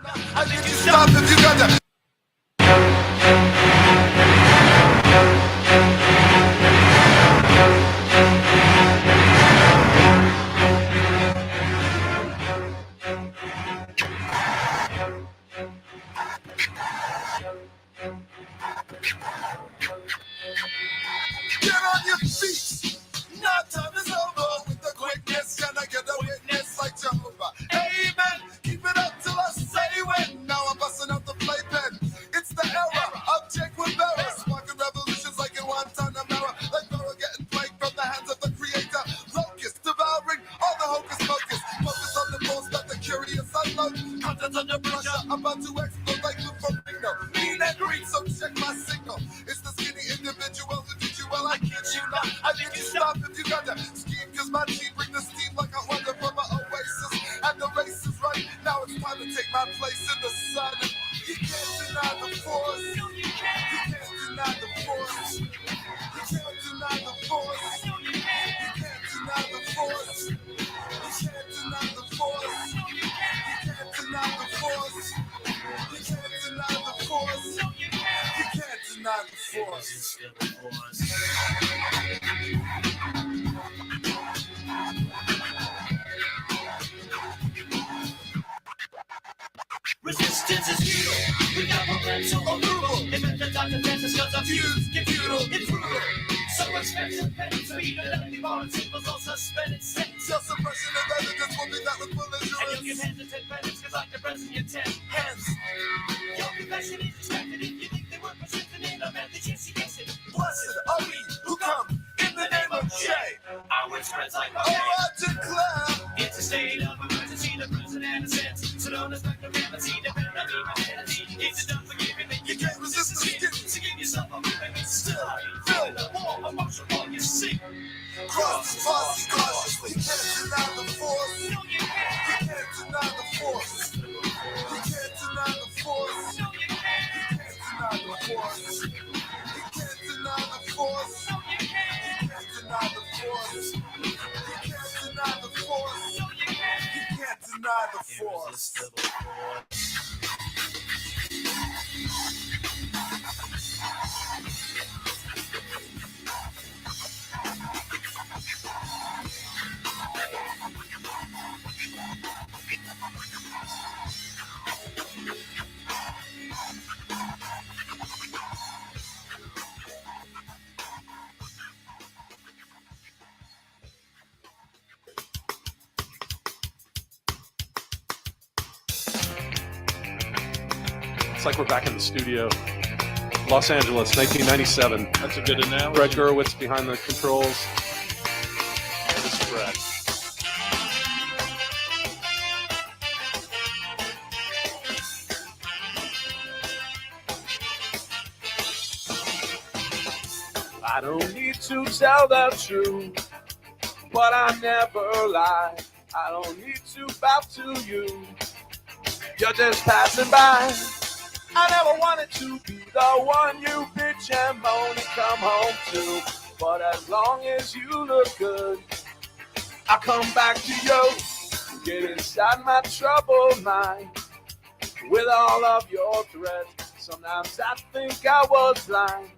I think you stop if you got that. Get on your feet. Now time is over with the quickness. Can I get a witness like Jehovah? Amen. Keep it up till I say when. Now I'm busting out the playpen. It's the era of Jake Rivera. Sparking revolutions like in Guantanamo. Like Pharaoh getting plagued from the hands of the creator. Locust devouring all the hocus pocus. Focus on the balls that the curious unload. Content under pressure. About to explode like the Flamingo. Mean and green, so check my signal. It's the skinny individual who did you well. I kid you not. I think you stop if you got that scheme. Cause my team bring the steam like I wonder from my oasis. And the race is right. Now it's time to take my place in the sun. You can't deny the force. You can't deny the force. You can't deny the force. You can't deny the force. You can't deny the force. You can't deny the force. You can't deny the force. You can't deny the force. Resistance is futile. We got momentum approval. If the doctor dances cause our views get futile, it's brutal. So expensive pennies to be the empty bar and symbols on suspended sentence. Self-suppression of evidence will be that with belligerence. And you can hesitate pennies cause I'm depressing your 10 hands. Your confession is expected if you think they were presented in a method, yes you guessed it. Blessed are we who come in the name of J. Our word spreads like Oh, I declare. it's a state of emergency, the prison and the sense. So don't expect the remedy, depend on the humanity. It's enough forgiving that you can't resist the skin. So give yourself a movement, it's still feel the more emotional you see. Cross the force cautiously. You can't deny the force. No, you can't. You can't deny the force. You can't deny the force. No, you can't. You can't deny the force. You can't deny the force. No, you can't. You can't deny the force. You can't deny the force. No, you can't. You can't deny the force. It's like we're back in the studio. Los Angeles, 1997. That's a good analogy. Brett Gurewitz behind the controls. This is Brett. I don't need to tell the truth, but I never lie. I don't need to bow to you. You're just passing by. I never wanted to be the one you bitch and moan and come home to. But as long as you look good, I come back to you. Get inside my troubled mind with all of your threats. Sometimes I think I was blind.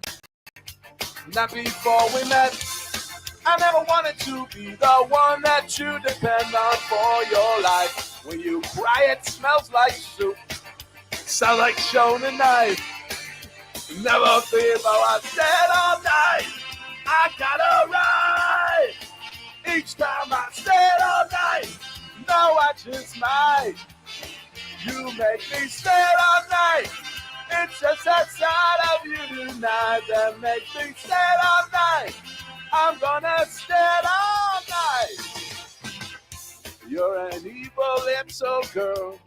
Not before we met. I never wanted to be the one that you depend on for your life. When you cry, it smells like soup. Sound like Shonen Knife. Never fear, but I said all night. I got a ride. Each time I said all night. No, I just might. You make me stay all night. It's just that side of you tonight that makes me stay all night. I'm gonna stay all night. You're an evil little girl.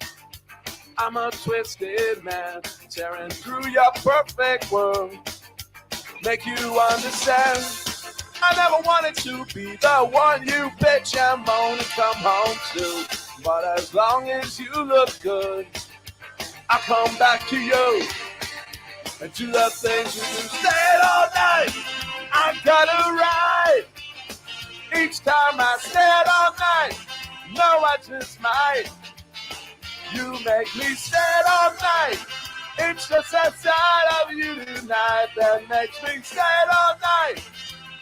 I'm a twisted man, tearing through your perfect world. Make you understand. I never wanted to be the one you bitch and moan and come home to. But as long as you look good, I come back to you and do the things you do. Stay all night. I gotta ride. Each time I stay all night. No, I just might. You make me stand all night. It's just that side of you tonight that makes me stand all night.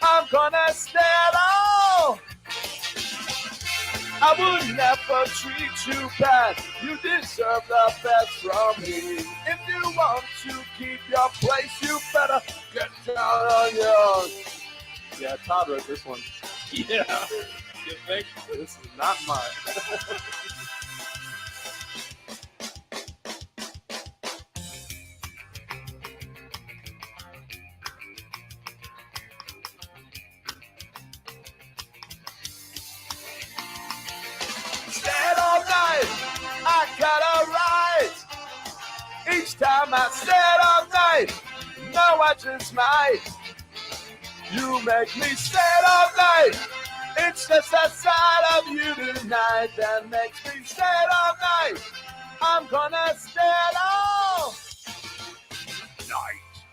I'm gonna stand all. I would never treat you bad. You deserve the best from me. If you want to keep your place, you better get down on your. Yeah, Todd wrote this one. Yeah. You think? This is not mine. Stand all night, I got a right. Each time I stand all night, no, I just might. You make me stand all night. It's just that side of you tonight that makes me stand all night. I'm gonna stand all night.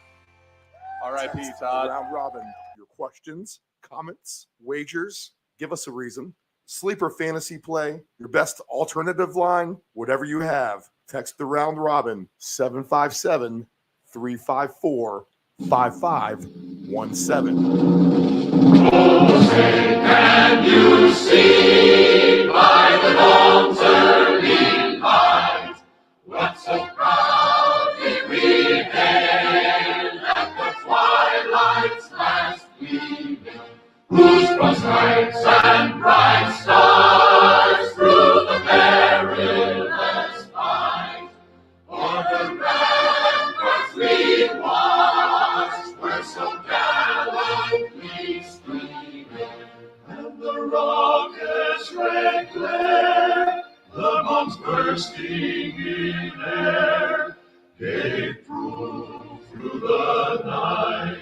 R.I.P. Todd. Round robin. Your questions, comments, wagers. Give us a reason. Sleeper fantasy play. Your best alternative line. Whatever you have. Text the round robin 757-354-5517. Can you see by the dawn's early light what so proudly we hailed at the twilight's last gleaming, whose cross stripes and bright stars through the perilous fight o'er the ramparts we watched were so gallantly streaming, and the rocket's red glare, the bombs bursting in air, gave proof through the night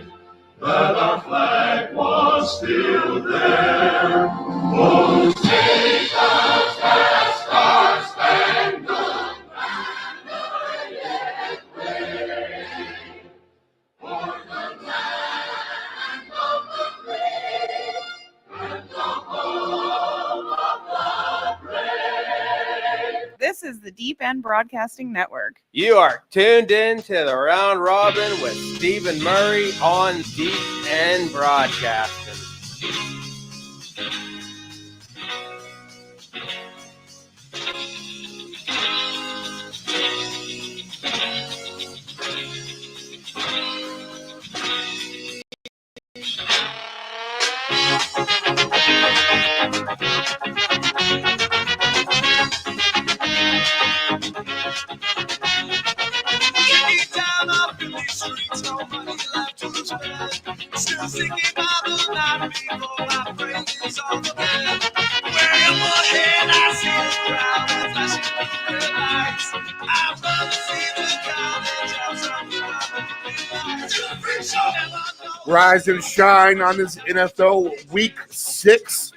that our flag was still there. Oh, take us that star-spangled banner yet wave, for the land of the free and the home of the brave. This is the Deep End Broadcasting Network. You are tuned in to the Round Robin with Stephen Murray on Deep End Broadcasting. Still singing Bible night before my praises on the bed. Way overhead, I see the crowd flashing through the lights. I'd love to see the college. Rise and shine on this NFL Week 6.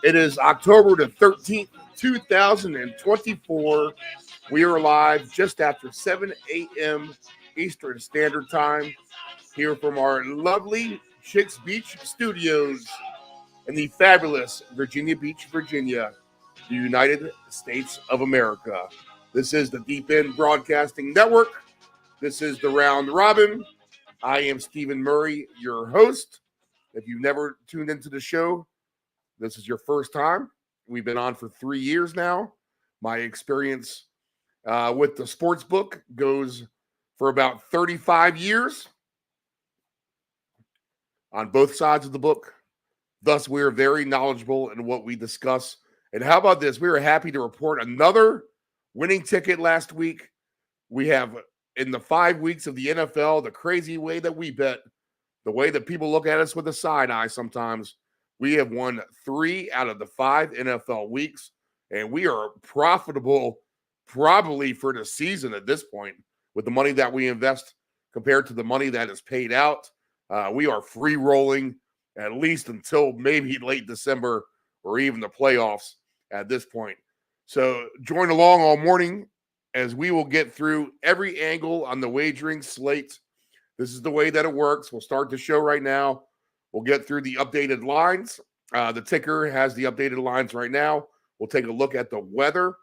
It is October the 13th, 2024. We are live just after 7 a.m. Eastern Standard Time here from our lovely Chicks Beach Studios in the fabulous Virginia Beach, Virginia, the United States of America. This is the Deep End Broadcasting Network. This is the Round Robin. I am Stephen Murray, your host. If you've never tuned into the show, this is your first time. We've been on for 3 years now. My experience with the sportsbook goes for about 35 years on both sides of the book. Thus, we are very knowledgeable in what we discuss. And how about this? We are happy to report another winning ticket last week. We have, in the 5 weeks of the NFL, the crazy way that we bet, the way that people look at us with a side eye sometimes, we have won 3 out of the 5 NFL weeks. And we are profitable probably for the season at this point with the money that we invest compared to the money that is paid out. We are free rolling at least until maybe late December or even the playoffs at this point. So join along all morning as we will get through every angle on the wagering slate. This is the way that it works. We'll start the show right now. We'll get through the updated lines. The ticker has the updated lines right now. We'll take a look at the weather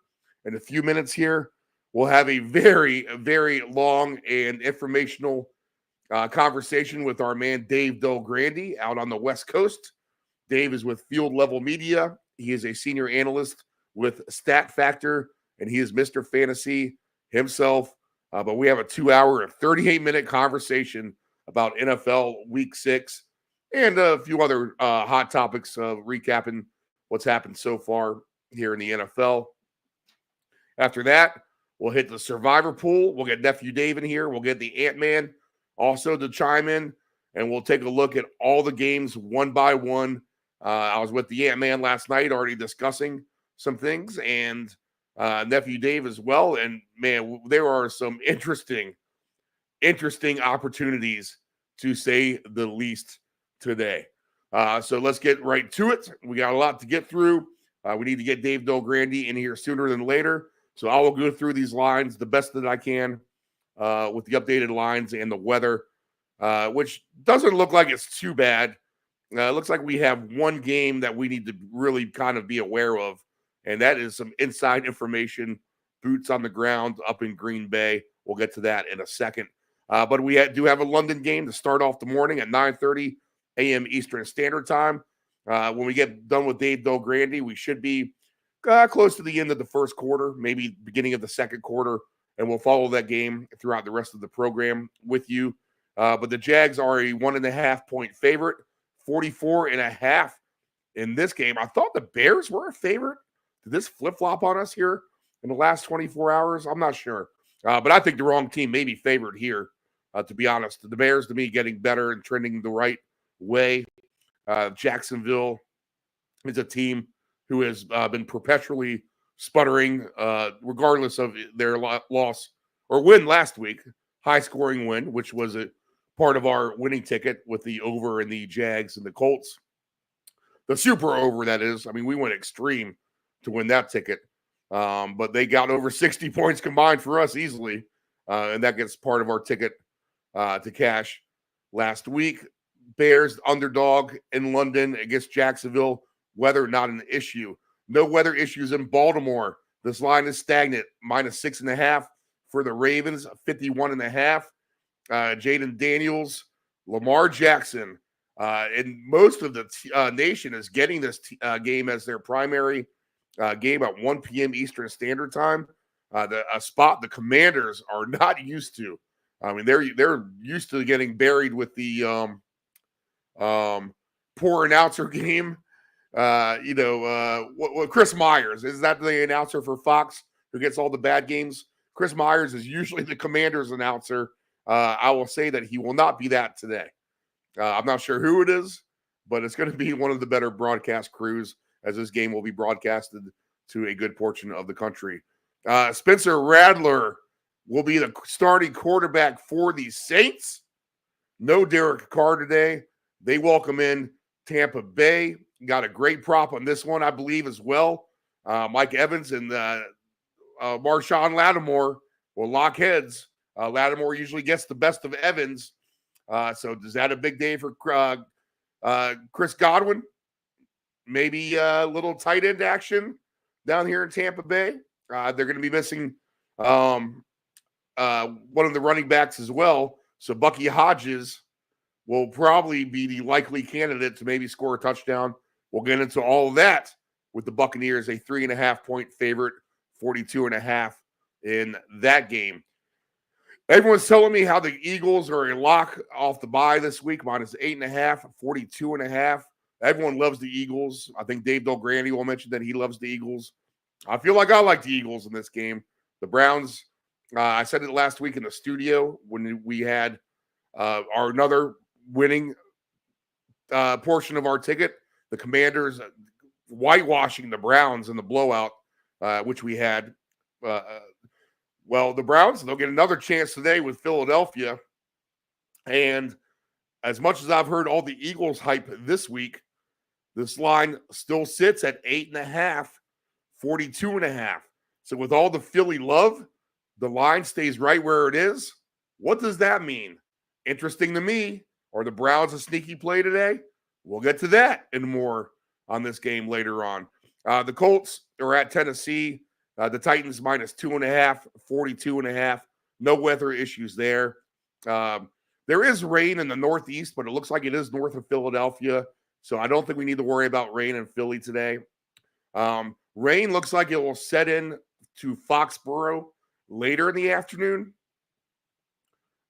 in a few minutes here. we'll have a very, very long and informational conversation with our man Dave Del Grande out on the West Coast. Dave is with Field Level Media. He is a senior analyst with Stat Factor, and he is Mr. Fantasy himself. But we have a 2-hour and 38-minute conversation about NFL Week 6 and a few other hot topics, recapping what's happened so far here in the NFL. After that, we'll hit the Survivor Pool. We'll get Nephew Dave in here. We'll get the Ant-Man also to chime in, and we'll take a look at all the games one by one. I was with the Ant-Man last night already discussing some things, and Nephew Dave as well. And, man, there are some interesting opportunities, to say the least, today. So let's get right to it. We got a lot to get through. We need to get Dave Del Grande in here sooner than later. So I will go through these lines the best that I can with the updated lines and the weather, which doesn't look like it's too bad. It looks like we have one game that we need to really kind of be aware of, and that is some inside information, boots on the ground up in Green Bay. We'll get to that in a second. But we do have a London game to start off the morning at 9:30 a.m. Eastern Standard Time. When we get done with Dave Del Grande, we should be close to the end of the first quarter, maybe beginning of the second quarter, and we'll follow that game throughout the rest of the program with you. But the Jags are a 1.5-point favorite, 44.5 in this game. I thought the Bears were a favorite. Did this flip-flop on us here in the last 24 hours? I'm not sure. But I think the wrong team may be favored here, to be honest. The Bears, to me, getting better and trending the right way. Jacksonville is a team who has been perpetually sputtering, regardless of their loss or win last week. High-scoring win, which was a part of our winning ticket with the over in the Jags and the Colts. The super over, that is. I mean, we went extreme to win that ticket. But they got over 60 points combined for us easily. And that gets part of our ticket to cash last week. Bears underdog in London against Jacksonville. Weather not an issue. No weather issues in Baltimore. This line is stagnant, -6.5 for the Ravens, 51.5. Jaden Daniels, Lamar Jackson, and most of the nation is getting this game as their primary game at 1 p.m. Eastern Standard Time. A spot the Commanders are not used to. I mean, they're used to getting buried with the poor announcer game. What Chris Myers, is that the announcer for Fox who gets all the bad games? Chris Myers is usually the Commanders announcer. I will say that he will not be that today. I'm not sure who it is, but it's going to be one of the better broadcast crews, as this game will be broadcasted to a good portion of the country. Spencer Rattler will be the starting quarterback for the Saints. No Derek Carr today. They welcome in Tampa Bay. Got a great prop on this one, I believe, as well. Mike Evans and Marshawn Lattimore will lock heads. Lattimore usually gets the best of Evans. So is that a big day for Chris Godwin? Maybe a little tight end action down here in Tampa Bay. They're going to be missing one of the running backs as well. So Bucky Hodges will probably be the likely candidate to maybe score a touchdown. We'll get into all of that with the Buccaneers, a 3.5-point favorite, 42.5 in that game. Everyone's telling me how the Eagles are a lock off the bye this week, -8.5, 42.5. Everyone loves the Eagles. I think Dave Del Grande will mention that he loves the Eagles. I feel like I like the Eagles in this game. The Browns, I said it last week in the studio when we had our another winning portion of our ticket. The Commanders whitewashing the Browns in the blowout, which we had. Well, the Browns, they'll get another chance today with Philadelphia. And as much as I've heard all the Eagles hype this week, this line still sits at 8.5, 42.5. So with all the Philly love, the line stays right where it is. What does that mean? Interesting to me. Are the Browns a sneaky play today? We'll get to that and more on this game later on. The Colts are at Tennessee. The Titans minus 2.5, 42.5. No weather issues there. There is rain in the Northeast, but it looks like it is north of Philadelphia. So I don't think we need to worry about rain in Philly today. Rain looks like it will set in to Foxborough later in the afternoon.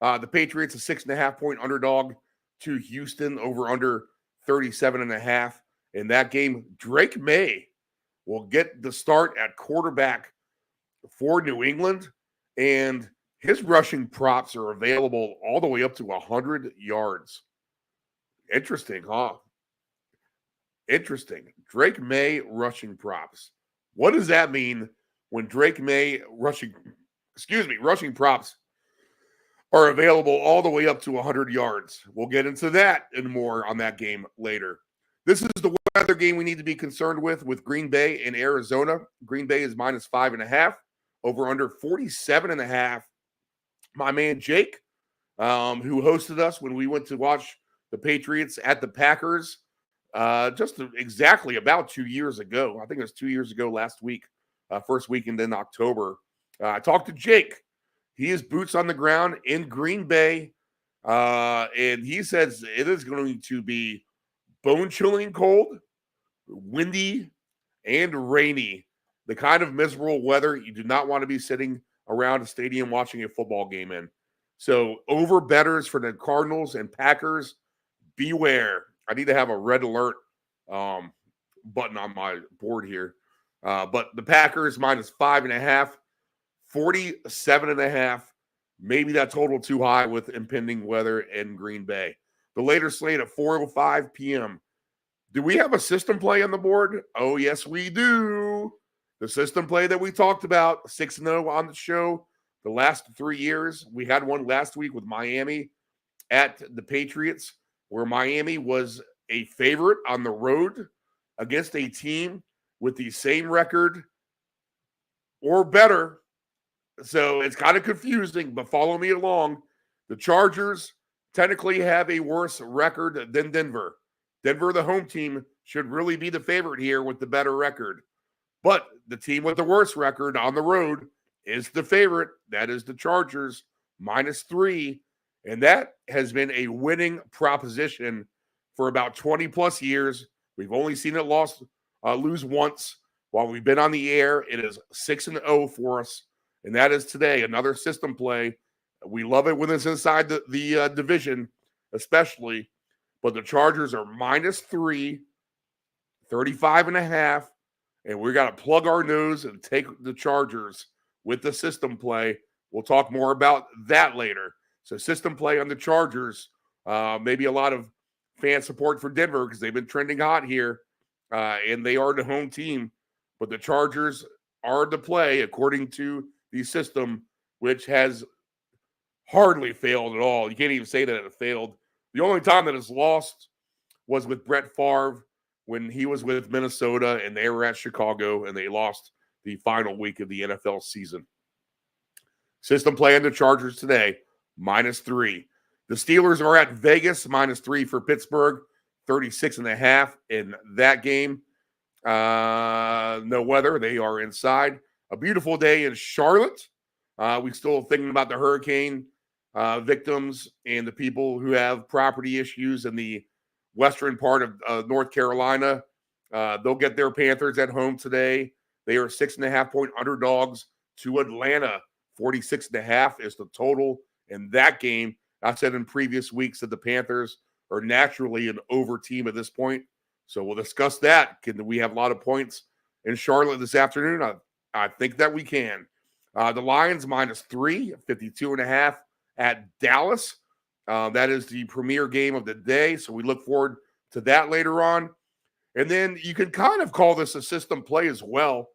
The Patriots a 6.5-point underdog to Houston, over under 37.5. In that game, Drake May will get the start at quarterback for New England, and his rushing props are available all the way up to 100 yards. Interesting, huh? Interesting. Drake May rushing props. What does that mean when Drake May rushing props are available all the way up to 100 yards? We'll get into that and more on that game later. This is the weather game we need to be concerned with Green Bay and Arizona. Green Bay is minus 5.5, over under 47.5. My man Jake, who hosted us when we went to watch the Patriots at the Packers, just exactly about 2 years ago. I think it was 2 years ago last week, first weekend in October. I talked to Jake. He is boots on the ground in Green Bay, and he says it is going to be bone-chilling cold, windy, and rainy. The kind of miserable weather you do not want to be sitting around a stadium watching a football game in. So over bettors for the Cardinals and Packers, beware. I need to have a red alert button on my board here. But the Packers minus 5.5, 47.5. Maybe that total too high with impending weather in Green Bay. The later slate at 4:05 p.m. Do we have a system play on the board? Oh, yes, we do. The system play that we talked about, 6-0 on the show the last 3 years. We had one last week with Miami at the Patriots, where Miami was a favorite on the road against a team with the same record or better. So it's kind of confusing, but follow me along. The Chargers technically have a worse record than Denver. Denver, the home team, should really be the favorite here with the better record. But the team with the worst record on the road is the favorite. That is the Chargers, minus 3. And that has been a winning proposition for about 20-plus years. We've only seen it lose once while we've been on the air. It is 6-0 for us. And that is today, another system play. We love it when it's inside the division, especially. But the Chargers are minus 3, 35.5. And we got to plug our nose and take the Chargers with the system play. We'll talk more about that later. So system play on the Chargers. Maybe a lot of fan support for Denver because they've been trending hot here. And they are the home team. But the Chargers are the play according to the system, which has hardly failed at all. You can't even say that it failed. The only time that it's lost was with Brett Favre when he was with Minnesota and they were at Chicago and they lost the final week of the NFL season. System play on the Chargers today, minus 3. The Steelers are at Vegas, minus 3 for Pittsburgh, 36.5 in that game. No weather. They are inside. A beautiful day in Charlotte. We still thinking about the hurricane victims and the people who have property issues in the western part of North Carolina. They'll get their Panthers at home today. They are 6.5-point underdogs to Atlanta. 46.5 is the total in that game. I said in previous weeks that the Panthers are naturally an over team at this point. So we'll discuss that. Can we have a lot of points in Charlotte this afternoon? I think that we can. The Lions minus 3, 52.5 at Dallas. That is the premier game of the day. So we look forward to that later on. And then you can kind of call this a system play as well.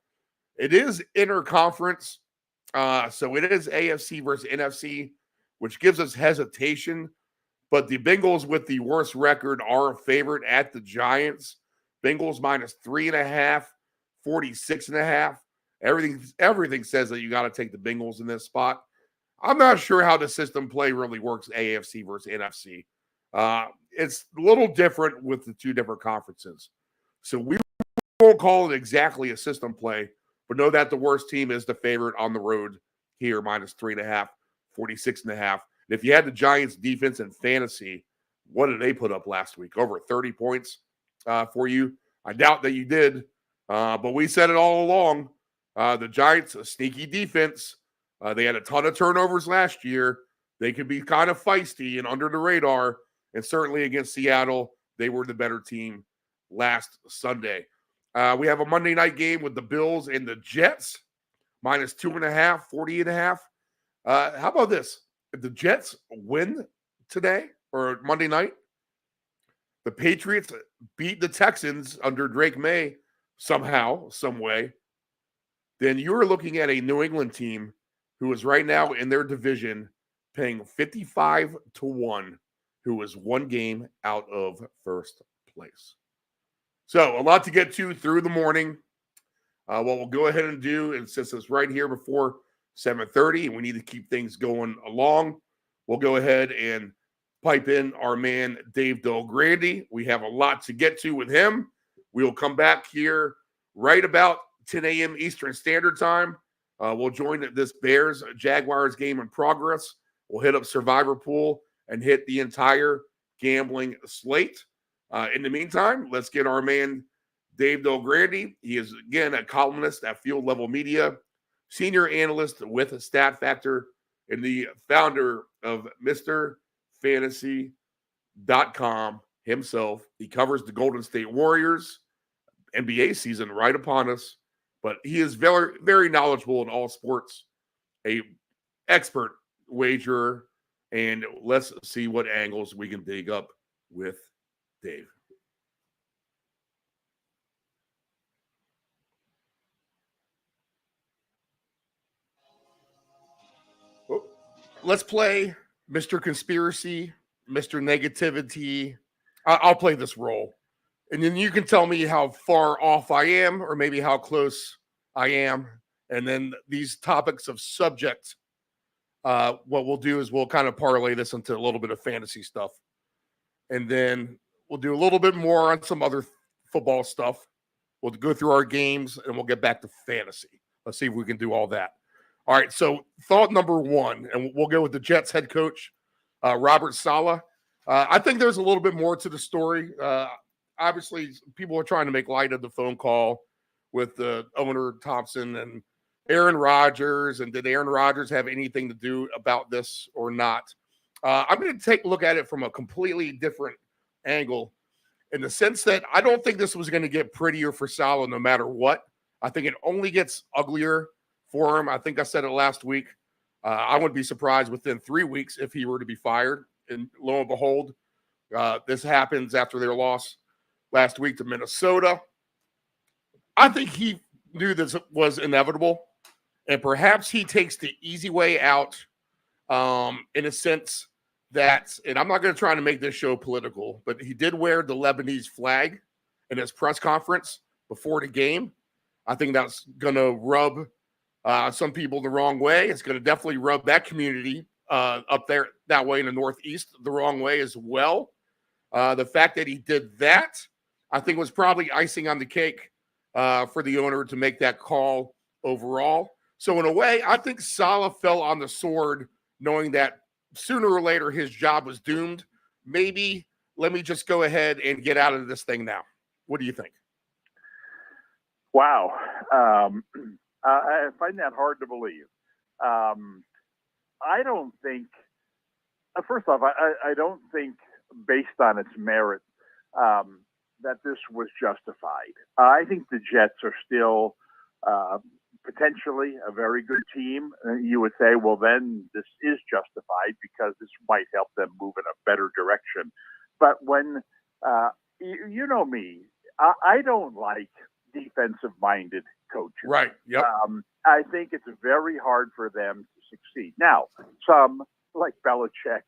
It is interconference. So it is AFC versus NFC, which gives us hesitation. But the Bengals with the worst record are a favorite at the Giants. Bengals minus 3.5, 46.5. Everything says that you got to take the Bengals in this spot. I'm not sure how the system play really works, AFC versus NFC. It's a little different with the two different conferences. So we won't call it exactly a system play, but know that the worst team is the favorite on the road here, minus 3.5, 46.5. And if you had the Giants defense in fantasy, what did they put up last week? Over 30 points for you. I doubt that you did, but we said it all along. The Giants, a sneaky defense. They had a ton of turnovers last year. They could be kind of feisty and under the radar, and certainly against Seattle, they were the better team last Sunday. We have a Monday night game with the Bills and the Jets, minus 2.5, 48.5. How about this? If the Jets win today or Monday night, the Patriots beat the Texans under Drake May somehow, some way, then you're looking at a New England team who is right now in their division paying 55-1, who is one game out of first place. So a lot to get to through the morning. What we'll go ahead and do, and since it's right here before 7:30, and we need to keep things going along, we'll go ahead and pipe in our man, Dave Del Grande. We have a lot to get to with him. We'll come back here right about 10 a.m. Eastern Standard Time. We'll join this Bears-Jaguars game in progress. We'll hit up Survivor Pool and hit the entire gambling slate. In the meantime, let's get our man, Dave Del Grande. He is, again, a columnist at Field Level Media, senior analyst with Stat Factor, and the founder of MrFantasy.com himself. He covers the Golden State Warriors. NBA season right upon us, but he is very, very knowledgeable in all sports, a expert wagerer, and let's see what angles we can dig up with Dave. Let's play Mr. Conspiracy, Mr. Negativity. I'll play this role. And then you can tell me how far off I am or maybe how close I am. And then these topics of subject, what we'll do is we'll kind of parlay this into a little bit of fantasy stuff. And then we'll do a little bit more on some other football stuff. We'll go through our games and we'll get back to fantasy. Let's see if we can do all that. All right, so thought number one, and we'll go with the Jets head coach, Robert Saleh. I think there's a little bit more to the story. Obviously, people are trying to make light of the phone call with the owner, Thompson, and Aaron Rodgers. And did Aaron Rodgers have anything to do about this or not? I'm going to take a look at it from a completely different angle in the sense that I don't think this was going to get prettier for Saleh no matter what. I think it only gets uglier for him. I think I said it last week. I wouldn't be surprised within 3 weeks if he were to be fired. And lo and behold, this happens after their loss last week to Minnesota. I think he knew this was inevitable, and perhaps he takes the easy way out in a sense that, and I'm not going to try to make this show political, but he did wear the Lebanese flag in his press conference before the game. I think that's going to rub some people the wrong way. It's going to definitely rub that community up there that way in the Northeast the wrong way as well. The fact that he did that, I think, was probably icing on the cake for the owner to make that call overall. So in a way, I think Saleh fell on the sword knowing that sooner or later his job was doomed. Maybe let me just go ahead and get out of this thing now. What do you think? Wow. I find that hard to believe. I don't think, first off, I don't think based on its merit that this was justified. I think the Jets are still potentially a very good team. You would say, well, then this is justified because this might help them move in a better direction. But when, you know me, I don't like defensive-minded coaches. Right. Yep. I think it's very hard for them to succeed. Now, some like Belichick,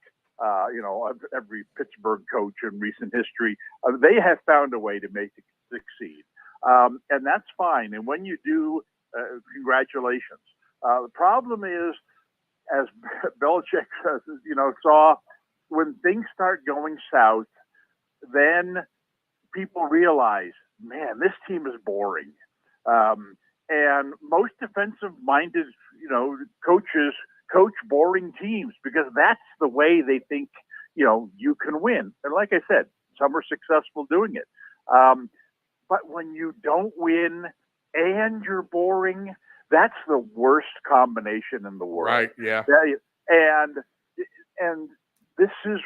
every Pittsburgh coach in recent history, they have found a way to make it succeed. And that's fine. And when you do, congratulations. The problem is, as Belichick saw, when things start going south, then people realize, man, this team is boring. And most defensive-minded, coaches coach boring teams because that's the way they think, you can win. And like I said, some are successful doing it. But when you don't win and you're boring, that's the worst combination in the world. Right. Yeah. And this is,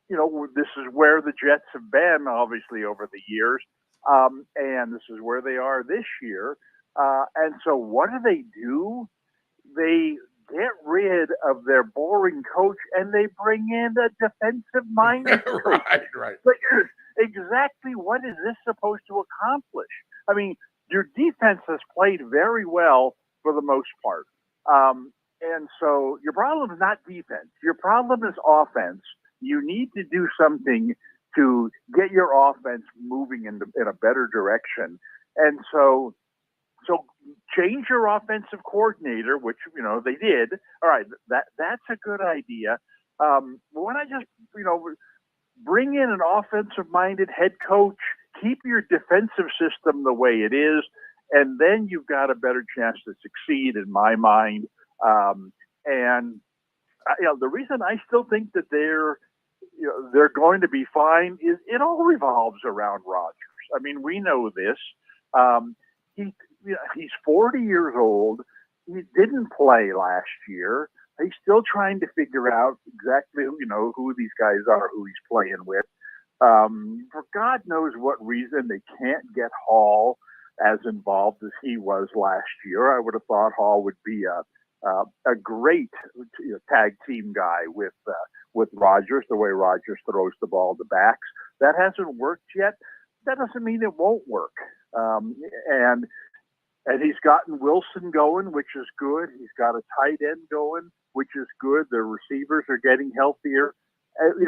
this is where the Jets have been, obviously, over the years. And this is where they are this year. And so what do? They get rid of their boring coach and they bring in a defensive-minded coach. Right. But exactly what is this supposed to accomplish? I mean, your defense has played very well for the most part. And so your problem is not defense. Your problem is offense. You need to do something to get your offense moving in a better direction. And so change your offensive coordinator, which, they did. All right, that's a good idea. Why not just, bring in an offensive-minded head coach, keep your defensive system the way it is, and then you've got a better chance to succeed, in my mind. The reason I still think that they're going to be fine is it all revolves around Rodgers. I mean, we know this. He's 40 years old. He didn't play last year. He's still trying to figure out exactly, who these guys are, who he's playing with. For God knows what reason, they can't get Hall as involved as he was last year. I would have thought Hall would be a great tag team guy with Rodgers, the way Rodgers throws the ball to backs. That hasn't worked yet. That doesn't mean it won't work. And he's gotten Wilson going, which is good. He's got a tight end going, which is good. Their receivers are getting healthier.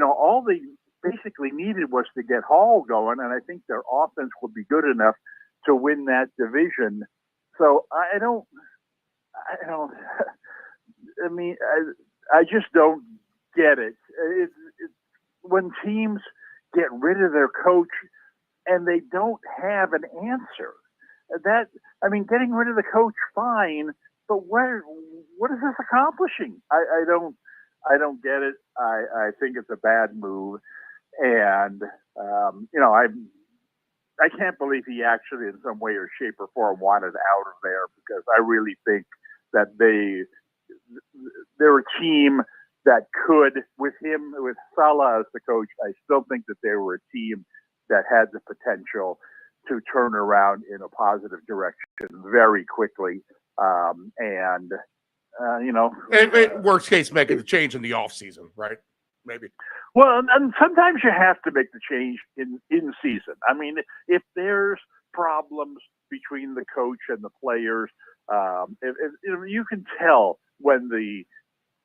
All they basically needed was to get Hall going, and I think their offense will be good enough to win that division. So I just don't get it. When teams get rid of their coach and they don't have an answer. Getting rid of the coach, fine, but what is this accomplishing? I don't get it. I think it's a bad move, and I can't believe he actually, in some way or shape or form, wanted out of there, because I really think that they're a team that could, with Saleh as the coach, I still think that they were a team that had the potential to turn around in a positive direction very quickly. Worst case, making the change in the offseason, right? Maybe. Well, and sometimes you have to make the change in season. I mean, if there's problems between the coach and the players, you can tell when the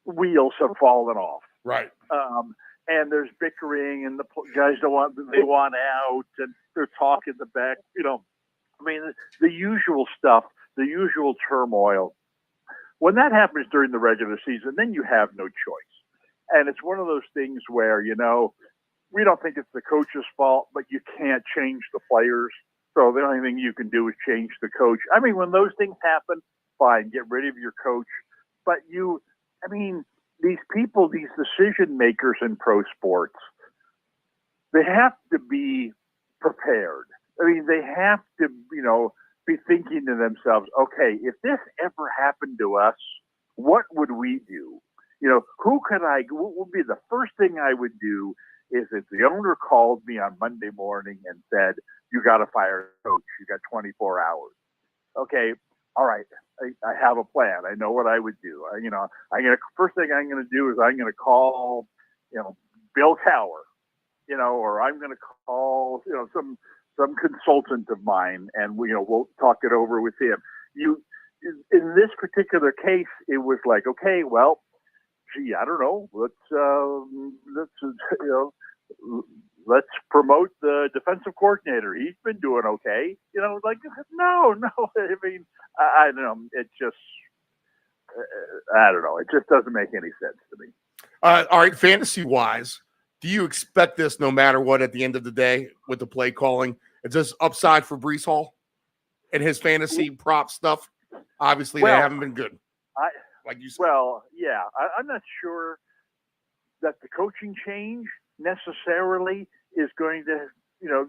wheels have fallen off. Right. And there's bickering, and the guys they want out, and they're talking the back. The usual stuff, the usual turmoil. When that happens during the regular season, then you have no choice. And it's one of those things where, we don't think it's the coach's fault, but you can't change the players. So the only thing you can do is change the coach. I mean, when those things happen, fine, get rid of your coach. But these people, these decision makers in pro sports, they have to be prepared. I mean, they have to, be thinking to themselves, okay, if this ever happened to us, what would we do? What would be the first thing I would do is if the owner called me on Monday morning and said, you got to fire a coach, you got 24 hours. Okay, all right, I have a plan. I know what I would do. First thing I'm going to do is I'm going to call, Bill Cower, or I'm going to call, some consultant of mine, and we'll talk it over with him. In this particular case, it was like, okay, well, gee, I don't know. Let's promote the defensive coordinator. He's been doing okay. No. I mean, I don't know. It just, I don't know. It just doesn't make any sense to me. All right, fantasy-wise, do you expect this no matter what at the end of the day with the play calling? Is this upside for Breece Hall? and his fantasy prop stuff, obviously they haven't been good. Like you said. Well, yeah, I'm not sure that the coaching change necessarily is going to,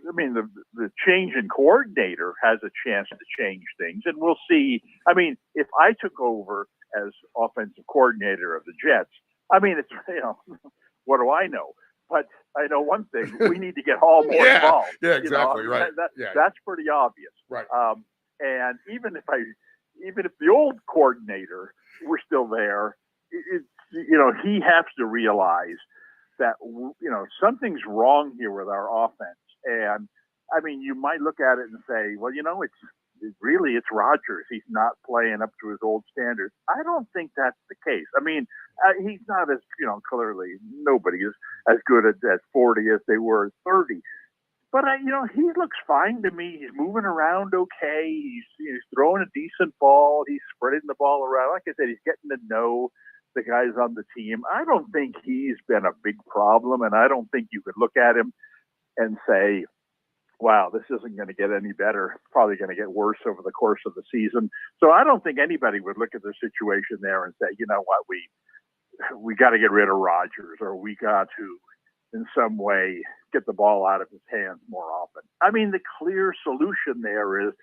I mean, the change in coordinator has a chance to change things, and we'll see. I mean, if I took over as offensive coordinator of the Jets, I mean, it's, what do I know? But I know one thing: we need to get Hall more involved. Yeah, exactly. Right. That's pretty obvious. Right. And even if the old coordinator were still there, he has to realize that something's wrong here with our offense. And I mean, you might look at it and say, well, it's Rodgers. He's not playing up to his old standards. I don't think that's the case. I mean, he's not as, clearly nobody is as good at 40 as they were at 30. But, he looks fine to me. He's moving around okay. He's throwing a decent ball. He's spreading the ball around. Like I said, he's getting to know the guys on the team. I don't think he's been a big problem, and I don't think you could look at him and say, wow, this isn't going to get any better. It's probably going to get worse over the course of the season. So I don't think anybody would look at the situation there and say, you know what, we got to get rid of Rodgers, or we got to, in some way, get the ball out of his hands more often. I mean, the clear solution there is,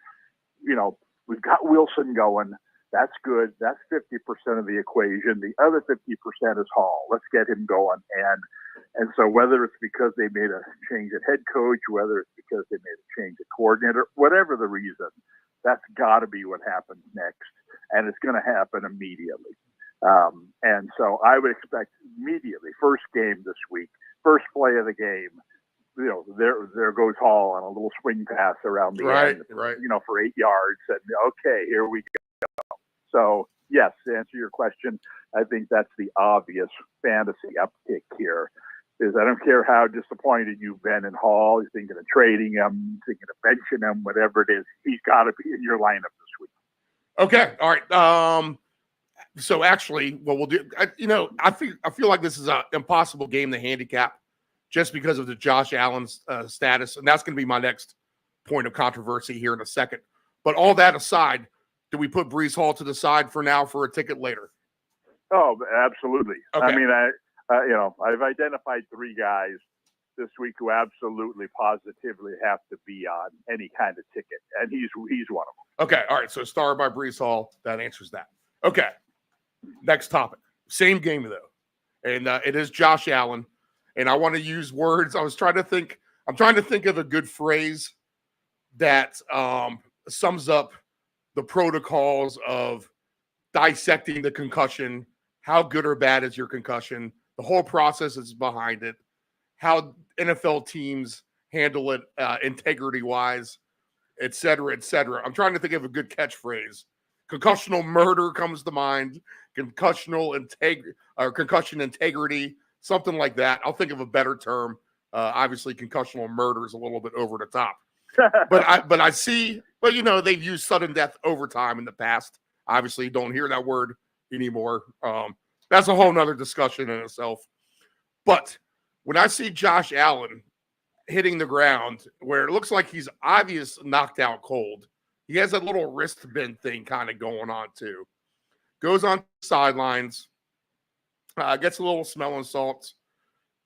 we've got Wilson going. That's good. That's 50% of the equation. The other 50% is Hall. Let's get him going. And so whether it's because they made a change at head coach, whether it's because they made a change at coordinator, whatever the reason, that's got to be what happens next. And it's going to happen immediately. And so I would expect immediately, first game this week, first play of the game, there goes Hall on a little swing pass around the end, for 8 yards. And okay, here we go. So yes, to answer your question, I think that's the obvious fantasy uptick here. Is I don't care how disappointed you've been in Hall, you're thinking of trading him, thinking of benching him, whatever it is, he's got to be in your lineup this week. Okay, all right. So actually, what we'll do, I feel like this is an impossible game to handicap, just because of the Josh Allen status, and that's going to be my next point of controversy here in a second. But all that aside, do we put Breece Hall to the side for now for a ticket later? Oh, absolutely. Okay. I mean, I've identified 3 guys this week who absolutely, positively have to be on any kind of ticket, and he's one of them. Okay, all right. So star by Breece Hall, that answers that. Okay, next topic. Same game though, and it is Josh Allen. And I want to use words. I'm trying to think of a good phrase that sums up the protocols of dissecting the concussion. How good or bad is your concussion? The whole process is behind it. How NFL teams handle it integrity-wise, et cetera, et cetera. I'm trying to think of a good catchphrase. Concussional murder comes to mind. Concussion integrity, something like that. I'll think of a better term. Obviously, concussional murder is a little bit over the top. But they've used sudden death overtime in the past. Obviously, you don't hear that word anymore. That's a whole nother discussion in itself. But when I see Josh Allen hitting the ground where it looks like he's obviously knocked out cold, he has that little wrist bend thing kind of going on too. Goes on the sidelines, gets a little smelling salts,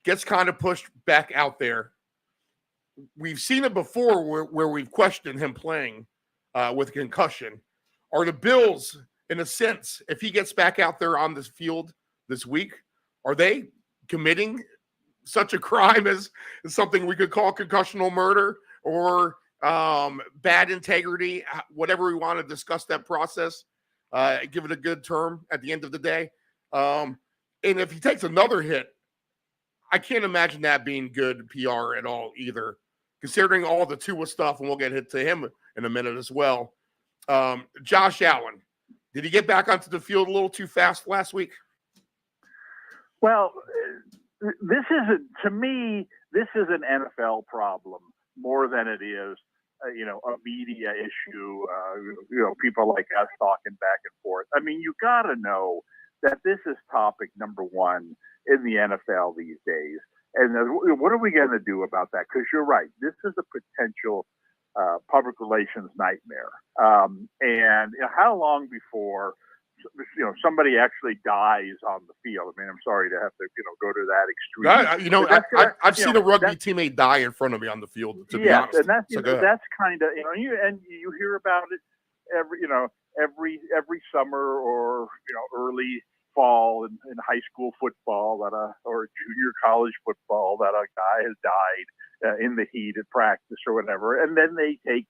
gets kind of pushed back out there. We've seen it before where we've questioned him playing with concussion. Are the Bills, in a sense, if he gets back out there on this field this week, are they committing such a crime as something we could call concussional murder or bad integrity, whatever we want to discuss that process, give it a good term at the end of the day. And if he takes another hit, I can't imagine that being good PR at all either, considering all the Tua stuff, and we'll get hit to him in a minute as well. Josh Allen, did he get back onto the field a little too fast last week? Well, to me, this is an NFL problem more than it is, a media issue, people like us talking back and forth. I mean, you got to know that this is topic number one in the NFL these days. And what are we going to do about that? Because you're right. This is a potential public relations nightmare. And how long before somebody actually dies on the field? I mean, I'm sorry to have to go to that extreme. I've seen a rugby teammate die in front of me on the field. To be honest, and that's kind of you hear about it every summer or early fall in high school football or junior college football that a guy has died in the heat at practice or whatever, and then they take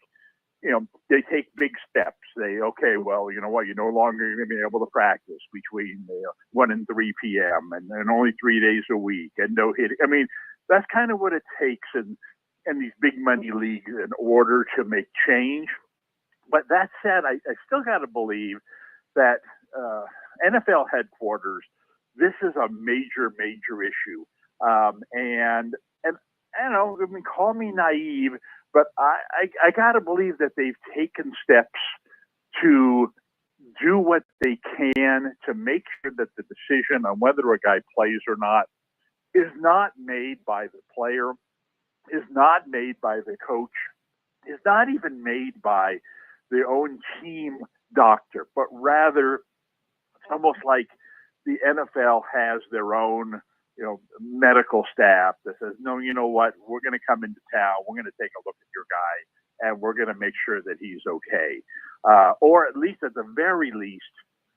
big steps. Well, you know what? You're no longer going to be able to practice between 1 and 3 p.m. and only 3 days a week and no hitting. I mean, that's kind of what it takes in these big money leagues in order to make change. But that said, I still got to believe that NFL headquarters, this is a major issue. And call me naive, but I got to believe that they've taken steps to do what they can to make sure that the decision on whether a guy plays or not is not made by the player, is not made by the coach, is not even made by their own team doctor, but rather it's almost like the NFL has their own medical staff that says, no, you know what, we're going to come into town, we're going to take a look at your guy, and we're going to make sure that he's okay. Or at least at the very least,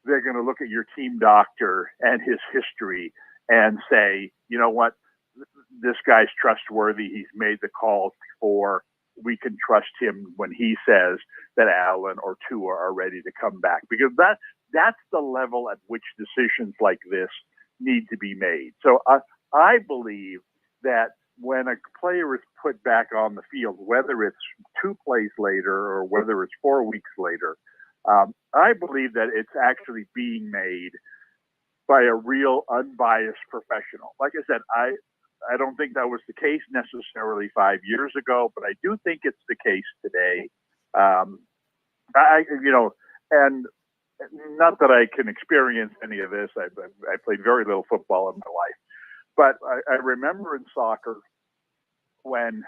they're going to look at your team doctor and his history and say, you know what, this guy's trustworthy, he's made the calls before, we can trust him when he says that Allen or Tua are ready to come back. Because that's the level at which decisions like this need to be made. So I believe that when a player is put back on the field, whether it's 2 plays later or whether it's 4 weeks later, I believe that it's actually being made by a real unbiased professional. Like I said, I don't think that was the case necessarily 5 years ago, but I do think it's the case today. And not that I can experience any of this. I played very little football in my life, but I remember in soccer when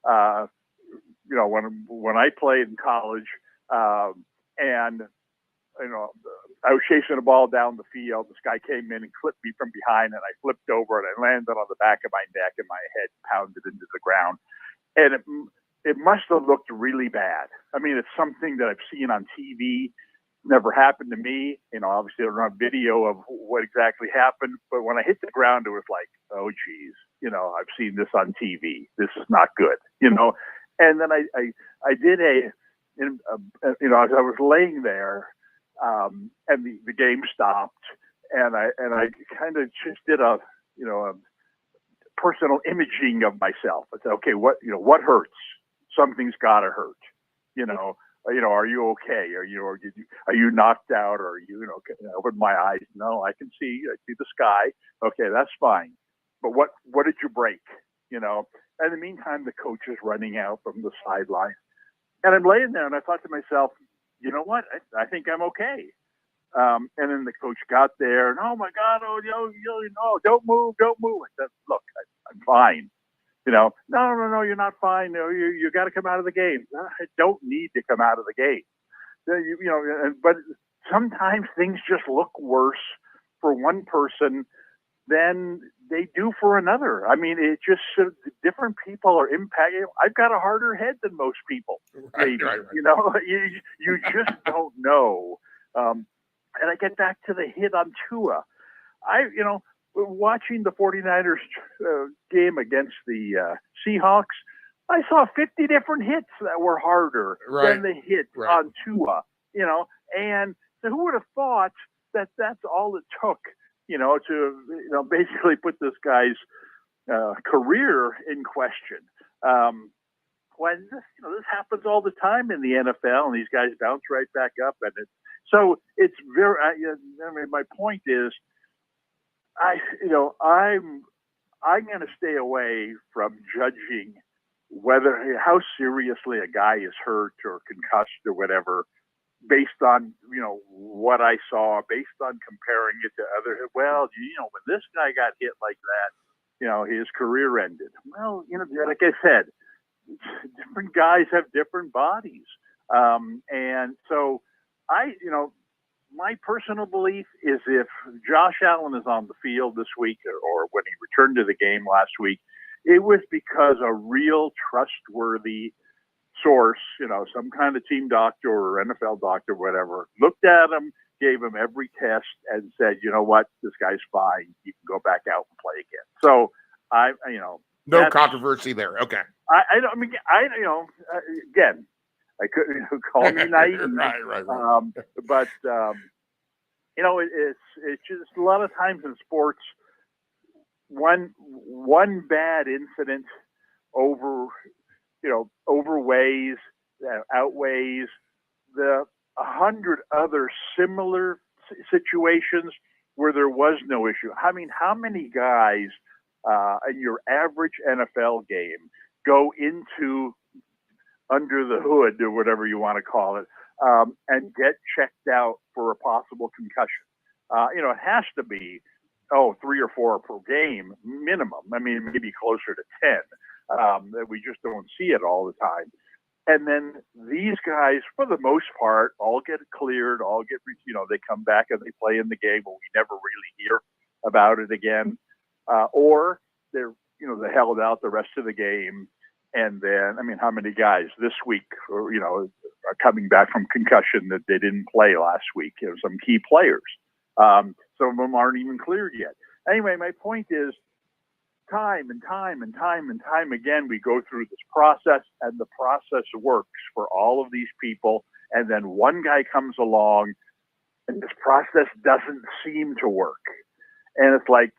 I played in college, and I was chasing a ball down the field. This guy came in and clipped me from behind, and I flipped over and I landed on the back of my neck, and my head pounded into the ground. And it must have looked really bad. I mean, it's something that I've seen on TV. Never happened to me. Obviously I don't have video of what exactly happened, but when I hit the ground, it was like, oh geez, I've seen this on TV. This is not good, And then I did as I was laying there, and the game stopped, and I kind of just did a personal imaging of myself. I said, okay, what hurts? Something's got to hurt, are you okay? Are you knocked out? Or I opened my eyes. No, I see the sky. Okay, that's fine. But what did you break? In the meantime, the coach is running out from the sideline, and I'm laying there, and I thought to myself, you know what? I think I'm okay. And then the coach got there, and oh my God, don't move. I said, look, I'm fine. No, you're not fine. No, you got to come out of the game. I don't need to come out of the game. But sometimes things just look worse for one person than they do for another. I mean, it just different people are impacted. I've got a harder head than most people. Maybe. Right. You just don't know. And I get back to the hit on Tua. Watching the 49ers game against the Seahawks, I saw 50 different hits that were harder than the hit on Tua, and so who would have thought that that's all it took, to basically put this guy's career in question. When this happens all the time in the NFL, and these guys bounce right back up, and it's very. My point is, I'm going to stay away from judging how seriously a guy is hurt or concussed or whatever, based on what I saw, based on comparing it to other. Well, when this guy got hit like that, his career ended. Well, like I said, different guys have different bodies. And so my personal belief is if Josh Allen is on the field this week or when he returned to the game last week, it was because a real trustworthy source, some kind of team doctor or NFL doctor, whatever, looked at him, gave him every test and said, you know what, this guy's fine. You can go back out and play again. So no controversy there. Okay. Again, I couldn't call me naive. right. But it's just a lot of times in sports, one bad incident outweighs the 100 other similar situations where there was no issue. I mean, how many guys in your average NFL game go into under the hood or whatever you want to call it and get checked out for a possible concussion? It has to be 3 or 4 per game minimum. I mean, maybe closer to 10. That we just don't see it all the time. And then these guys, for the most part, all get cleared, they come back and they play in the game, but we never really hear about it again. Or they're held out the rest of the game. And then, how many guys this week, are coming back from concussion that they didn't play last week? Some key players. Some of them aren't even cleared yet. Anyway, my point is, time and time again, we go through this process, and the process works for all of these people. And then one guy comes along, and this process doesn't seem to work. And it's like,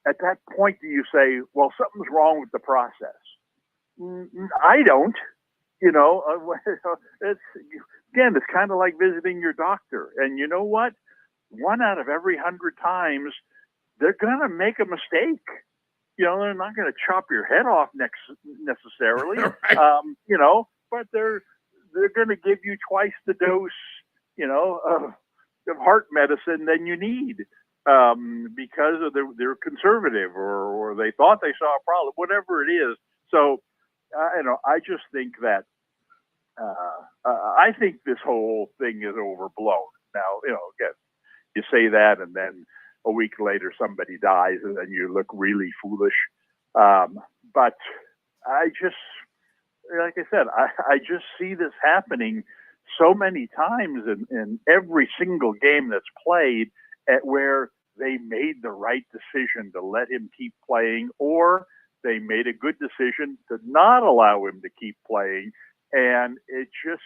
at that point, do you say, well, something's wrong with the process? I don't. It's kind of like visiting your doctor. And you know what? 1 out of every 100 times, they're going to make a mistake. They're not going to chop your head off necessarily, right. But they're going to give you twice the dose, of heart medicine than you need because they're conservative or they thought they saw a problem, whatever it is. So, I just think that I think this whole thing is overblown. Now, again, you say that and then a week later somebody dies and then you look really foolish. But I just, like I said, I just see this happening so many times in every single game that's played where they made the right decision to let him keep playing, or they made a good decision to not allow him to keep playing. And it just,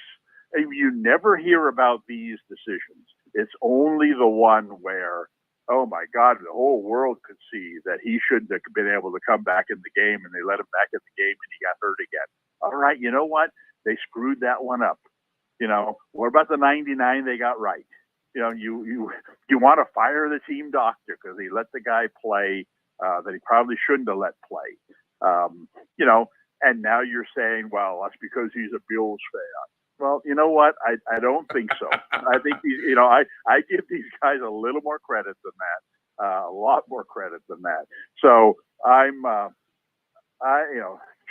you never hear about these decisions. It's only the one where, oh my God, the whole world could see that he shouldn't have been able to come back in the game, and they let him back in the game and he got hurt again. All right, you know what? They screwed that one up. What about the 99 they got right? You want to fire the team doctor because he let the guy play that he probably shouldn't have let play. And now you're saying, well, that's because he's a Bills fan. Well, you know what? I don't think so. I think I give these guys a little more credit than that, a lot more credit than that. So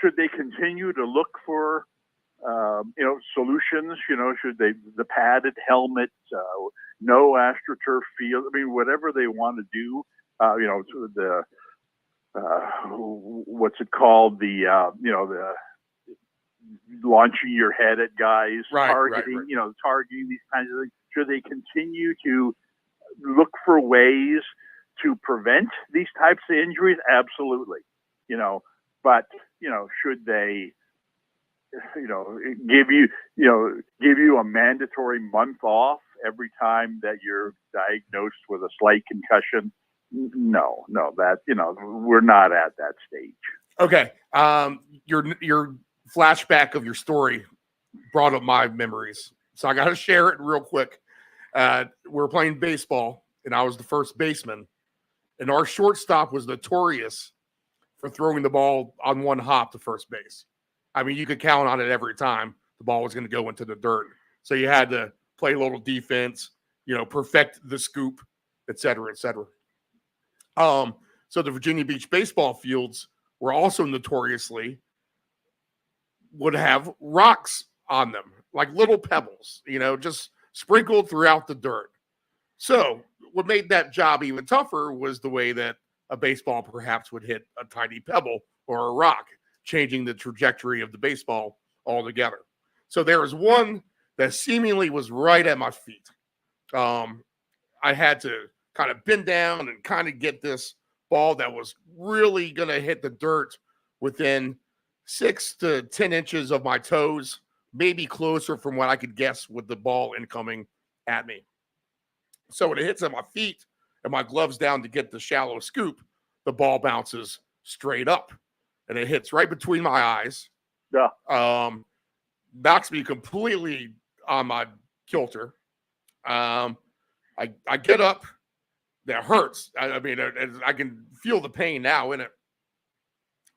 should they continue to look for solutions? Should they the padded helmet, no AstroTurf field? Whatever they want to do. The what's it called? The launching your head at guys, targeting, right. Targeting these kinds of things. Should they continue to look for ways to prevent these types of injuries? Absolutely. But should they, give you a mandatory month off every time that you're diagnosed with a slight concussion? No, that, we're not at that stage. Okay. Your flashback of your story brought up my memories. So I got to share it real quick. We were playing baseball and I was the first baseman, and our shortstop was notorious for throwing the ball on one hop to first base. You could count on it every time the ball was going to go into the dirt. So you had to play a little defense, perfect the scoop, et cetera, et cetera. So the Virginia Beach baseball fields were also notoriously would have rocks on them, like little pebbles, just sprinkled throughout the dirt. So what made that job even tougher was the way that a baseball perhaps would hit a tiny pebble or a rock, changing the trajectory of the baseball altogether. So there was one that seemingly was right at my feet. I had to kind of bend down and kind of get this ball that was really going to hit the dirt within 6 to 10 inches of my toes, maybe closer from what I could guess with the ball incoming at me. So when it hits at my feet and my gloves down to get the shallow scoop, the ball bounces straight up and it hits right between my eyes. Yeah. Knocks me completely on my kilter. I get up. That hurts. I mean, I can feel the pain now in it.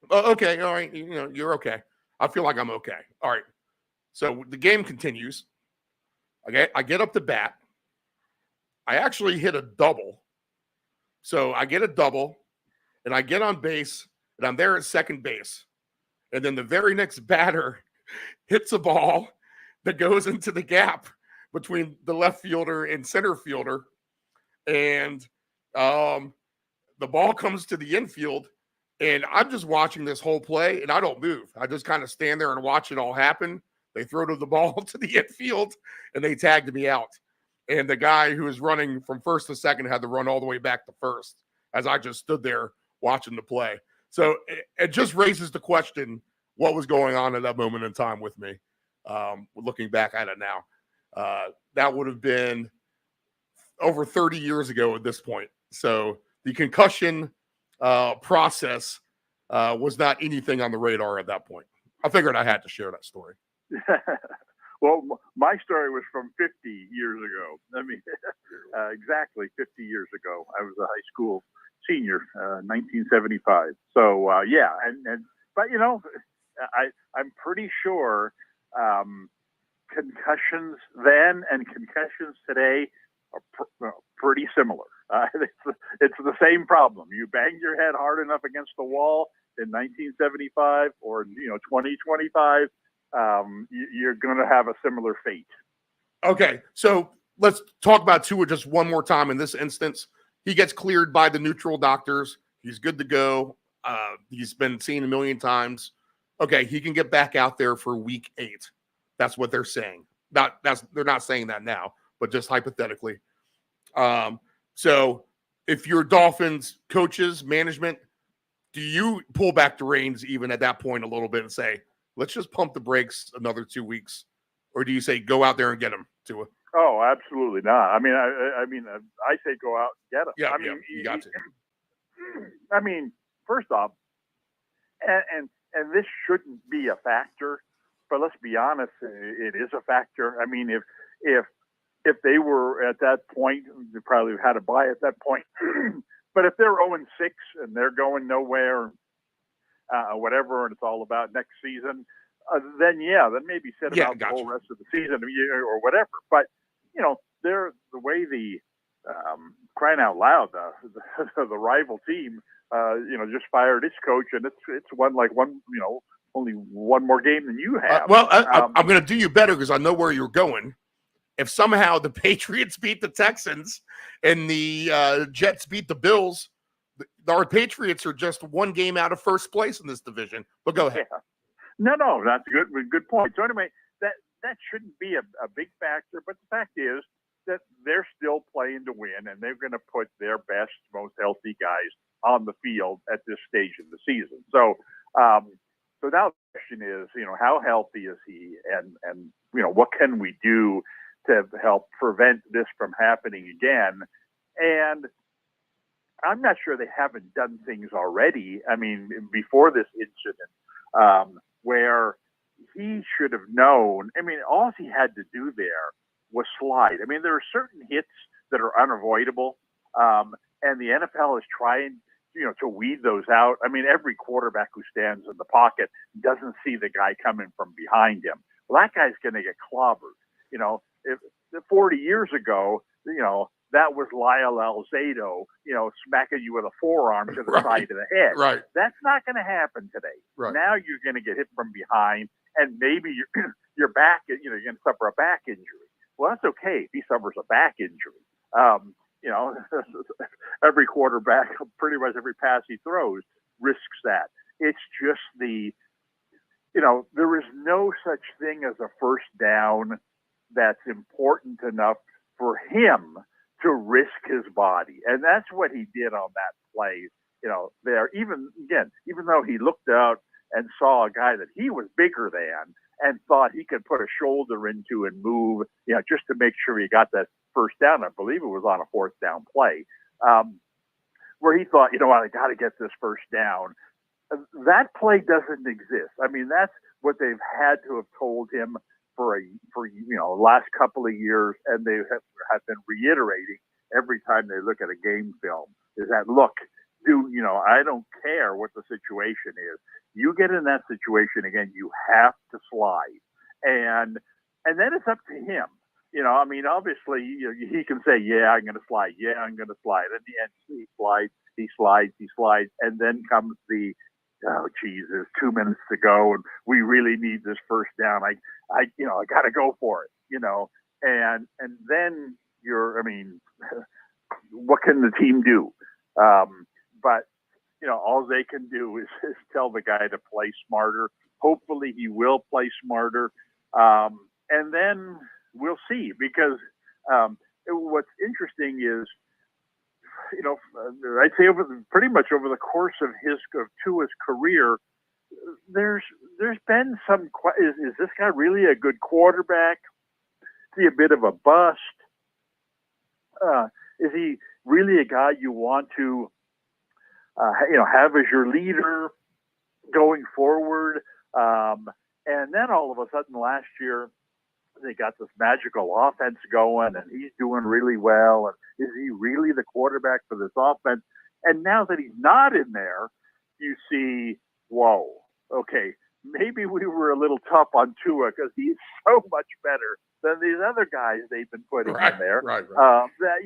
Okay, all right. You're okay. I feel like I'm okay. All right. So the game continues. I get up to bat. I actually hit a double. So I get a double, and I get on base, and I'm there at second base. And then the very next batter hits a ball that goes into the gap between the left fielder and center fielder. And the ball comes to the infield, and I'm just watching this whole play, and I don't move. I just kind of stand there and watch it all happen. They throw the ball to the infield, and they tagged me out. And the guy who was running from first to second had to run all the way back to first as I just stood there watching the play. So it just raises the question, what was going on at that moment in time with me? Looking back at it now, that would have been over 30 years ago at this point. So the concussion process was not anything on the radar at that point. I figured I had to share that story. Well, my story was from 50 years ago. I mean, exactly 50 years ago. I was a high school senior, 1975. So, yeah. But, I'm pretty sure concussions then and concussions today are pretty similar. It's the same problem. You bang your head hard enough against the wall in 1975 or 2025, you're going to have a similar fate. Okay, so let's talk about Tua just one more time. In this instance, he gets cleared by the neutral doctors. He's good to go. He's been seen a million times. Okay, he can get back out there for week 8. That's what they're saying. They're not saying that now, but just hypothetically. So if you're Dolphins coaches, management, do you pull back the reins even at that point a little bit and say, let's just pump the brakes another 2 weeks? Or do you say, go out there and get him, Tua? Oh, absolutely not. I mean, I say go out and get him. Yeah, I mean, you got to. I mean, first off, and this shouldn't be a factor, but let's be honest, it is a factor. I mean, if they were at that point, they probably had a bye at that point. But if they're 0-6 and they're going nowhere, whatever, and it's all about next season, then maybe set them out the whole rest of the season or whatever. But they're the way the crying out loud, the rival team, just fired its coach, and it's only one more game than you have. I'm going to do you better because I know where you're going. If somehow the Patriots beat the Texans and the Jets beat the Bills, our Patriots are just one game out of first place in this division. But go ahead. Yeah. No, that's a good point. So anyway, that shouldn't be a big factor. But the fact is that they're still playing to win, and they're going to put their best, most healthy guys on the field at this stage of the season. So, so now the question is, how healthy is he, and what can we do to help prevent this from happening again? And I'm not sure they haven't done things already. I mean, before this incident, where he should have known. I mean, all he had to do there was slide. I mean, there are certain hits that are unavoidable, and the NFL is trying, to weed those out. I mean, every quarterback who stands in the pocket doesn't see the guy coming from behind him. Well, that guy's going to get clobbered. If 40 years ago, that was Lyle Alzado, smacking you with a forearm to the side of the head. Right. That's not going to happen today. Right. Now you're going to get hit from behind, and maybe your back, you're going to suffer a back injury. Well, that's okay if he suffers a back injury. Every quarterback, pretty much every pass he throws, risks that. It's just there is no such thing as a first down that's important enough for him to risk his body. And that's what he did on that play, there. Even though he looked out and saw a guy that he was bigger than and thought he could put a shoulder into and move, just to make sure he got that first down. I believe it was on a fourth down play, where he thought, I got to get this first down. That play doesn't exist. I mean, that's what they've had to have told him for last couple of years, and they have been reiterating every time they look at a game film, is that, look, dude, I don't care what the situation is. You get in that situation again, you have to slide. And then it's up to him. Obviously, he can say, yeah, I'm going to slide. Yeah, I'm going to slide. At the end, he slides. And then comes the, oh, geez, there's 2 minutes to go, and we really need this first down. I got to go for it, and then what can the team do? But all they can do is tell the guy to play smarter. Hopefully he will play smarter. And then we'll see, because what's interesting is, I'd say pretty much over the course of Tua's career, there's been some. Is this guy really a good quarterback? Is he a bit of a bust? Is he really a guy you want to, have as your leader going forward? And then all of a sudden last year, they got this magical offense going, and he's doing really well. And is he really the quarterback for this offense? And now that he's not in there, you see, whoa, okay, maybe we were a little tough on Tua, because he's so much better than these other guys they've been putting in there. Right. That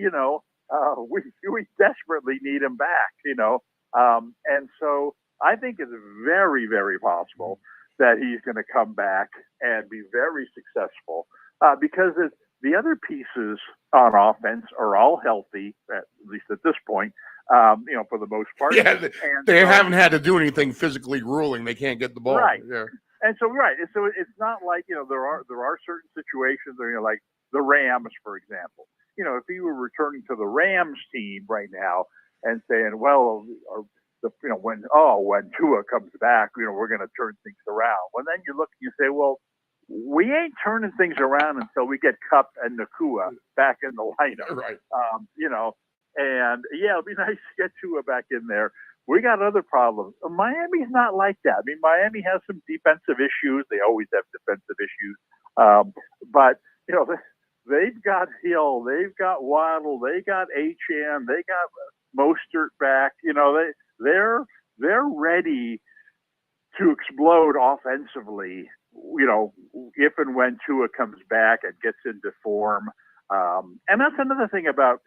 we desperately need him back. And so I think it's very, very possible that he's going to come back and be very successable, because the other pieces on offense are all healthy, at least at this point, for the most part. Yeah, they haven't had to do anything physically grueling. They can't get the ball. Right. Yeah. And so it's not like, there are certain situations where, like the Rams, for example. If he were returning to the Rams team right now and saying, well, when Tua comes back, we're going to turn things around. Well, then you look and you say, well, we ain't turning things around until we get Kupp and Nakua back in the lineup. Right. And yeah, it'll be nice to get Tua back in there. We got other problems. Miami's not like that. I mean, Miami has some defensive issues. They always have defensive issues. But they've got Hill, they've got Waddle, they got HM, they got Mostert back. They're ready to explode offensively, if and when Tua comes back and gets into form. And that's another thing about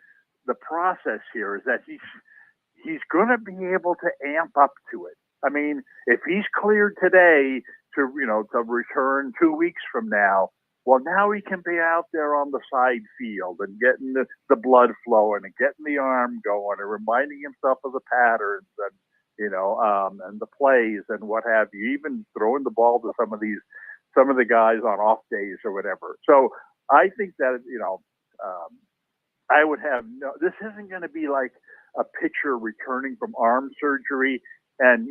the process here, is that he's going to be able to amp up to it. I mean, if he's cleared today to return 2 weeks from now, well, now he can be out there on the side field and getting the blood flowing and getting the arm going and reminding himself of the patterns and, and the plays and what have you, even throwing the ball to some of the guys on off days or whatever. So I think that, I would have this isn't going to be like a pitcher returning from arm surgery and,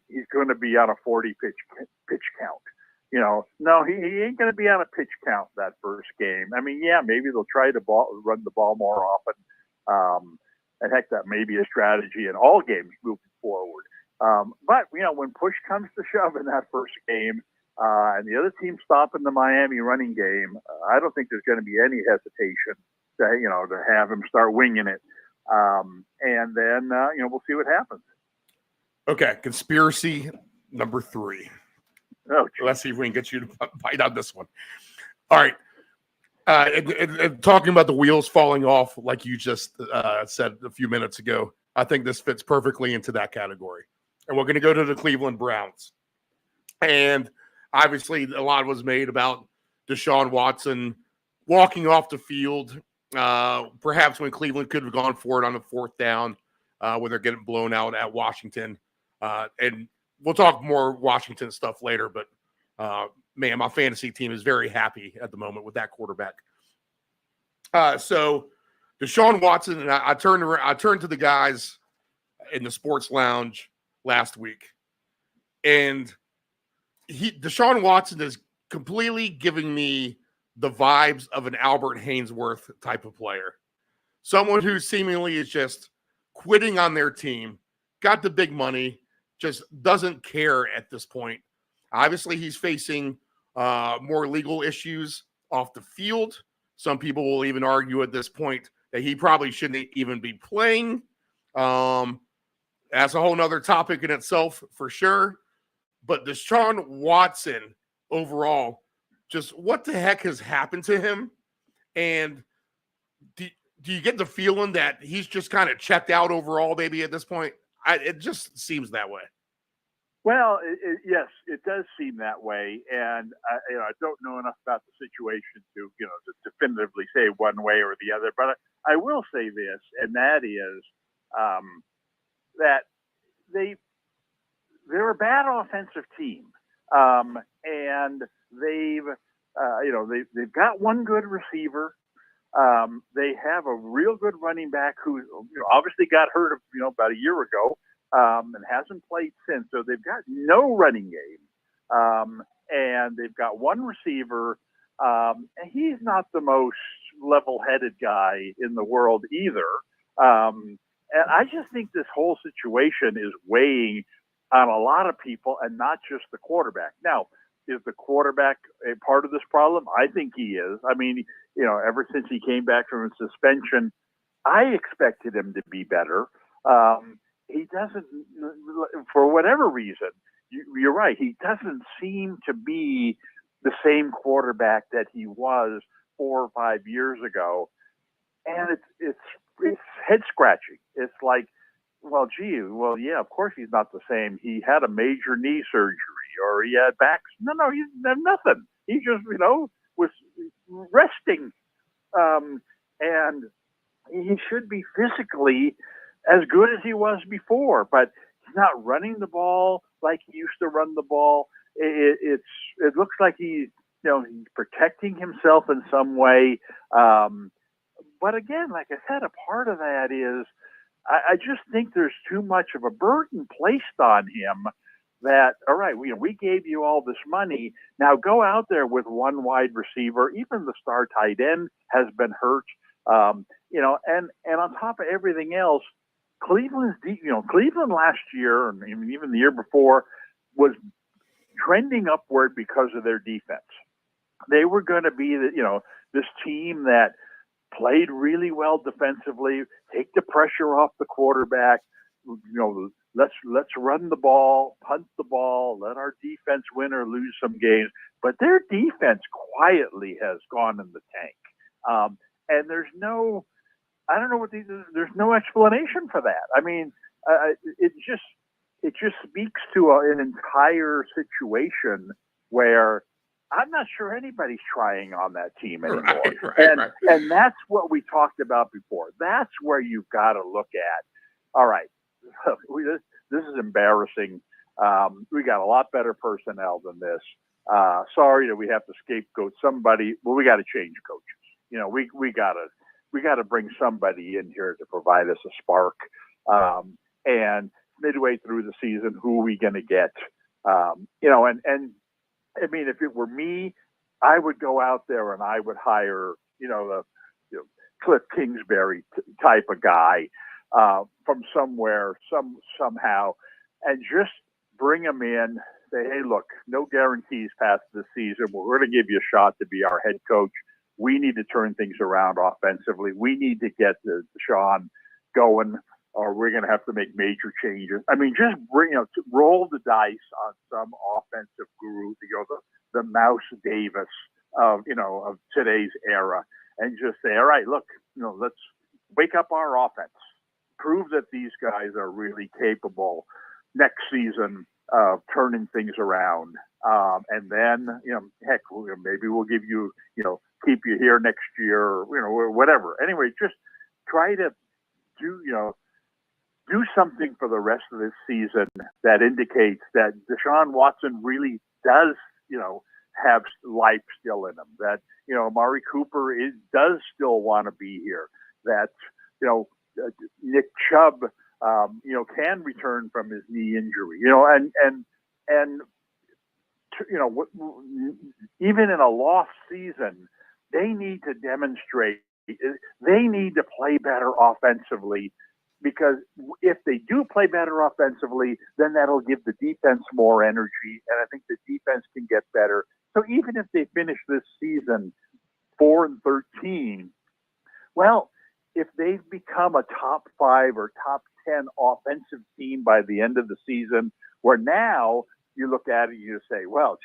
he's going to be on a 40 pitch count. No, he ain't going to be on a pitch count that first game. I mean, yeah, maybe they'll try to run the ball more often. And heck, that may be a strategy in all games moving forward. But, when push comes to shove in that first game, and the other team stopping the Miami running game, I don't think there's going to be any hesitation to have him start winging it. And then, we'll see what happens. Okay. Conspiracy number 3. Oh, let's see if we can get you to bite on this one. All right. And talking about the wheels falling off, like you just said a few minutes ago, I think this fits perfectly into that category. And we're going to go to the Cleveland Browns. And Obviously, a lot was made about Deshaun Watson walking off the field, perhaps when Cleveland could have gone for it on the fourth down when they're getting blown out at Washington. And we'll talk more Washington stuff later, but man, my fantasy team is very happy at the moment with that quarterback. So Deshaun Watson, and I turned to the guys in the sports lounge last week, and Deshaun Watson is completely giving me the vibes of an Albert Hainsworth type of player. Someone who seemingly is just quitting on their team, got the big money, just doesn't care at this point. Obviously, he's facing more legal issues off the field. Some people will even argue at this point that he probably shouldn't even be playing. That's a whole nother topic in itself for sure. But Deshaun Watson overall, just what the heck has happened to him? And do you get the feeling that he's just kind of checked out overall maybe at this point? It just seems that way. Well, yes, it does seem that way, and I don't know enough about the situation to definitively say one way or the other. But I will say this, and that is that they're a bad offensive team, and they've got one good receiver. They have a real good running back who obviously got hurt about a year ago. And hasn't played since. So they've got no running game. And they've got one receiver. And he's not the most level-headed guy in the world either. And I just think this whole situation is weighing on a lot of people and not just the quarterback. Now, is the quarterback a part of this problem? I think he is. I mean, ever since he came back from a suspension, I expected him to be better. He doesn't, for whatever reason, you're right. He doesn't seem to be the same quarterback that he was 4 or 5 years ago. And it's head scratching. It's like, yeah, of course he's not the same. He had a major knee surgery or he had back. No, he had nothing. He just, was resting. And he should be physically as good as he was before, but he's not running the ball like he used to run the ball. It looks like he's protecting himself in some way. But again, like I said, a part of that is I just think there's too much of a burden placed on him that, all right, we gave you all this money. Now go out there with one wide receiver. Even the star tight end has been hurt. And on top of everything else, Cleveland last year, and even the year before, was trending upward because of their defense. They were going to be this team that played really well defensively, take the pressure off the quarterback. Let's run the ball, punt the ball, let our defense win or lose some games. But their defense quietly has gone in the tank, and there's no. I don't know what there's no explanation for that. I mean, it just speaks to an entire situation where I'm not sure anybody's trying on that team anymore. Right. And that's what we talked about before. That's where you've got to look at. All right, this is embarrassing. We got a lot better personnel than this. Sorry that we have to scapegoat somebody. Well, we got to change coaches. We got to bring somebody in here to provide us a spark. And midway through the season, who are we going to get? And I mean, if it were me, I would go out there and I would hire, the Cliff Kingsbury type of guy from somewhere, somehow, and just bring him in. Say, hey, look, no guarantees past this season. We're going to give you a shot to be our head coach. We need to turn things around offensively. We need to get Deshaun going, or we're going to have to make major changes. I mean, just roll the dice on some offensive guru, the Mouse Davis of today's era, and just say, all right, look, let's wake up our offense, prove that these guys are really capable next season. turning things around. And then, heck, maybe we'll give you, keep you here next year, or, whatever. Anyway, just try to do something for the rest of this season that indicates that Deshaun Watson really does, have life still in him, that, Amari Cooper does still want to be here, that, Nick Chubb, can return from his knee injury, and even in a lost season, they need to demonstrate, they need to play better offensively, because if they do play better offensively, then that'll give the defense more energy, and I think the defense can get better. So even if they finish this season 4-13, well, if they've become a top 5 or top 10 offensive team by the end of the season, where now you look at it and you say, well,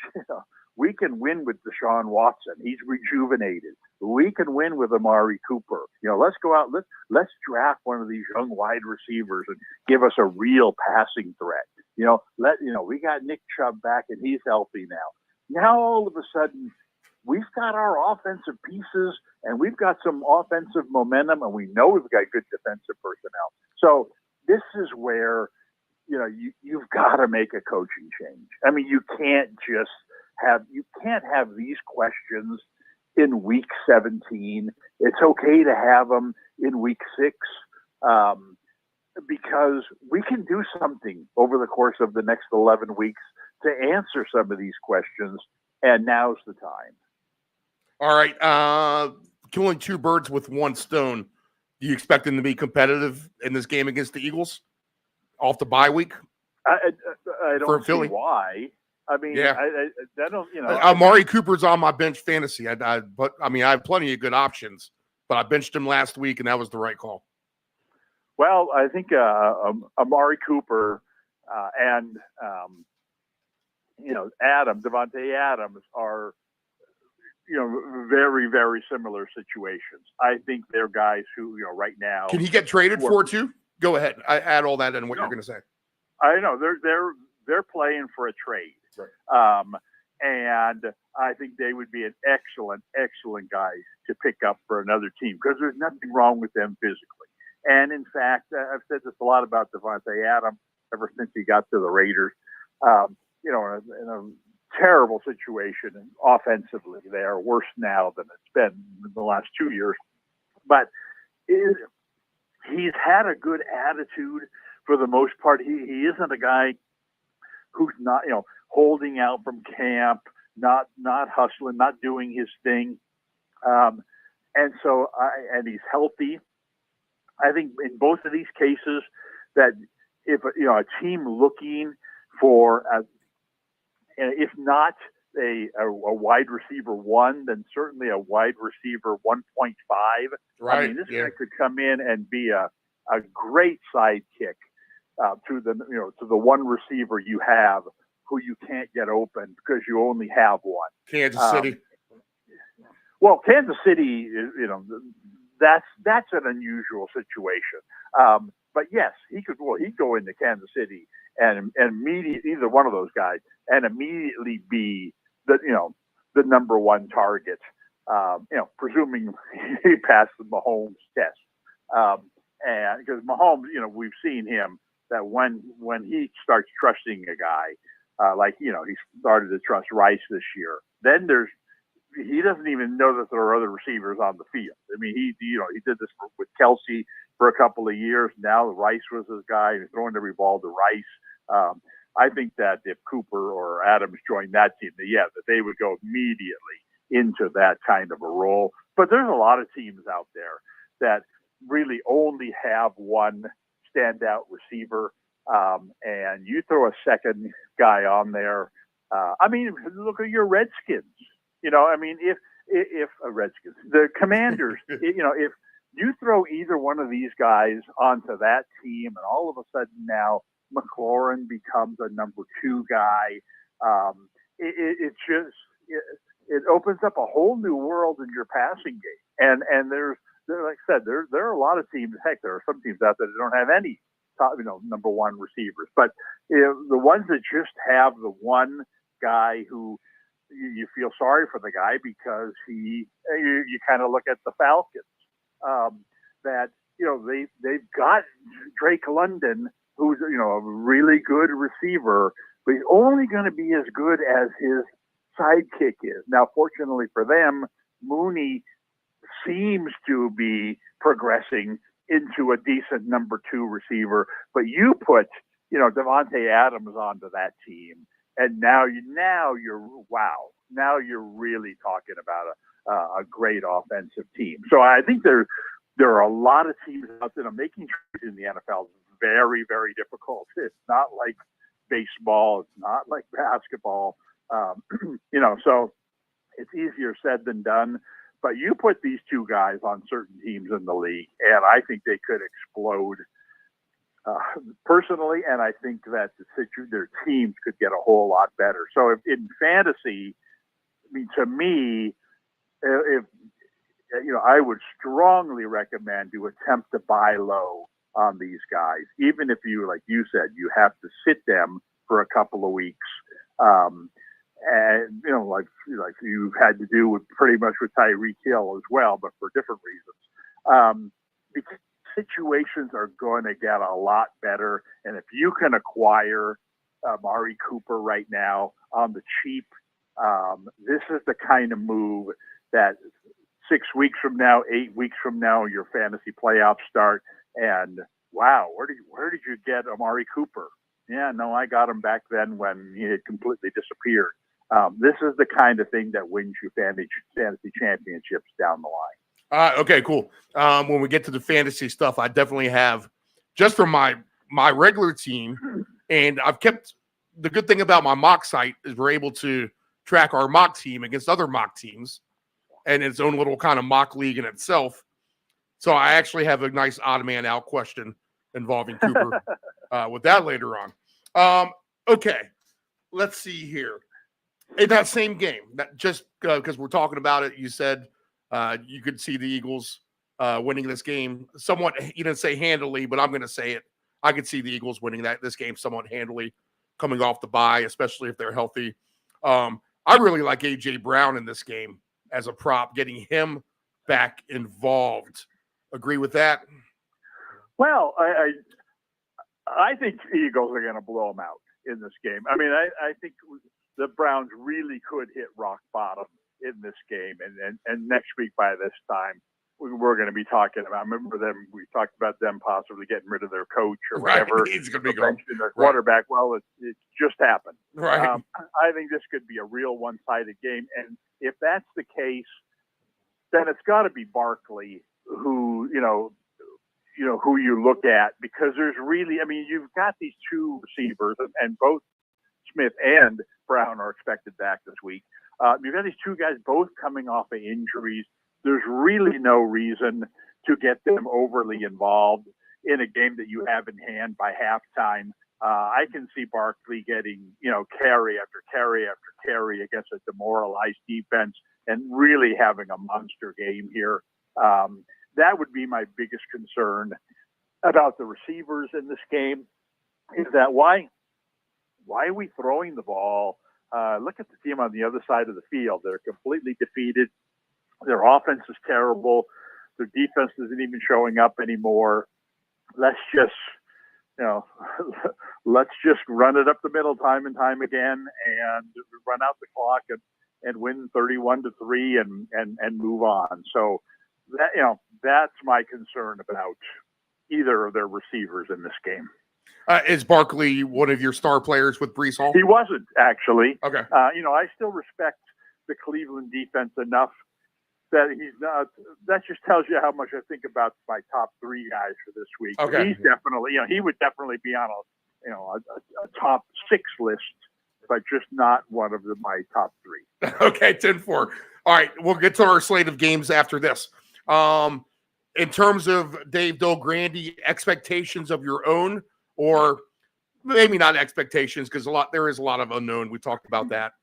we can win with Deshaun Watson. He's rejuvenated. We can win with Amari Cooper. Let's go out. Let's draft one of these young wide receivers and give us a real passing threat. We got Nick Chubb back and he's healthy now. Now all of a sudden, we've got our offensive pieces and we've got some offensive momentum, and we know we've got good defensive personnel. So this is where you've got to make a coaching change. I mean, you can't have these questions in week 17. It's okay to have them in week 6, because we can do something over the course of the next 11 weeks to answer some of these questions, and now's the time. All right. Killing 2 birds with 1 stone. Do you expect them to be competitive in this game against the Eagles off the bye week? I don't see why. I mean, yeah. I don't, Amari Cooper's on my bench fantasy. I have plenty of good options, but I benched him last week, and that was the right call. Well, I think Amari Cooper and Devontae Adams are, very, very similar situations. I think they're guys who, right now. Can he get traded for too? Go ahead. I add all that in what you're going to say. I know they're playing for a trade. Right. And I think they would be an excellent guys to pick up for another team, because there's nothing wrong with them physically. And in fact, I've said this a lot about Devontae Adams ever since he got to the Raiders. In a terrible situation offensively. They are worse now than it's been in the last 2 years. But he's had a good attitude for the most part. He isn't a guy who's not, holding out from camp, not hustling, not doing his thing. And he's healthy. I think in both of these cases that if a team looking for if not a wide receiver 1, then certainly a wide receiver 1.5. Right. I mean, this guy could come in and be a great sidekick to the one receiver you have who you can't get open because you only have one. Kansas City. Well, Kansas City is, that's an unusual situation. But yes, he'd go into Kansas City and immediately, either one of those guys, and immediately be the number 1 target. Presuming he passed the Mahomes test. And because Mahomes, we've seen him that when he starts trusting a guy, he started to trust Rice this year. Then he doesn't even know that there are other receivers on the field. I mean, he did this with Kelsey for a couple of years. Now Rice was his guy. He's throwing every ball to Rice. I think that if Cooper or Adams joined that team, that they would go immediately into that kind of a role. But there's a lot of teams out there that really only have one standout receiver, and you throw a second guy on there. Look at your Redskins. If Redskins, the Commanders, if you throw either one of these guys onto that team, and all of a sudden now McLaurin becomes a number 2 guy, it opens up a whole new world in your passing game. And there's like I said, there are a lot of teams. Heck, there are some teams out there that don't have any top, number one receivers. But the ones that just have the one guy who you feel sorry for the guy because you kind of look at the Falcons that they've got Drake London, who's a really good receiver, but he's only going to be as good as his sidekick is. Now, fortunately for them, Mooney seems to be progressing into a decent number two receiver, but you put Devontae Adams onto that team, and now you're really talking about a great offensive team. So I think there are a lot of teams out there making trades in the NFL is very, very difficult. It's not like baseball. It's not like basketball. So it's easier said than done. But you put these two guys on certain teams in the league, and I think they could explode personally, and I think that their teams could get a whole lot better. So if in fantasy, to me, if I would strongly recommend you attempt to buy low on these guys, even if you, like you said, you have to sit them for a couple of weeks. And like you've had to do with pretty much with Tyreek Hill as well, but for different reasons. Because situations are going to get a lot better, and if you can acquire Amari Cooper right now on the cheap, this is the kind of move that 6 weeks from now, 8 weeks from now, your fantasy playoffs start, and wow, where did you get Amari Cooper? Yeah, no, I got him back then when he had completely disappeared. This is the kind of thing that wins you fantasy championships down the line. Okay, cool. When we get to the fantasy stuff, I definitely have, just for my regular team, and I've kept, the good thing about my mock site is we're able to track our mock team against other mock teams and its own little kind of mock league in itself. So I actually have a nice odd man out question involving Cooper with that later on. Okay, let's see here. In that same game, that just because we're talking about it, you said you could see the Eagles winning this game somewhat. You didn't say handily, but I'm going to say it. I could see the Eagles winning this game somewhat handily, coming off the bye, especially if they're healthy. I really like A.J. Brown in this game as a prop, getting him back involved. Agree with that? Well, I think the Eagles are going to blow them out in this game. I mean, I think the Browns really could hit rock bottom in this game. And next week by this time, we're going to be talking about, we talked about them possibly getting rid of their coach or whatever. Right. He's going to be gone. Their quarterback. Right. Well, it just happened. Right. I think this could be a real one-sided game. And if that's the case, then it's got to be Barkley who you look at, because there's really, you've got these two receivers, and both Smith and Brown are expected back this week. You've got these two guys both coming off of injuries. There's really no reason to get them overly involved in a game that you have in hand by halftime. I can see Barkley getting, carry after carry after carry against a demoralized defense and really having a monster game here. That would be my biggest concern about the receivers in this game, is that why are we throwing the ball? Look at the team on the other side of the field. They're completely defeated. Their offense is terrible. Their defense isn't even showing up anymore. Let's just run it up the middle time and time again and run out the clock and win 31-3 and move on. So that's my concern about either of their receivers in this game. Is Barkley one of your star players with Breece Hall? He wasn't, actually. Okay. I still respect the Cleveland defense enough that he's not. That just tells you how much I think about my top three guys for this week. Okay. He's definitely, he would definitely be on a top 6 list, but just not one of my top 3. Okay, 10-4. All right, we'll get to our slate of games after this. In terms of Dave Del Grande, expectations of your own, or maybe not expectations, because there is a lot of unknown. We talked about that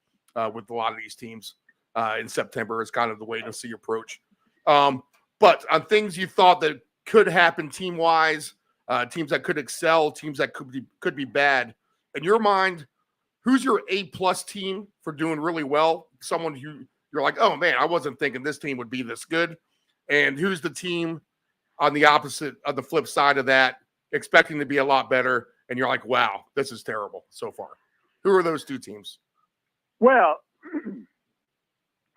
with a lot of these teams in September. It's kind of the wait and see approach. But on things you thought that could happen team-wise, teams that could excel, teams that could be bad. In your mind, who's your A-plus team for doing really well? Someone who you're like, oh man, I wasn't thinking this team would be this good. And who's the team on the opposite of the flip side of that, expecting to be a lot better, and you're like, wow, this is terrible so far? Who are those two teams? Well,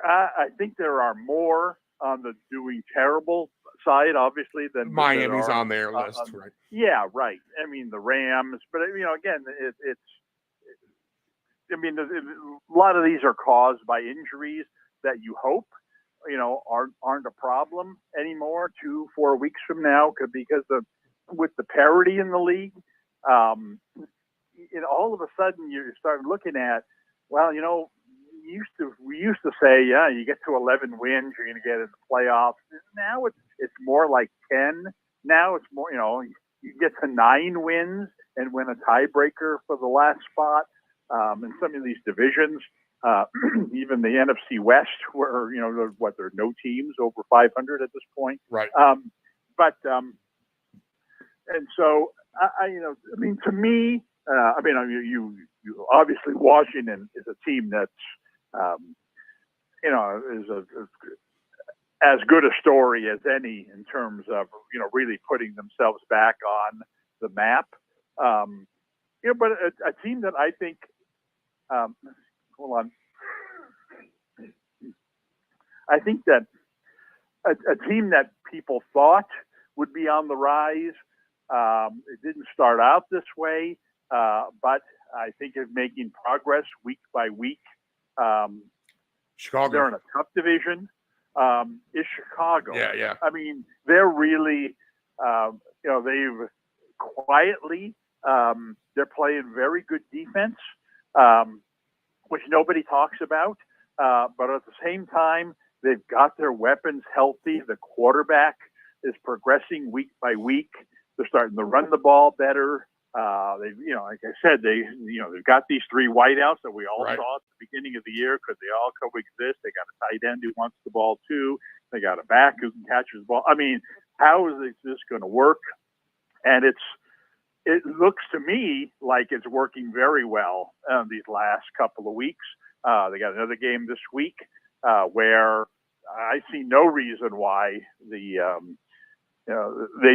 I think there are more on the doing terrible side, obviously, than Miami's on their list, right? Yeah, right. I mean, the Rams, but again, a lot of these are caused by injuries that you hope, aren't a problem anymore 2-4 weeks from now, because with the parity in the league, all of a sudden you start looking at, well, we used to say, yeah, you get to 11 wins, you're going to get in the playoffs. Now it's more like 10. Now it's more, you get to 9 wins and win a tiebreaker for the last spot. In some of these divisions, even the NFC West, where there are no teams over 500 at this point, right? And so to me, you obviously Washington is a team that's is as good a story as any in terms of really putting themselves back on the map. But a team that I think, hold on, I think that a team that people thought would be on the rise. It didn't start out this way, but I think is making progress week by week. Chicago. They're in a tough division. Is Chicago? Yeah. I mean, they're really, they've quietly, they're playing very good defense, which nobody talks about. But at the same time, they've got their weapons healthy. The quarterback is progressing week by week. They're starting to run the ball better. They've, like I said, they've got these 3 wideouts that we all saw at the beginning of the year. Could they all coexist? They got a tight end who wants the ball too. They got a back who can catch the ball. I mean, how is this going to work? And it looks to me like it's working very well these last couple of weeks. They got another game this week where I see no reason why they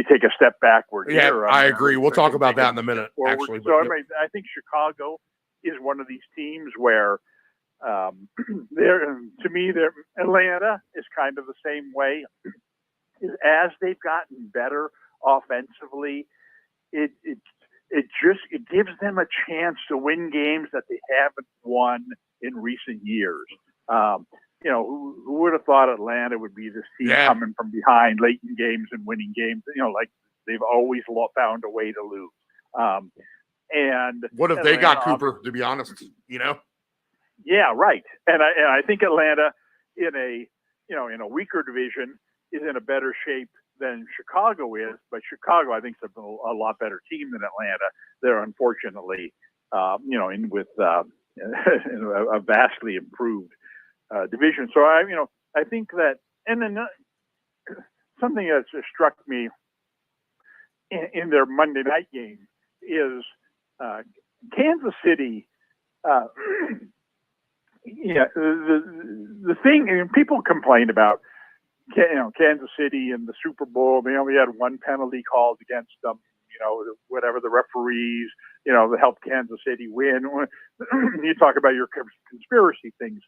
take a step backward. Yeah, here. I agree. We'll talk about that in a minute, forward. actually. So I think Chicago is one of these teams where Atlanta is kind of the same way. As they've gotten better offensively, it gives them a chance to win games that they haven't won in recent years. Who would have thought Atlanta would be this team coming from behind late in games and winning games? Like they've always found a way to lose. And what if they got Cooper? To be honest, Yeah, right. And I think Atlanta in a weaker division is in a better shape than Chicago is. But Chicago, I think, is a lot better team than Atlanta. They're unfortunately, with a vastly improved division. So I think that, and then something that's struck me in their Monday night game is Kansas City. The thing, people complain about, Kansas City in the Super Bowl. They only had 1 penalty called against them. Whatever the referees, to help Kansas City win. You talk about your conspiracy things.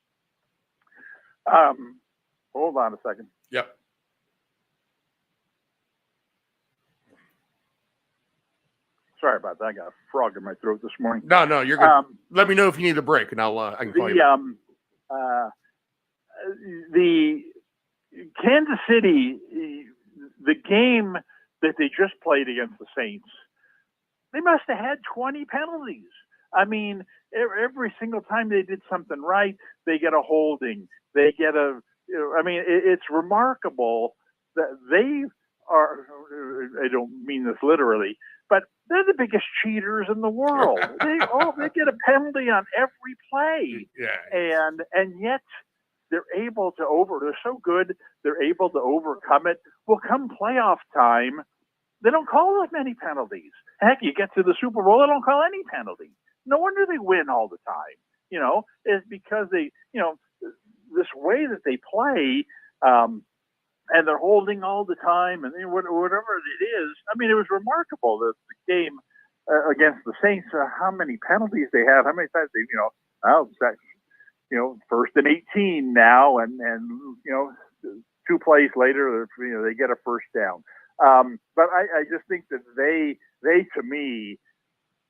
Hold on a second. Yep. Sorry about that. I got a frog in my throat this morning. No, you're good. Let me know if you need a break, and I can call you. The Kansas City, the game that they just played against the Saints, they must have had 20 penalties. I mean, every single time they did something right, they get a holding. They get it's remarkable that they are, I don't mean this literally, but they're the biggest cheaters in the world. They get a penalty on every play. Yeah. And yet they're able to they're so good, they're able to overcome it. Well, come playoff time, They don't call that many penalties. Heck, you get to the Super Bowl, they don't call any penalties. No wonder they win all the time. It's because they, this way that they play, and they're holding all the time, and whatever it is. I mean, it was remarkable that the game against the Saints, how many penalties they have, how many times they, first and 18 now, and 2 plays later, they get a first down. But I just think that they to me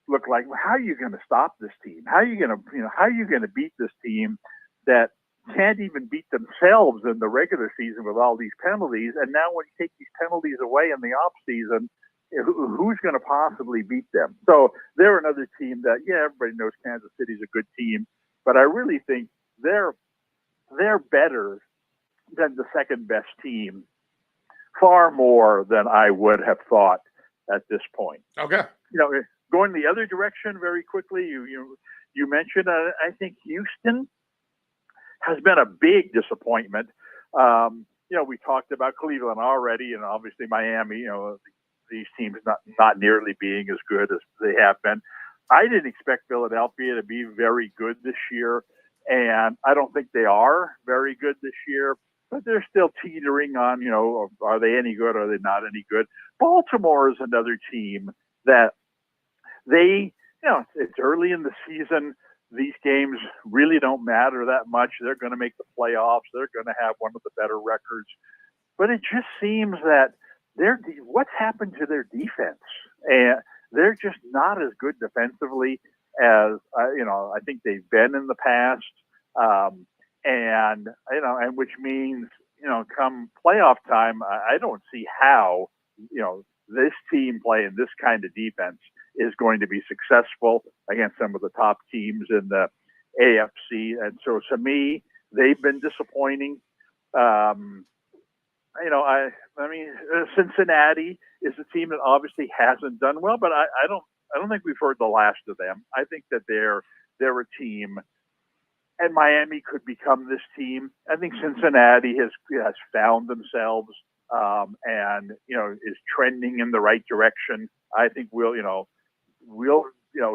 look like, well, how are you going to stop this team? How are you going to beat this team that can't even beat themselves in the regular season with all these penalties? And now when you take these penalties away in the off season, who's going to possibly beat them? So they're another team that, everybody knows Kansas City's a good team, but I really think they're better than the second best team, far more than I would have thought at this point. Okay. Going the other direction very quickly, you mentioned, I think Houston has been a big disappointment. We talked about Cleveland already, and obviously Miami, these teams not nearly being as good as they have been. I didn't expect Philadelphia to be very good this year, and I don't think they are very good this year, but they're still teetering on, are they any good? Are they not any good? Baltimore is another team that it's early in the season. These games really don't matter that much. They're going to make the playoffs. They're going to have one of the better records. But it just seems that what's happened to their defense? And they're just not as good defensively as, I think they've been in the past. And which means, come playoff time, I don't see how, this team playing this kind of defense is going to be successful against some of the top teams in the AFC. And so to me, they've been disappointing. Cincinnati is a team that obviously hasn't done well, but I don't think we've heard the last of them. I think that they're a team, and Miami could become this team. I think Cincinnati has found themselves, and is trending in the right direction. I think we'll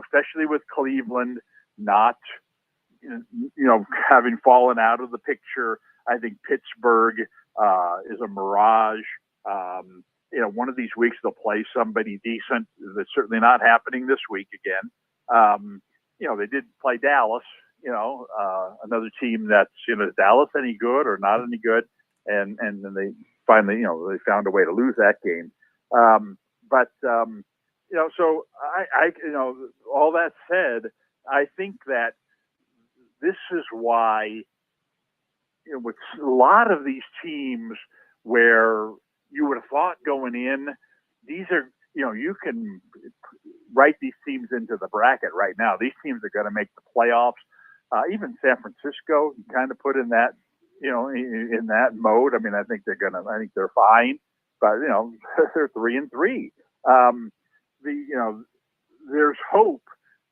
especially with Cleveland not having fallen out of the picture. I think Pittsburgh is a mirage. One of these weeks they'll play somebody decent. That's certainly not happening this week again. They did play Dallas, another team that's, is Dallas any good or not any good? And then they finally, they found a way to lose that game. So I all that said, I think that this is why, with a lot of these teams where you would have thought going in, these are, you can write these teams into the bracket right now. These teams are going to make the playoffs. Even San Francisco, you kind of put in that, in that mode. I mean, I think they're fine, but they're 3-3. There's hope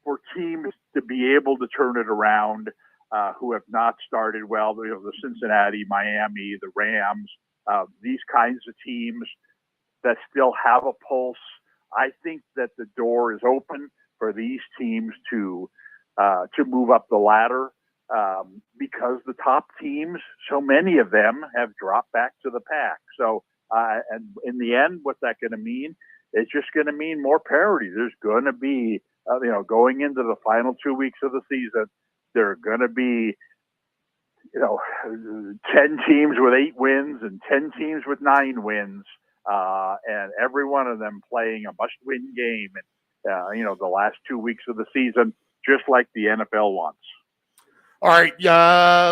for teams to be able to turn it around, who have not started well. The Cincinnati, Miami, the Rams, these kinds of teams that still have a pulse. I think that the door is open for these teams to move up the ladder, because the top teams, so many of them have dropped back to the pack. So, and in the end, what's that going to mean? It's just going to mean more parity. There's going to be, going into the final 2 weeks of the season, there are going to be, 10 teams with 8 wins and 10 teams with 9 wins, and every one of them playing a must-win game, and the last 2 weeks of the season, just like the NFL wants. All right,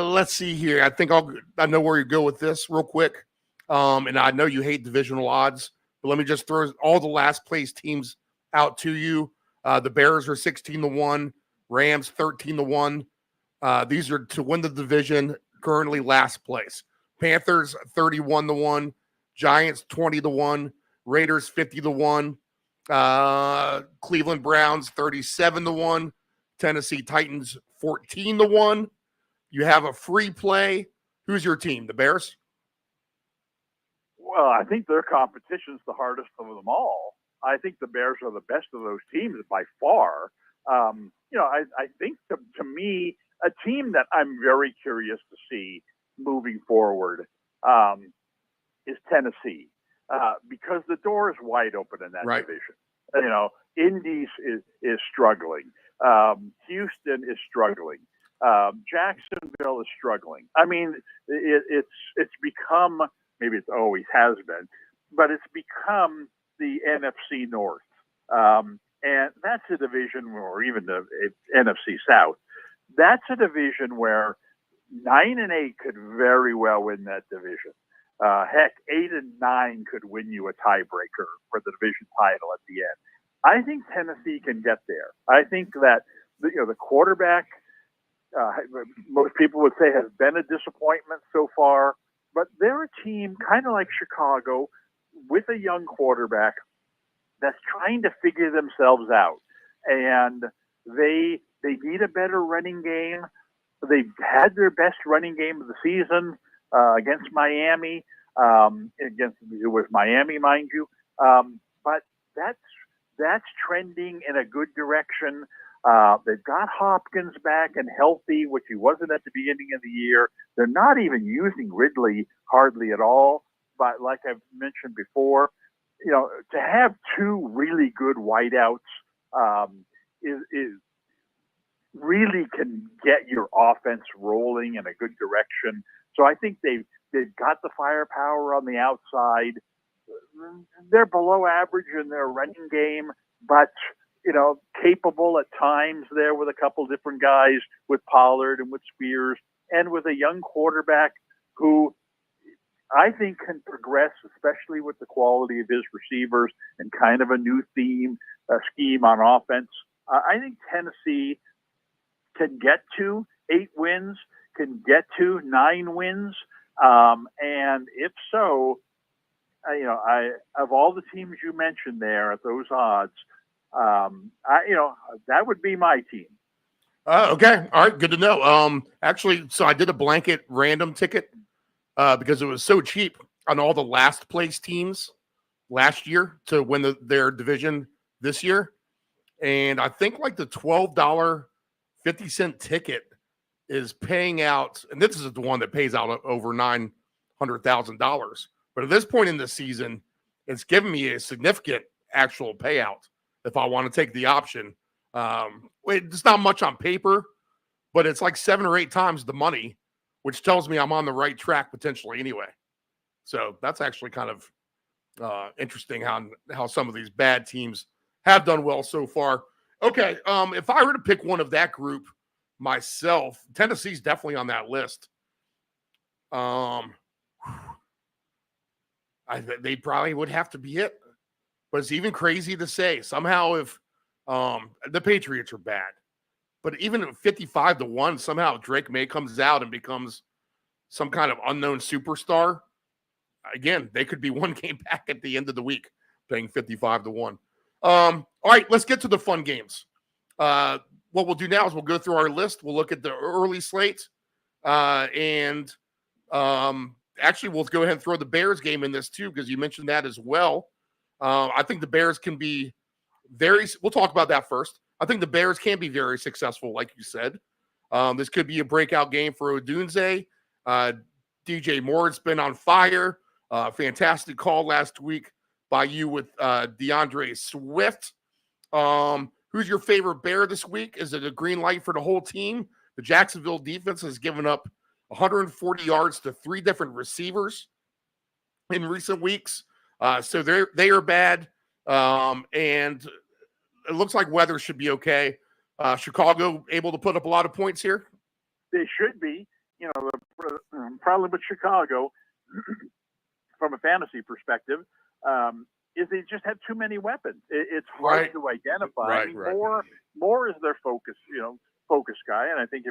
let's see here. I think I know where you go with this real quick, and I know you hate divisional odds, but let me just throw all the last place teams out to you. The Bears are 16-1, Rams 13-1. These are to win the division, currently last place. Panthers 31-1, Giants 20-1, Raiders 50-1, Cleveland Browns 37-1, Tennessee Titans 14-1. You have a free play. Who's your team? The Bears? Well, I think their competition's the hardest of them all. I think the Bears are the best of those teams by far. I think to me, a team that I'm very curious to see moving forward is Tennessee, because the door is wide open in that division. Indy's is struggling. Houston is struggling. Jacksonville is struggling. I mean, it's become, maybe it always has been, but it's become the NFC North. And that's a division, or even the NFC South, that's a division where 9-8 could very well win that division. Heck, 8-9 could win you a tiebreaker for the division title at the end. I think Tennessee can get there. I think that the quarterback, most people would say, has been a disappointment so far, but they're a team kind of like Chicago with a young quarterback that's trying to figure themselves out, and they need a better running game. They've had their best running game of the season against Miami, it was Miami, mind you, but that's trending in a good direction. They've got Hopkins back and healthy, which he wasn't at the beginning of the year. They're not even using Ridley hardly at all. But like I've mentioned before, to have two really good wideouts is really can get your offense rolling in a good direction. So I think they've got the firepower on the outside. They're below average in their running game, but capable at times there with a couple different guys, with Pollard and with Spears, and with a young quarterback who I think can progress, especially with the quality of his receivers and kind of a new scheme on offense. I think Tennessee can get to 8 wins, can get to 9 wins, and if so, of all the teams you mentioned there at those odds, that would be my team. Okay. All right. Good to know. Actually, so I did a blanket random ticket because it was so cheap on all the last place teams last year to win their division this year. And I think like the $12.50 ticket is paying out, and this is the one that pays out over $900,000. But at this point in the season, it's giving me a significant actual payout if I want to take the option. It's not much on paper, but it's like 7 or 8 times the money, which tells me I'm on the right track potentially anyway. So that's actually kind of interesting how some of these bad teams have done well so far. Okay, if I were to pick one of that group myself, Tennessee's definitely on that list. They probably would have to be it. But it's even crazy to say. Somehow if the Patriots are bad, but even at 55-1, somehow Drake May comes out and becomes some kind of unknown superstar. Again, they could be one game back at the end of the week, playing 55-1. All right, let's get to the fun games. What we'll do now is we'll go through our list. We'll look at the early slate. And actually, we'll go ahead and throw the Bears game in this too, because you mentioned that as well. I think the Bears can be we'll talk about that first. I think the Bears can be very successful, like you said. This could be a breakout game for Odunze. DJ Moore's been on fire. Fantastic call last week by you with DeAndre Swift. Who's your favorite Bear this week? Is it a green light for the whole team? The Jacksonville defense has given up 140 yards to 3 different receivers in recent weeks. So they are bad. And it looks like weather should be okay. Chicago able to put up a lot of points here? They should be. The problem with Chicago, from a fantasy perspective, is they just have too many weapons. It's hard to identify. Moore is their focus guy, and I think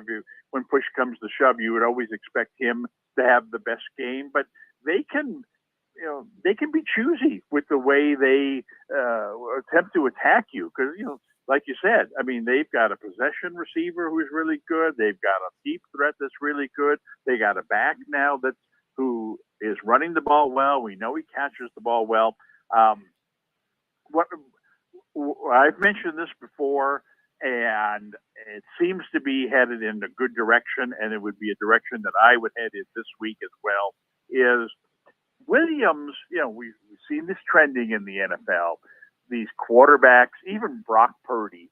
when push comes to shove, you would always expect him to have the best game. But they can be choosy with the way they attempt to attack you, because like you said, I mean, they've got a possession receiver who's really good. They've got a deep threat that's really good. They got a back now that's who is running the ball well. We know he catches the ball well. What I've mentioned this before, and it seems to be headed in a good direction, and it would be a direction that I would head in this week as well, is Williams. We've seen this trending in the NFL. These quarterbacks, even Brock Purdy,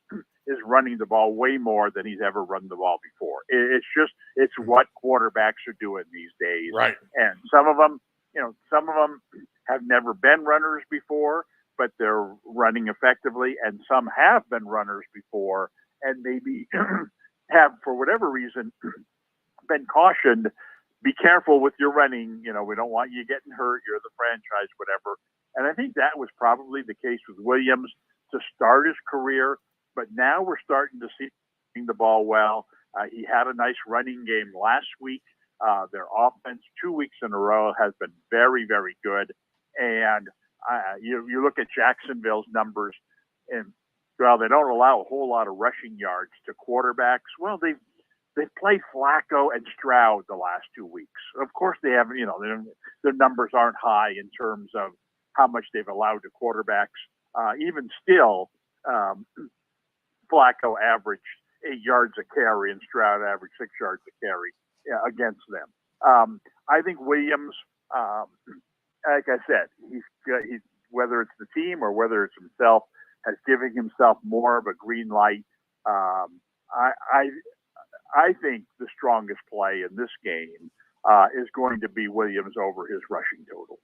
is running the ball way more than he's ever run the ball before. It's what quarterbacks are doing these days. Right. And some of them have never been runners before, but they're running effectively, and some have been runners before and maybe have, for whatever reason, been cautioned, be careful with your running. We don't want you getting hurt. You're the franchise, whatever. And I think that was probably the case with Williams to start his career, but now we're starting to see him the ball well. He had a nice running game last week. Their offense 2 weeks in a row has been very, very good. And you look at Jacksonville's numbers, and they don't allow a whole lot of rushing yards to quarterbacks. Well, they've played Flacco and Stroud the last 2 weeks. Of course, they haven't. Their numbers aren't high in terms of how much they've allowed to quarterbacks. Even still, Flacco averaged 8 yards a carry and Stroud averaged 6 yards a carry against them. I think Williams, like I said, he's whether it's the team or whether it's himself, has given himself more of a green light. I think the strongest play in this game is going to be Williams over his rushing total.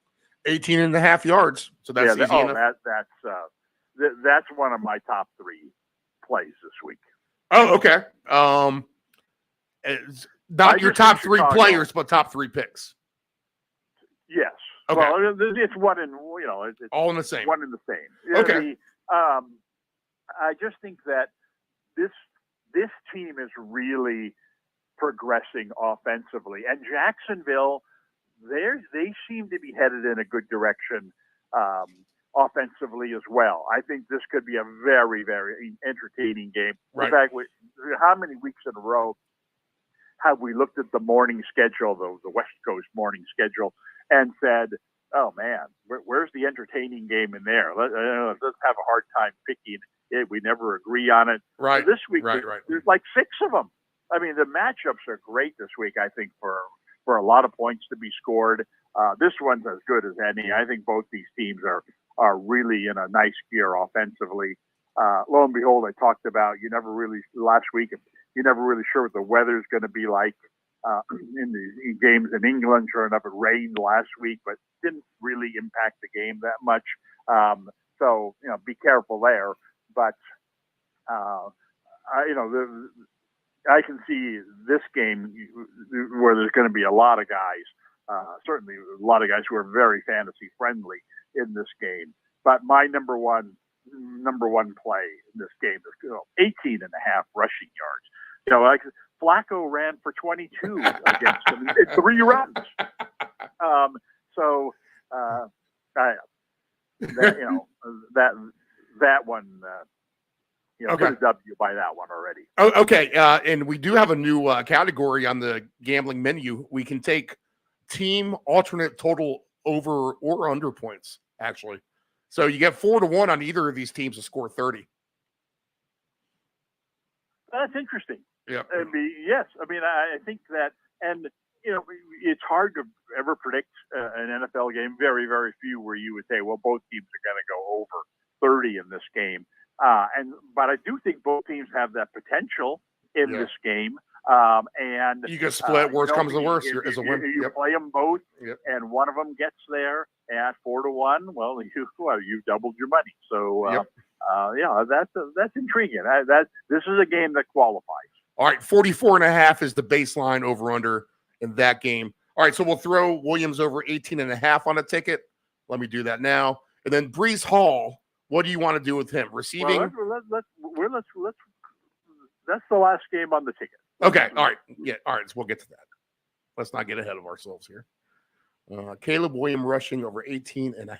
18.5 yards. So that's easy enough. That's one of my top 3 plays this week. Oh, okay. Not your top 3 players, but top 3 picks. Yes. Okay. Well, it's one in it's all in the same. One in the same. Okay. I just think that this team is really progressing offensively, and Jacksonville, they seem to be headed in a good direction offensively as well. I think this could be a very, very entertaining game. Right. In fact, how many weeks in a row have we looked at the morning schedule, the West Coast morning schedule, and said, oh, man, where's the entertaining game in there? Let's have a hard time picking it. We never agree on it. Right. This week, right. There's like 6 of them. I mean, the matchups are great this week, I think, for a lot of points to be scored. This one's as good as any. I think both these teams are really in a nice gear offensively. Lo and behold, I talked about last week, you're never really sure what the weather's going to be like in the games in England. Sure enough, it rained last week, but didn't really impact the game that much. So, be careful there. But, I can see this game where there's going to be a lot of guys, certainly a lot of guys who are very fantasy friendly in this game. But my number one play in this game is 18.5 rushing yards. Like Flacco ran for 22 against them in 3 runs. That one. Okay. Put a W by that one already. Oh, okay. And we do have a new category on the gambling menu. We can take team alternate total over or under points, actually. So you get 4-1 on either of these teams to score 30. That's interesting. Yeah. Yes. I think that, and it's hard to ever predict an NFL game. Very, very few where you would say, well, both teams are going to go over 30 in this game. But I do think both teams have that potential in this game. And you can split. Worst comes to worst as a win. You play them both, and one of them gets there at 4-1. Well, you've doubled your money. So, that's intriguing. This is a game that qualifies. All right, 44.5 is the baseline over under in that game. All right, so we'll throw Williams over 18.5 on a ticket. Let me do that now. And then Breece Hall. What do you want to do with him? Receiving? Well, that's the last game on the ticket. Okay. All right. Yeah. All right. So we'll get to that. Let's not get ahead of ourselves here. Caleb Williams rushing over 18.5.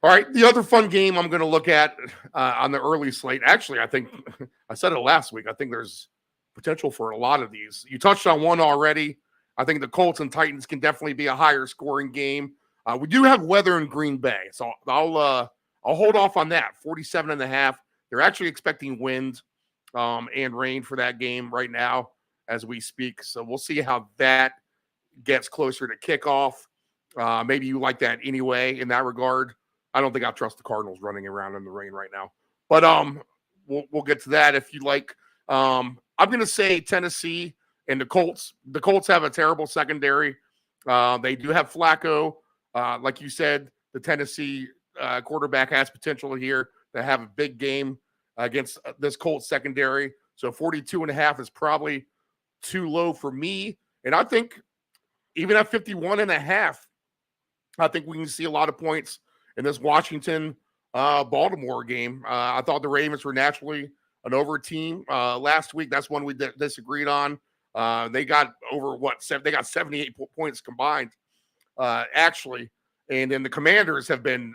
All right. The other fun game I'm going to look at on the early slate. Actually, I think I said it last week. I think there's potential for a lot of these. You touched on one already. I think the Colts and Titans can definitely be a higher scoring game. We do have weather in Green Bay, so I'll hold off on that. 47.5. They're actually expecting wind and rain for that game right now as we speak. So we'll see how that gets closer to kickoff. Maybe you like that anyway in that regard. I don't think I trust the Cardinals running around in the rain right now. But we'll get to that if you like. I'm going to say Tennessee and the Colts. The Colts have a terrible secondary. They do have Flacco. Like you said, the Tennessee quarterback has potential here to have a big game against this Colts secondary. So 42.5 is probably too low for me. And I think even at 51.5, I think we can see a lot of points in this Washington Baltimore game. I thought the Ravens were naturally an over team last week. That's one we disagreed on. They got over they got 78 points combined, actually. And then the Commanders have been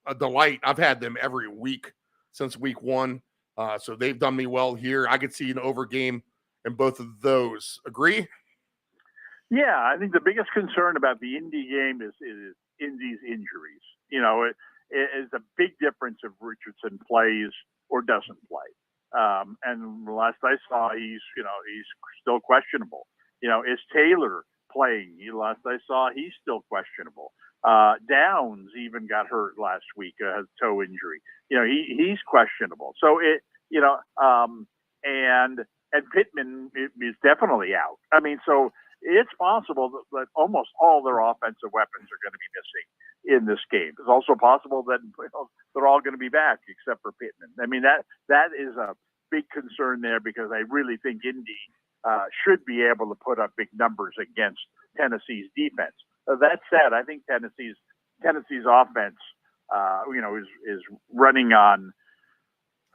a delight. I've had them every week since week 1. So they've done me well here. I could see an over game in both of those. Agree? Yeah, I think the biggest concern about the Indy game is Indy's injuries. You know, it is a big difference if Richardson plays or doesn't play. And last I saw, he's still questionable. You know, is Taylor playing? Last I saw, he's still questionable. Downs even got hurt last week, has a toe injury. You know, he's questionable. So and Pittman is definitely out. I mean, so it's possible that almost all their offensive weapons are going to be missing in this game. It's also possible that they're all going to be back except for Pittman. I mean, that is a big concern there because I really think Indy should be able to put up big numbers against Tennessee's defense. That said, I think Tennessee's offense, is running on,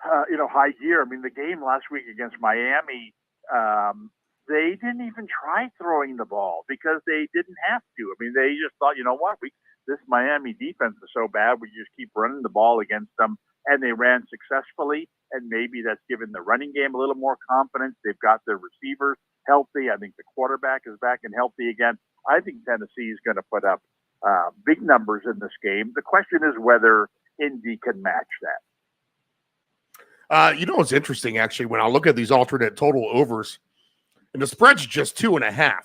high gear. I mean, the game last week against Miami, they didn't even try throwing the ball because they didn't have to. I mean, they just thought, you know what, this Miami defense is so bad, we just keep running the ball against them, and they ran successfully. And maybe that's given the running game a little more confidence. They've got their receivers healthy. I think the quarterback is back and healthy again. I think Tennessee is going to put up big numbers in this game. The question is whether Indy can match that. It's interesting, actually, when I look at these alternate total overs, and the spread's just 2.5.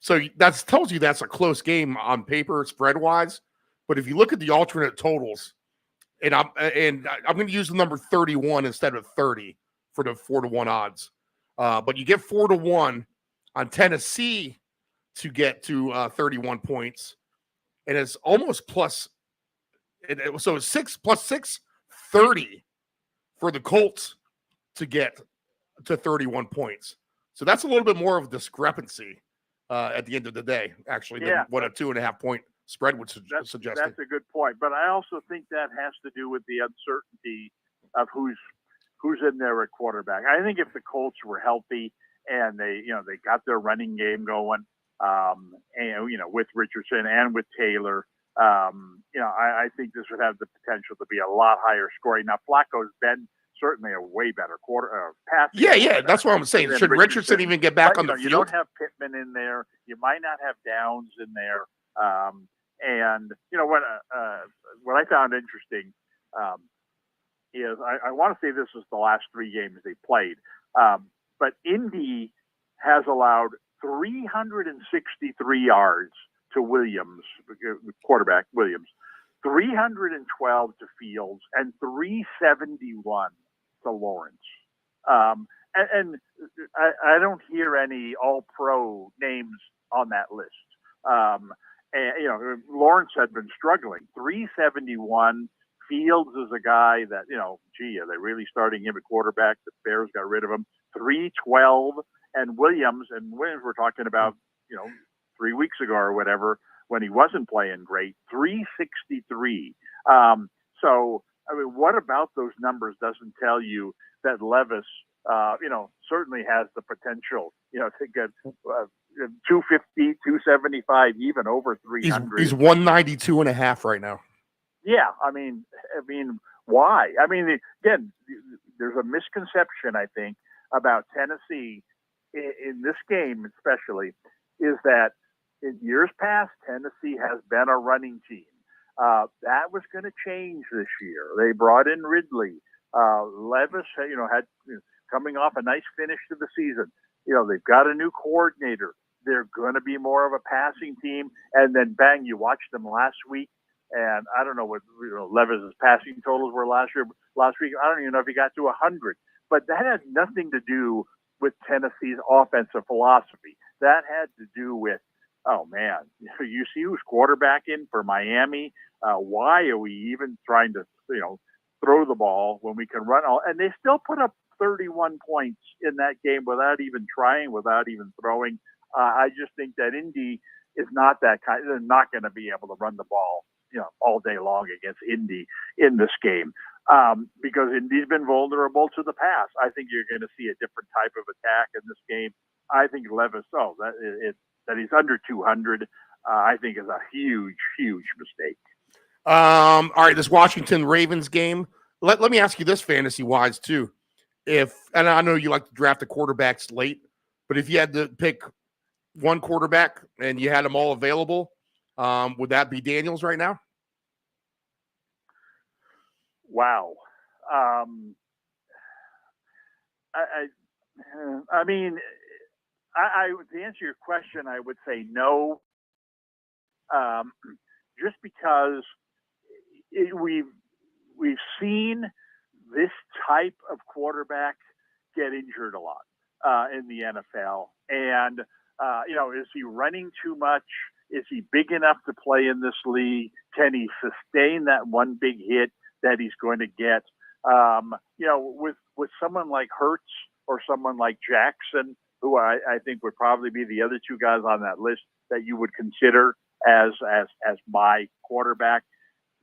So that tells you that's a close game on paper, spread-wise. But if you look at the alternate totals, and I'm going to use the number 31 instead of 30 for the 4-1 odds. But you get 4-1 on Tennessee to get to 31 points, and it's almost plus. So it's 6 plus 6, 30 for the Colts to get to 31 points. So that's a little bit more of a discrepancy at the end of the day, actually, than what a 2.5 point spread would suggest. That's a good point. But I also think that has to do with the uncertainty of who's in there at quarterback. I think if the Colts were healthy and they got their running game going, with Richardson and with Taylor, I think this would have the potential to be a lot higher scoring. Now, Flacco's been certainly a way better passer. Yeah, that's what I'm saying. Should Richardson even get back on the field? You don't have Pittman in there. You might not have Downs in there. And what I found interesting is I want to say this was the last 3 games they played, but Indy has allowed 363 yards to Williams, quarterback Williams, 312 to Fields, and 371 to Lawrence. And I don't hear any all-pro names on that list. And Lawrence had been struggling. 371. Fields is a guy that, are they really starting him at quarterback? The Bears got rid of him. 312. And Williams we're talking about, 3 weeks ago or whatever, when he wasn't playing great, 363. So, I mean, what about those numbers doesn't tell you that Levis, certainly has the potential, to get 250, 275, even over 300. He's 192.5 right now. Yeah, I mean, why? I mean, again, there's a misconception, I think, about Tennessee in this game, especially, is that in years past, Tennessee has been a running team. That was going to change this year. They brought in Ridley. Levis, had coming off a nice finish to the season. They've got a new coordinator. They're going to be more of a passing team. And then, bang, you watched them last week. And I don't know what Levis's passing totals were last week. I don't even know if he got to 100. But that had nothing to do with Tennessee's offensive philosophy. That had to do with, oh, man, you see who's quarterbacking for Miami? Why are we even trying to, throw the ball when we can run all? And they still put up 31 points in that game without even trying, without even throwing. I just think that Indy is not that kind. They're not going to be able to run the ball, all day long against Indy in this game because Indy's been vulnerable to the pass. I think you're going to see a different type of attack in this game. I think Levis, that he's under 200, I think is a huge, huge mistake. All right, this Washington Ravens game. Let me ask you this, fantasy-wise, too. And I know you like to draft the quarterbacks late, but if you had to pick one quarterback and you had them all available, would that be Daniels right now? Wow. I mean, to answer your question, I would say no, just because we've seen this type of quarterback get injured a lot in the NFL. And, is he running too much? Is he big enough to play in this league? Can he sustain that one big hit that he's going to get? With someone like Hurts or someone like Jackson, who I think would probably be the other two guys on that list that you would consider as my quarterback.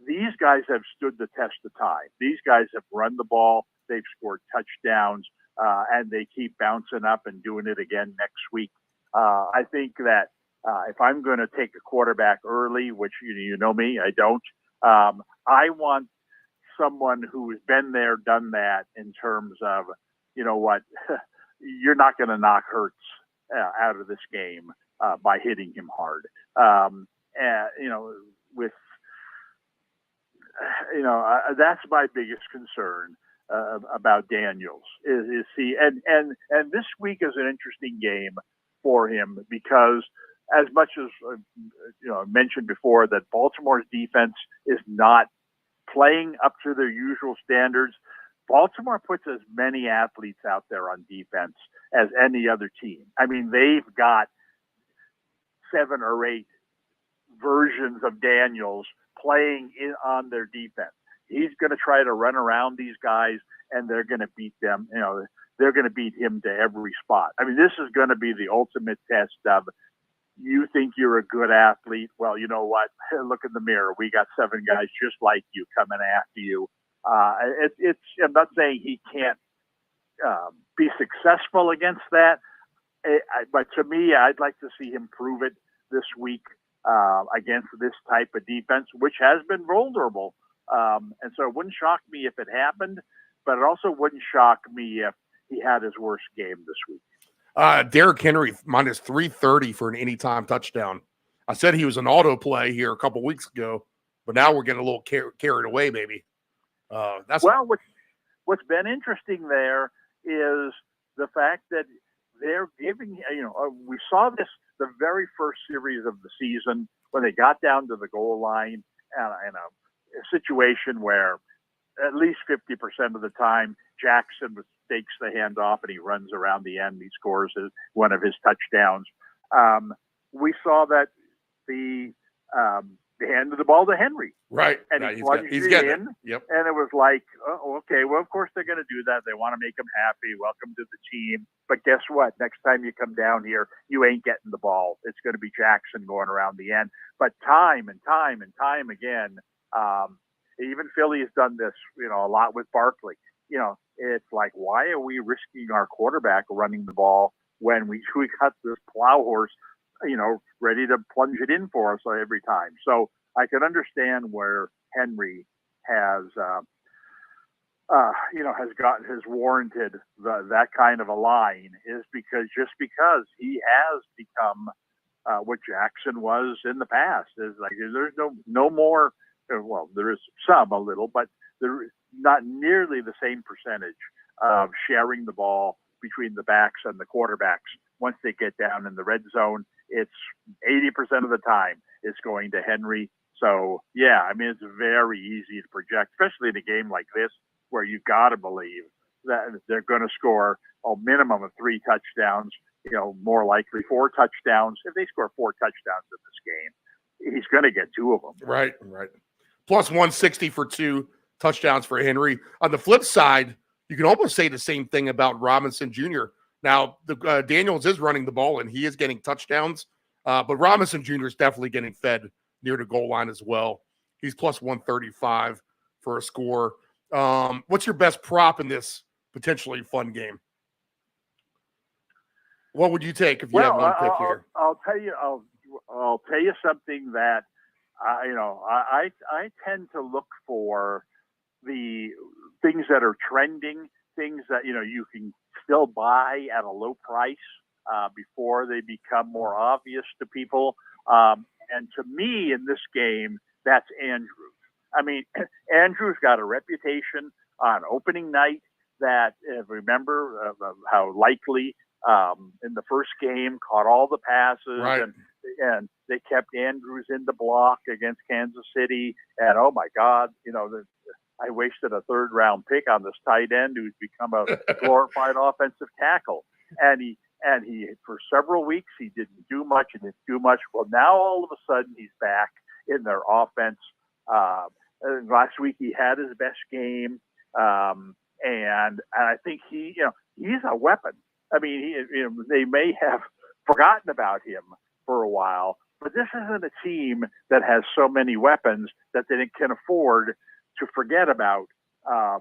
These guys have stood the test of time. These guys have run the ball. They've scored touchdowns, and they keep bouncing up and doing it again next week. I think that if I'm going to take a quarterback early, which you know me, I don't, I want someone who's been there, done that in terms of, you're not going to knock Hurts out of this game by hitting him hard. That's my biggest concern about Daniels is he, and this week is an interesting game for him because as much as I mentioned before that Baltimore's defense is not playing up to their usual standards, Baltimore puts as many athletes out there on defense as any other team. I mean, they've got 7 or 8 versions of Daniels playing on their defense. He's going to try to run around these guys, and they're going to beat them. They're going to beat him to every spot. I mean, this is going to be the ultimate test of, you think you're a good athlete? Well, you know what? Look in the mirror. We got 7 guys just like you coming after you. I'm not saying he can't be successful against that, but to me, I'd like to see him prove it this week against this type of defense, which has been vulnerable. And so it wouldn't shock me if it happened, but it also wouldn't shock me if he had his worst game this week. Derrick Henry minus 330 for an anytime touchdown. I said he was an auto play here a couple weeks ago, but now we're getting a little carried away, maybe. What's been interesting there is the fact that they're giving, we saw this the very first series of the season when they got down to the goal line in a situation where at least 50% of the time Jackson takes the handoff and he runs around the end. He scores one of his touchdowns. We saw that they handed the ball to Henry. Right. And he plunged it in. Yep. And it was like, oh, okay, well, of course they're going to do that. They want to make him happy. Welcome to the team. But guess what? Next time you come down here, you ain't getting the ball. It's going to be Jackson going around the end. But time and time and time again, even Philly has done this, a lot with Barkley. It's like, why are we risking our quarterback running the ball when we got this plow horse, ready to plunge it in for us every time? So I can understand where Henry has warranted that kind of a line is because he has become what Jackson was in the past. Is like there's no more. Well, there is some a little, but there is not nearly the same percentage of sharing the ball between the backs and the quarterbacks. Once they get down in the red zone, it's 80% of the time it's going to Henry. So yeah, I mean, it's very easy to project, especially in a game like this where you've got to believe that they're going to score a minimum of 3 touchdowns. More likely 4 touchdowns. If they score 4 touchdowns in this game, he's going to get 2 of them. Right. Plus 160 for 2 touchdowns for Henry. On the flip side, you can almost say the same thing about Robinson Jr. Now, Daniels is running the ball, and he is getting touchdowns, but Robinson Jr. is definitely getting fed near the goal line as well. He's plus 135 for a score. What's your best prop in this potentially fun game? What would you take if you have one pick here? I'll tell you. I'll tell you something that I tend to look for the things that are trending, things that you can still buy at a low price before they become more obvious to people. And to me, in this game, that's Andrews. I mean, Andrews got a reputation on opening night that, remember how likely in the first game caught all the passes, right. and they kept Andrews in the block against Kansas City. And oh my God, I wasted a 3rd-round pick on this tight end who's become a glorified offensive tackle. And he for several weeks he didn't do much. Well, now all of a sudden he's back in their offense. Last week he had his best game, and I think he's a weapon. I mean, they may have forgotten about him for a while, but this isn't a team that has so many weapons that they can afford to forget about, a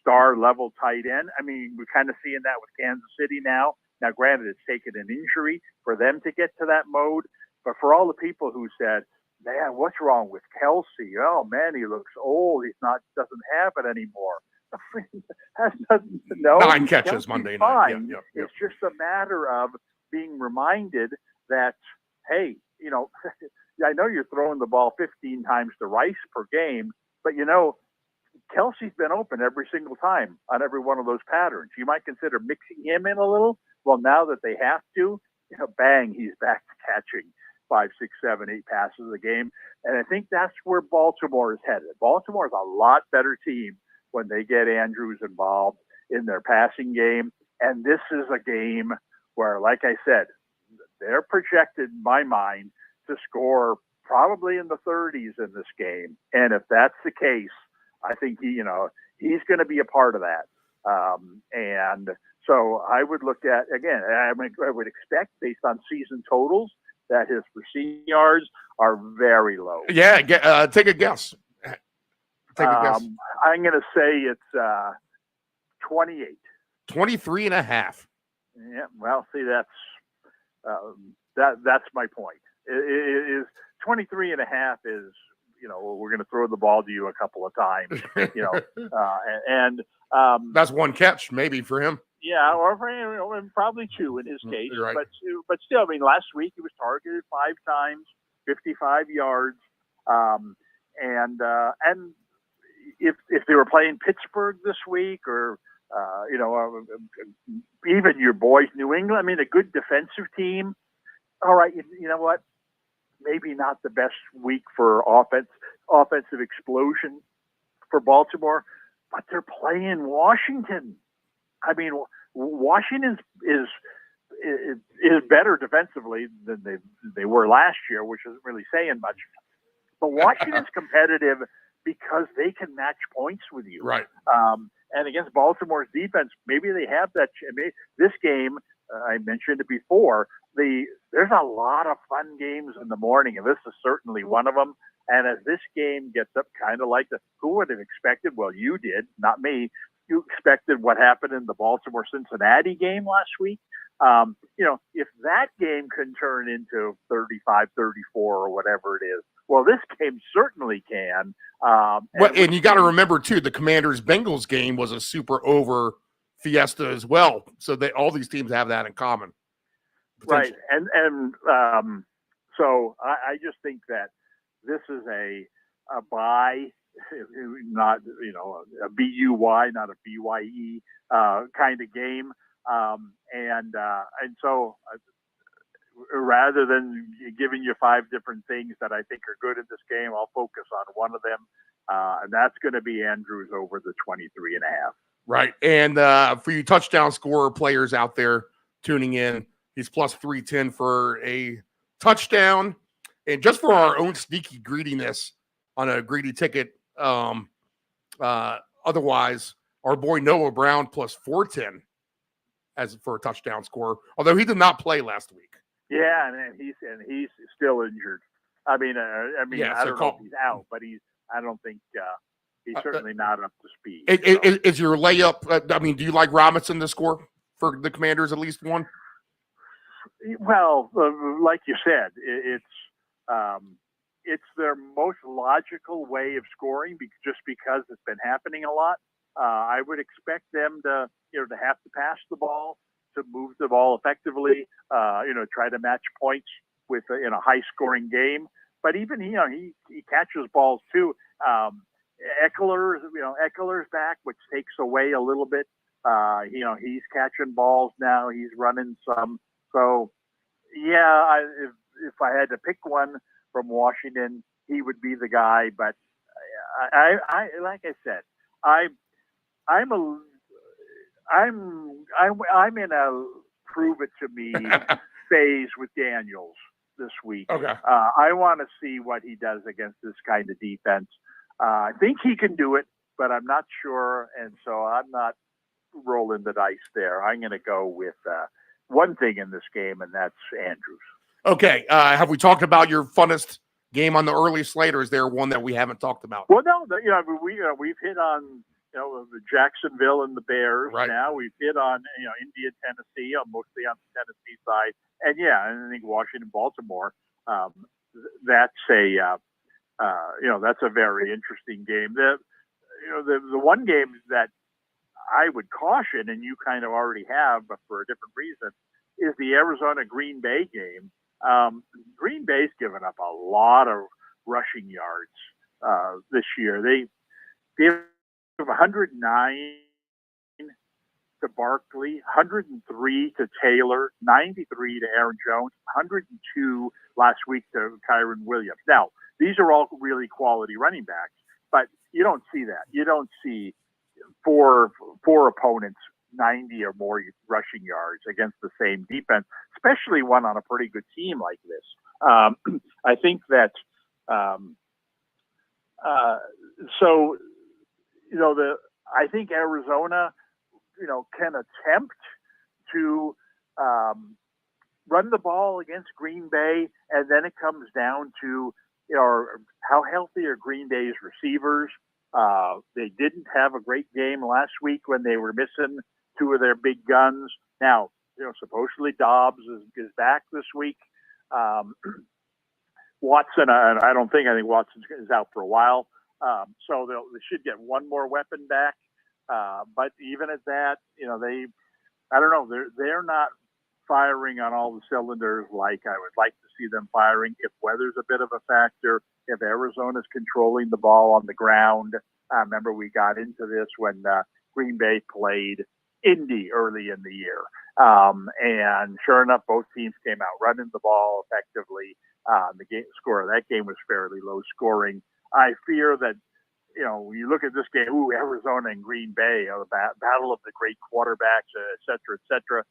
star level tight end. I mean, we're kind of seeing that with Kansas City now. Now, granted, it's taken an injury for them to get to that mode, but for all the people who said, man, what's wrong with Kelsey? Oh man, he looks old. Doesn't have it anymore. Has nothing to know. 9 catches Monday night. Yeah. It's just a matter of being reminded that, hey, I know you're throwing the ball 15 times to Rice per game, but Kelsey's been open every single time on every one of those patterns. You might consider mixing him in a little. Well, now that they have to, bang, he's back to catching 5, 6, 7, 8 passes a game. And I think that's where Baltimore is headed. Baltimore is a lot better team when they get Andrews involved in their passing game. And this is a game where, like I said, they're projected, in my mind, to score probably in the 30s in this game. And if that's the case, I think he's going to be a part of that. And so I would look at, again, I would expect based on season totals that his receiving yards are very low. Yeah, take a guess. I'm going to say it's 28. 23 and a half. Yeah, well, see, that's my point. It is 23 and a half is, we're going to throw the ball to you a couple of times, and that's 1 catch maybe for him. Yeah, or probably 2 in his case. Right. But still, I mean, last week he was targeted 5 times, 55 yards, and if they were playing Pittsburgh this week, or even your boys New England, I mean, a good defensive team. All right, you know what? Maybe not the best week for offensive explosion for Baltimore, but they're playing Washington. I mean, Washington is better defensively than they were last year, which isn't really saying much. But Washington's competitive because they can match points with you. Right. And against Baltimore's defense, maybe they have that. This game, I mentioned it before, there's a lot of fun games in the morning, and this is certainly one of them. And as this game gets up, kind of like who would have expected? Well, you did, not me. You expected what happened in the Baltimore-Cincinnati game last week. If that game can turn into 35-34 or whatever it is, well, this game certainly can. And you got to remember, too, the Commanders-Bengals game was a super over fiesta as well. So all these teams have that in common. Right. And so I just think that this is a buy, not, a BUY, not a BYE kind of game. And so rather than giving you 5 different things that I think are good in this game, I'll focus on one of them. And that's going to be Andrews over the 23.5. Right. And for you touchdown scorer players out there tuning in, he's plus 310 for a touchdown. And just for our own sneaky greediness on a greedy ticket, otherwise, our boy Noah Brown plus 410 as for a touchdown scorer, although he did not play last week. Yeah, and he's still injured. I don't know if he's out, but I don't think he's certainly not up to speed. Is your layup? Do you like Robinson to score for the Commanders at least one? Well, like you said, it's their most logical way of scoring, just because it's been happening a lot. I would expect them to have to pass the ball, to move the ball effectively, try to match points with in a high scoring game. But even he catches balls too. Eckler's back, which takes away a little bit. He's catching balls now. He's running some. So yeah, if I had to pick one from Washington, he would be the guy. But I like I said, I'm in a prove it to me phase with Daniels this week. Okay. I want to see what he does against this kind of defense. I think he can do it, but I'm not sure, and so I'm not rolling the dice there. I'm going to go with one thing in this game, and that's Andrews. Okay. Have we talked about your funnest game on the early slate, or is there one that we haven't talked about? Well, no. We've hit on the Jacksonville and the Bears. Right. Now we've hit on Indy and Tennessee, mostly on the Tennessee side, and I think Washington, Baltimore. That's a very interesting game. The one game that I would caution, and you kind of already have, but for a different reason, is the Arizona Green Bay game. Green Bay's given up a lot of rushing yards this year. They gave 109 to Barkley, 103 to Taylor, 93 to Aaron Jones, 102 last week to Kyron Williams. Now, these are all really quality running backs, but you don't see that. You don't see four opponents 90 or more rushing yards against the same defense, especially one on a pretty good team like this. I think that I think Arizona, can attempt to run the ball against Green Bay, and then it comes down to how healthy are Green Bay's receivers. They didn't have a great game last week when they were missing 2 of their big guns. Now, supposedly Dobbs is back this week. Watson, I think Watson is out for a while. So they should get one more weapon back. But even at that, they're not firing on all the cylinders like I would like to see them firing. If weather's a bit of a factor, if Arizona's controlling the ball on the ground, remember we got into this when Green Bay played Indy early in the year. And sure enough, both teams came out running the ball effectively. The score of that game was fairly low scoring. I fear that, when you look at this game, Arizona and Green Bay, the battle of the great quarterbacks, et cetera, et cetera.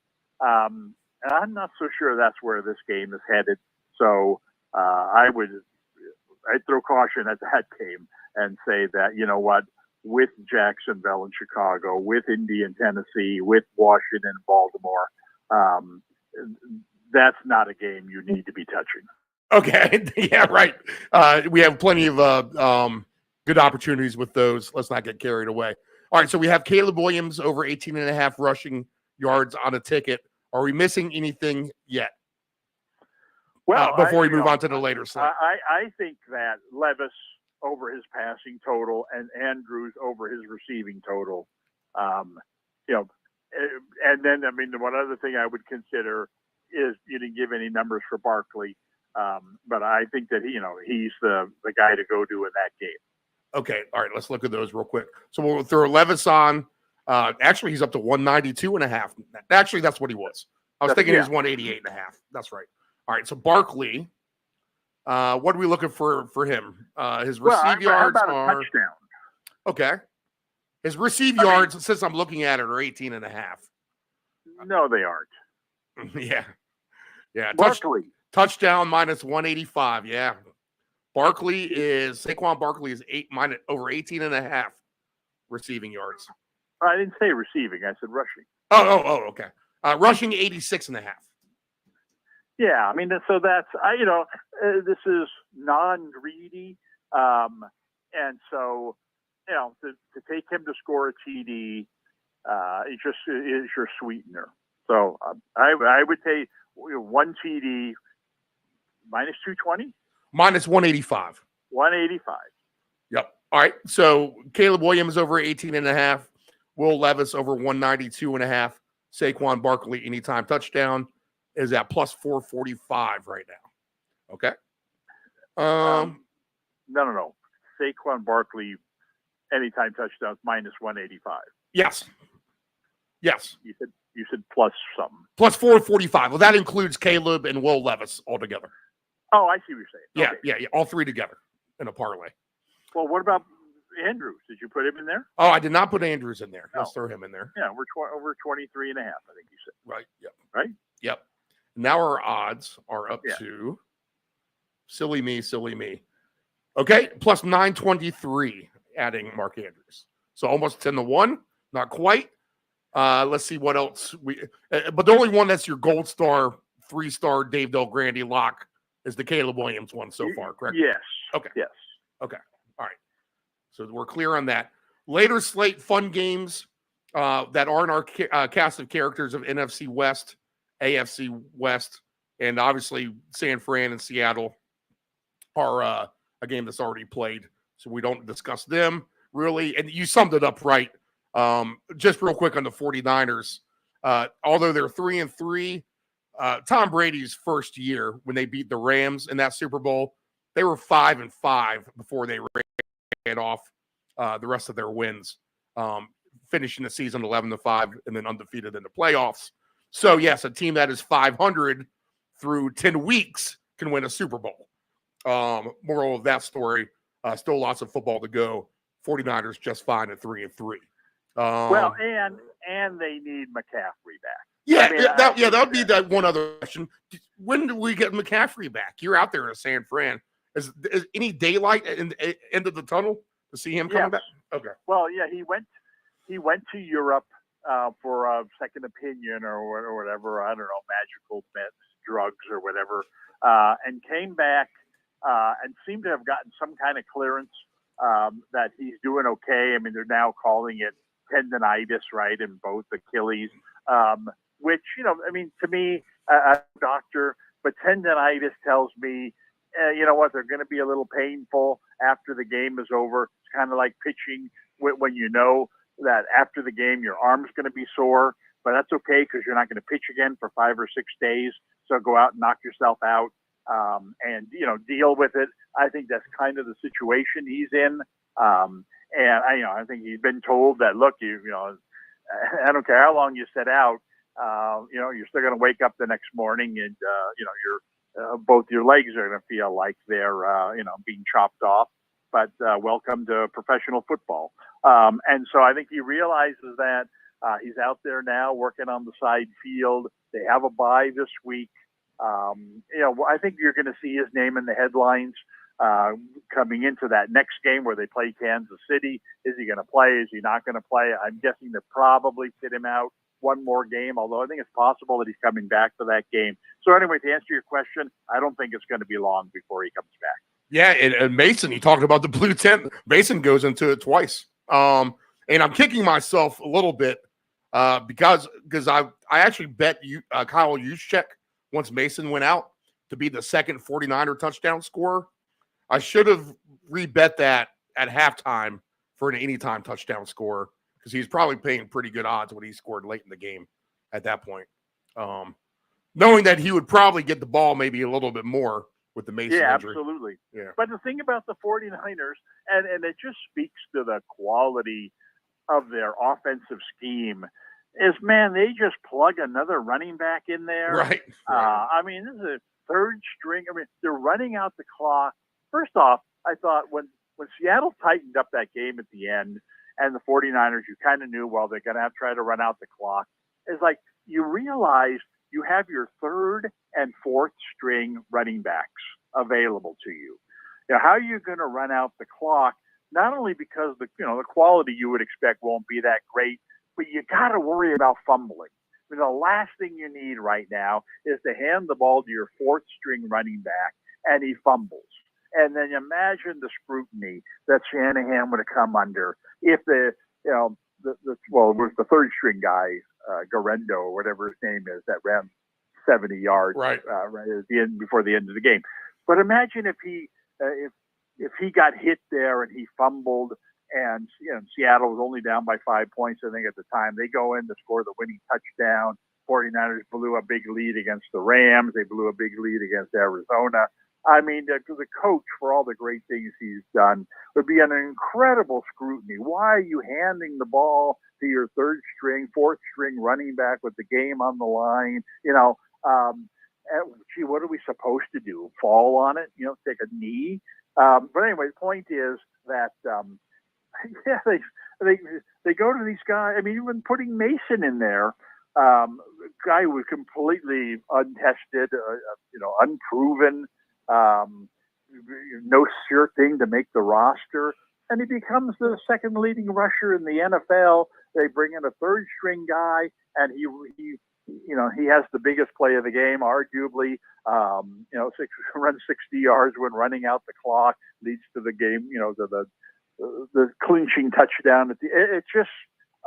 And I'm not so sure that's where this game is headed. So I'd throw caution at that game and say that, with Jacksonville and Chicago, with Indy and Tennessee, with Washington and Baltimore, that's not a game you need to be touching. Okay. Yeah, right. We have plenty of good opportunities with those. Let's not get carried away. All right. So we have Caleb Williams over 18.5 rushing yards on a ticket. Are we missing anything yet? Well, before we move on to the later slide. I think that Levis over his passing total and Andrews over his receiving total. And then, the one other thing I would consider is you didn't give any numbers for Barkley, but I think that he's the guy to go to in that game. Okay, all right, let's look at those real quick. So we'll throw Levis on. Actually, he's up to 192.5. Actually, that's what he was. I was thinking he was 188.5. That's right. All right, so Barkley, what are we looking for him? His receive yards how about are a touchdown. Okay. His receive yards, since I'm looking at it, are 18.5. No, they aren't. Yeah. Barkley. Touchdown minus 185. Yeah. Saquon Barkley is over 18.5 receiving yards. I didn't say receiving. I said rushing. Oh, okay. Rushing 86.5. Yeah, I mean, so that's this is non-greedy, and so to take him to score a TD, it just is your sweetener. So I would say one TD minus 220, minus 185. 185. Yep. All right. So Caleb Williams over 18.5. Will Levis over 192.5. Saquon Barkley anytime touchdown is at plus 445 right now. Okay. No. Saquon Barkley anytime touchdowns minus 185. Yes. You said plus something. Plus 445. Well, that includes Caleb and Will Levis altogether. Oh, I see what you're saying. Yeah. All three together in a parlay. Well, what about Andrews? Did you put him in there? Oh, I did not put Andrews in there. Let's throw him in there. Yeah, we're over 23.5, I think you said. Right. Yep. Right? Yep. Now our odds are up to silly me. Okay, plus 923 adding Mark Andrews. So almost 10-1. Not quite. Let's see what else but the only one that's your gold star, 3-star Dave Del Grande lock is the Caleb Williams one so far, correct? Yes. Okay. Yes. Okay. All right. So we're clear on that. Later slate fun games that are in our cast of characters of NFC West, AFC West, and obviously San Fran and Seattle are a game that's already played. So we don't discuss them really. And you summed it up right. Just real quick on the 49ers, although they're 3-3, Tom Brady's first year when they beat the Rams in that Super Bowl, they were 5-5 before they ran off the rest of their wins, finishing the season 11-5 and then undefeated in the playoffs. So yes, a team that is 500 through 10 weeks can win a Super Bowl. Moral of that story, still lots of football to go. 49ers just fine at 3-3. Well, and they need McCaffrey back. Yeah, I mean, that would be that one other question. When do we get McCaffrey back? You're out there in San Fran. Is any daylight in the end of the tunnel to see him coming back? Okay. Well, yeah, he went to Europe for a second opinion or whatever. I don't know, magical drugs or whatever, and came back and seemed to have gotten some kind of clearance that he's doing okay. I mean, they're now calling it tendonitis, right, in both Achilles, which, I mean, to me, a doctor, but tendonitis tells me, you know what, they're going to be a little painful after the game is over. It's kind of like pitching when you know that after the game your arm's going to be sore, but that's okay because you're not going to pitch again for 5 or 6 days. So go out and knock yourself out and, deal with it. I think that's kind of the situation he's in. And I think he's been told that, look, I don't care how long you sit out, you're still going to wake up the next morning and, both your legs are going to feel like they're, being chopped off. But welcome to professional football. And so I think he realizes that he's out there now working on the side field. They have a bye this week. I think you're going to see his name in the headlines coming into that next game where they play Kansas City. Is he going to play? Is he not going to play? I'm guessing they'll probably fit him out one more game, although I think it's possible that he's coming back for that game. So anyway, to answer your question, I don't think it's going to be long before he comes back. Yeah, and Mason, he talked about the blue tent. Mason goes into it twice. And I'm kicking myself a little bit because I actually bet Kyle Juszczyk once Mason went out to be the second 49er touchdown scorer. I should have rebet that at halftime for an anytime touchdown scorer because he's probably paying pretty good odds when he scored late in the game at that point. knowing that he would probably get the ball maybe a little bit more with the Mason Yeah, injury. absolutely. Yeah. But the thing about the 49ers, and it just speaks to the quality of their offensive scheme, is, man, they just plug another running back in there. Right. I mean, this is a third string. I mean, they're running out the clock. First off, I thought when Seattle tightened up that game at the end, and the 49ers, you kind of knew, well, they're going to have to try to run out the clock. It's like you realize you have your third and fourth string running backs available to you. How are you going to run out the clock? Not only because the quality you would expect won't be that great, but you got to worry about fumbling. I mean, the last thing you need right now is to hand the ball to your fourth string running back and he fumbles. And then imagine the scrutiny that Shanahan would have come under if it was the third string guy, Garendo or whatever his name is, that ran 70 yards right at the end, before the end of the game. But imagine if he got hit there and he fumbled, and Seattle was only down by 5 points, I think, at the time. They go in to score the winning touchdown. 49ers blew a big lead against the Rams. They blew a big lead against Arizona. I mean, the coach, for all the great things he's done, would be under incredible scrutiny. Why are you handing the ball to your third string, fourth string running back with the game on the line? Gee, what are we supposed to do? Fall on it? Take a knee? But anyway, the point is that, they go to these guys. I mean, even putting Mason in there, guy who was completely untested, unproven, no sure thing to make the roster, and he becomes the second leading rusher in the NFL. They bring in a third string guy, and he has the biggest play of the game, arguably. Runs 60 yards when running out the clock, leads to the game, to the clinching touchdown. It's just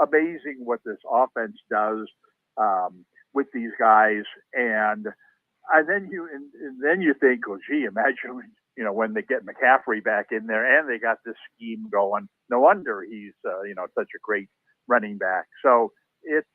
amazing what this offense does with these guys, and then you think, well, gee, imagine when they get McCaffrey back in there and they got this scheme going. No wonder he's such a great running back. So it's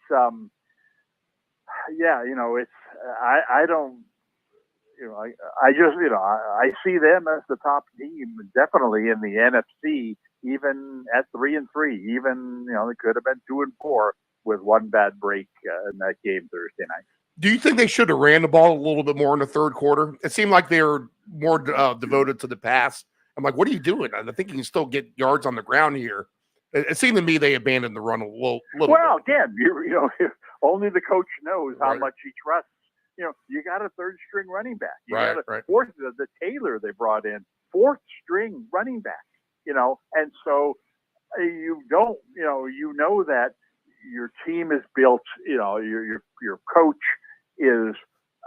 I see them as the top team, definitely in the NFC, even at 3-3. Even they could have been 2-4 with one bad break in that game Thursday night. Do you think they should have ran the ball a little bit more in the third quarter? It seemed like they were more devoted to the pass. I'm like, what are you doing? I think you can still get yards on the ground here. It seemed to me they abandoned the run a little bit. Well, again, only the coach knows how much he trusts. You got a third string running back. You got a fourth, the Taylor they brought in, fourth string running back. And so you don't, that your team is built. Your coach is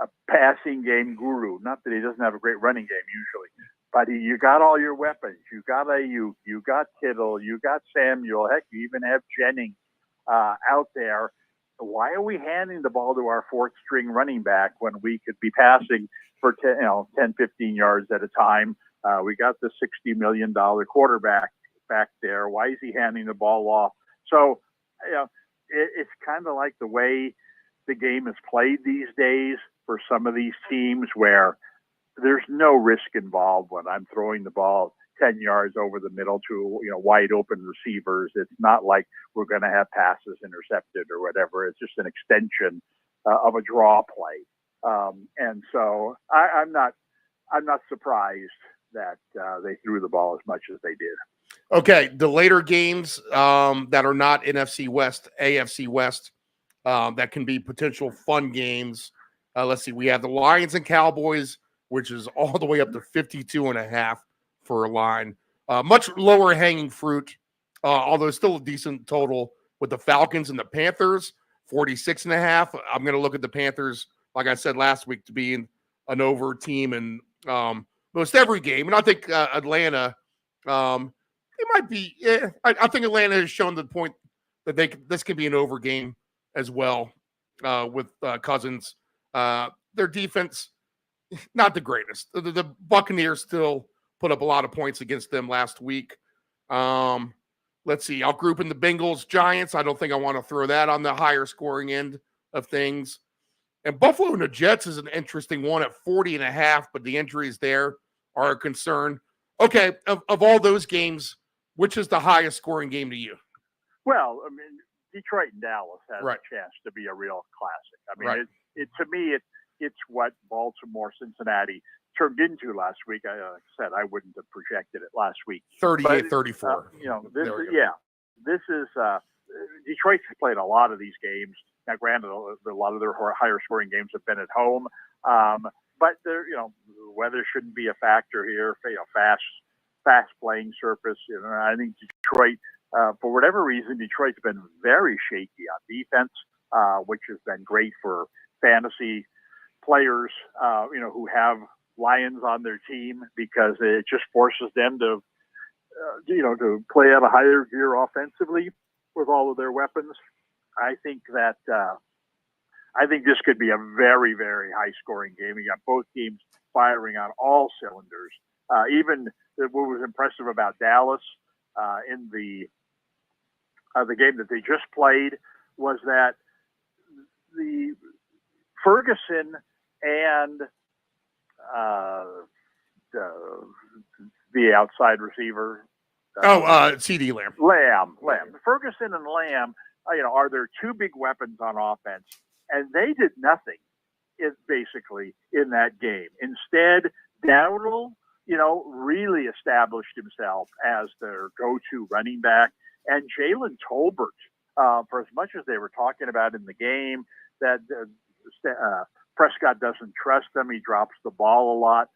a passing game guru. Not that he doesn't have a great running game usually, but you got all your weapons. You got Ayuk, you got Kittle, you got Samuel. Heck, you even have Jennings out there. Why are we handing the ball to our fourth string running back when we could be passing for 10, 15 yards at a time? We got the $60 million quarterback back there. Why is he handing the ball off? So, it's kind of like the way the game is played these days for some of these teams, where there's no risk involved when I'm throwing the ball 10 yards over the middle to wide open receivers. It's not like we're going to have passes intercepted or whatever. It's just an extension of a draw play, and so I'm not surprised that they threw the ball as much as they did. Okay, the later games that are not NFC West, AFC West, that can be potential fun games. Let's see, we have the Lions and Cowboys, which is all the way up to 52.5 for a line. Much lower hanging fruit, although still a decent total with the Falcons and the Panthers, 46.5. I'm going to look at the Panthers, like I said last week, to be an over team in most every game. And I think Atlanta, it might be. Yeah, I think Atlanta has shown the point that this can be an over game as well with Cousins. Their defense, not the greatest. The Buccaneers still put up a lot of points against them last week. Let's see. I'll group in the Bengals, Giants. I don't think I want to throw that on the higher scoring end of things. And Buffalo and the Jets is an interesting one at 40.5, but the injuries there are a concern. Okay, of all those games, which is the highest scoring game to you? Well, I mean, Detroit and Dallas has Right. a chance to be a real classic. I mean, Right. to me, it's what Baltimore, Cincinnati turned into last week. Like I said, I wouldn't have projected it last week. 38-34. This is Detroit's played a lot of these games. Now, granted, a lot of their higher scoring games have been at home, but weather shouldn't be a factor here. Fast playing surface. I think Detroit, for whatever reason, Detroit's been very shaky on defense, which has been great for fantasy players, who have Lions on their team, because it just forces them to play at a higher gear offensively with all of their weapons. I think this could be a very, very high scoring game. You got both teams firing on all cylinders. Even what was impressive about Dallas in the game that they just played was that the Ferguson and the outside receiver. CD Lamb. Lamb. Ferguson and Lamb, are their two big weapons on offense, and they did nothing. Basically in that game. Instead, Dowdle, really established himself as their go-to running back, and Jalen Tolbert. For as much as they were talking about in the game that Prescott doesn't trust him, he drops the ball a lot.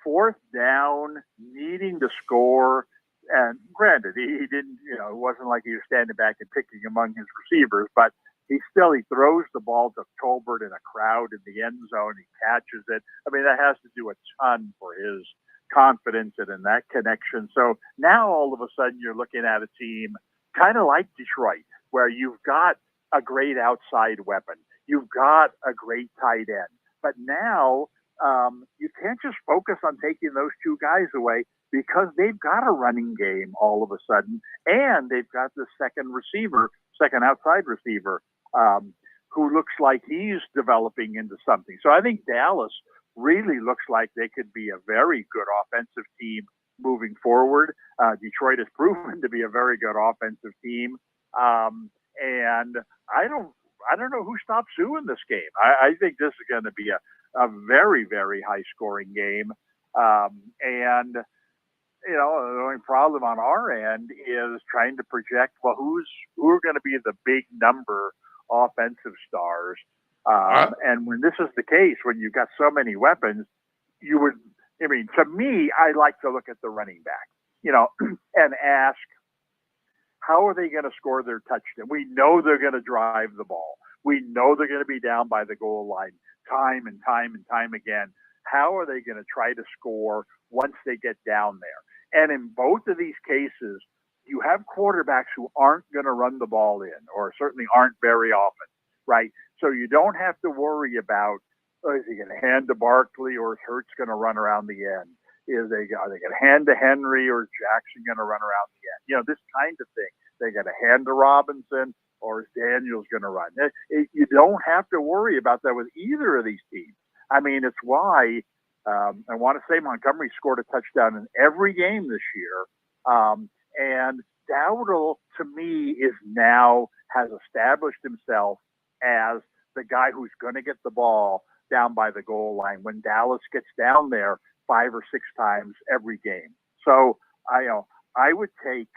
Fourth down, needing to score, and granted, he didn't, it wasn't like he was standing back and picking among his receivers, but he throws the ball to Tolbert in a crowd in the end zone. He catches it. I mean, that has to do a ton for his confidence and in that connection. So now all of a sudden you're looking at a team kind of like Detroit, where you've got a great outside weapon. You've got a great tight end. But now you can't just focus on taking those two guys away, because they've got a running game all of a sudden, and they've got the second outside receiver, who looks like he's developing into something. So I think Dallas really looks like they could be a very good offensive team moving forward. Detroit has proven to be a very good offensive team. And I don't know who stops who in this game. I think this is going to be a very, very high scoring game. And the only problem on our end is trying to project, who are going to be the big number offensive stars. And when this is the case, when you've got so many weapons, to me, I like to look at the running back, and ask, how are they going to score their touchdown? We know they're going to drive the ball. We know they're going to be down by the goal line time and time again. How are they going to try to score once they get down there? And in both of these cases, you have quarterbacks who aren't going to run the ball in, or certainly aren't very often, right? So you don't have to worry about, is he going to hand to Barkley, or is Hurts going to run around the end? Are they going to hand to Henry, or is Jackson going to run around the end? This kind of thing. They got to hand to Robinson, or is Daniels going to run? You don't have to worry about that with either of these teams. I mean, it's why I want to say Montgomery scored a touchdown in every game this year. And Dowdle, to me, has established himself as the guy who's going to get the ball down by the goal line when Dallas gets down there 5 or 6 times every game. So I would take.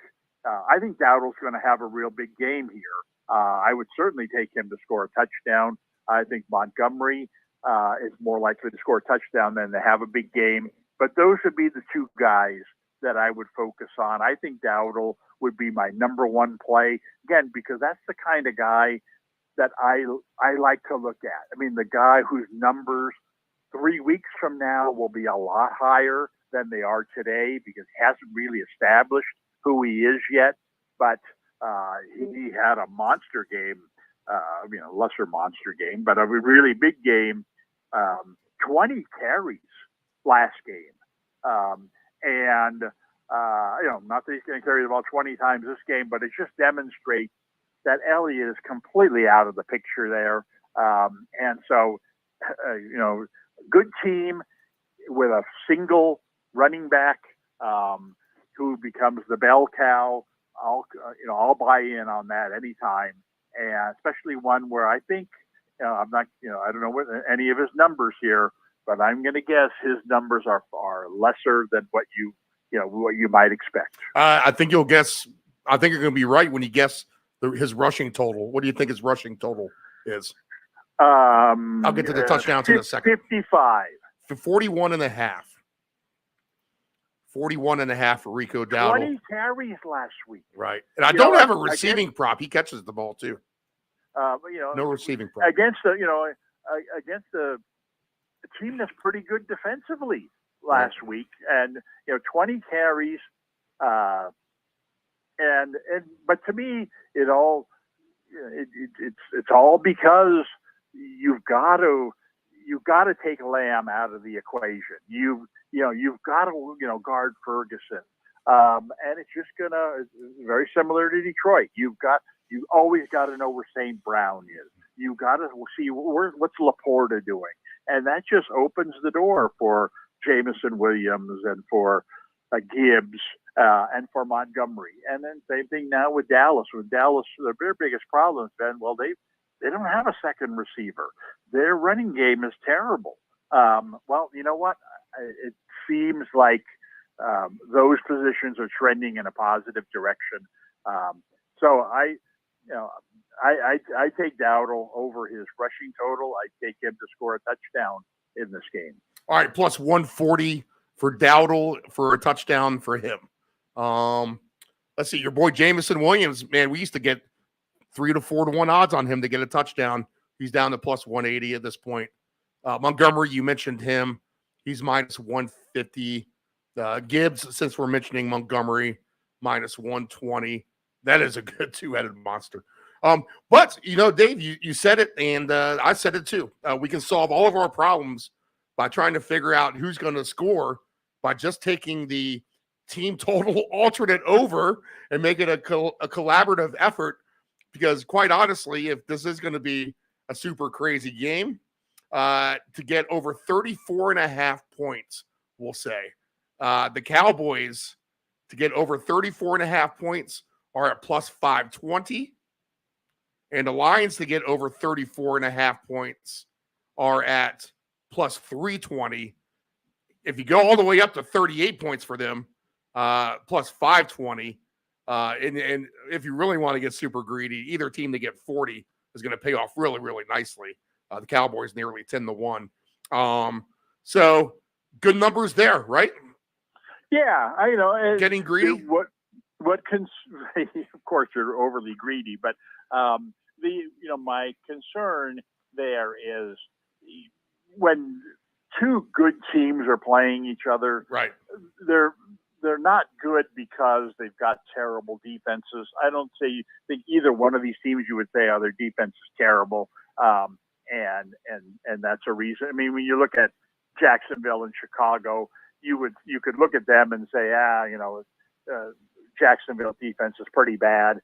I think Dowdle's going to have a real big game here. I would certainly take him to score a touchdown. I think Montgomery is more likely to score a touchdown than to have a big game. But those would be the two guys that I would focus on. I think Dowdle would be my number one play, again, because that's the kind of guy that I like to look at. I mean, the guy whose numbers 3 weeks from now will be a lot higher than they are today, because he hasn't really established who he is yet. But he had a monster game, lesser monster game, but a really big game, 20 carries last game. Not that he's going to carry the ball 20 times this game, but it just demonstrates that Elliott is completely out of the picture there. And so, good team with a single running back who becomes the bell cow. I'll buy in on that anytime, and especially one where I think I'm not, I don't know what any of his numbers here, but I'm going to guess his numbers are lesser than what you might expect. I think you'll guess. I think you're going to be right when you guess his rushing total. What do you think his rushing total is? I'll get to the touchdowns in a second. 55. 41 and a half. 41 and a half for Rico Dowdle. 20 carries last week. Right. And I don't have a receiving prop. He catches the ball too. No receiving prop. Against a team that's pretty good defensively last week, and 20 carries, but to me it's all because you've got to take Lamb out of the equation. You've got to guard Ferguson, and it's just it's very similar to Detroit. You always got to know where St. Brown is. You got to see what's Laporta doing, and that just opens the door for Jameson Williams and for Gibbs and for Montgomery. And then same thing now with Dallas. With Dallas, their biggest problem has been, well, they don't have a second receiver. Their running game is terrible. Well, you know what? It seems like those positions are trending in a positive direction. So I take Dowdle over his rushing total. I take him to score a touchdown in this game. All right, plus 140 for Dowdle for a touchdown for him. Let's see, your boy Jameson Williams, man, we used to get 3 to 4 to 1 odds on him to get a touchdown. He's down to plus 180 at this point. Montgomery, you mentioned him. He's minus 150. Gibbs, since we're mentioning Montgomery, minus 120. That is a good two-headed monster. But, Dave, you said it, and I said it too. We can solve all of our problems by trying to figure out who's going to score by just taking the team total alternate over and make it a collaborative effort. Because quite honestly, if this is going to be a super crazy game, to get over 34 and a half points, we'll say, the Cowboys to get over 34 and a half points are at plus 520. And the Lions to get over 34 and a half points are at plus 320. If you go all the way up to 38 points for them, plus 520. And if you really want to get super greedy, either team to get 40 is going to pay off really, really nicely. The Cowboys nearly 10 to 1. So good numbers there, right? Yeah, getting greedy. Of course you're overly greedy, but my concern there is when two good teams are playing each other, right? They're not good because they've got terrible defenses. I don't think either one of these teams you would say, their defense is terrible, and that's a reason. I mean, when you look at Jacksonville and Chicago, you could look at them and say, Jacksonville defense is pretty bad.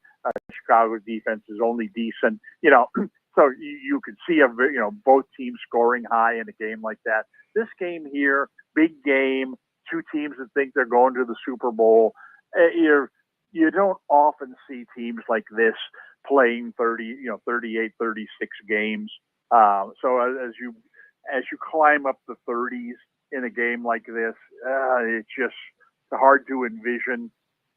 Chicago defense is only decent. So you could see both teams scoring high in a game like that. This game here, big game. Two teams that think they're going to the Super Bowl. You don't often see teams like this playing 38, 36 games. So as you climb up the 30s in a game like this, it's just hard to envision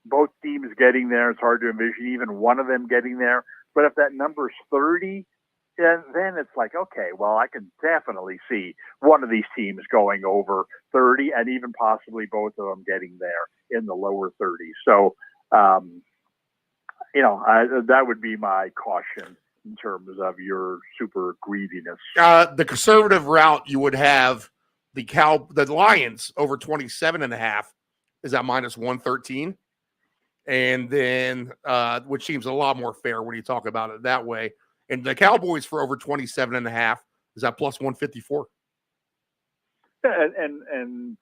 both teams getting there. It's hard to envision even one of them getting there. But if that number's 30, and then it's like, okay, well, I can definitely see one of these teams going over 30 and even possibly both of them getting there in the lower 30s. So, that would be my caution in terms of your super greediness. The conservative route, you would have the Lions over 27 and a half is at minus 113. And then, which seems a lot more fair when you talk about it that way. And the Cowboys for over 27 and a half is at plus 154. And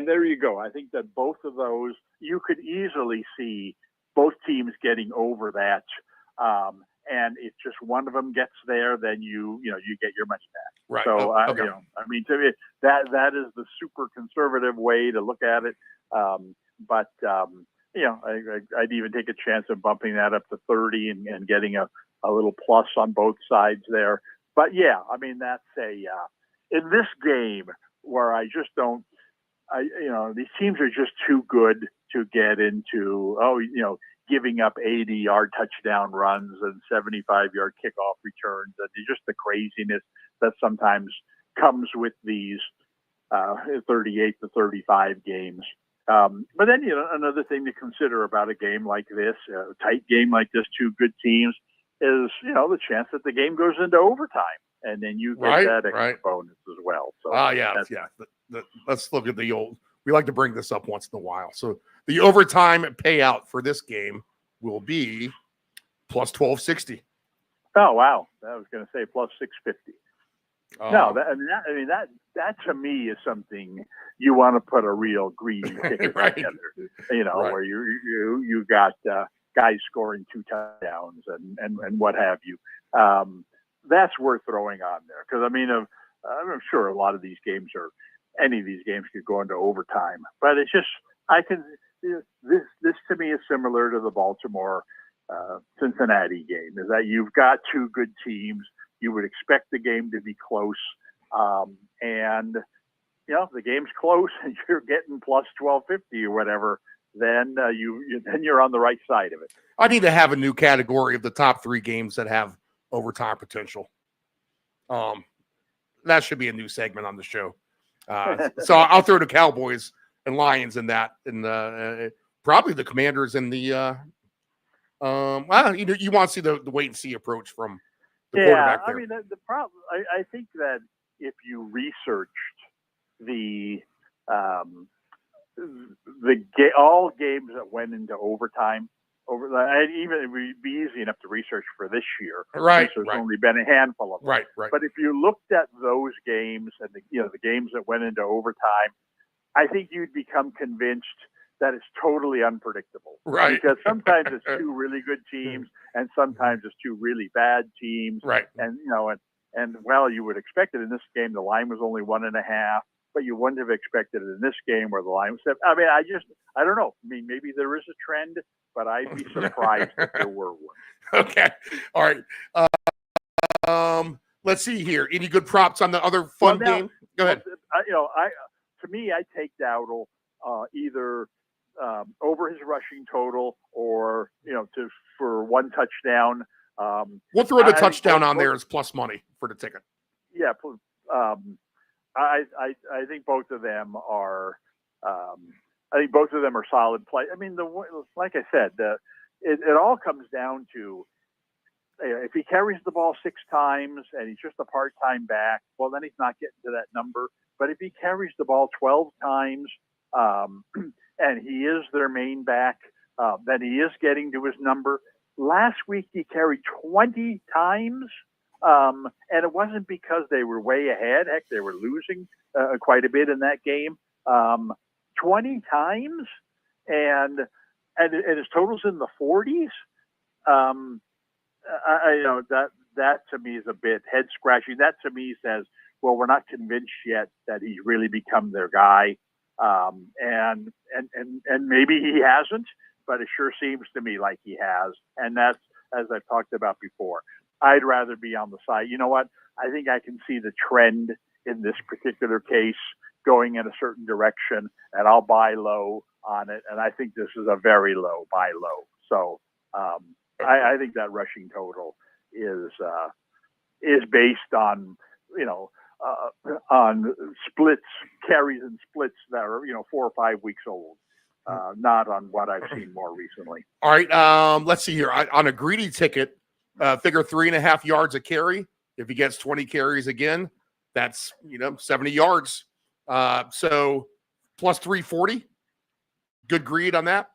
there you go. I think that both of those, you could easily see both teams getting over that. and if just one of them gets there, then you get your money back. Right. So Okay. I mean, to me, that is the super conservative way to look at it. But I'd even take a chance of bumping that up to 30 and getting a little plus on both sides there. But yeah, I mean, that's in this game where I just don't. These teams are just too good to get into, giving up 80-yard touchdown runs and 75-yard kickoff returns, and just the craziness that sometimes comes with these 38 to 35 games. But then, another thing to consider about a game like this, a tight game like this, two good teams, is, the chance that the game goes into overtime, and then you get that extra bonus as well. So, let's look at the old. We like to bring this up once in a while. So the overtime payout for this game will be plus 1260. Oh wow! I was going to say plus 650. That to me is something you want to put a real greedy ticket together. Where you got guys scoring 2 touchdowns and what have you. That's worth throwing on there because I'm sure a lot of these games any of these games could go into overtime, but it's just this to me is similar to the Baltimore Cincinnati game, is that you've got two good teams. You would expect the game to be close, and if the game's close and you're getting plus 1250 or whatever, then you're on the right side of it. I need to have a new category of the top 3 games that have overtime potential. That should be a new segment on the show. So I'll throw the Cowboys and Lions in that, and probably the Commanders and the. You want to see the wait and see approach from the quarterback there. I mean, the problem. I think that if you researched all games that went into overtime. It would be easy enough to research for this year. Right. There's only been a handful of them. Right. But if you looked at those games and the games that went into overtime, I think you'd become convinced that it's totally unpredictable. Right. Because sometimes it's two really good teams and sometimes it's two really bad teams. Right. And you would expect it in this game. The line was only 1.5. But you wouldn't have expected it in this game where the line was set. I mean, I don't know. I mean, maybe there is a trend, but I'd be surprised if there were one. Okay. All right. Let's see here. Any good props on the other fun game? Go ahead. To me, I take Dowdle either over his rushing total or, for one touchdown. We'll throw the touchdown on there as plus money for the ticket. Yeah. I think both of them are. I think both of them are solid play. I mean, like I said, it all comes down to if he carries the ball 6 times and he's just a part-time back, well, then he's not getting to that number. But if he carries the ball 12 times and he is their main back, then he is getting to his number. Last week he carried 20 times. And it wasn't because they were way ahead. Heck, they were losing quite a bit in that game. 20 times, and his total's in the 40s. That to me is a bit head scratching. That to me says, well, we're not convinced yet that he's really become their guy. And maybe he hasn't, but it sure seems to me like he has. And that's, as I've talked about before, I'd rather be on the side. You know what? I think I can see the trend in this particular case going in a certain direction, and I'll buy low on it. And I think this is a very low buy low. So I think that rushing total is based on on splits, carries and splits that are 4 or 5 weeks old. Not on what I've seen more recently. All right. Let's see here. On a greedy ticket, figure 3.5 yards a carry. If he gets 20 carries again, that's 70 yards. So plus 340. Good greed on that.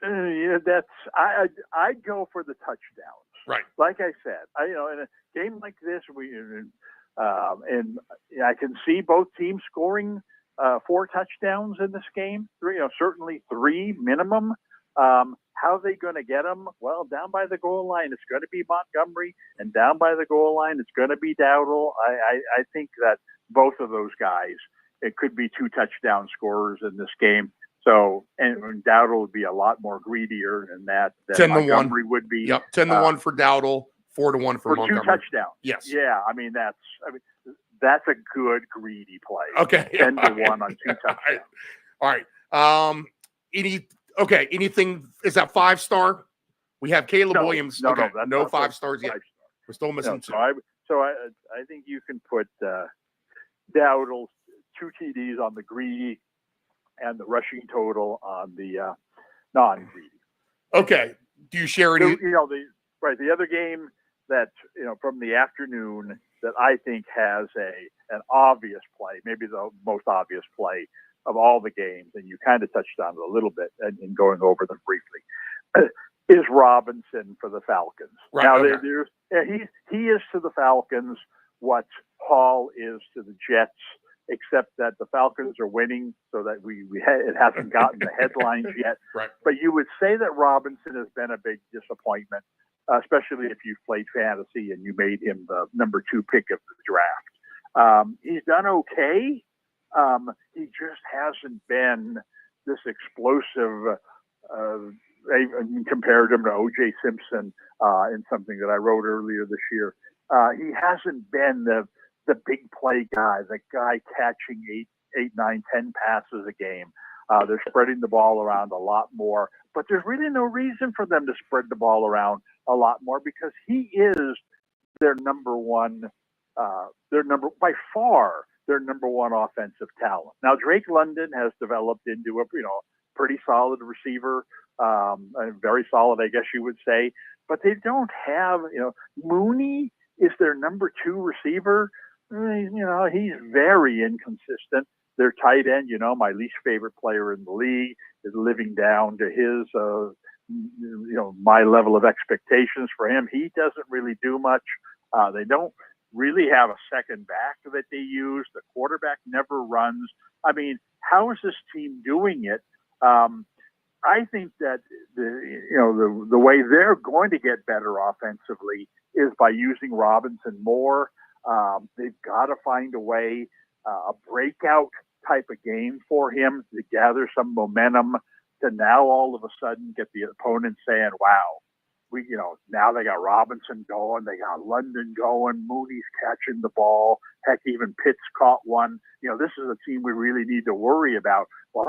I'd go for the touchdowns. Right. Like I said, in a game like this, and I can see both teams scoring 4 touchdowns in this game. Certainly 3 minimum. How are they going to get them? Well, down by the goal line, it's going to be Montgomery, and down by the goal line, it's going to be Dowdle. I think that both of those guys, it could be 2 touchdown scorers in this game. So, and Dowdle would be a lot more greedier than that. 10-1 Montgomery would be. Yep, 10-1 for Dowdle, 4-1 for Montgomery. 2 touchdowns. Yes. Yeah, that's a good greedy play. Okay. 10-1 on 2 touchdowns. All right. Anything? Is that 5-star? We have Caleb Williams. No, okay. no, 5 stars yet. 5 star. We're still missing 2. So I think you can put Dowdle 2 TDs on the greedy and the rushing total on the non-greedy. Okay. Do you share any? The other game that from the afternoon that I think has an obvious play, maybe the most obvious play of all the games, and you kind of touched on it a little bit in going over them briefly, is Robinson for the Falcons. Right, now, okay. he is to the Falcons what Hall is to the Jets, except that the Falcons are winning, so that it hasn't gotten the headlines yet. Right. But you would say that Robinson has been a big disappointment, especially if you've played fantasy and you made him the number 2 pick of the draft. He's done okay. He just hasn't been this explosive. I compared him to O.J. Simpson in something that I wrote earlier this year. He hasn't been the big play guy, the guy catching 8, 9, 10 passes a game. They're spreading the ball around a lot more, but there's really no reason for them to spread the ball around a lot more because he is their number one, by far their number 1 offensive talent. Now, Drake London has developed into a pretty solid receiver, very solid, I guess you would say, but they don't have, Mooney is their number 2 receiver. He's very inconsistent. Their tight end, my least favorite player in the league, is living down to his, my level of expectations for him. He doesn't really do much. They don't really have a second back that they use. The quarterback never runs. I mean, how is this team doing it? I think that the way they're going to get better offensively is by using Robinson more. They've got to find a way, a breakout type of game for him to gather some momentum to now all of a sudden get the opponent saying, wow, now they got Robinson going, they got London going, Mooney's catching the ball, heck, even Pitts caught one. This is a team we really need to worry about. Well,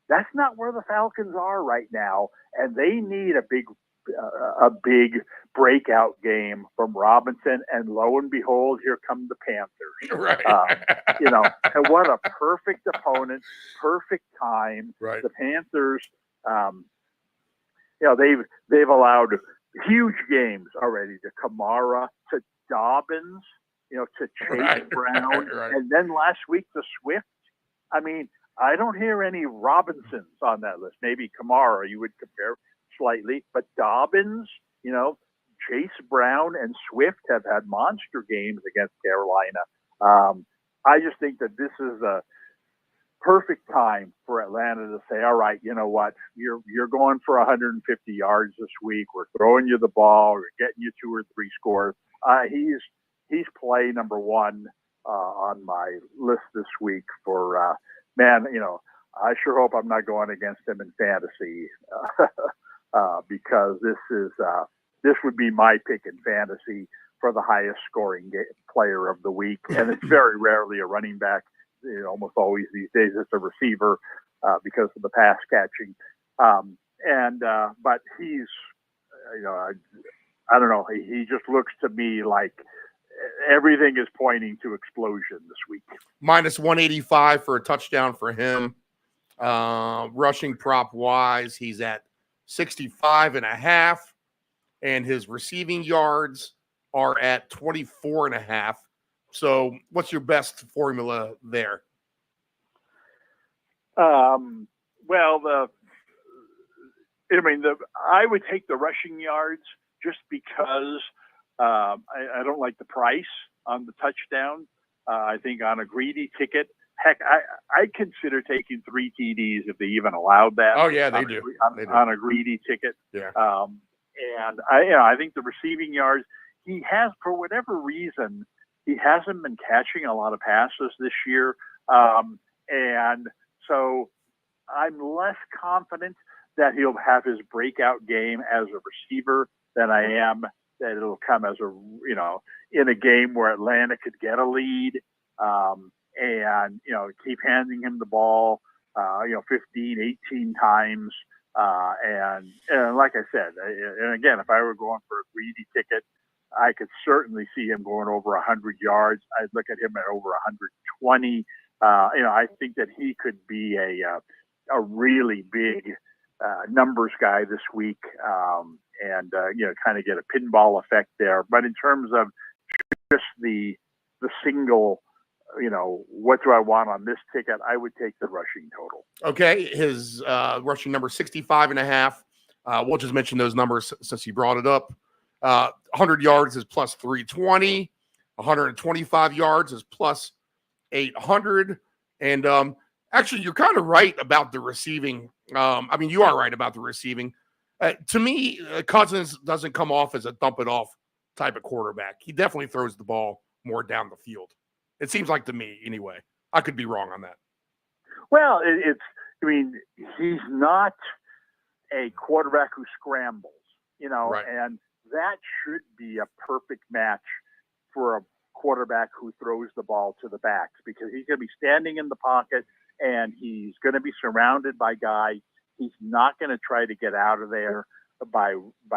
that's not where the Falcons are right now, and they need a big breakout game from Robinson, and lo and behold, here come the Panthers. Right. And what a perfect opponent, perfect time. Right. The Panthers, they've allowed huge games already to Kamara, to Dobbins, to Chase Brown, right. And then last week to Swift. I mean, I don't hear any Robinsons on that list. Maybe Kamara you would compare slightly, but Dobbins, Chase Brown and Swift have had monster games against Carolina. I just think that this is a perfect time for Atlanta to say, all right, you know what, you're going for 150 yards this week. We're throwing you the ball. We're getting you 2 or 3 scores. He's play number 1 on my list this week for man. I sure hope I'm not going against him in fantasy because this would be my pick in fantasy for the highest scoring player of the week, and it's very rarely a running back. Almost always these days it's a receiver because of the pass catching. But he's, I don't know. He just looks to me like everything is pointing to explosion this week. Minus 185 for a touchdown for him. Rushing prop wise, he's at 65.5, and his receiving yards are at 24.5. So what's your best formula there? I would take the rushing yards just because I don't like the price on the touchdown. I think on a greedy ticket, heck, I consider taking 3 TDs if they even allowed that. Oh yeah, they do. On a greedy ticket. Yeah. And I think the receiving yards, he has, for whatever reason, he hasn't been catching a lot of passes this year. And so I'm less confident that he'll have his breakout game as a receiver than I am that it'll come as in a game where Atlanta could get a lead, and, keep handing him the ball, 15, 18 times. And like I said, and again, if I were going for a greedy ticket, I could certainly see him going over 100 yards. I'd look at him at over 120. I think that he could be a really big numbers guy this week, and kind of get a pinball effect there. But in terms of just the single, what do I want on this ticket? I would take the rushing total. Okay, his rushing number 65.5. We'll just mention those numbers since he brought it up. 100 yards is plus 320. 125 yards is plus 800. And actually, you're kind of right about the receiving. You are right about the receiving. To me, Cousins doesn't come off as a dump it off type of quarterback. He definitely throws the ball more down the field. It seems like to me, anyway. I could be wrong on that. Well, he's not a quarterback who scrambles, right. And that should be a perfect match for a quarterback who throws the ball to the backs, because he's going to be standing in the pocket and he's going to be surrounded by guys. He's not going to try to get out of there by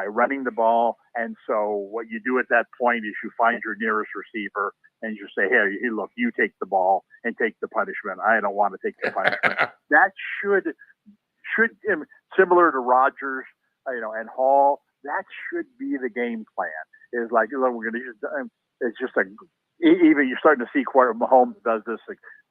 running the ball. And so what you do at that point is you find your nearest receiver and you say, hey, look, you take the ball and take the punishment. I don't want to take the punishment. That should similar to Rodgers, and Hall, that should be the game plan. Is like, look, we're going to use, it's just even you're starting to see Mahomes does this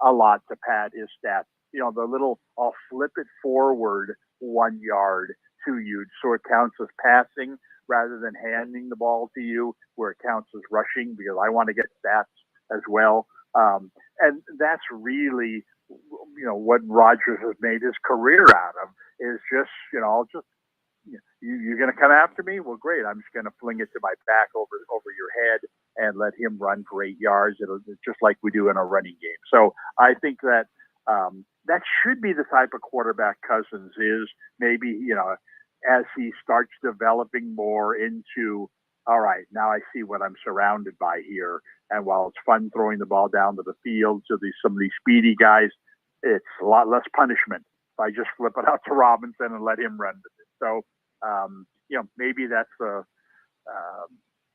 a lot to pad his stats. The little, I'll flip it forward 1 yard to you so it counts as passing rather than handing the ball to you, where it counts as rushing, because I want to get stats as well. And that's really, what Rodgers has made his career out of, is just, you're going to come after me? Well, great. I'm just going to fling it to my back over your head and let him run for 8 yards. It's just like we do in a running game. So I think that that should be the type of quarterback Cousins is. Maybe, as he starts developing more into, all right, now I see what I'm surrounded by here. And while it's fun throwing the ball down to the field to some of these speedy guys, it's a lot less punishment if I just flip it out to Robinson and let him run with it. So, maybe that's a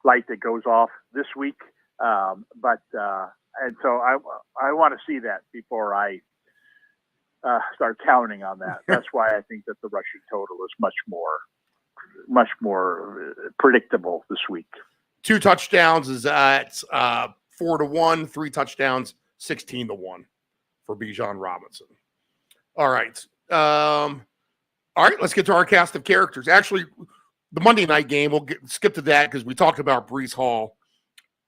light that goes off this week. And so I want to see that before I start counting on that. That's why I think that the rushing total is much more predictable this week. 2 touchdowns is at 4-1. 3 touchdowns, 16-1 for Bijan Robinson. All right. Let's get to our cast of characters. Actually, the Monday night game, we'll skip to that because we talked about Breece Hall.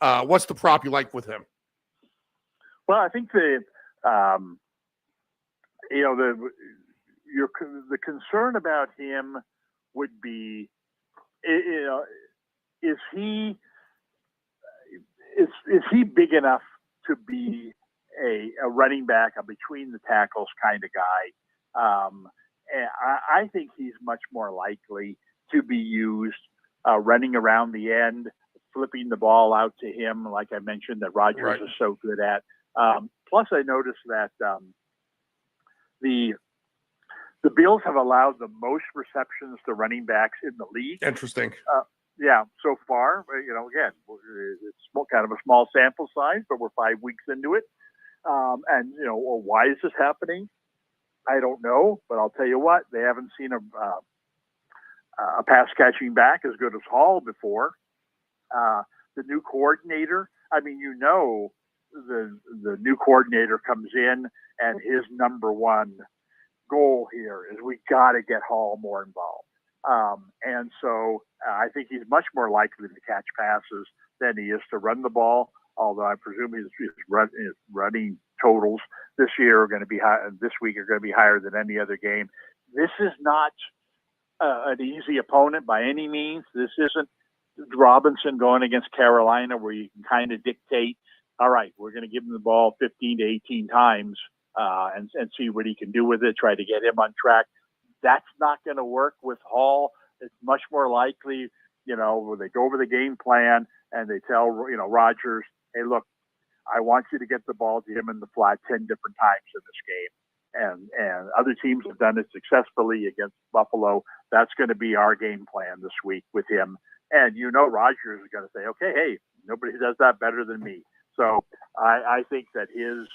What's the prop you like with him? Well, I think the concern about him would be, is he big enough to be a running back, a between the tackles kind of guy? And I think he's much more likely to be used running around the end, flipping the ball out to him, like I mentioned, that Rodgers is so good at. Plus, I noticed that the Bills have allowed the most receptions to running backs in the league. Interesting. So far, again, it's kind of a small sample size, but we're 5 weeks into it. And why is this happening? I don't know, but I'll tell you what, they haven't seen a pass catching back as good as Hall before. The new coordinator, the new coordinator comes in and his number one goal here is we got to get Hall more involved. And so I think he's much more likely to catch passes than he is to run the ball, although I presume his running totals this year are going to be high. This week are going to be higher than any other game. This is not an easy opponent by any means. This isn't Robinson going against Carolina where you can kind of dictate, all right, we're going to give him the ball 15 to 18 times and see what he can do with it, try to get him on track. That's not going to work with Hall. It's much more likely, when they go over the game plan and they tell, Rodgers, hey, look, I want you to get the ball to him in the flat 10 different times in this game. And other teams have done it successfully against Buffalo. That's going to be our game plan this week with him. And Rodgers is going to say, okay, hey, nobody does that better than me. So I think that his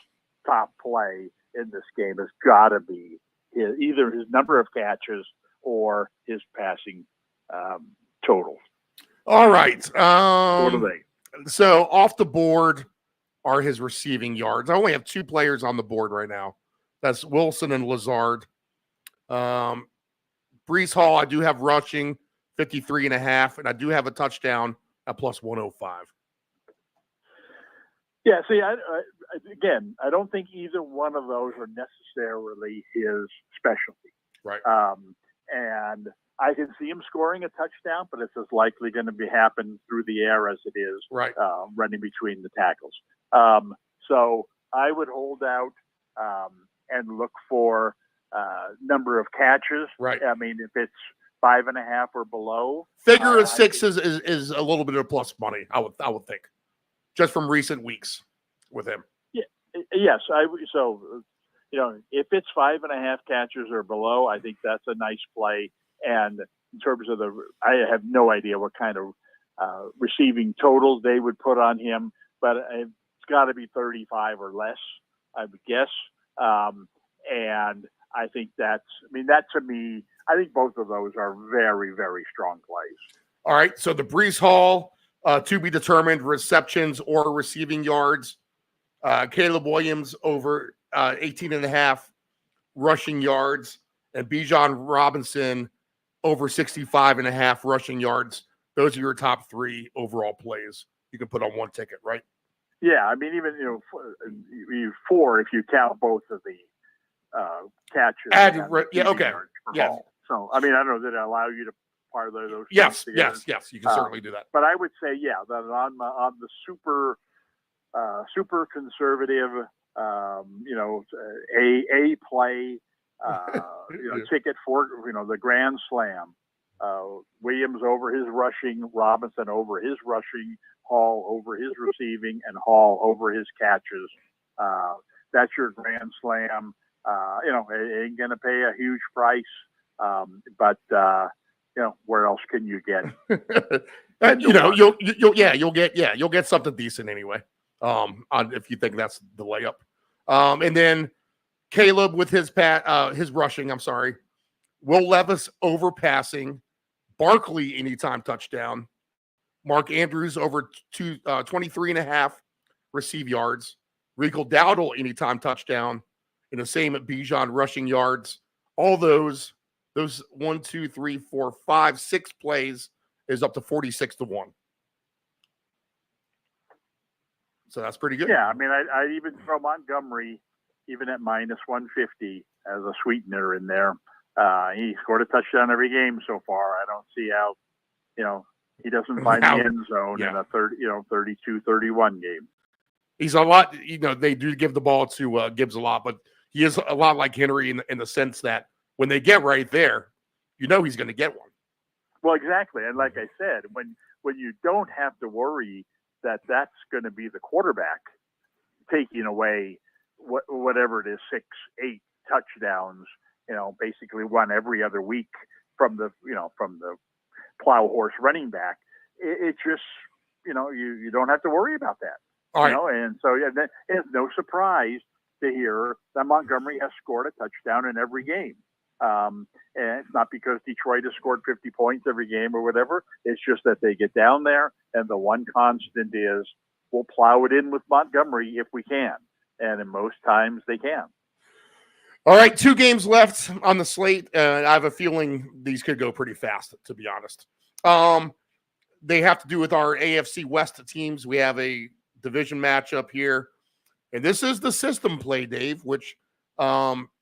top play in this game has got to be either his number of catches or his passing totals. All right. What are they? So off the board are his receiving yards. I only have 2 players on the board right now. That's Wilson and Lazard. Brees Hall, I do have rushing 53.5, and I do have a touchdown at plus 105. Yeah, see, I don't think either one of those are necessarily his specialty. Right. And I can see him scoring a touchdown, but it's as likely going to happen through the air as it is right. Running between the tackles. So I would hold out and look for number of catches. Right. I mean, if it's 5.5 or below, figure of 6 is a little bit of plus money. I would think, just from recent weeks with him. Yeah. Yes. If it's 5.5 catches or below, I think that's a nice play. And in terms of I have no idea what kind of receiving totals they would put on him, but it's got to be 35 or less, I would guess. And I think that to me, I think both of those are very, very strong plays. All right. So the Brees Hall, to be determined, receptions or receiving yards. Caleb Williams over 18.5 rushing yards, and Bijan Robinson over 65.5 rushing yards. Those are your top 3 overall plays you can put on one ticket, right? Yeah, I mean, even 4 if you count both of the catches. Okay. Yes. So I mean, I don't know, did it allow you to parlay those? Yes. You can certainly do that. But I would say, that on the super conservative, a play, ticket for the Grand Slam. Williams over his rushing, Robinson over his rushing, Hall over his receiving, and Hall over his catches. That's your Grand Slam. It ain't going to pay a huge price, but where else can you get? And, you'll get something decent anyway. If you think that's the layup. And then Caleb with his rushing, Will Levis over passing, Barkley anytime touchdown, Mark Andrews over 23.5 receive yards, Rico Dowdle anytime touchdown, and the same at Bijan rushing yards. All those 1, 2, 3, 4, 5, 6 plays is up to 46-1. So that's pretty good. Yeah, I mean, I even throw Montgomery even at minus 150 as a sweetener in there. He scored a touchdown every game so far. I don't see how, he doesn't find the end zone in a 32-31 game. He's a lot, they do give the ball to Gibbs a lot, but he is a lot like Henry in the sense that when they get right there, he's going to get one. Well, exactly. And like I said, when you don't have to worry that's going to be the quarterback taking away whatever it is, 6, 8 touchdowns, basically one every other week from the plow horse running back. It just, you don't have to worry about that. All right. And so it's no surprise to hear that Montgomery has scored a touchdown in every game. And it's not because Detroit has scored 50 points every game or whatever. It's just that they get down there, and the one constant is we'll plow it in with Montgomery if we can. And in most times they can. All right, 2 games left on the slate. I have a feeling these could go pretty fast, to be honest. They have to do with our AFC West teams. We have a division matchup here. And this is the system play, Dave, which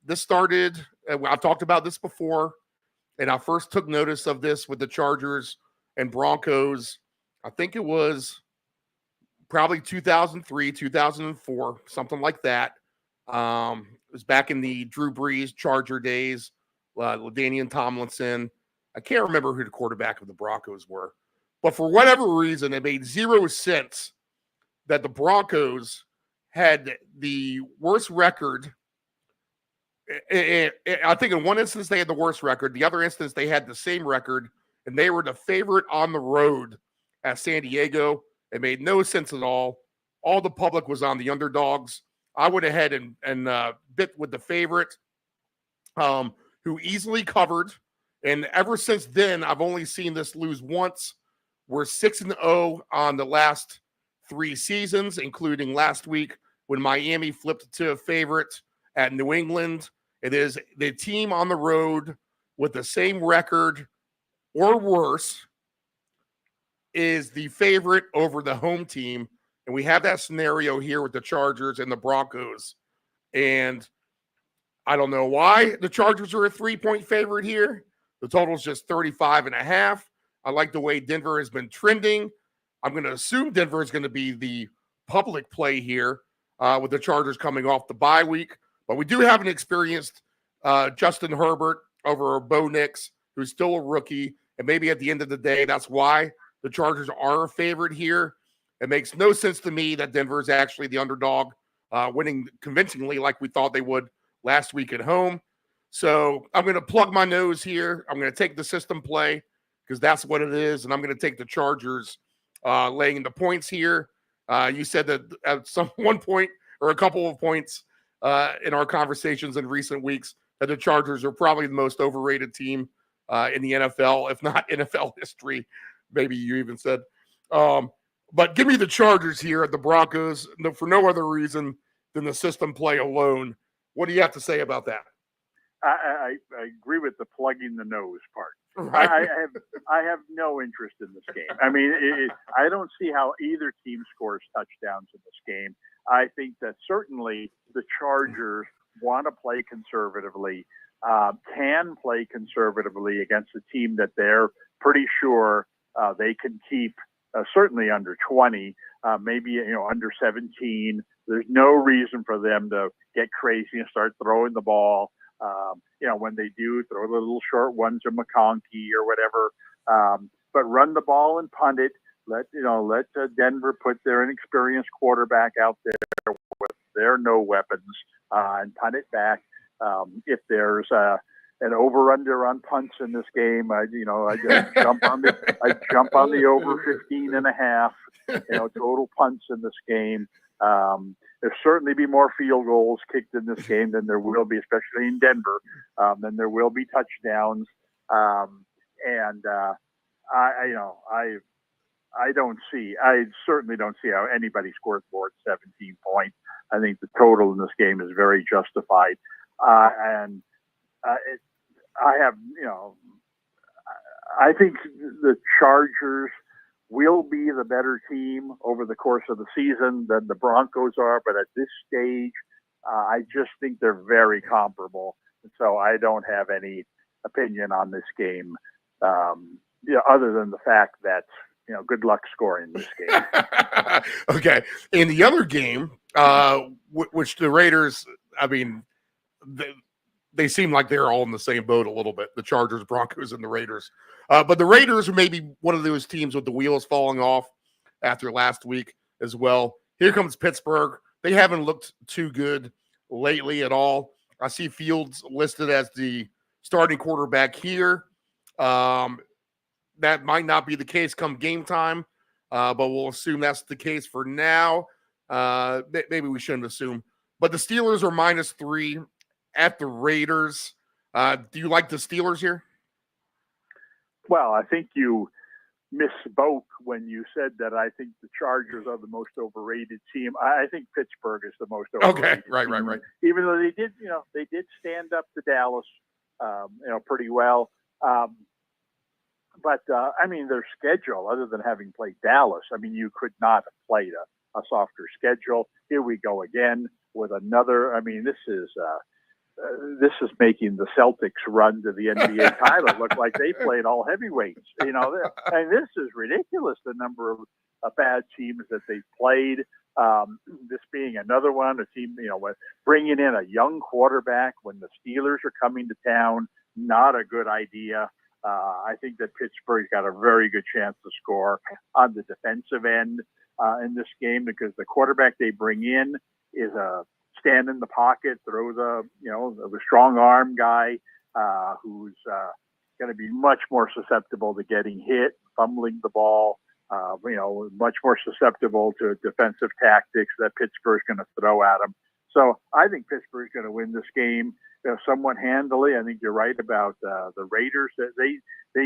this started, I've talked about this before, and I first took notice of this with the Chargers and Broncos. I think it was probably 2003, 2004, something like that. It was back in the Drew Brees Charger days, LaDainian Tomlinson. I can't remember who the quarterback of the Broncos were. But for whatever reason, it made zero sense that the Broncos had the worst record. I think in one instance they had the worst record. The other instance they had the same record, and they were the favorite on the road at San Diego. It made no sense at all. All the public was on the underdogs. I went ahead and bit with the favorite, who easily covered. And ever since then, I've only seen this lose once. We're 6-0 on the last 3 seasons, including last week when Miami flipped to a favorite at New England. It is the team on the road with the same record or worse is the favorite over the home team. And we have that scenario here with the Chargers and the Broncos. And I don't know why the Chargers are a 3-point favorite here. The total is just 35.5. I like the way Denver has been trending. I'm going to assume Denver is going to be the public play here with the Chargers coming off the bye week. But we do have an experienced Justin Herbert over Bo Nix, who's still a rookie. And maybe at the end of the day, that's why the Chargers are a favorite here. It makes no sense to me that Denver is actually the underdog, winning convincingly like we thought they would last week at home. So I'm going to plug my nose here. I'm going to take the system play because that's what it is. And I'm going to take the Chargers laying the points here. You said that at one point or a couple of points in our conversations in recent weeks that the Chargers are probably the most overrated team in the NFL, if not NFL history. Maybe you even said. But give me the Chargers here at the Broncos for no other reason than the system play alone. What do you have to say about that? I agree with the plugging the nose part. Right. I have no interest in this game. I mean, I don't see how either team scores touchdowns in this game. I think that certainly the Chargers want to play conservatively, can play conservatively against a team that they're pretty sure they can keep certainly under 20, maybe under 17. There's no reason for them to get crazy and start throwing the ball. When they do, throw the little short ones or McConkey or whatever. But run the ball and punt it. Let Denver put their inexperienced quarterback out there with their no weapons and punt it back. If there's an over/under on punts in this game, I jump on the over 15.5. Total punts in this game. There'll certainly be more field goals kicked in this game than there will be, especially in Denver. Then there will be touchdowns. I certainly don't see how anybody scores more than 17 points. I think the total in this game is very justified. I think the Chargers will be the better team over the course of the season than the Broncos are. But at this stage, I just think they're very comparable. So I don't have any opinion on this game, other than the fact that, good luck scoring this game. Okay. In the other game, which the Raiders, I mean, they seem like they're all in the same boat a little bit, the Chargers, Broncos, and the Raiders. But the Raiders are maybe one of those teams with the wheels falling off after last week as well. Here comes Pittsburgh. They haven't looked too good lately at all. I see Fields listed as the starting quarterback here. That might not be the case come game time, but we'll assume that's the case for now. Maybe we shouldn't assume. But the Steelers are -3 at the Raiders. Do you like the Steelers here? Well, I think you misspoke when you said that I think the Chargers are the most overrated team. I think Pittsburgh is the most overrated team. Right. Even though they did stand up to Dallas, pretty well. But their schedule, other than having played Dallas, you could not have played a softer schedule. Here we go again with another. I mean, this is making the Celtics run to the NBA title look like they played all heavyweights. You know, and this is ridiculous, the number of bad teams that they've played. This being another one, a team, you know, with bringing in a young quarterback when the Steelers are coming to town, not a good idea. I think that Pittsburgh's got a very good chance to score on the defensive end in this game, because the quarterback they bring in is a stand in the pocket, throw the strong arm guy who's going to be much more susceptible to getting hit, fumbling the ball, much more susceptible to defensive tactics that Pittsburgh's going to throw at him. So I think Pittsburgh's going to win this game somewhat handily. I think you're right about the Raiders. They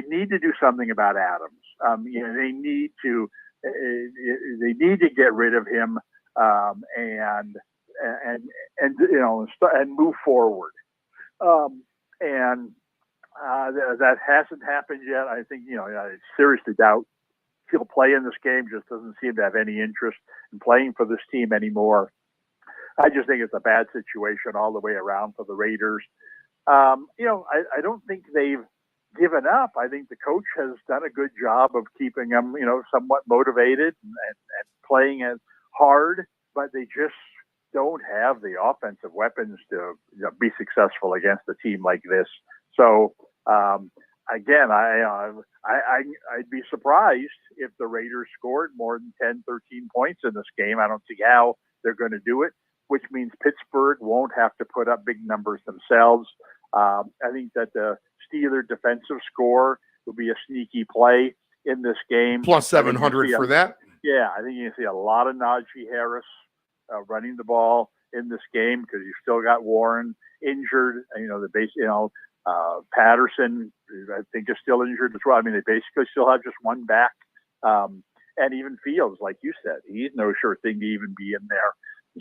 need to do something about Adams. They need to get rid of him and move forward. That hasn't happened yet. I think I seriously doubt he'll play in this game. Just doesn't seem to have any interest in playing for this team anymore. I just think it's a bad situation all the way around for the Raiders. I don't think they've given up. I think the coach has done a good job of keeping them, somewhat motivated and playing it hard, but they just don't have the offensive weapons to be successful against a team like this. So, again, I'd be surprised if the Raiders scored more than 10, 13 points in this game. I don't see how they're going to do it, which means Pittsburgh won't have to put up big numbers themselves. I think that the Steeler defensive score will be a sneaky play in this game. Plus 700 for that. Yeah, I think you see a lot of Najee Harris running the ball in this game, because you've still got Warren injured. Patterson, I think, is still injured as well. I mean, they basically still have just one back. And even Fields, like you said, he's no sure thing to even be in there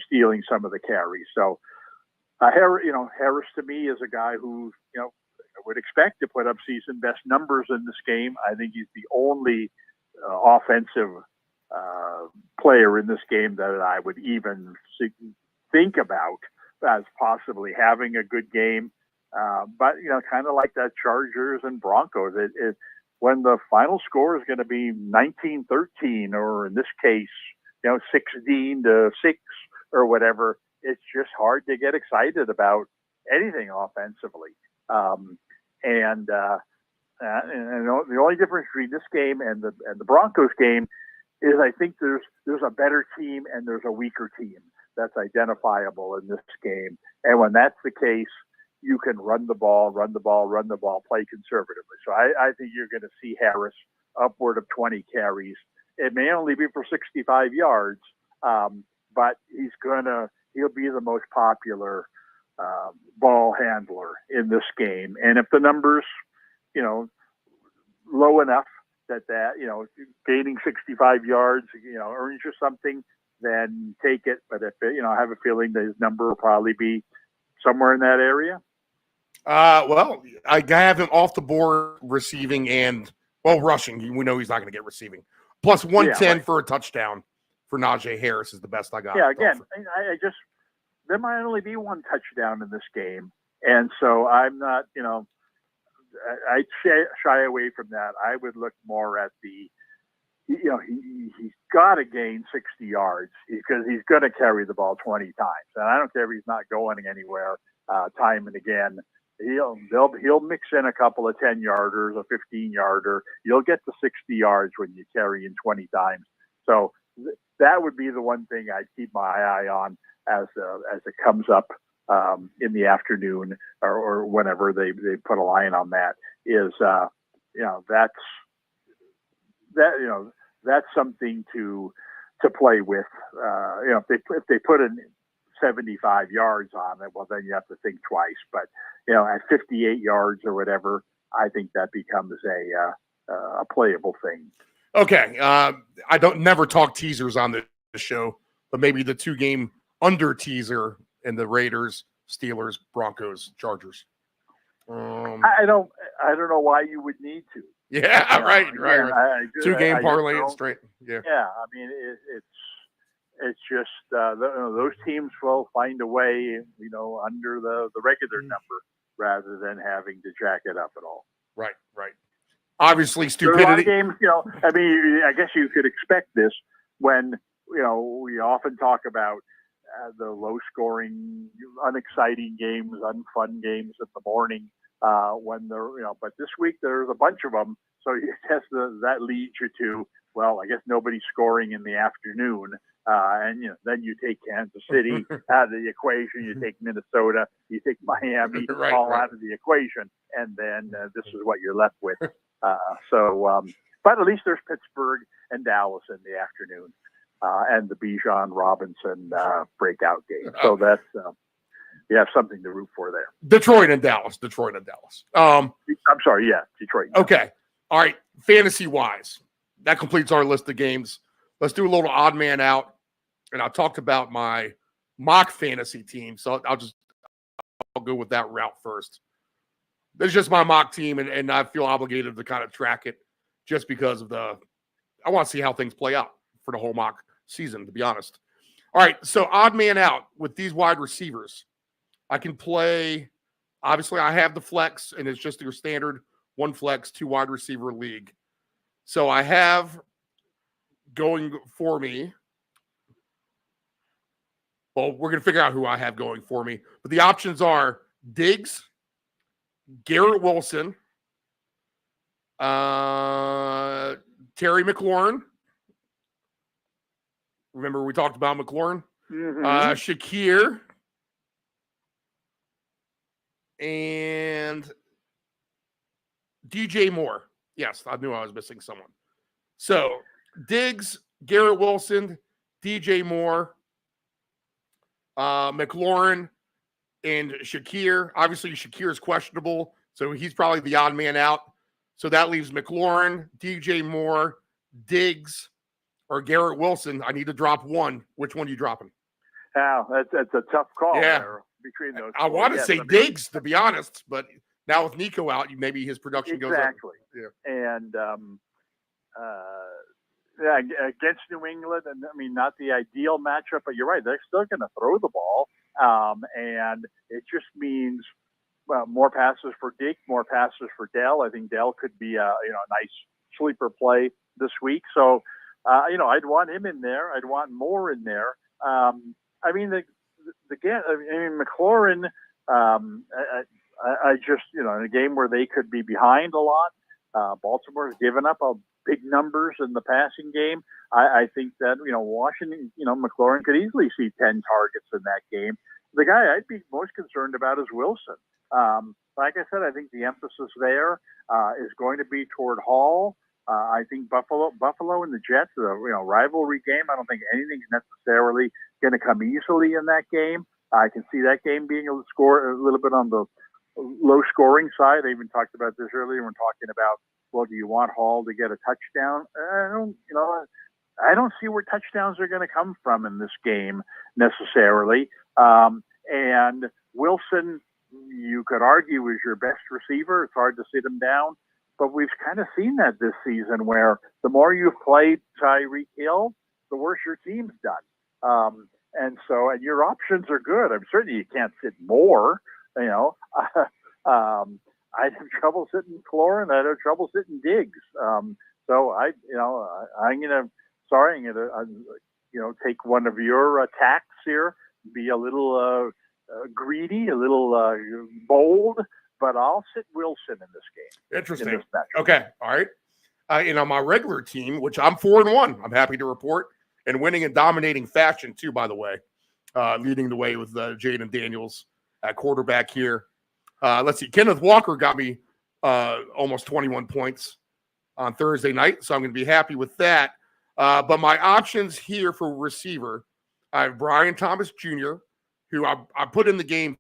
stealing some of the carries. So Harris to me is a guy who, I would expect to put up season best numbers in this game. I think he's the only offensive player in this game that I would even think about as possibly having a good game. But, kind of like that Chargers and Broncos, when the final score is going to be 19-13, or in this case, 16-6 or whatever, it's just hard to get excited about anything offensively. And the only difference between this game and the Broncos game is I think there's a better team and there's a weaker team that's identifiable in this game. And when that's the case, you can run the ball, play conservatively. So I think you're going to see Harris upward of 20 carries. It may only be for 65 yards, but he'll be the most popular ball handler in this game. And if the numbers, low enough that gaining 65 yards, earns you something, then take it. But if, I have a feeling that his number will probably be somewhere in that area. Well, I have him off the board receiving and, rushing. We know he's not going to get receiving. Plus 110 for a touchdown for Najee Harris is the best I got. Yeah, again, there might only be one touchdown in this game. And so I'm not, I'd shy away from that. I would look more at he's got to gain 60 yards because he's going to carry the ball 20 times. And I don't care if he's not going anywhere time and again. He'll mix in a couple of 10-yarders, a 15-yarder. You'll get to 60 yards when you carry in 20 times. So that would be the one thing I'd keep my eye on as it comes up in the afternoon or whenever they put a line on that. Is that's something to play with. If they put in 75 yards on it, well, then you have to think twice. But at 58 yards or whatever, I think that becomes a playable thing. Okay, I don't never talk teasers on the show, but maybe the 2-game under teaser in the Raiders, Steelers, Broncos, Chargers. I don't know why you would need to. Yeah, right. 2-game parlay it straight. Yeah. I mean, It's just those teams will find a way, under the regular number rather than having to jack it up at all. Right. Obviously, There are a lot of stupidity. games, I guess you could expect this when, we often talk about the low-scoring, unexciting games, unfun games in the morning when they're, but this week there's a bunch of them. So that leads you to, well, I guess nobody's scoring in the afternoon. And then you take Kansas City out of the equation, you take Minnesota, you take Miami out of the equation, and then this is what you're left with. But at least there's Pittsburgh and Dallas in the afternoon, and the Bijan Robinson breakout game. So that's you have something to root for there. Detroit and Dallas. I'm sorry, Detroit. Okay. All right. Fantasy-wise, that completes our list of games. Let's do a little odd man out, and I talked about my mock fantasy team, so I'll go with that route first. This is just my mock team, and I feel obligated to kind of track it just because of I want to see how things play out for the whole mock season, to be honest. All right, so odd man out with these wide receivers. I can play, obviously I have the flex, and it's just your standard 1 flex, 2 wide receiver league. So I have going for me, well, we're going to figure out who I have going for me, but the options are Diggs, Garrett Wilson, Terry McLaurin. Remember we talked about McLaurin? Shakir, and DJ Moore. Yes, I knew I was missing someone. So Diggs, Garrett Wilson, DJ Moore, McLaurin, and Shakir. Obviously, Shakir is questionable, so he's probably the odd man out. So that leaves McLaurin, DJ Moore, Diggs, or Garrett Wilson. I need to drop one. Which one are you dropping? Now, that's a tough call there between those. I want to say Diggs, to be honest, but now with Nico out, maybe his production goes up. Exactly. Yeah. And against New England, and I mean, not the ideal matchup, but you're right. They're still going to throw the ball, and it just means more passes for Diggs, more passes for Dell. I think Dell could be a nice sleeper play this week. So, I'd want him in there. I'd want Moore in there. I mean, McLaurin. I just, in a game where they could be behind a lot, Baltimore's given up big numbers in the passing game. I think that, Washington, McLaurin could easily see 10 targets in that game. The guy I'd be most concerned about is Wilson. Like I said, I think the emphasis there is going to be toward Hall. I think Buffalo and the Jets, rivalry game. I don't think anything's necessarily going to come easily in that game. I can see that game being a little bit on the low scoring side. I even talked about this earlier when talking about, well, do you want Hall to get a touchdown? I don't see where touchdowns are going to come from in this game necessarily. And Wilson, you could argue, is your best receiver. It's hard to sit him down. But we've kind of seen that this season where the more you've played Tyreek Hill, the worse your team's done. And your options are good. I'm certainly you can't sit Moore. I'd have trouble sitting McLaurin. I'd have trouble sitting Diggs. I'm gonna take one of your attacks here. Be a little greedy, a little bold. But I'll sit Wilson in this game. Interesting. In this matchup. Okay. All right. On my regular team, which I'm 4-1, I'm happy to report, and winning in dominating fashion too, by the way, leading the way with Jaden Daniels at quarterback here. Let's see. Kenneth Walker got me almost 21 points on Thursday night, so I'm going to be happy with that. But my options here for receiver, I have Brian Thomas Jr., who I put in the game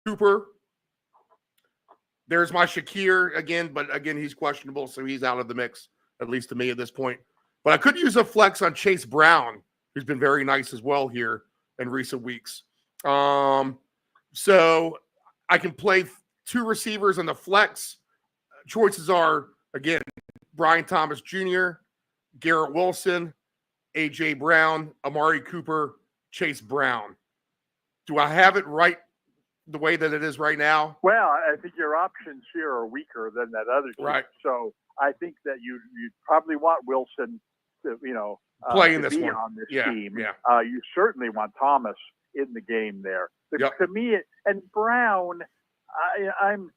Cooper. There's my Shakir again, but again, he's questionable, so he's out of the mix, at least to me at this point. But I could use a flex on Chase Brown, who's been very nice as well here in recent weeks. So I can play 2 receivers on the flex. Choices are, again, Brian Thomas Jr., Garrett Wilson, A.J. Brown, Amari Cooper, Chase Brown. Do I have it right the way that it is right now? Well, I think your options here are weaker than that other team. Right. So I think that you probably want Wilson to, Play in to this be one. on this Yeah, team. yeah. You certainly want Thomas in the game there. Yep. To me, and Brown, I'm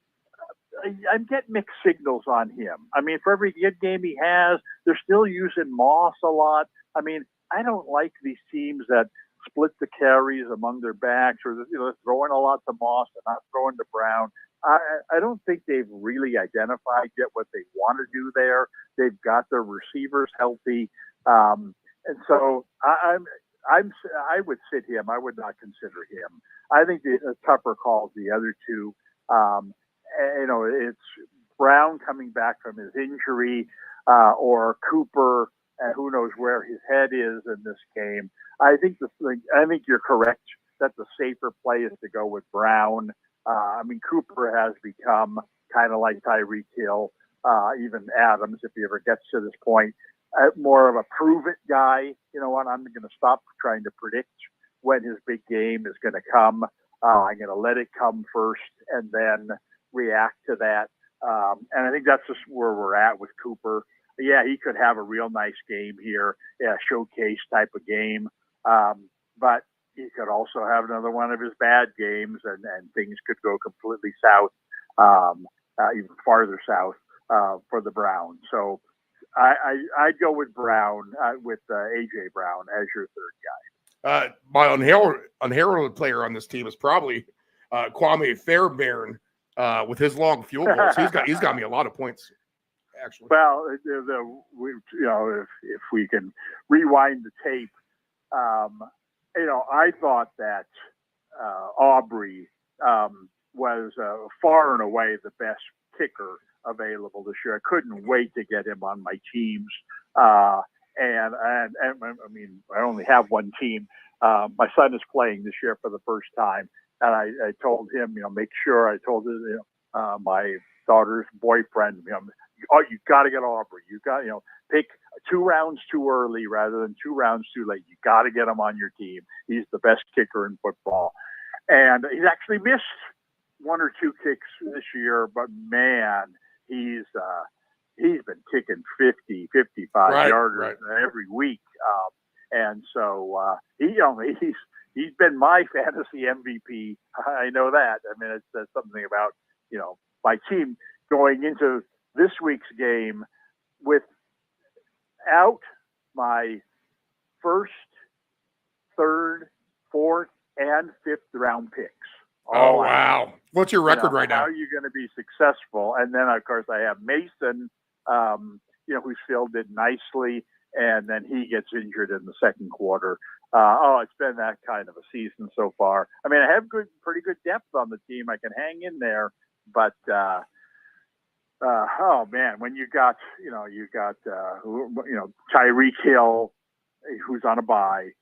getting mixed signals on him. I mean, for every good game he has, they're still using Moss a lot. I mean, I don't like these teams that split the carries among their backs, or they're throwing a lot to Moss and not throwing to Brown. I don't think they've really identified yet what they want to do there. They've got their receivers healthy, and so I would sit him. I would not consider him. I think the tougher calls the other two. It's Brown coming back from his injury, or Cooper, and who knows where his head is in this game. I think you're correct that the safer play is to go with Brown. I mean, Cooper has become kind of like Tyreek Hill, even Adams, if he ever gets to this point, more of a prove-it guy. You know what? I'm going to stop trying to predict when his big game is going to come. I'm going to let it come first and then react to that. And I think that's just where we're at with Cooper. Yeah, he could have a real nice game here, showcase type of game. But he could also have another one of his bad games, and things could go completely south, even farther south for the Browns. So I'd go with Brown, with A.J. Brown as your third guy. My unheralded player on this team is probably Kwame Fairbairn with his long field goals. He's got me a lot of points, actually. Well, if we can rewind the tape, I thought that Aubrey was far and away the best kicker available this year. I couldn't wait to get him on my teams. And I mean, I only have one team. My son is playing this year for the first time, and I told him, make sure. I told my daughter's boyfriend, you got to get Aubrey. You got, pick 2 rounds too early rather than 2 rounds too late. You got to get him on your team. He's the best kicker in football, and he's actually missed 1 or 2 kicks this year. But man, he's been kicking 50, 55 yarders every week, and so he's been my fantasy MVP. I know that. I mean, it says something about my team going into this week's game without my first, third, fourth, and 5th round picks. Oh, wow. What's your record right now? How are you going to be successful? And then, of course, I have Mason, who's filled it nicely, and then he gets injured in the second quarter. It's been that kind of a season so far. I mean, I have pretty good depth on the team. I can hang in there, but oh man, when you got Tyreek Hill, who's on a bye,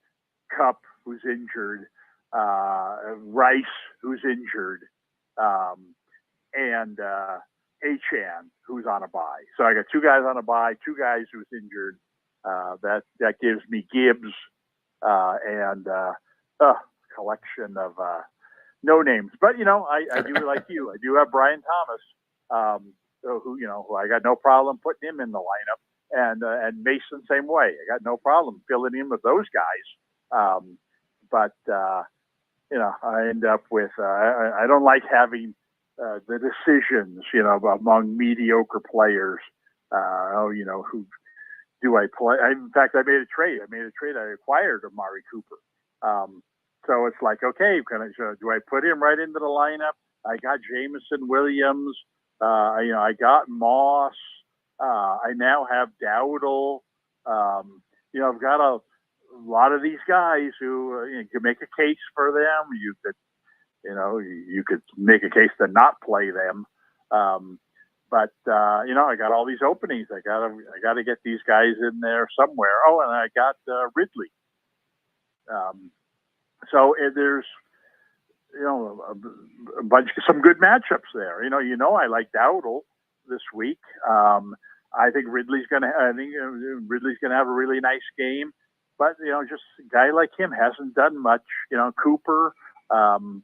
Kupp, who's injured, Rice, who's injured, and Achane, who's on a bye. So I got 2 guys on a bye, 2 guys who's injured. That gives me Gibbs and a collection of no names. But I do like you. I do have Brian Thomas, who I got no problem putting him in the lineup, and Mason same way. I got no problem filling in with those guys. But I end up with I don't like having the decisions, among mediocre players. Who do I play? In fact, I made a trade. I acquired Amari Cooper. So it's like, okay, do I put him right into the lineup? I got Jameson Williams. I got Moss. I now have Dowdle. I've got a lot of these guys who you can make a case for them. You could make a case to not play them. But I got all these openings. I got to get these guys in there somewhere. Oh, and I got Ridley. So there's some good matchups there. I like Dowdle this week. I think Ridley's going to have a really nice game, but just a guy like him hasn't done much. Cooper, I'll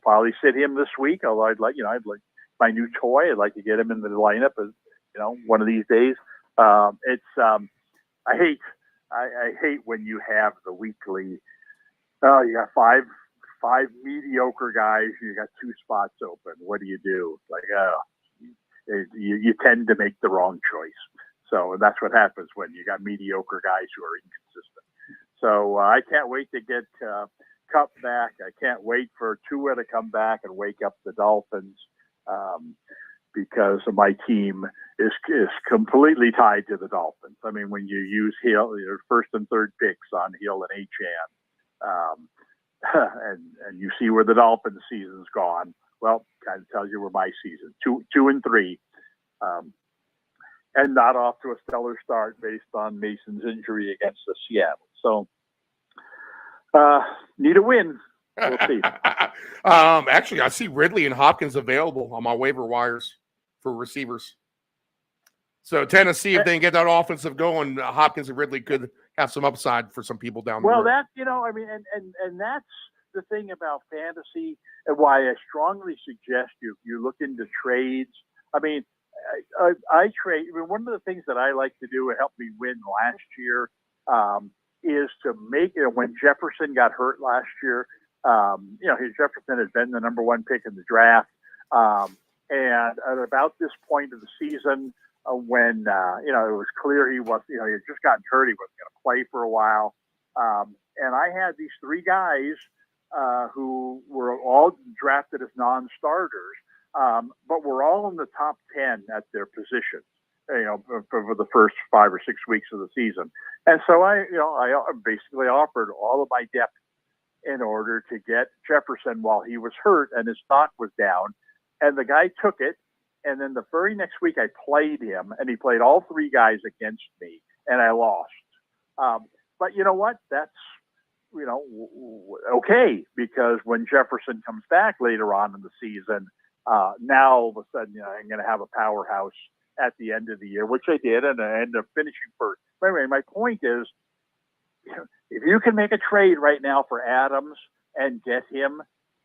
probably sit him this week. Although I'd like my new toy. I'd like to get him in the lineup as one of these days. I hate when you have the weekly. You got five mediocre guys. You got 2 spots open. What do? You tend to make the wrong choice. So that's what happens when you got mediocre guys who are inconsistent. So I can't wait to get Kupp back. I can't wait for Tua to come back and wake up the Dolphins, because my team is completely tied to the Dolphins. I mean, when you use Hill, your first and third picks on Hill and Achane, and you see where the Dolphins season's gone, well, kind of tells you where my season, 2-3, and not off to a stellar start based on Mason's injury against the Seattle. So need a win. We'll see. Actually, I see Ridley and Hopkins available on my waiver wires for receivers. So Tennessee, if they can get that offensive going, Hopkins and Ridley could have some upside for some people down the road. Well, and that's the thing about fantasy, and why I strongly suggest you look into trades. I mean, I trade. I mean, one of the things that I like to do and helped me win last year is to make when Jefferson got hurt last year. Jefferson had been the number 1 pick in the draft, and at about this point of the season, when it was clear he had just gotten hurt, he wasn't going to play for a while, and I had these 3 guys who were all drafted as non-starters, but were all in the top 10 at their positions, for the first 5 or 6 weeks of the season. And so I basically offered all of my depth in order to get Jefferson while he was hurt and his stock was down. And the guy took it. And then the very next week I played him, and he played all 3 guys against me, and I lost. But you know what? That's, okay, because when Jefferson comes back later on in the season, now all of a sudden, I'm going to have a powerhouse at the end of the year, which I did, and I ended up finishing first. But anyway, my point is, if you can make a trade right now for Adams and get him,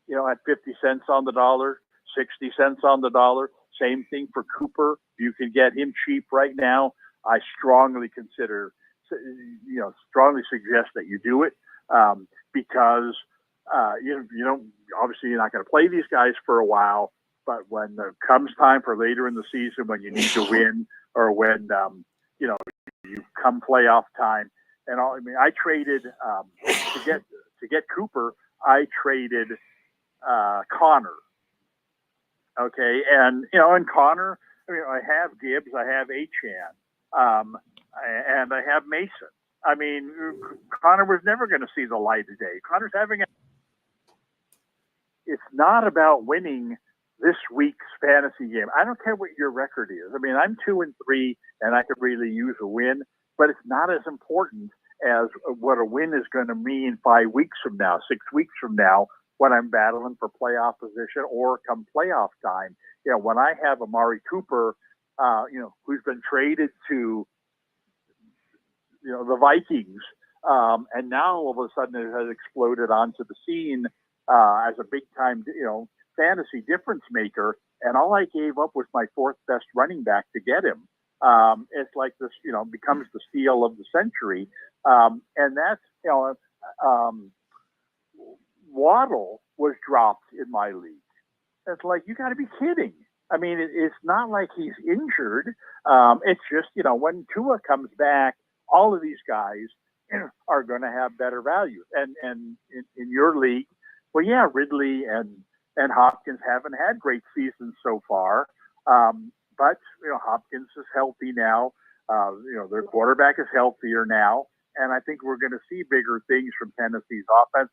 at 50 cents on the dollar, 60 cents on the dollar, same thing for Cooper. If you can get him cheap right now, I strongly suggest that you do it, because obviously you're not going to play these guys for a while, but when it comes time for later in the season, when you need to win, or when you come playoff time, and I traded to get Cooper. I traded Connor. Okay, and Connor. I have Gibbs, I have Achane, and I have Mason. I mean, Connor was never going to see the light of day. Connor's having it's not about winning this week's fantasy game. I don't care what your record is. I mean, I'm 2-3, and I could really use a win, but it's not as important as what a win is going to mean 5 weeks from now, 6 weeks from now, when I'm battling for playoff position or come playoff time. When I have Amari Cooper, who's been traded to, the Vikings, and now all of a sudden it has exploded onto the scene as a big time, fantasy difference maker. And all I gave up was my 4th best running back to get him. It's like this, becomes the steal of the century. And that's, Waddle was dropped in my league. It's like, you got to be kidding. I mean, it's not like he's injured. It's just, when Tua comes back, all of these guys are going to have better value. And in your league, well, yeah, Ridley and Hopkins haven't had great seasons so far. But, Hopkins is healthy now. Their quarterback is healthier now. And I think we're going to see bigger things from Tennessee's offense.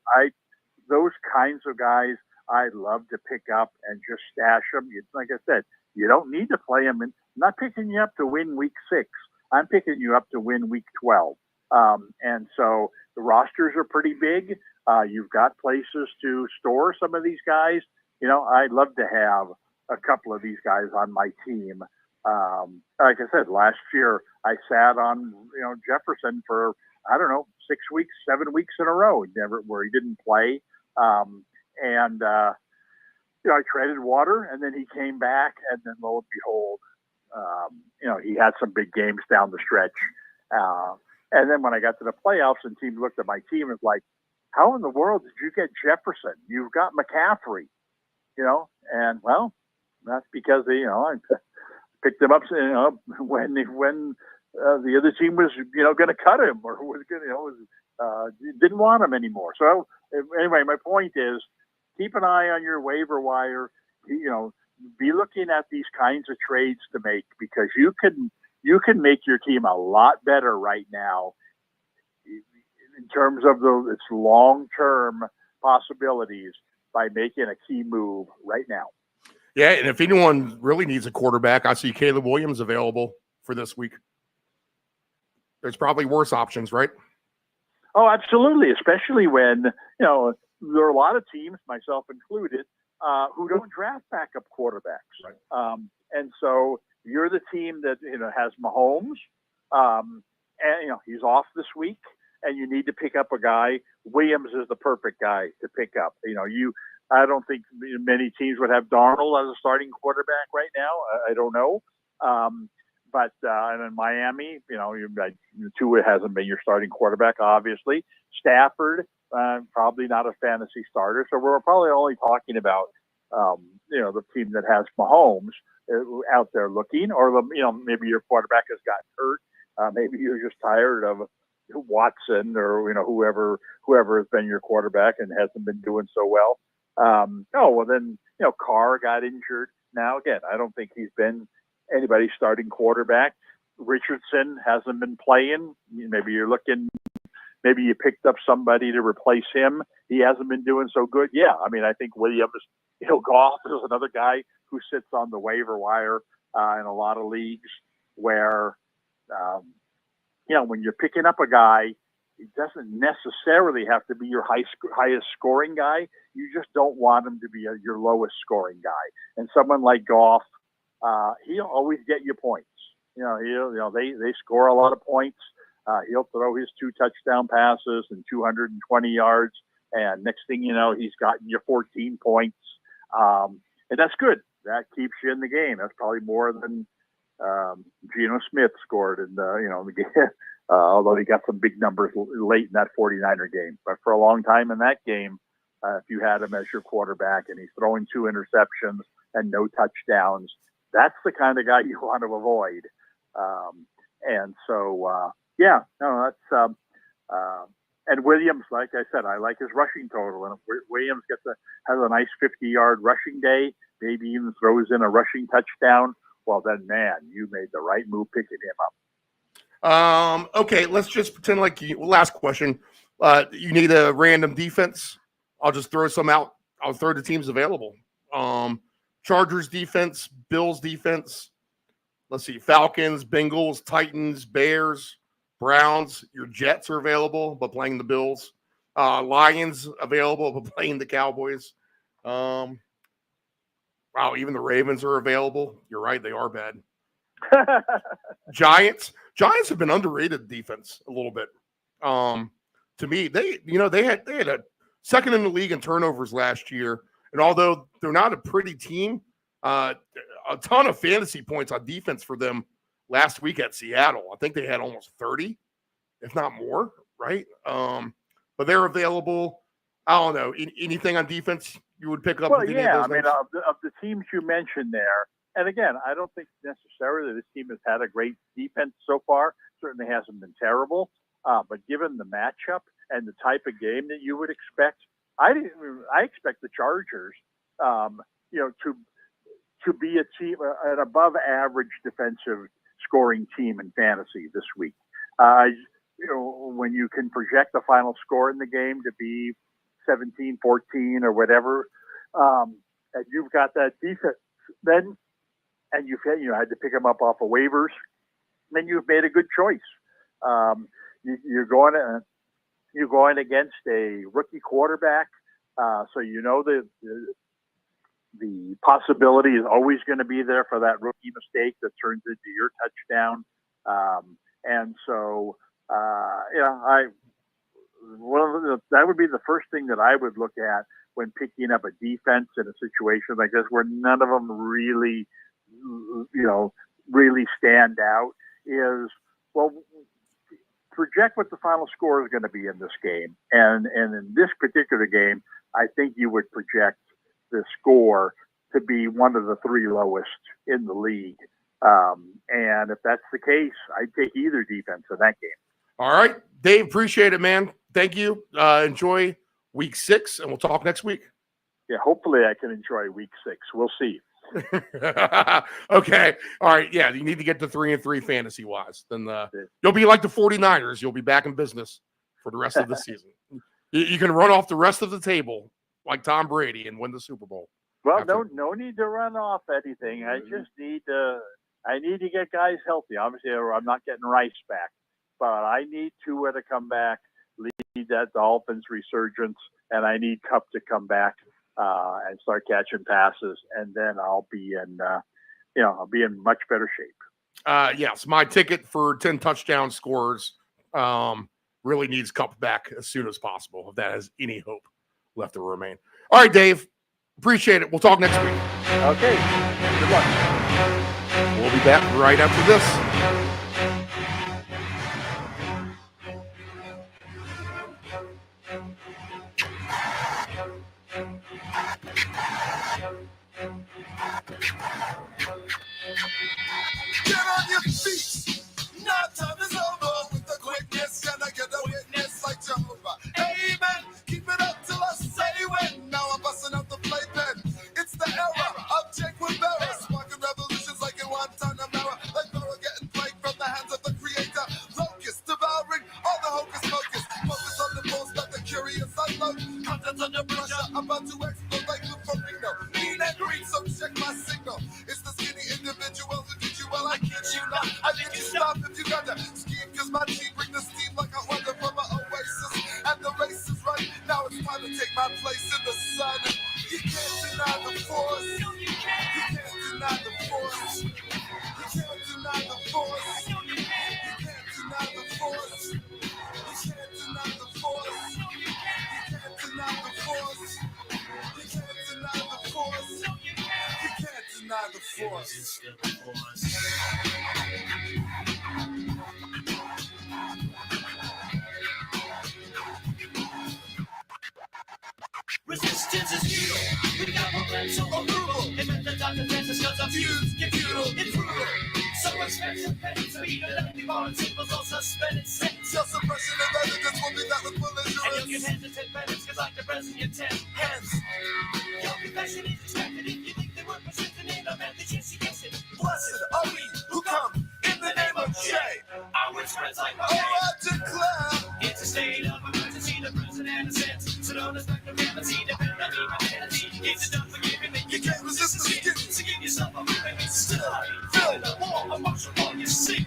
Those kinds of guys I'd love to pick up and just stash them. Like I said, you don't need to play them. I'm not picking you up to win week 6. I'm picking you up to win week 12. And so the rosters are pretty big. You've got places to store some of these guys. I'd love to have a couple of these guys on my team. Like I said, last year I sat on, Jefferson for, 6 weeks, 7 weeks in a row, where he didn't play. I treaded water, and then he came back, and then lo and behold, he had some big games down the stretch. And then when I got to the playoffs and teams looked at my team, it's like, how in the world did you get Jefferson? You've got McCaffrey, and well, that's because, I picked him up, when the other team was, going to cut him or was going to, didn't want him anymore. So anyway, my point is, keep an eye on your waiver wire. Be looking at these kinds of trades to make, because you can make your team a lot better right now in terms of its long-term possibilities by making a key move right now. Yeah, and if anyone really needs a quarterback, I see Caleb Williams available for this week. There's probably worse options, right? Oh, absolutely, especially when, there are a lot of teams, myself included, who don't draft backup quarterbacks. Right. And so you're the team that, has Mahomes, and, he's off this week, and you need to pick up a guy. Williams is the perfect guy to pick up. I don't think many teams would have Darnold as a starting quarterback right now. I don't know. But and in Miami, Tua hasn't been your starting quarterback, obviously. Stafford, probably not a fantasy starter. So we're probably only talking about, the team that has Mahomes out there looking, or, maybe your quarterback has gotten hurt. Maybe you're just tired of Watson or, whoever has been your quarterback and hasn't been doing so well. Then, Carr got injured. Now, again, I don't think he's been anybody's starting quarterback. Richardson hasn't been playing. Maybe you picked up somebody to replace him. He hasn't been doing so good. Yeah, I think Williams, Goff is another guy who sits on the waiver wire in a lot of leagues where, when you're picking up a guy, it doesn't necessarily have to be your highest scoring guy. You just don't want him to be your lowest scoring guy. And someone like Goff, he'll always get you points. They score a lot of points. He'll throw his 2 touchdown passes and 220 yards, and next thing you know, he's gotten you 14 points. And that's good. That keeps you in the game. That's probably more than Geno Smith scored in the game. Although he got some big numbers late in that 49er game. But for a long time in that game, if you had him as your quarterback and he's throwing 2 interceptions and no touchdowns, that's the kind of guy you want to avoid. And Williams, like I said, I like his rushing total. And if Williams has a nice 50-yard rushing day, maybe even throws in a rushing touchdown, well, then, man, you made the right move picking him up. Okay, let's just pretend like last question. You need a random defense. I'll just throw some out. I'll throw the teams available. Chargers defense, Bills defense. Let's see, Falcons, Bengals, Titans, Bears, Browns. Your Jets are available, but playing the Bills. Lions available, but playing the Cowboys. Wow, even the Ravens are available. You're right, they are bad. Giants have been underrated defense a little bit. To me, they had a second in the league in turnovers last year, and although they're not a pretty team, a ton of fantasy points on defense for them last week at Seattle. I think they had almost 30, if not more, right? But they're available. I don't know, anything on defense you would pick up. Well, yeah, of the teams you mentioned there. And again, I don't think necessarily this team has had a great defense so far. Certainly hasn't been terrible. But given the matchup and the type of game that you would expect, I expect the Chargers, to be a team, an above average defensive scoring team in fantasy this week. When you can project the final score in the game to be 17-14 or whatever, and you've got that defense, then. And you've had to pick them up off of waivers, then you've made a good choice. You're going to, You're going against a rookie quarterback, so you know the possibility is always going to be there for that rookie mistake that turns into your touchdown. And so, that would be the first thing that I would look at when picking up a defense in a situation like this, where none of them really stand out. Is, well, project what the final score is going to be in this game, and in this particular game, I think you would project the score to be one of the 3 lowest in the league. And if that's the case, I'd take either defense in that game. All right, Dave, appreciate it, man. Thank you. Enjoy week 6, and we'll talk next week. Yeah, hopefully I can enjoy week 6. We'll see. Okay. All right. Yeah, you need to get to 3-3 fantasy-wise. Then you'll be like the 49ers. You'll be back in business for the rest of the season. You can run off the rest of the table like Tom Brady and win the Super Bowl. Well, no need to run off anything. I just need to get guys healthy. Obviously, I'm not getting Rice back, but I need Tua to come back, lead that Dolphins resurgence, and I need Kupp to come back and start catching passes, and then I'll be in much better shape. Yes, my ticket for 10 touchdown scores really needs Kupp back as soon as possible, if that has any hope left to remain. All right, Dave. Appreciate it. We'll talk next week. Okay. Good luck. We'll be back right after this. Get on your feet. Now time is over with the quickness. Can I get a witness like Jehovah? Amen. Keep it up till I say when. Now I'm busting out the playpen. It's the era of Jake Rivera. Sparking revolutions like in Guantanamo. Like Pharaoh getting plague from the hands of the creator. Locust devouring all the hocus pocus. Focus on the most like the curious unload. Contents under pressure. About to explode like the Farino. Mean and green, so check my signal. It's the skinny individual who did you well. I kid you not. I think you stop if you got that scheme. Cause my team bring the steam like a wonder from my oasis. And the race is right. Now it's time to take my place in the sun. You can't deny the force. You can't deny the force. You can't deny the force. You can't deny the force. You can't deny the force. You can't deny the force. You can't deny the force. You can't deny the force. Resistance is futile. We got momentum approval. And the doctor dances cause our views get futile. It's brutal. So expensive pennies speed. Electric ball symbols all suspended sentence. Self-suppression and evidence will be that with belligerence. And you can hesitate penance cause like the president 10 hands. Your confession is expected if you think they were persistent in a method. Yes, you guess it. Blessed are we who come in the name of J. Our word spreads like Oh, I declare. it's a state of emergency, the president assents. So don't expect the remedy, depend on humanity. It's done for giving me. You can't resist the skin. So give yourself a movement. Still, feel the more emotional you see.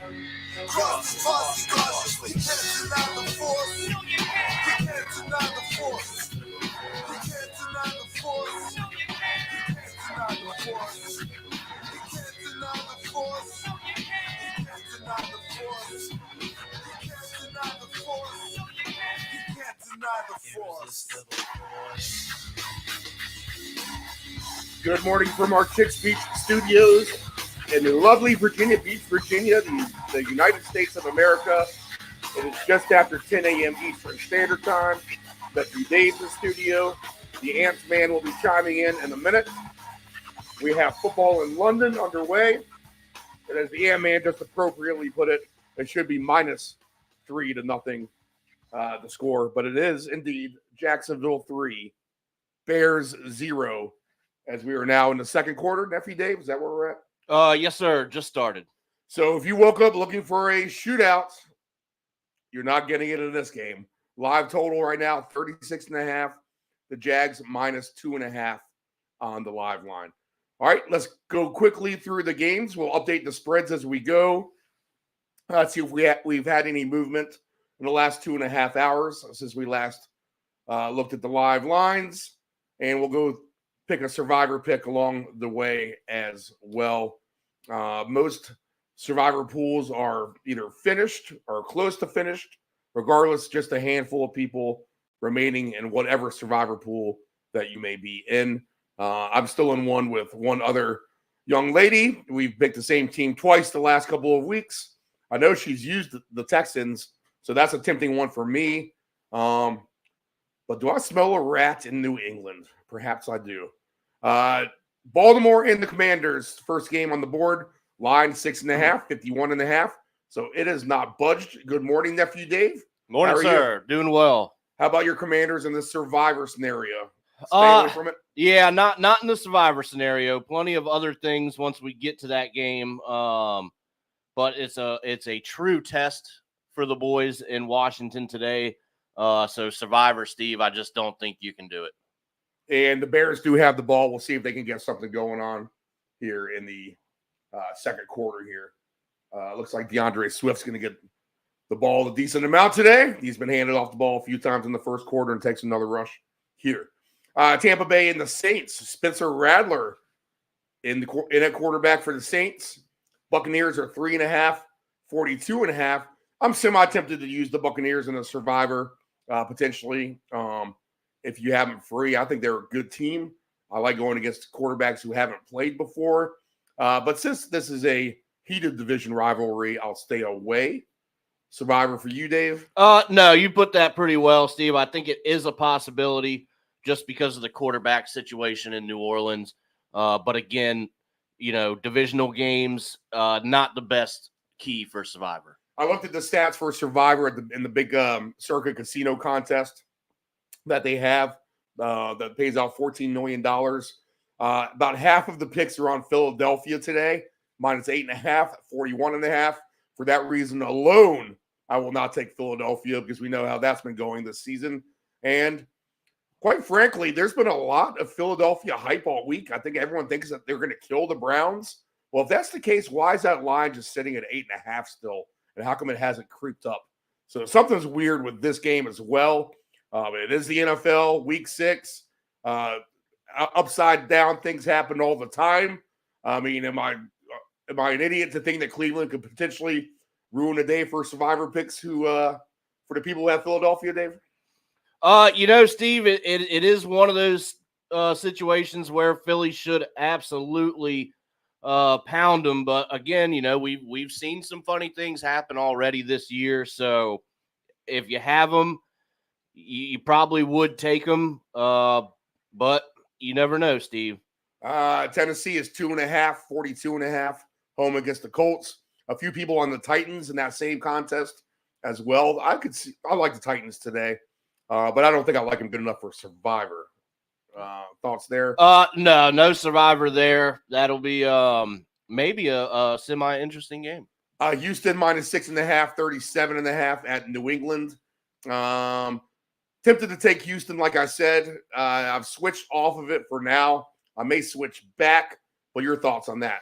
Cross, cross, cautiously. You can't deny the force. No, you can't. You can't deny the force. You can't deny the force. No, you can't. You can't deny the force. You can't deny the force. No, you can't. You can't deny the force. You can't deny the force. No, you can't. You can't deny the force. Good morning from our Chicks Beach studios in lovely Virginia Beach, Virginia, the United States of America. It is just after 10 a.m. Eastern Standard Time. Mr. Dave's in the studio. The Ants man will be chiming in a minute. We have football in London underway. And as the Ant man just appropriately put it, it should be -3 to nothing, the score. But it is indeed Jacksonville 3, Bears 0, as we are now in the second quarter. Nephew Dave, is that where we're at? Yes, sir. Just started. So if you woke up looking for a shootout, you're not getting it in this game. Live total right now, 36.5. The Jags -2.5 on the live line. All right, let's go quickly through the games. We'll update the spreads as we go. Let's see if we've had any movement in the last 2.5 hours since we last looked at the live lines. And we'll go pick a survivor pick along the way as well. Most survivor pools are either finished or close to finished. Regardless, just a handful of people remaining in whatever survivor pool that you may be in. I'm still in one with one other young lady. We've picked the same team twice the last couple of weeks. I know she's used the Texans, so that's a tempting one for me. But do I smell a rat in New England? Perhaps I do. Baltimore and the Commanders, first game on the board. Line 6.5, 51.5. So it is not budged. Good morning, nephew Dave. Morning, sir. Doing well. How about your Commanders in the survivor scenario? Stay away from it. Yeah, not in the survivor scenario. Plenty of other things once we get to that game. But it's a true test for the boys in Washington today. So survivor, Steve, I just don't think you can do it. And the Bears do have the ball. We'll see if they can get something going on here in the second quarter here. Looks like DeAndre Swift's going to get the ball a decent amount today. He's been handed off the ball a few times in the first quarter and takes another rush here. Tampa Bay and the Saints. Spencer Rattler in at quarterback for the Saints. Buccaneers are 3.5, 42.5. I'm semi-tempted to use the Buccaneers in a survivor potentially if you have them free. I think they're a good team. I like going against quarterbacks who haven't played before. But since this is a heated division rivalry, I'll stay away. Survivor for you, Dave? No, you put that pretty well, Steve. I think it is a possibility just because of the quarterback situation in New Orleans. But again, divisional games, not the best key for survivor. I looked at the stats for survivor in the big Circa Casino contest that they have that pays out $14 million. About half of the picks are on Philadelphia today, minus 8.5, 41.5. For that reason alone, I will not take Philadelphia because we know how that's been going this season. And quite frankly, there's been a lot of Philadelphia hype all week. I think everyone thinks that they're going to kill the Browns. Well, if that's the case, why is that line just sitting at 8.5 still? And how come it hasn't creeped up? So something's weird with this game as well. It is the NFL, week 6. Upside down things happen all the time. I mean, am I an idiot to think that Cleveland could potentially ruin a day for survivor picks for the people who have Philadelphia, Dave? Steve, it is one of those situations where Philly should absolutely pound them. But again, we've seen some funny things happen already this year. So if you have them, you probably would take them. But you never know, Steve. Tennessee is 2.5, 42.5, home against the Colts. A few people on the Titans in that same contest as well. I like the Titans today, but I don't think I like them good enough for survivor. Thoughts there? No survivor there. That'll be maybe a semi-interesting game. Houston minus 6.5, 37.5 at New England. Tempted to take Houston, like I said. I've switched off of it for now. I may switch back. What are your thoughts on that?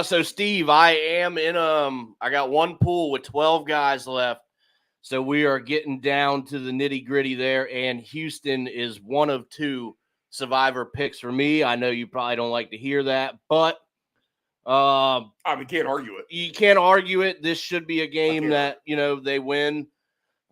So Steve, I am in I got one pool with 12 guys left. So we are getting down to the nitty-gritty there, and Houston is one of 2 survivor picks for me. I know you probably don't like to hear that, but can't argue it. You can't argue it. This should be a game that, they win.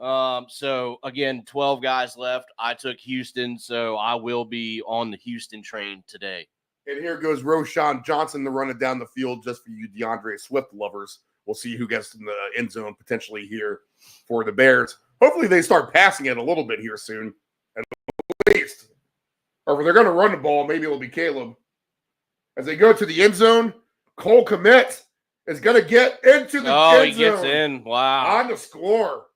So again, 12 guys left. I took Houston, so I will be on the Houston train today. And here goes Roshan Johnson to run it down the field just for you DeAndre Swift lovers. We'll see who gets in the end zone potentially here for the Bears. Hopefully they start passing it a little bit here soon, at least. Or if they're going to run the ball, maybe it'll be Caleb. As they go to the end zone, Cole Kmet is going to get into the end zone. He gets in. Wow. On the score.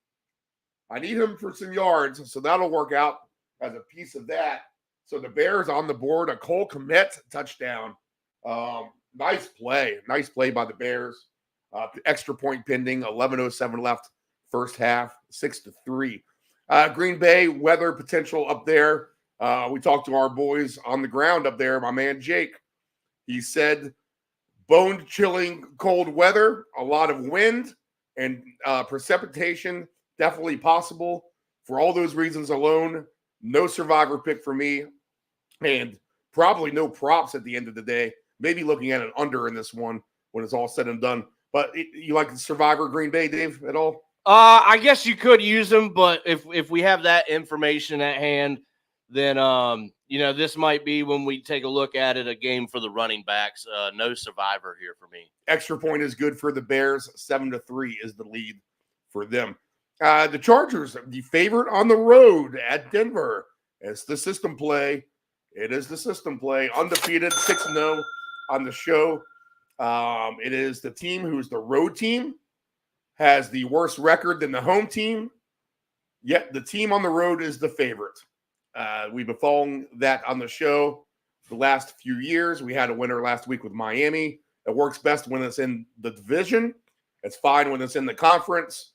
I need him for some yards, so that'll work out as a piece of that. So the Bears on the board, a Cole Kmet touchdown. Nice play. Nice play by the Bears. Extra point pending, 11:07 left, first half, 6-3. Green Bay, weather potential up there. We talked to our boys on the ground up there, my man Jake. He said bone-chilling cold weather, a lot of wind, and precipitation definitely possible. For all those reasons alone, no survivor pick for me, and probably no props at the end of the day. Maybe looking at an under in this one when it's all said and done. But you like the survivor Green Bay, Dave, at all? I guess you could use them, but if we have that information at hand, then this might be when we take a look at it, a game for the running backs. No survivor here for me. Extra point is good for the Bears. 7-3 is the lead for them. The Chargers, the favorite on the road at Denver. It's the system play. It is the system play. Undefeated, 6-0 on the show. It is the team who's the road team, has the worst record than the home team, yet the team on the road is the favorite. We've been following that on the show the last few years. We had a winner last week with Miami. It works best when it's in the division. It's fine when it's in the conference.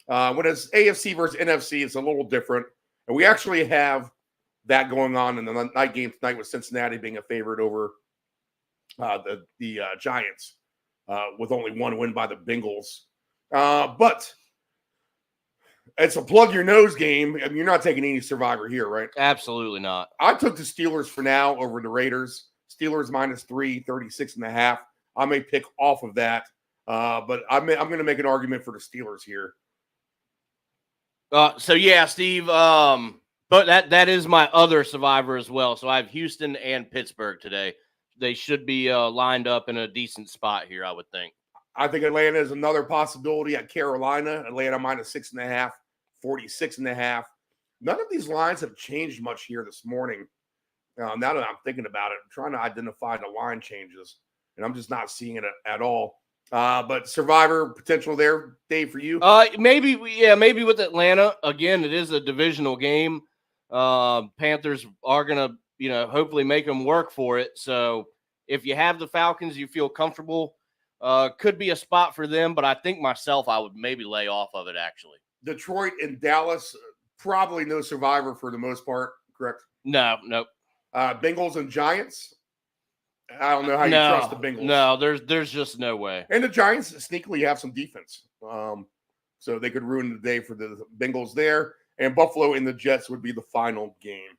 When it's AFC versus NFC, it's a little different. And we actually have that going on in the night game tonight with Cincinnati being a favorite over the Giants with only one win by the Bengals. But it's a plug your nose game. I mean, you're not taking any survivor here, right? Absolutely not. I took the Steelers for now over the Raiders. Steelers -3, 36.5. I may pick off of that, but I'm going to make an argument for the Steelers here. So yeah, Steve. But that is my other survivor as well. So I have Houston and Pittsburgh today. They should be lined up in a decent spot here, I would think. I think Atlanta is another possibility at Carolina. Atlanta -6.5, 46.5. None of these lines have changed much here this morning. Now that I'm thinking about it, I'm trying to identify the line changes, and I'm just not seeing it at all. But survivor potential there, Dave, for you? Maybe with Atlanta. Again, it is a divisional game. Panthers are going to, hopefully make them work for it. So if you have the Falcons, you feel comfortable. Could be a spot for them, but I think myself, I would maybe lay off of it, actually. Detroit and Dallas, probably no survivor for the most part, correct? No. Bengals and Giants, I don't know how you trust the Bengals. No, there's just no way. And the Giants sneakily have some defense. So they could ruin the day for the Bengals there. And Buffalo and the Jets would be the final game.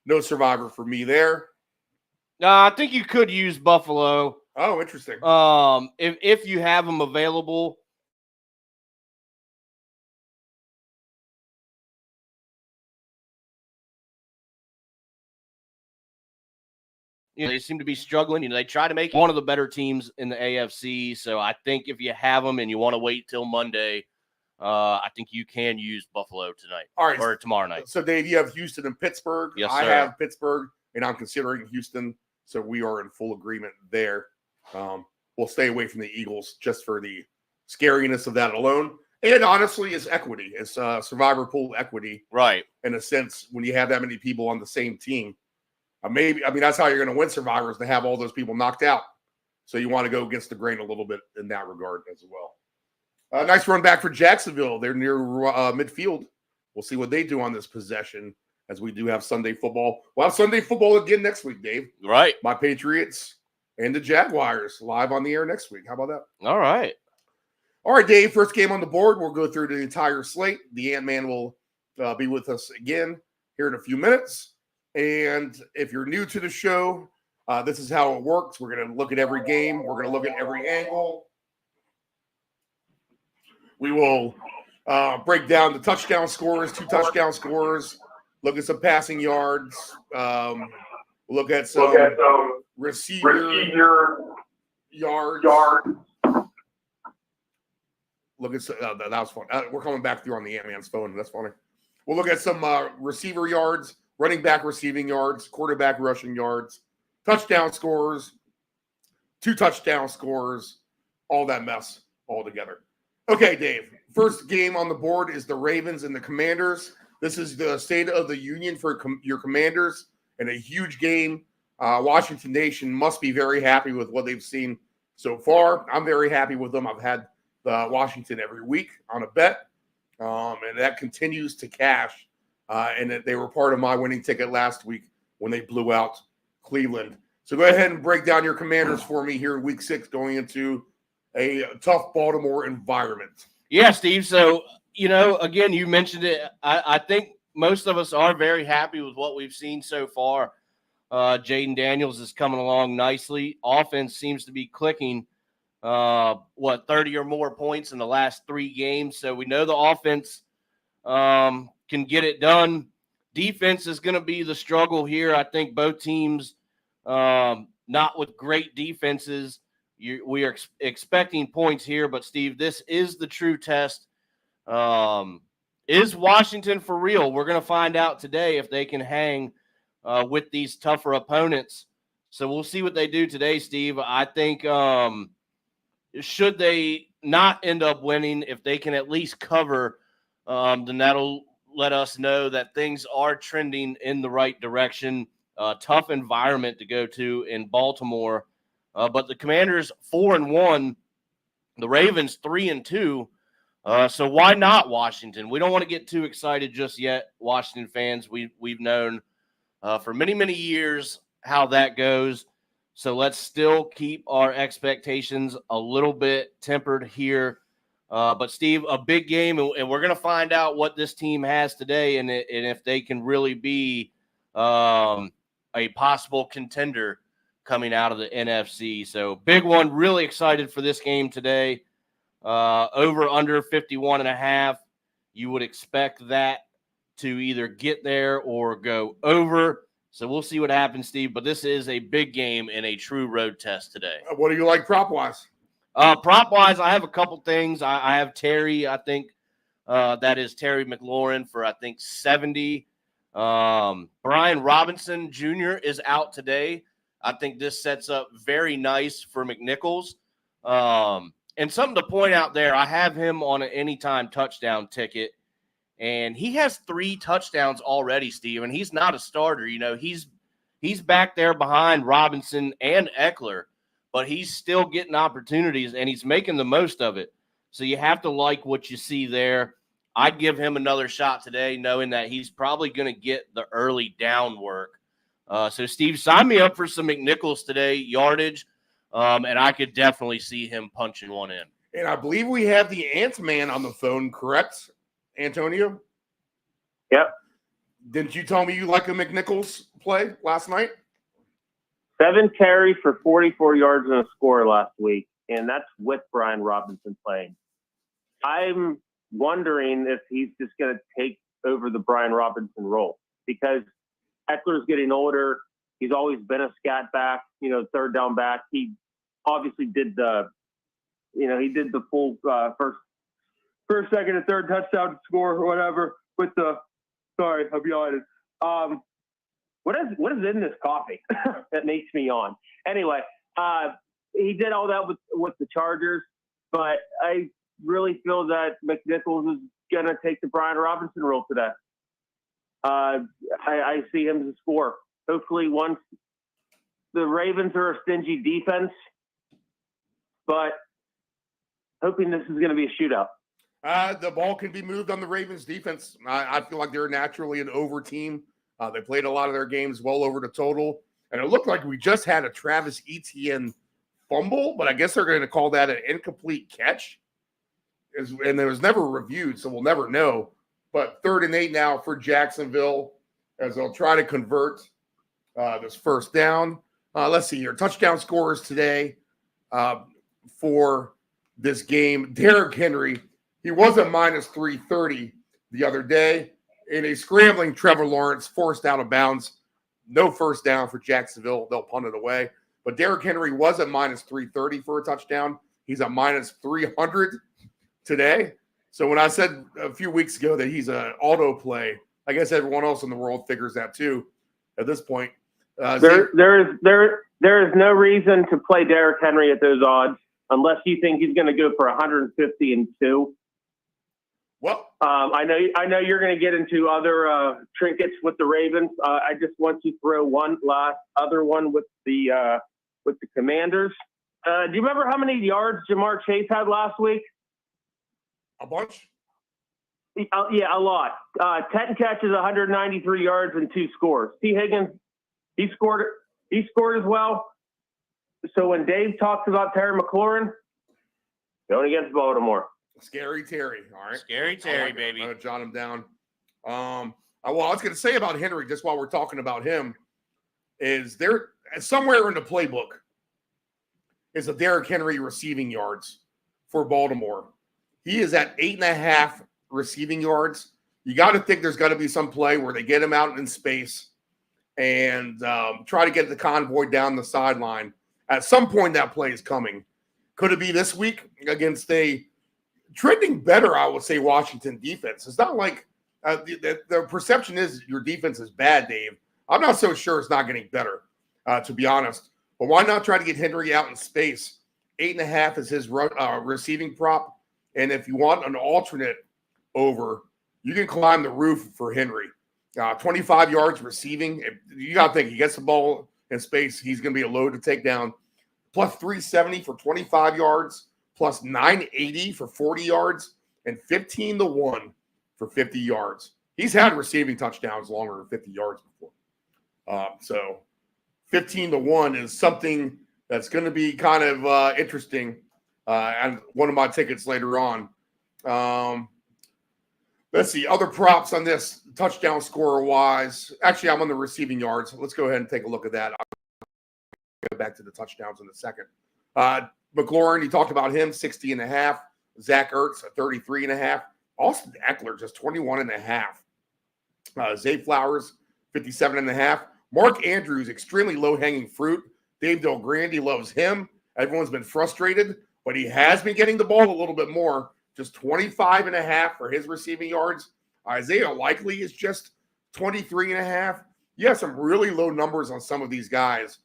No survivor for me there. I think you could use Buffalo. Oh, interesting. If you have them available. They seem to be struggling. They try to make one of the better teams in the AFC. So I think if you have them and you want to wait till Monday, I think you can use Buffalo tonight. All right, or tomorrow night. So, Dave, you have Houston and Pittsburgh. Yes, I sir. have Pittsburgh, and I'm considering Houston. So we are in full agreement there. We'll stay away from the Eagles just for the scariness of that alone. And honestly, it's equity. It's survivor pool equity. Right. In a sense, when you have that many people on the same team. That's how you're going to win survivors, to have all those people knocked out. So you want to go against the grain a little bit in that regard as well. Nice run back for Jacksonville. They're near midfield. We'll see what they do on this possession, as we do have Sunday football. We'll have Sunday football again next week, Dave. Right. My Patriots and the Jaguars live on the air next week. How about that? All right. All right, Dave, first game on the board. We'll go through the entire slate. The Ant-Man will be with us again here in a few minutes. And if you're new to the show, this is how it works. We're going to look at every game. We're going to look at every angle. We will break down the touchdown scores, 2 touchdown scores, look at some passing yards, look at some receiver yards. Look at that was fun. We're coming back through on the Ant-Man's phone. That's funny. We'll look at some receiver yards, running back receiving yards, quarterback rushing yards, touchdown scores, 2 touchdown scores, all that mess all together. Okay, Dave, first game on the board is the Ravens and the Commanders. This is the State of the Union for your Commanders, and a huge game. Washington Nation must be very happy with what they've seen so far. I'm very happy with them. I've had Washington every week on a bet, and that continues to cash. And that they were part of my winning ticket last week when they blew out Cleveland. So go ahead and break down your Commanders for me here in Week 6, going into a tough Baltimore environment. Yeah, Steve. So, again, you mentioned it. I think most of us are very happy with what we've seen so far. Jaden Daniels is coming along nicely. Offense seems to be clicking. 30 or more points in the last 3 games. So we know the offense can get it done. Defense is going to be the struggle here. I think both teams, not with great defenses. We are expecting points here, but Steve, this is the true test. Is Washington for real? We're going to find out today if they can hang with these tougher opponents. So we'll see what they do today, Steve. I think should they not end up winning, if they can at least cover, then that'll let us know that things are trending in the right direction. Tough environment to go to in Baltimore. But the Commanders 4-1, the Ravens 3-2. So why not Washington? We don't want to get too excited just yet, Washington fans. We've known for many, many years how that goes. So let's still keep our expectations a little bit tempered here. But, Steve, a big game, and we're going to find out what this team has today and if they can really be a possible contender coming out of the NFC. So big one, really excited for this game today. Over under 51.5. You would expect that to either get there or go over. So we'll see what happens, Steve. But this is a big game and a true road test today. What do you like prop-wise? Prop-wise, I have a couple things. I have Terry, I think. That is Terry McLaurin for, I think, 70. Brian Robinson Jr. is out today. I think this sets up very nice for McNichols. And something to point out there, I have him on an anytime touchdown ticket. And he has 3 touchdowns already, Steve, and he's not a starter. He's back there behind Robinson and Eckler, but he's still getting opportunities, and he's making the most of it. So you have to like what you see there. I'd give him another shot today, knowing that he's probably going to get the early down work. So, Steve, sign me up for some McNichols today, yardage, and I could definitely see him punching one in. And I believe we have the Ant-Man on the phone, correct, Antonio? Yep. Didn't you tell me you like a McNichols play last night? 7 carries for 44 yards and a score last week, and that's with Brian Robinson playing. I'm wondering if he's just going to take over the Brian Robinson role because Eckler's getting older. He's always been a scat back, third down back. He obviously did the full first, second, and third touchdown score or whatever with the. Sorry, I'm yawning. What is in this coffee that makes me yawn? Anyway, he did all that with the Chargers, but I really feel that McNichols is going to take the Brian Robinson role today. I see him as a scorer. Hopefully, once the Ravens are a stingy defense, but hoping this is going to be a shootout. The ball can be moved on the Ravens defense. I feel like they're naturally an over team. They played a lot of their games well over the total. And it looked like we just had a Travis Etienne fumble, but I guess they're going to call that an incomplete catch. And it was never reviewed, so we'll never know. But 3rd and 8 now for Jacksonville as they'll try to convert this first down. Let's see here. Touchdown scorers today for this game. Derrick Henry, he was at minus 330 the other day. In a scrambling, Trevor Lawrence forced out of bounds. No first down for Jacksonville. They'll punt it away. But Derrick Henry was at minus 330 for a touchdown. He's at minus 300 today. So when I said a few weeks ago that he's an auto play, I guess everyone else in the world figures that too at this point. There is no reason to play Derrick Henry at those odds unless you think he's going to go for 150 and 2. Well, I know you're going to get into other trinkets with the Ravens. I just want to throw one last other one with the Commanders. Do you remember how many yards Jamar Chase had last week? A bunch. Yeah, a lot. 10 catches, 193 yards, and 2 scores. T. Higgins, he scored as well. So when Dave talks about Terry McLaurin, going against Baltimore. Scary Terry. All right. Scary Terry, baby. I'm going to jot him down. Well, I was going to say about Henry, just while we're talking about him, is there somewhere in the playbook is a Derrick Henry receiving yards for Baltimore. He is at 8.5 receiving yards. You got to think there's got to be some play where they get him out in space and try to get the convoy down the sideline. At some point, that play is coming. Could it be this week against a trending better, I would say, Washington defense? It's not like the perception is your defense is bad, Dave. I'm not so sure it's not getting better, to be honest. But why not try to get Henry out in space? 8.5 is his receiving prop. And if you want an alternate over, you can climb the roof for Henry. 25 yards receiving. You got to think he gets the ball in space, he's going to be a load to take down. Plus 370 for 25 yards, plus 980 for 40 yards, and 15-1 for 50 yards. He's had receiving touchdowns longer than 50 yards before. So 15-1 is something that's going to be kind of interesting. And one of my tickets later on. Let's see, other props on this touchdown scorer wise. Actually, I'm on the receiving yards. Let's go ahead and take a look at that. I'll get back to the touchdowns in a second. McLaurin, you talked about him, 60.5. Zach Ertz, 33.5. Austin Eckler, just 21.5. Zay Flowers, 57.5. Mark Andrews, extremely low-hanging fruit. Dave Del Grande loves him. Everyone's been frustrated, but he has been getting the ball a little bit more. Just 25.5 for his receiving yards. Isaiah Likely is just 23.5. You have some really low numbers on some of these guys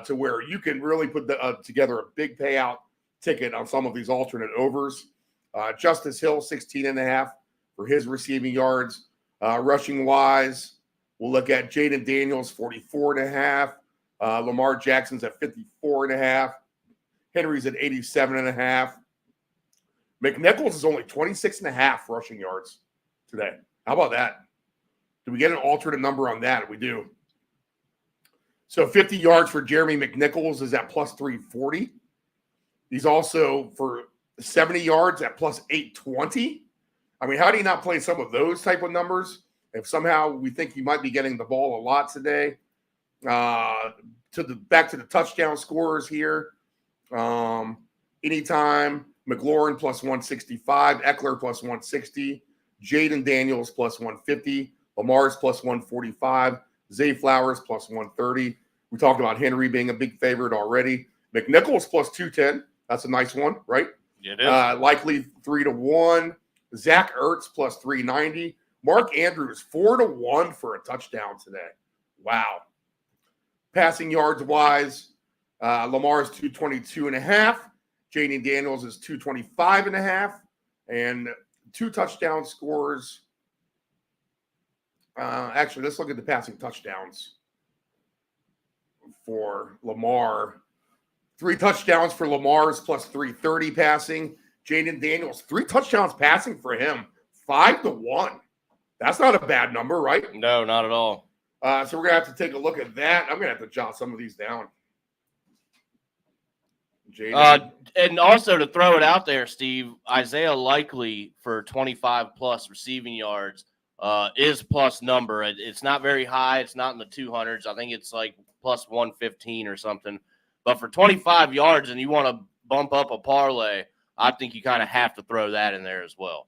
to where you can really put together a big payout ticket on some of these alternate overs. Justice Hill, 16.5 for his receiving yards. Rushing-wise, we'll look at Jaden Daniels, 44.5. Lamar Jackson's at 54.5. Henry's at 87.5. McNichols is only 26.5 rushing yards today. How about that? Do we get an alternate number on that? We do. So 50 yards for Jeremy McNichols is at plus 340. He's also for 70 yards at plus 820. I mean, how do you not play some of those type of numbers if somehow we think he might be getting the ball a lot today? Back to the touchdown scorers here. Anytime, McLaurin plus 165, Eckler plus 160, Jaden Daniels plus 150, Lamar's plus 145, Zay Flowers plus 130. We talked about Henry being a big favorite already. McNichols plus 210. That's a nice one, right? Yeah, it is. Likely 3-1. Zach Ertz plus 390. Mark Andrews 4-1 for a touchdown today. Wow. Passing yards wise, Lamar's 222.5. Jaden Daniels is 225.5. And 2 touchdown scores. Actually, let's look at the passing touchdowns for Lamar. 3 touchdowns for Lamar's plus 330 passing. Jaden Daniels, 3 touchdowns passing for him. 5-1. That's not a bad number, right? No, not at all. So we're going to have to take a look at that. I'm going to have to jot some of these down. And also to throw it out there, Steve, Isaiah Likely for 25-plus receiving yards is plus number. It's not very high. It's not in the 200s. I think it's like plus 115 or something. But for 25 yards and you want to bump up a parlay, I think you kind of have to throw that in there as well.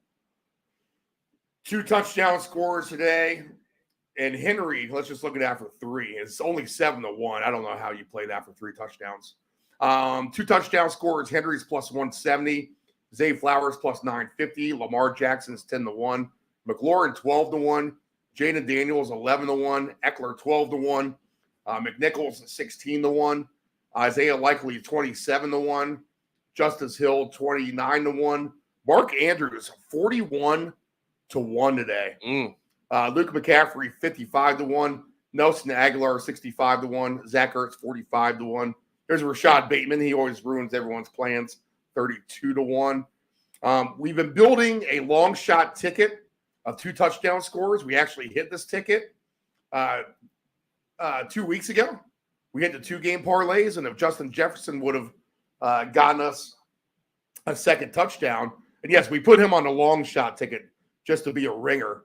2 touchdown scores today. And Henry, let's just look at that for 3. It's only 7-1. I don't know how you play that for 3 touchdowns. 2 touchdown scores. Henry's plus 170. Zay Flowers plus 950. Lamar Jackson's 10-1. McLaurin 12-1. Jaden Daniels 11-1. Eckler 12-1. McNichols 16-1. Isaiah Likely 27-1. Justice Hill 29-1. Mark Andrews 41-1 today. Luke McCaffrey 55-1. Nelson Aguilar 65-1. Zach Ertz 45-1. There's Rashad Bateman. He always ruins everyone's plans. 32-1. We've been building a long shot ticket of 2 touchdown scores. We actually hit this ticket 2 weeks ago. We hit the 2-game parlays, and if Justin Jefferson would have gotten us a second touchdown, And yes, we put him on a long shot ticket just to be a ringer,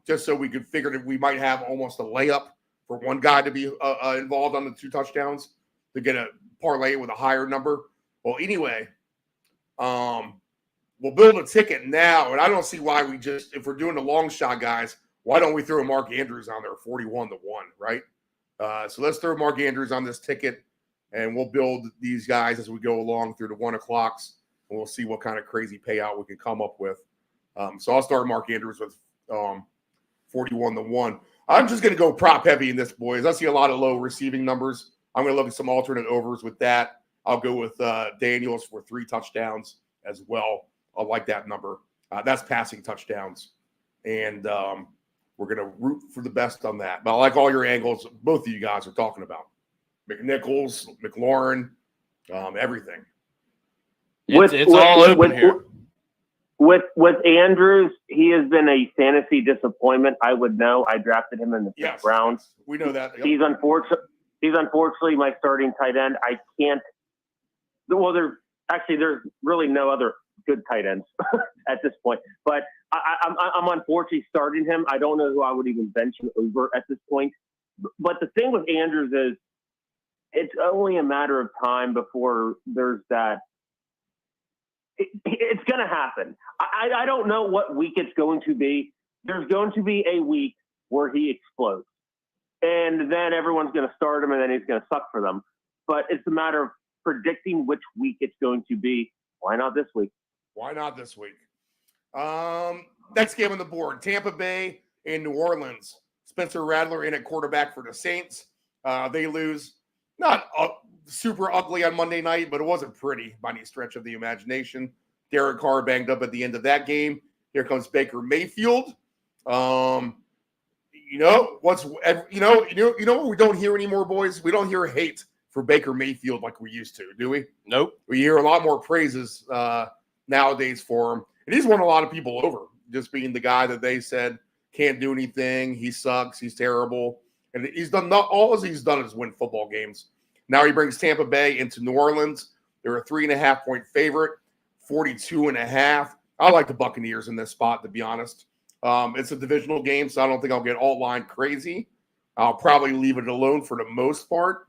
just so we could figure that we might have almost a layup for one guy to be involved on the 2 touchdowns to get a parlay with a higher number. Well, anyway, we'll build a ticket now, and I don't see why if we're doing the long shot guys, why don't we throw Mark Andrews on there 41-1, right? So let's throw Mark Andrews on this ticket, and we'll build these guys as we go along through the 1 o'clocks, and we'll see what kind of crazy payout we can come up with. So I'll start Mark Andrews with 41-1. I'm just going to go prop heavy in this, boys. I see a lot of low receiving numbers. I'm going to look at some alternate overs with that. I'll go with Daniels for 3 touchdowns as well. I like that number. That's passing touchdowns. And we're going to root for the best on that. But I like all your angles both of you guys are talking about. McNichols, McLaurin, everything. It's all open here. With Andrews, he has been a fantasy disappointment. I would know. I drafted him in the 5th round. We know that. Yep. He's unfortunately my starting tight end. I can't. Well, there's really no other good tight ends at this point. But I'm unfortunately starting him. I don't know who I would even bench him over at this point. But the thing with Andrews is, it's only a matter of time before there's that. It's going to happen. I don't know what week it's going to be. There's going to be a week where he explodes. And then everyone's going to start him, and then he's going to suck for them. But it's a matter of predicting which week it's going to be. Why not this week? Why not this week? Next game on the board, Tampa Bay and New Orleans. Spencer Rattler in at quarterback for the Saints. They lose. Not super ugly on Monday night, but it wasn't pretty by any stretch of the imagination. Derek Carr banged up at the end of that game. Here comes Baker Mayfield. What we don't hear anymore, boys? We don't hear hate for Baker Mayfield like we used to, do we? Nope. We hear a lot more praises nowadays for him. And he's won a lot of people over, just being the guy that they said can't do anything. He sucks. He's terrible. And he's done all he's done is win football games. Now he brings Tampa Bay into New Orleans. They're a 3.5-point favorite, 42.5. I like the Buccaneers in this spot, to be honest. It's a divisional game, so I don't think I'll get alt line crazy. I'll probably leave it alone for the most part.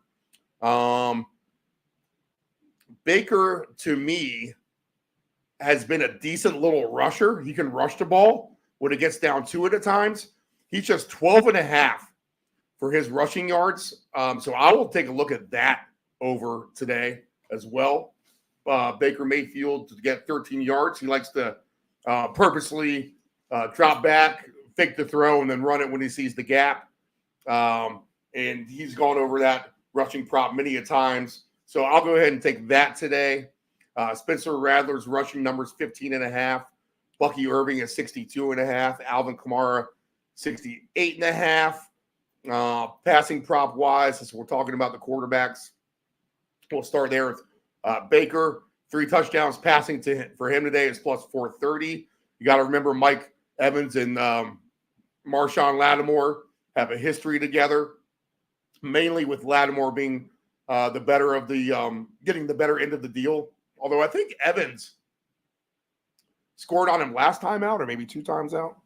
Baker, to me, has been a decent little rusher. He can rush the ball when it gets down to it at times. He's just 12.5 for his rushing yards. So I will take a look at that over today as well. Baker Mayfield to get 13 yards. He likes to purposely drop back, fake the throw, and then run it when he sees the gap. And he's gone over that rushing prop many a times. So I'll go ahead and take that today. Spencer Rattler's rushing numbers 15.5. Bucky Irving is 62.5. Alvin Kamara 68.5. Passing prop wise, since we're talking about the quarterbacks, we'll start there with Baker. 3 touchdowns passing for him today is plus 430. You got to remember Mike Evans and Marshawn Lattimore have a history together, mainly with Lattimore being the better of the getting the better end of the deal. Although I think Evans scored on him last time out, or maybe 2 times out.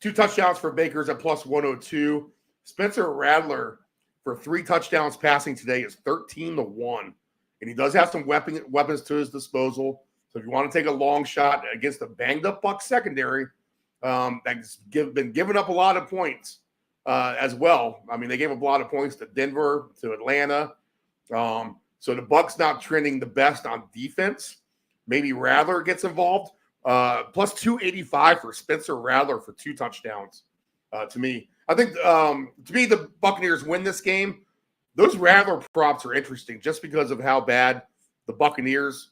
2 touchdowns for Baker's at plus 102. Spencer Rattler for 3 touchdowns passing today is 13-1. And he does have some weapons to his disposal. So if you want to take a long shot against a banged-up Bucs secondary, that's been giving up a lot of points as well. I mean, they gave up a lot of points to Denver, to Atlanta. So the Bucs not trending the best on defense. Maybe Rattler gets involved. Plus 285 for Spencer Rattler for 2 touchdowns. To me, I think to me the Buccaneers win this game. Those Rattler props are interesting just because of how bad the Buccaneers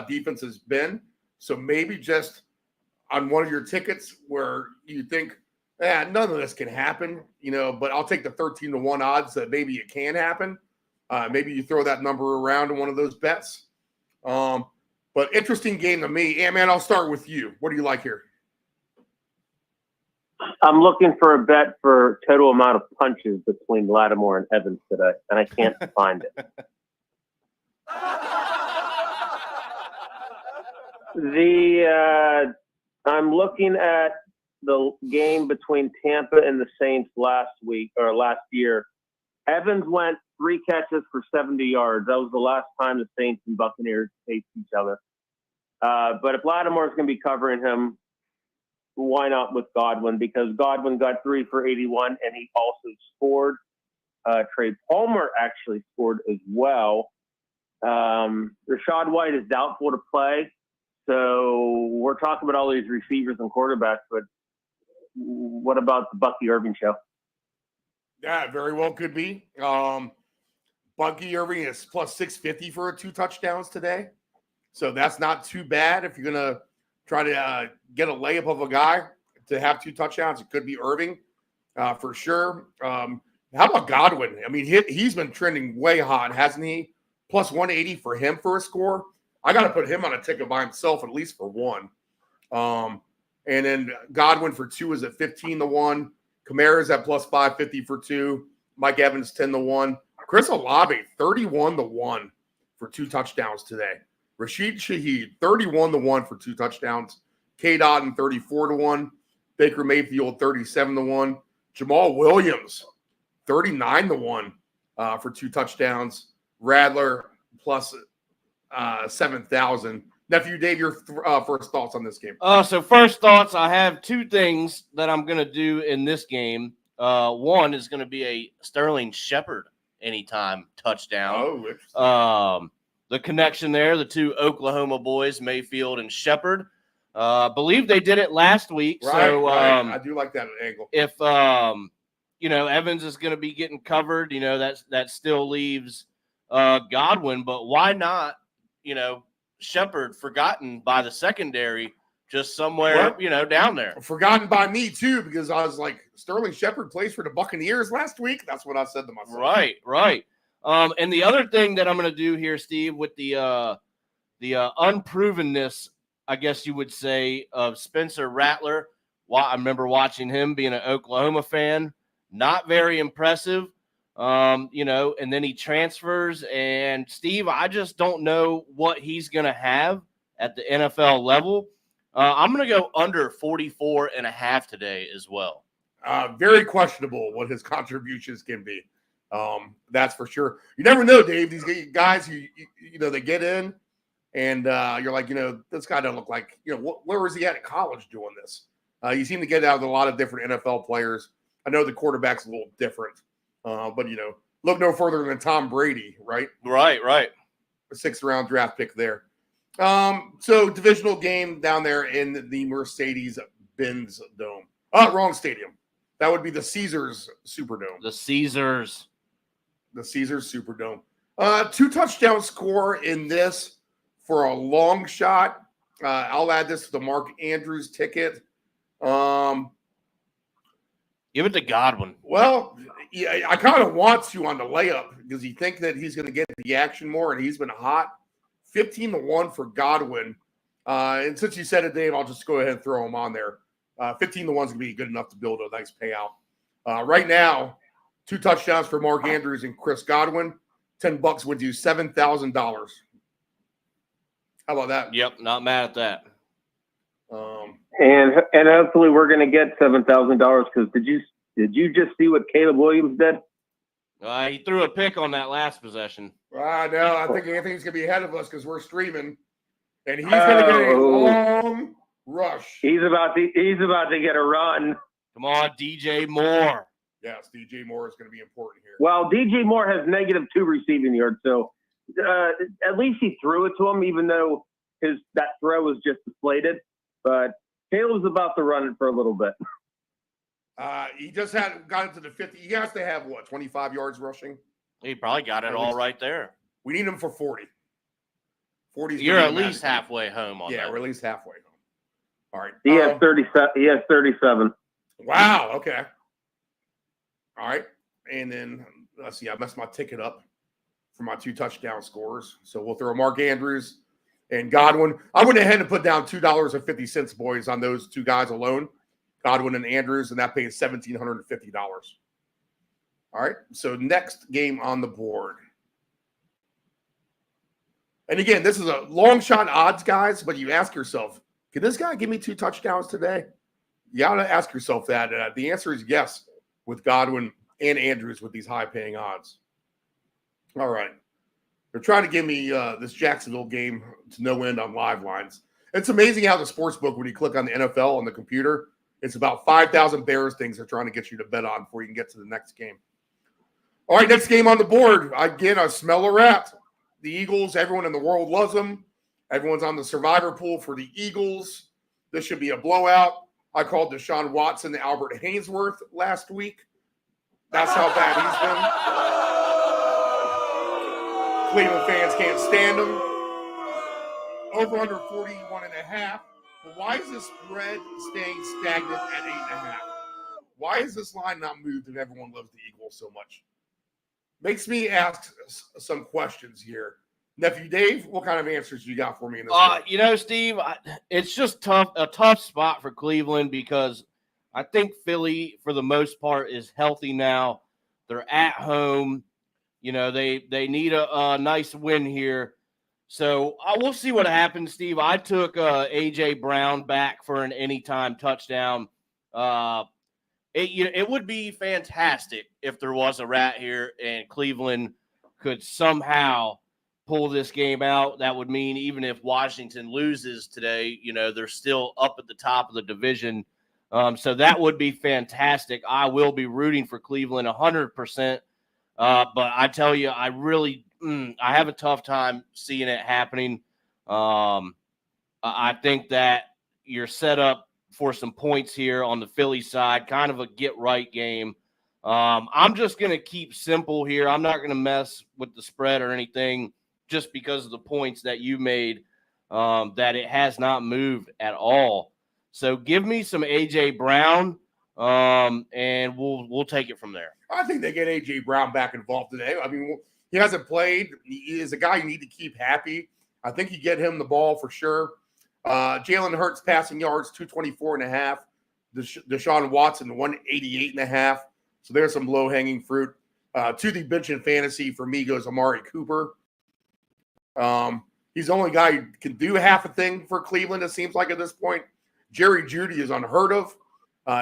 defense has been. So maybe just on one of your tickets where you think, none of this can happen, but I'll take the 13-1 odds that maybe it can happen. Maybe you throw that number around in one of those bets. But interesting game to me. Yeah, man, I'll start with you. What do you like here? I'm looking for a bet for total amount of punches between Lattimore and Evans today, and I can't find it. I'm looking at the game between Tampa and the Saints last year. Evans went 3 catches for 70 yards. That was the last time the Saints and Buccaneers faced each other. But if Lattimore's going to be covering him, why not with Godwin? Because Godwin got 3 for 81, and he also scored. Trey Palmer actually scored as well. Rashad White is doubtful to play. So we're talking about all these receivers and quarterbacks, but what about the Bucky Irving show? Yeah, very well could be. Bucky Irving is plus 650 for 2 touchdowns today. So that's not too bad. If you're going to try to get a layup of a guy to have 2 touchdowns, it could be Irving for sure. How about Godwin? I mean, he's been trending way hot, hasn't he? Plus 180 for him for a score. I got to put him on a ticket by himself, at least for 1. And then Godwin for 2 is at 15-1. Kamara's at plus 550 for 2. Mike Evans 10-1. Chris Olave 31-1 for 2 touchdowns today. Rashid Shaheed 31-1 for 2 touchdowns. K. Dotton 34-1. Baker Mayfield 37-1. Jamal Williams 39-1 for 2 touchdowns. Radler plus 7,000. Nephew Dave, your first thoughts on this game? So first thoughts, I have 2 things that I'm going to do in this game. One is going to be a Sterling Shepard anytime touchdown. Oh, interesting. The connection there, the 2 Oklahoma boys, Mayfield and Shepard. Believe they did it last week. Right, so right. I do like that angle. If Evans is going to be getting covered, that still leaves Godwin, but why not, Shepard forgotten by the secondary just somewhere, down there. Forgotten by me too, because I was like, Sterling Shepard plays for the Buccaneers last week. That's what I said to myself. Right. And the other thing that I'm going to do here, Steve, with the unprovenness, I guess you would say, of Spencer Rattler. I remember watching him being an Oklahoma fan. Not very impressive. And then he transfers, and Steve, I just don't know what he's going to have at the NFL level. I'm going to go under 44.5 today as well. Very questionable what his contributions can be. That's for sure. You never know, Dave. These guys who, they get in and you're like, this guy doesn't look like, where was he at in college doing this? You seem to get out with a lot of different NFL players. I know the quarterback's a little different. But, look no further than Tom Brady, right? Right. A 6th-round draft pick there. So divisional game down there in the Mercedes-Benz Dome. Wrong stadium. That would be the Caesars Superdome. The Caesars Superdome. 2 touchdown score in this for a long shot. I'll add this to the Mark Andrews ticket. Give it to Godwin. Well, yeah, I kind of want to on the layup because you think that he's going to get the action more, and he's been hot. 15-1 for Godwin. And since you said it, Dave, I'll just go ahead and throw him on there. 15-1 is going to be good enough to build a nice payout. Right now, 2 touchdowns for Mark Andrews and Chris Godwin. $10 would do $7,000. How about that? Yep, not mad at that. And hopefully we're going to get $7,000 because did you just see what Caleb Williams did? He threw a pick on that last possession. No, I think Anthony's going to be ahead of us because we're streaming, and he's going to get a long rush. He's about to get a run. Come on, DJ Moore. Yes, DJ Moore is going to be important here. Well, DJ Moore has -2 receiving yards, so at least he threw it to him, even though that throw was just deflated. But Caleb's about to run it for a little bit. He just got into the 50. He has to have, 25 yards rushing? He probably got it all right there. We need him for 40. 40. You're at least halfway home on that. Yeah, we're at least halfway home. All right. He has 37. He has 37. Wow. Okay. All right. And then, let's see, I messed my ticket up for my 2 touchdown scores. So we'll throw Mark Andrews and Godwin. I went ahead and put down $2.50, boys, on those 2 guys alone, Godwin and Andrews, and that pays $1,750. All right, so next game on the board. And again, this is a long shot odds, guys, but you ask yourself, can this guy give me 2 touchdowns today? You got to ask yourself that. The answer is yes with Godwin and Andrews with these high-paying odds. All right. They're trying to give me this Jacksonville game to no end on live lines. It's amazing how the sportsbook, when you click on the NFL on the computer, it's about 5,000 Bears things they're trying to get you to bet on before you can get to the next game. All right, next game on the board. Again, I smell a rat. The Eagles, everyone in the world loves them. Everyone's on the survivor pool for the Eagles. This should be a blowout. I called Deshaun Watson to Albert Haynesworth last week. That's how bad he's been. Cleveland fans can't stand him. Over under 41.5. But why is this spread staying stagnant at 8.5? Why is this line not moved if everyone loves the Eagles so much? Makes me ask some questions here. Nephew Dave, what kind of answers you got for me in this game? Steve, it's just a tough spot for Cleveland because I think Philly, for the most part, is healthy now. They're at home. They need a nice win here. So we'll see what happens, Steve. I took A.J. Brown back for an anytime touchdown. It would be fantastic if there was a rat here and Cleveland could somehow pull this game out. That would mean even if Washington loses today, they're still up at the top of the division. So that would be fantastic. I will be rooting for Cleveland 100%. But I tell you, I really I have a tough time seeing it happening. I think that you're set up for some points here on the Philly side, kind of a get-right game. I'm just going to keep simple here. I'm not going to mess with the spread or anything just because of the points that you made, that it has not moved at all. So give me some A.J. Brown, and we'll take it from there. I think they get A.J. Brown back involved today. I mean, he hasn't played. He is a guy you need to keep happy. I think you get him the ball for sure. Jalen Hurts passing yards, 224.5. Deshaun Watson, 188.5. So there's some low-hanging fruit. To the bench in fantasy, for me, goes Amari Cooper. He's the only guy who can do half a thing for Cleveland, it seems like at this point. Jerry Jeudy is unheard of.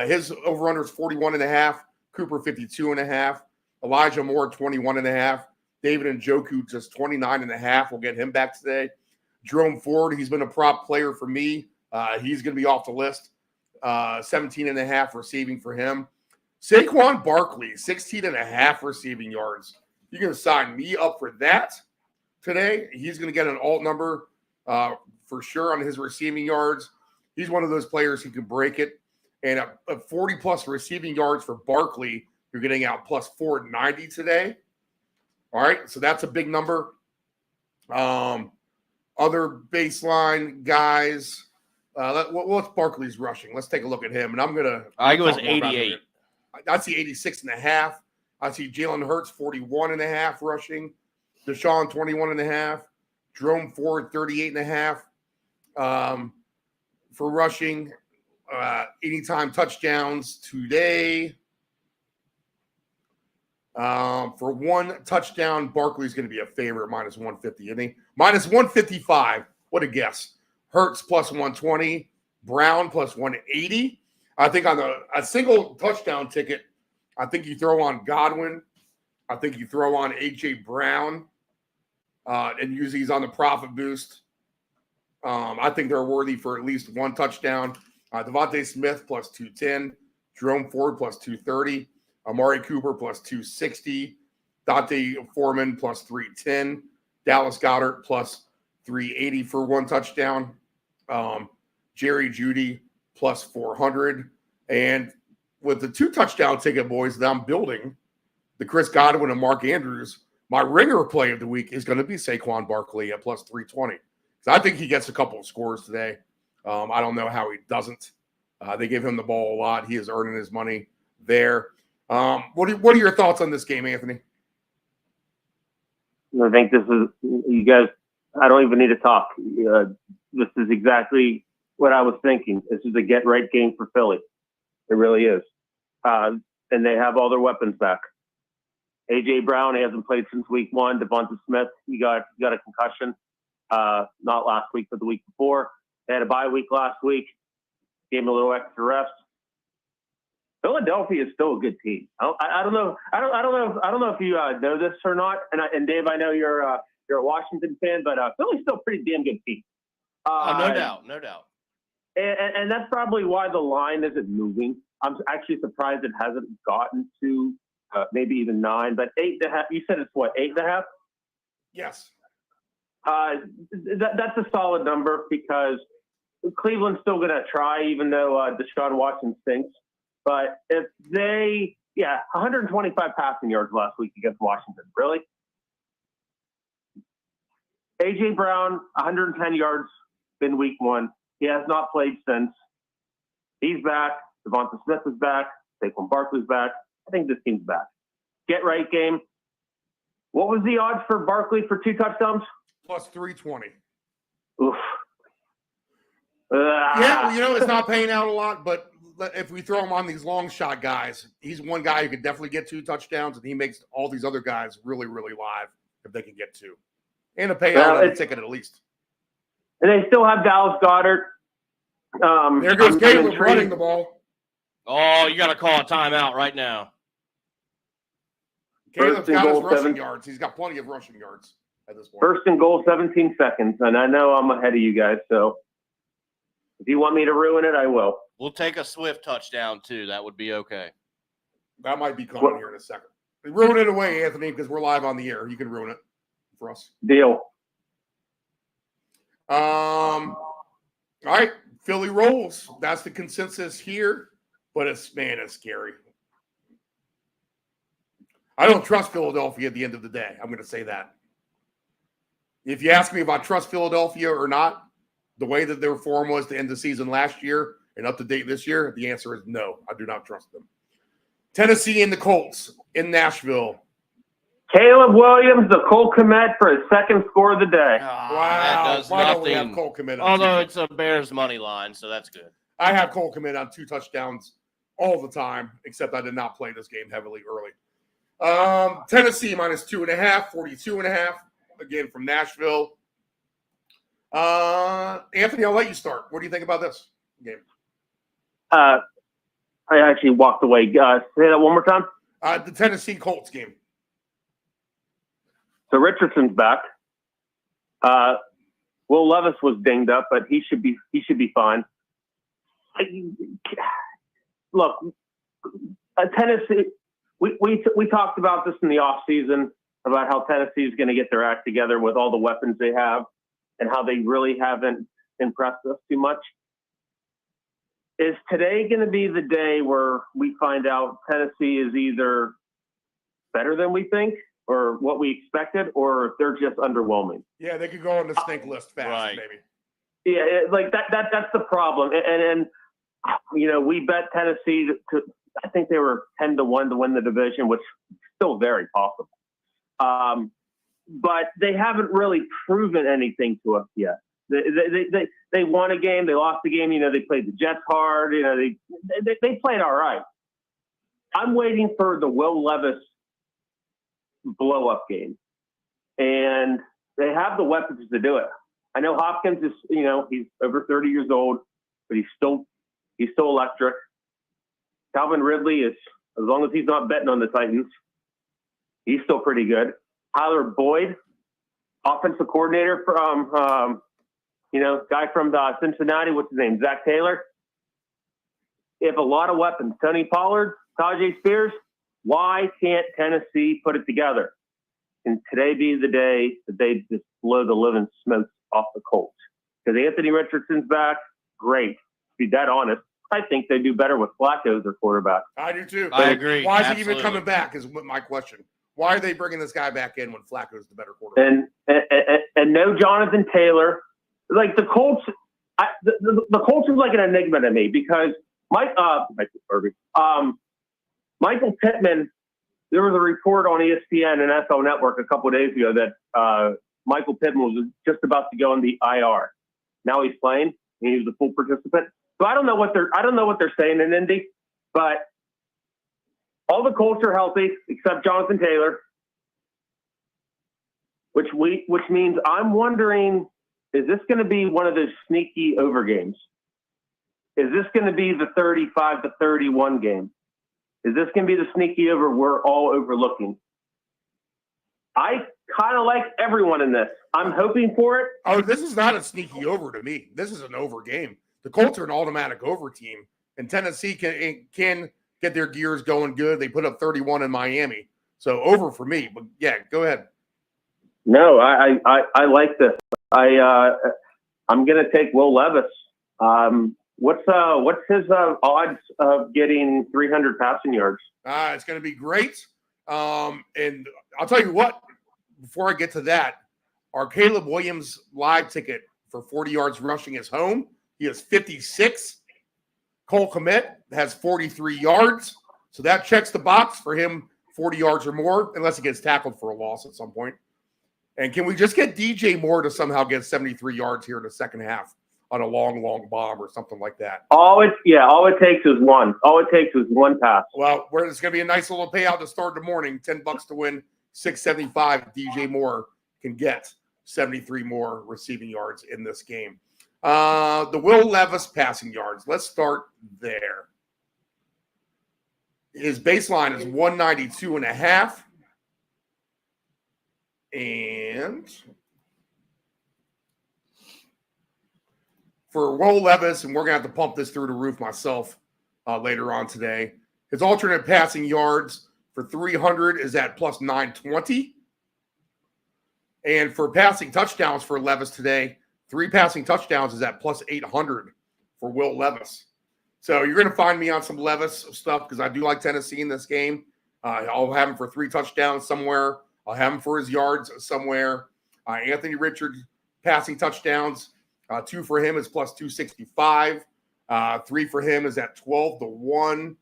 His over-under is 41.5. Cooper, 52.5. Elijah Moore, 21.5. David Njoku, just 29.5. We'll get him back today. Jerome Ford, he's been a prop player for me. He's going to be off the list. 17.5 receiving for him. Saquon Barkley, 16.5 receiving yards. You're going to sign me up for that today. He's going to get an alt number for sure on his receiving yards. He's one of those players who can break it. And a 40-plus receiving yards for Barkley, you're getting out plus 490 today. All right, so that's a big number. Other baseline guys. What's Barkley's rushing? Let's take a look at him. And I'm going to – I go as 88. I see 86.5. I see Jalen Hurts, 41.5 rushing. Deshaun, 21.5. Jerome Ford, 38.5 for rushing. Anytime touchdowns today. For one touchdown, Barkley's going to be a favorite, minus 150, isn't he? Minus 155. What a guess. Hurts plus 120. Brown plus 180. I think on a single touchdown ticket, I think you throw on Godwin. I think you throw on A.J. Brown. And usually he's on the profit boost. I think they're worthy for at least one touchdown. Devontae Smith plus 210. Jerome Ford plus 230. Amari Cooper plus 260. Dante Foreman plus 310. Dallas Goedert plus 380 for one touchdown. Jerry Jeudy plus 400. And with the 2 touchdown ticket, boys, that I'm building, the Chris Godwin and Mark Andrews, my ringer play of the week is going to be Saquon Barkley at plus 320. So I think he gets a couple of scores today. I don't know how he doesn't. They give him the ball a lot. He is earning his money there. What are your thoughts on this game, Anthony? I think this is, you guys, I don't even need to talk. This is exactly what I was thinking. This is a get-right game for Philly. It really is. And they have all their weapons back. A.J. Brown, he hasn't played since week 1. Devonta Smith, he got a concussion. not last week, but the week before. They had a bye week last week. Gave them a little extra rest. Philadelphia is still a good team. I don't know if you know this or not. And Dave, I know you're a Washington fan, but Philly's still a pretty damn good team. No doubt. And that's probably why the line isn't moving. I'm actually surprised it hasn't gotten to maybe even 9, but 8.5. You said it's what, 8.5? Yes. That's a solid number because Cleveland's still going to try, even though Deshaun Watson stinks. But if 125 passing yards last week against Washington. Really? A.J. Brown, 110 yards in week 1. He has not played since. He's back. Devonta Smith is back. Saquon Barkley's back. I think this team's back. Get right game. What was the odds for Barkley for 2 touchdowns? Plus 320. Oof. Yeah, well, it's not paying out a lot, but if we throw him on these long shot guys, he's one guy who could definitely get 2 touchdowns, and he makes all these other guys really, really live if they can get 2. And a payout on the ticket at least. And they still have Dallas Goedert. There goes Caleb running the ball. Oh, you got to call a timeout right now. Caleb's got his rushing yards. He's got plenty of rushing yards at this point. First and goal, 17 seconds. And I know I'm ahead of you guys, so if you want me to ruin it, I will. We'll take a Swift touchdown, too. That would be okay. That might be coming here in a second. Ruin it away, Anthony, because we're live on the air. You can ruin it for us. Deal. All right. Philly rolls. That's the consensus here. But it's scary. I don't trust Philadelphia at the end of the day. I'm going to say that. If you ask me if I trust Philadelphia or not, the way that their form was to end the season last year and up to date this year, the answer is no. I do not trust them. Tennessee and the Colts in Nashville. Caleb Williams, the Cole Kmet for his second score of the day. Wow. That does Why don't we nothing. have Cole Kmet on Although it's a Bears money line, so that's good. I have Cole Kmet on 2 touchdowns all the time, except I did not play this game heavily early. Tennessee minus 2.5, 42.5, again from Nashville. Anthony, I'll let you start. What do you think about this game? I actually walked away. Say that one more time. The Tennessee Colts game. So Richardson's back. Will Levis was dinged up, but he should be fine. Look, Tennessee. We talked about this in the offseason about how Tennessee is going to get their act together with all the weapons they have and how they really haven't impressed us too much. Is today going to be the day where we find out Tennessee is either better than we think or what we expected, or if they're just underwhelming? Yeah, they could go on the stink list fast, maybe. Yeah, that's the problem. And we bet Tennessee to I think they were 10-1 to win the division, which is still very possible. But they haven't really proven anything to us yet. They won a game, they lost a game. They played the Jets hard. They played all right. I'm waiting for the Will Levis blow up game, and they have the weapons to do it. I know Hopkins is, he's over 30 years old, but he's still electric. Calvin Ridley is, as long as he's not betting on the Titans, he's still pretty good. Tyler Boyd, offensive coordinator from, guy from Cincinnati, what's his name? Zach Taylor. They have a lot of weapons. Tony Pollard, Tajay Spears. Why can't Tennessee put it together? Can today be the day that they just blow the living smokes off the Colts? Because Anthony Richardson's back. Great. To be dead honest, I think they do better with Flacco as their quarterback. I do too. I agree. Why is Absolutely. he even coming back is my question. Why are they bringing this guy back in when Flacco's the better quarterback? And no Jonathan Taylor. Like the Colts, the Colts is like an enigma to me because Michael Pittman, there was a report on ESPN and NFL Network a couple of days ago that Michael Pittman was just about to go on the IR. Now he's playing and he's a full participant. So I don't know what they're saying in Indy, but all the Colts are healthy except Jonathan Taylor, which means I'm wondering is this going to be one of those sneaky over games? Is this going to be the 35-31 game? Is this going to be the sneaky over we're all overlooking? I kind of like everyone in this. I'm hoping for it. Oh, this is not a sneaky over to me. This is an over game. The Colts are an automatic over team, and Tennessee can get their gears going good. They put up 31 in Miami. So over for me. But, yeah, go ahead. No, I like this. I'm going to take Will Levis. What's his odds of getting 300 passing yards? It's going to be great. And I'll tell you what, before I get to that, our Caleb Williams live ticket for 40 yards rushing is home. He has 56. Cole Kmet has 43 yards. So that checks the box for him, 40 yards or more, unless he gets tackled for a loss at some point. And can we just get DJ Moore to somehow get 73 yards here in the second half on a long bomb or something like that? All it takes is one. All it takes is one pass. Well, it's going to be a nice little payout to start the morning. $10 to win, $675. DJ Moore can get 73 more receiving yards in this game. The Will Levis passing yards. Let's start there. His baseline is 192.5. And for Will Levis, and we're going to have to pump this through the roof myself later on today, his alternate passing yards for 300 is at plus 920. And for passing touchdowns for Levis today, 3 passing touchdowns is at plus 800 for Will Levis. So you're going to find me on some Levis stuff because I do like Tennessee in this game. I'll have him for 3 touchdowns somewhere. I'll have him for his yards somewhere. Anthony Richards passing touchdowns. 2 for him is plus 265. 3 for him is at 12-1.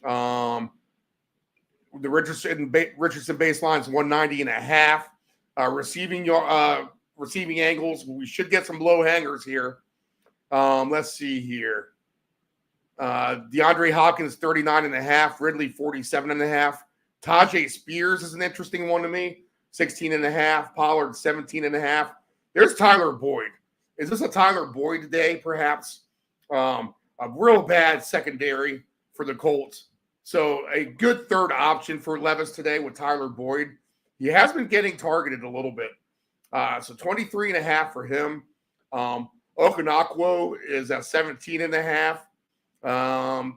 The Richardson baseline is 190.5. Receiving angles, we should get some low hangers here. Let's see here. DeAndre Hopkins 39.5. Ridley 47.5. Tajay Spears is an interesting one to me. 16.5. Pollard 17.5. There's Tyler Boyd. Is this a Tyler Boyd day, perhaps? A real bad secondary for the Colts. So a good third option for Levis today with Tyler Boyd. He has been getting targeted a little bit. So 23.5 for him. Okanakwo is at 17.5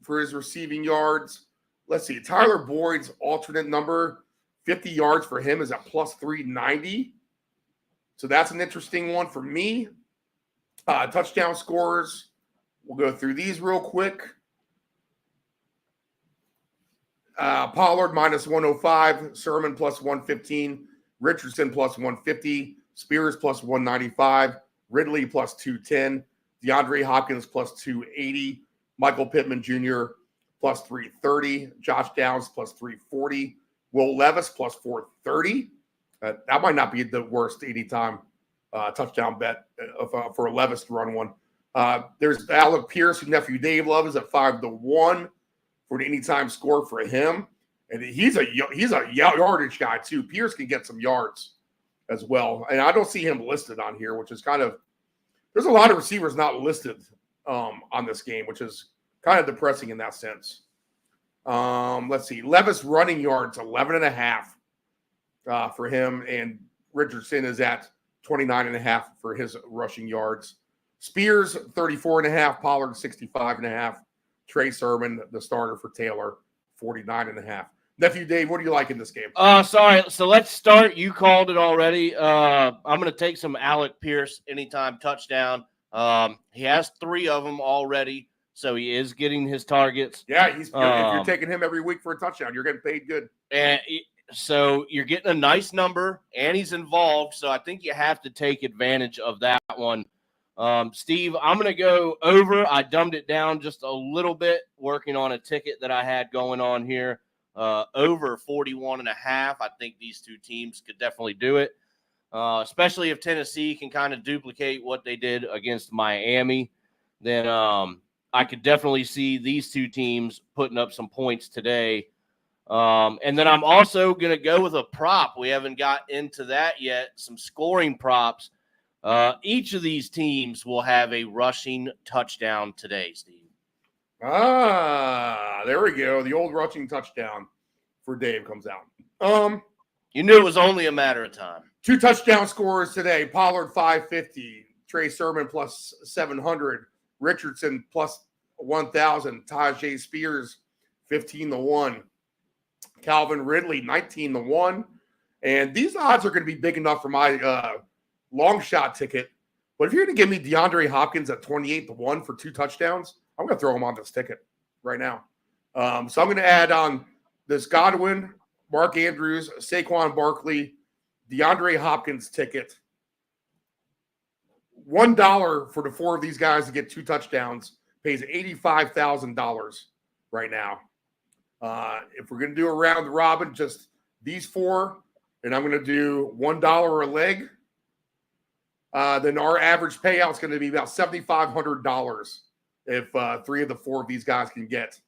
for his receiving yards. Let's see. Tyler Boyd's alternate number, 50 yards for him, is at plus 390. So that's an interesting one for me. Touchdown scores. We'll go through these real quick. Pollard minus 105. Sermon plus 115. Richardson plus 150. Spears plus 195. Ridley plus 210. DeAndre Hopkins plus 280. Michael Pittman Jr. plus 330. Josh Downs plus 340. Will Levis plus 430. That might not be the worst anytime touchdown bet for a Levis to run one. There's Alec Pierce, who nephew Dave loves, at 5-1 for an anytime score for him. And he's a yardage guy too. Pierce can get some yards as well. And I don't see him listed on here, which is kind of – there's a lot of receivers not listed on this game, which is kind of depressing in that sense. Let's see. Levis running yards, 11.5 for him. And Richardson is at 29.5 for his rushing yards. Spears, 34.5. Pollard, 65.5. Trey Sermon, the starter for Taylor, 49.5. Nephew Dave, what do you like in this game? Sorry. So let's start. You called it already. I'm going to take some Alec Pierce anytime touchdown. He has 3 of them already, so he is getting his targets. Yeah, if you're taking him every week for a touchdown, you're getting paid good. And so you're getting a nice number, and he's involved, so I think you have to take advantage of that one. Steve, I'm going to go over. I dumbed it down just a little bit, working on a ticket that I had going on here. Over 41.5. I think these two teams could definitely do it, especially if Tennessee can kind of duplicate what they did against Miami. Then I could definitely see these two teams putting up some points today. And then I'm also going to go with a prop. We haven't got into that yet, some scoring props. Each of these teams will have a rushing touchdown today, Steve. There we go. The old rushing touchdown for Dave comes out. You knew it was only a matter of time. 2 touchdown scorers today. Pollard 550, Trey Sermon plus 700, Richardson plus 1,000, Tajay Spears 15-1, Calvin Ridley 19-1. And these odds are going to be big enough for my long shot ticket. But if you're going to give me DeAndre Hopkins at 28-1 for 2 touchdowns, I'm going to throw him on this ticket right now. So I'm going to add on this Godwin, Mark Andrews, Saquon Barkley, DeAndre Hopkins ticket. $1 for the 4 of these guys to get 2 touchdowns pays $85,000 right now. If we're going to do a round robin, just these 4, and I'm going to do $1 a leg, then our average payout is going to be about $7,500 if 3 of the 4 of these guys can get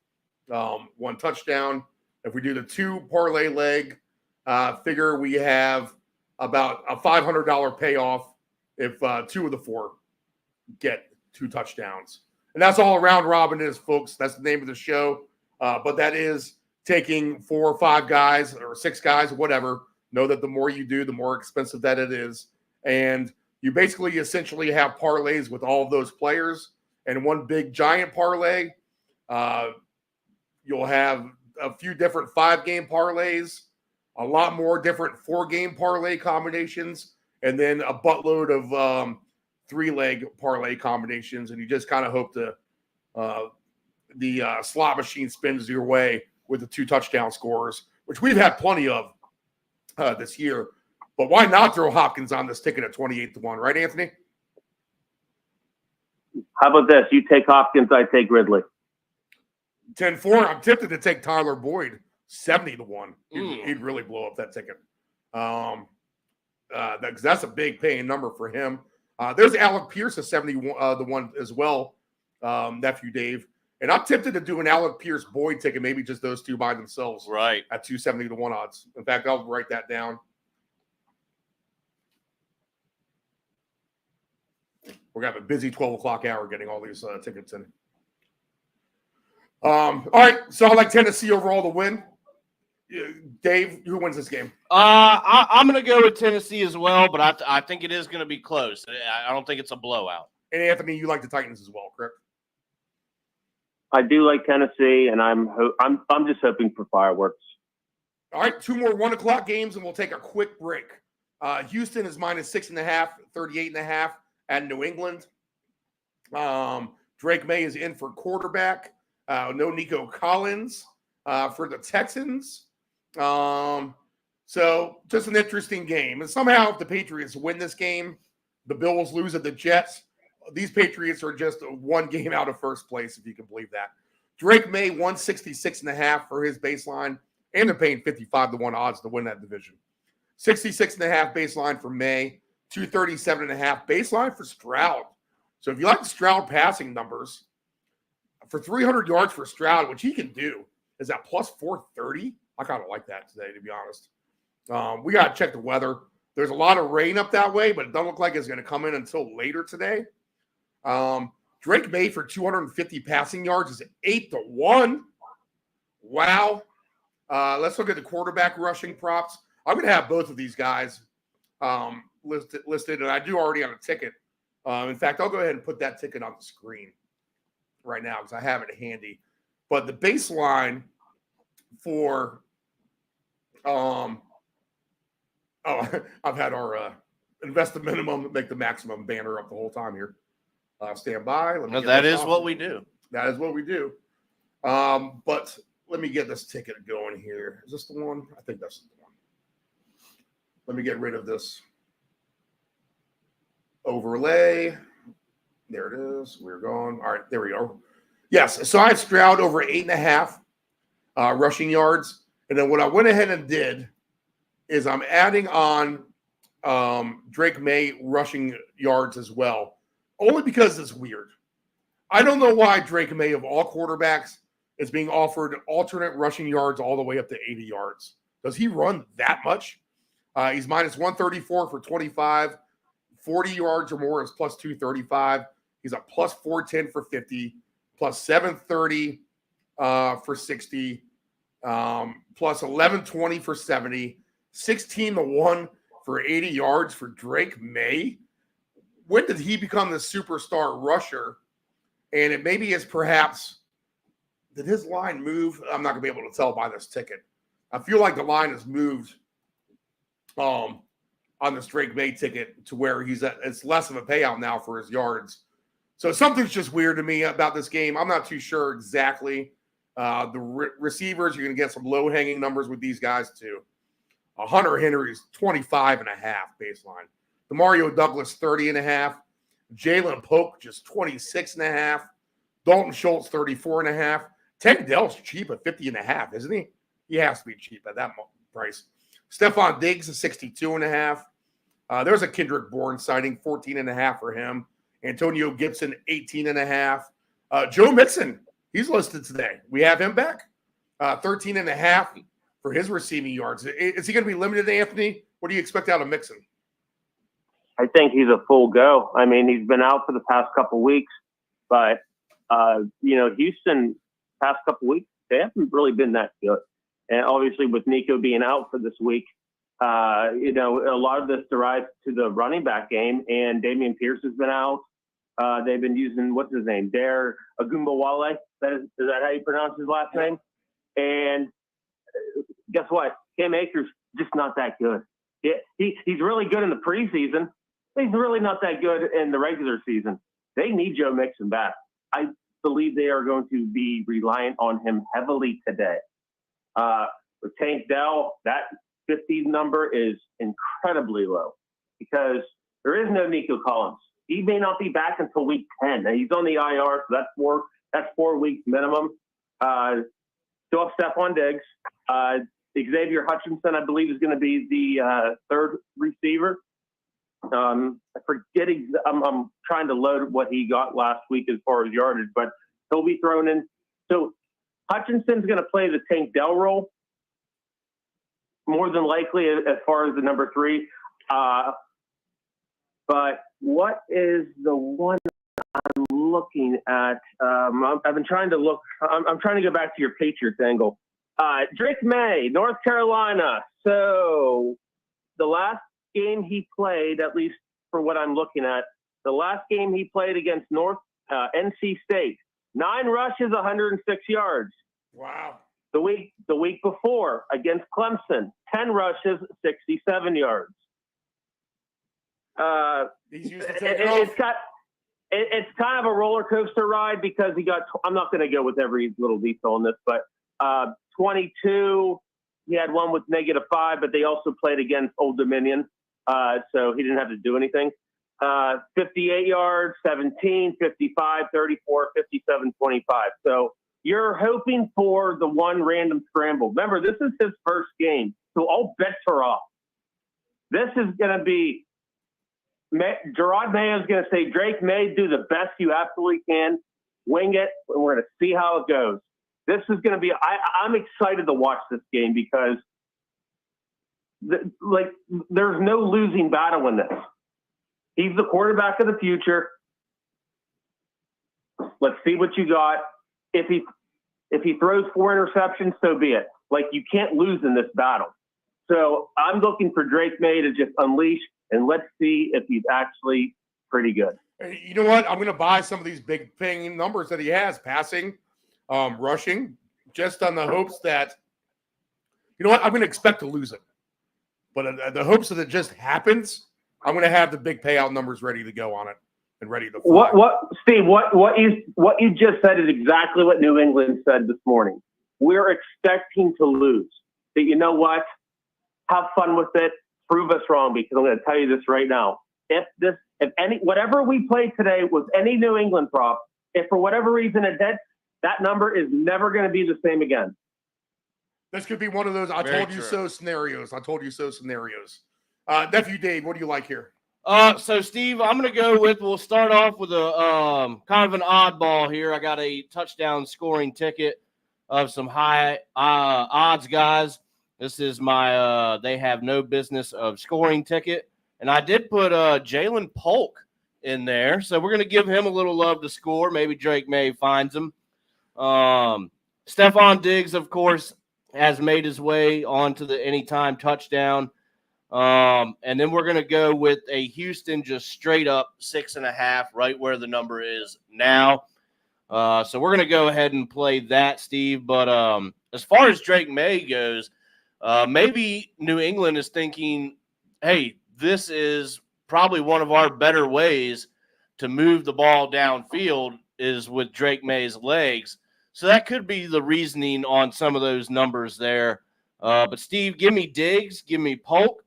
1 touchdown. If we do the 2 parlay leg, figure we have about a $500 payoff if 2 of the 4 get 2 touchdowns. And that's all round robin is, folks. That's the name of the show. But that is taking 4 or 5 guys or 6 guys, whatever. Know that the more you do, the more expensive that it is. And you basically essentially have parlays with all of those players. And one big giant parlay, you'll have a few different 5-game parlays, a lot more different 4-game parlay combinations, and then a buttload of 3-leg parlay combinations. And you just kind of hope the slot machine spins your way with the 2 touchdown scorers, which we've had plenty of this year. But why not throw Hopkins on this ticket at 28-1, right, Anthony? How about this? You take Hopkins, I take Ridley. 10-4. I'm tempted to take Tyler Boyd 70-1. He'd really blow up that ticket. That's a big paying number for him. There's Alec Pierce at 71 as well, nephew Dave. And I'm tempted to do an Alec Pierce Boyd ticket, maybe just those 2 by themselves, right, at 270-1 odds. In fact, I'll write that down. We're going to have a busy 12 o'clock hour getting all these tickets in. All right, so I like Tennessee overall to win. Dave, who wins this game? I'm going to go with Tennessee as well, but I think it is going to be close. I don't think it's a blowout. And Anthony, you like the Titans as well, correct? I do like Tennessee, and I'm just hoping for fireworks. All right, 2 more 1 o'clock games, and we'll take a quick break. Houston is -6.5, 38.5 at New England. Drake May is in for quarterback. No Nico Collins for the Texans. So just an interesting game. And somehow if the Patriots win this game, the Bills lose at the Jets. These Patriots are just 1 game out of first place, if you can believe that. Drake May 166.5 for his baseline, and they're paying 55-1 odds to win that division. 66.5 baseline for May, 237.5 baseline for Stroud. So if you like the Stroud passing numbers, for 300 yards for Stroud, which he can do, is that plus 430. I kind of like that today, to be honest. We got to check the weather. There's a lot of rain up that way, but it doesn't look like it's going to come in until later today. Drake May for 250 passing yards is 8-1. Wow. Let's look at the quarterback rushing props. I'm going to have both of these guys listed, and I do already on a ticket. In fact, I'll go ahead and put that ticket on the screen right now because I have it handy. But the baseline for I've had our invest the minimum, make the maximum banner up the whole time here. Stand by. That is what we do. That is what we do. But let me get this ticket going here. Is this the one? I think that's the one. Let me get rid of this overlay. There it is. We're going. All right, there we go. Yes, so I have Stroud over 8.5 rushing yards. And then what I went ahead and did is I'm adding on Drake May rushing yards as well, only because it's weird. I don't know why Drake May, of all quarterbacks, is being offered alternate rushing yards all the way up to 80 yards. Does he run that much? He's minus 134 for 25, 40 yards or more is plus 235. He's a plus 410 for 50, plus 730 for 60, plus 1120 for 70, 16-1 for 80 yards for Drake May. When did he become the superstar rusher? And it maybe is perhaps, did his line move? I'm not going to be able to tell by this ticket. I feel like the line has moved on this Drake May ticket to where it's less of a payout now for his yards. So something's just weird to me about this game. I'm not too sure exactly. The receivers, you're going to get some low-hanging numbers with these guys too. Hunter Henry's 25.5 baseline. DeMario Douglas, 30.5. Jalen Polk, just 26.5. Dalton Schultz, 34.5. Tank Dell's cheap at 50.5, isn't he? He has to be cheap at that price. Stephon Diggs is 62.5. There's a Kendrick Bourne sighting, 14.5 for him. Antonio Gibson, 18.5. Joe Mixon, he's listed today. We have him back. 13.5 for his receiving yards. Is he going to be limited, Anthony? What do you expect out of Mixon? I think he's a full go. I mean, he's been out for the past couple weeks, but Houston past couple weeks, they haven't really been that good. And obviously with Nico being out for this week, a lot of this derives to the running back game, and Damian Pierce has been out. They've been using, what's his name? Dare Agumbawale. Is that how you pronounce his last name? And guess what? Cam Akers just not that good. He's really good in the preseason. He's really not that good in the regular season. They need Joe Mixon back. I believe they are going to be reliant on him heavily today. With Tank Dell, that 50 number is incredibly low because there is no Nico Collins. He may not be back until week 10. Now, he's on the IR, so that's 4 weeks minimum. Still have Stephon Diggs. Xavier Hutchinson, I believe, is going to be the third receiver. I'm trying to load what he got last week as far as yardage, but he'll be thrown in. So Hutchinson's going to play the Tank Dell role, more than likely as far as the number 3. But what is the one I'm looking at? I've been trying to look. I'm trying to go back to your Patriots angle. Drake May, North Carolina. So the last game he played, at least for what I'm looking at, the last game he played against NC State, 9 rushes, 106 yards. Wow. The week before against Clemson, 10 rushes, 67 yards. He's used to take it off. It's kind of a roller coaster ride because I'm not going to go with every little detail on this, but 22, he had one with -5, but they also played against Old Dominion, so he didn't have to do anything. 58 yards, 17, 55, 34, 57, 25. So you're hoping for the one random scramble. Remember, this is his first game, so all bets are off. This is going to be Gerard Mayo is going to say, Drake May, do the best you absolutely can. Wing it, and we're going to see how it goes. This is going to be I'm excited to watch this game because there's no losing battle in this. He's the quarterback of the future. Let's see what you got. If he throws 4 interceptions, so be it. You can't lose in this battle. So I'm looking for Drake May to just unleash, and let's see if he's actually pretty good. You know what? I'm going to buy some of these big paying numbers that he has, passing, rushing, just on the hopes that, you know what? I'm going to expect to lose it. But the hopes that it just happens, I'm going to have the big payout numbers ready to go on it and ready to fly. Steve, what you just said is exactly what New England said this morning. We're expecting to lose. But you know what? Have fun with it. Prove us wrong, because I'm going to tell you this right now. Whatever we played today was any New England prop, if for whatever reason it hits, that number is never going to be the same again. This could be one of those I told you so scenarios. Nephew Dave, what do you like here? So Steve, I'm going to go with, we'll start off with a kind of an oddball here. I got a touchdown scoring ticket of some high odds guys. This is my they have no business of scoring ticket. And I did put Jalen Polk in there. So we're going to give him a little love to score. Maybe Drake May finds him. Stephon Diggs, of course, has made his way onto the anytime touchdown. And then we're going to go with a Houston just straight up 6.5, right where the number is now. So we're going to go ahead and play that, Steve. But as far as Drake May goes, maybe New England is thinking, hey, this is probably one of our better ways to move the ball downfield is with Drake May's legs. So that could be the reasoning on some of those numbers there. But, Steve, give me Diggs, give me Polk,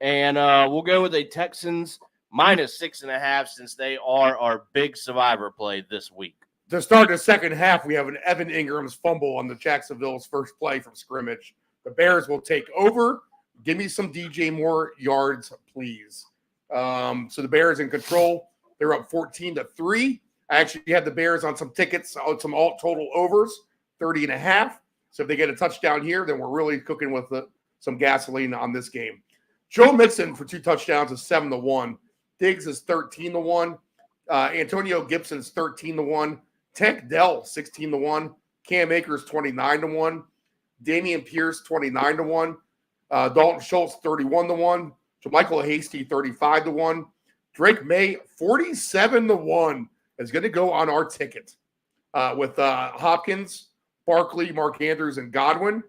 and we'll go with a Texans minus 6.5 since they are our big survivor play this week. To start the second half, we have an Evan Ingram's fumble on the Jacksonville's first play from scrimmage. The Bears will take over. Give me some DJ Moore yards, please. So the Bears in control. They're up 14-3. I actually had the Bears on some tickets, on some alt total overs, 30.5. So if they get a touchdown here, then we're really cooking with some gasoline on this game. Joe Mixon for 2 touchdowns is 7-1. Diggs is 13-1. Antonio Gibson's 13-1. Tank Dell 16-1. Cam Akers 29-1. Damian Pierce 29-1. Dalton Schultz 31-1. Michael Hasty 35-1. Drake May 47-1 is going to go on our ticket with Hopkins, Barkley, Mark Andrews, and Godwin.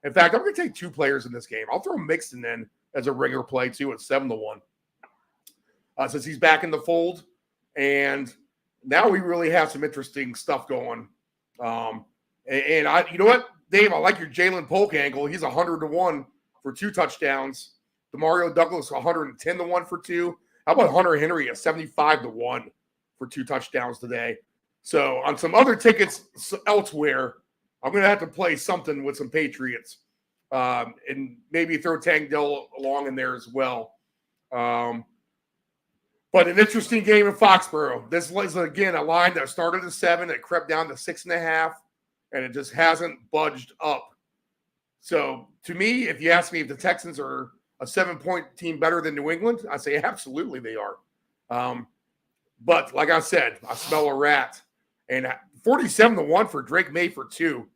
In fact, I'm going to take 2 players in this game. I'll throw Mixon in as a ringer play too at 7-1 since he's back in the fold. And now we really have some interesting stuff going. And I, you know what, Dave, I like your Jalen Polk angle. He's 100-1 for 2 touchdowns. Demario Douglas 110-1 for 2. How about Hunter Henry at 75-1 for 2 touchdowns today? So on some other tickets elsewhere, I'm going to have to play something with some Patriots and maybe throw Tank Dell along in there as well. But an interesting game in Foxborough. This is, again, a line that started at 7. It crept down to 6.5, and it just hasn't budged up. So to me, if you ask me if the Texans are a 7-point team better than New England, I say absolutely they are. But like I said, I smell a rat. And 47-1 for Drake May for 2.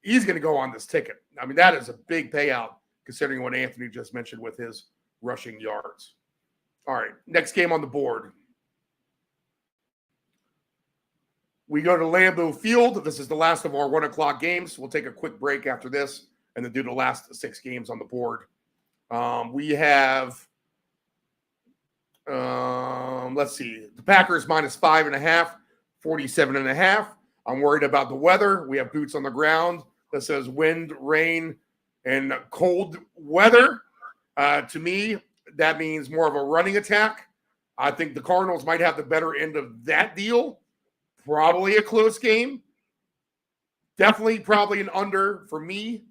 He's going to go on this ticket. I mean, that is a big payout considering what Anthony just mentioned with his rushing yards. All right, next game on the board. We go to Lambeau Field. This is the last of our 1 o'clock games. We'll take a quick break after this and then do the last 6 games on the board. We have, let's see, the Packers minus 5.5, 47.5. I'm worried about the weather. We have boots on the ground that says wind, rain, and cold weather. To me, that means more of a running attack. I think the Cardinals might have the better end of that deal. Probably a close game. Definitely probably an under for me.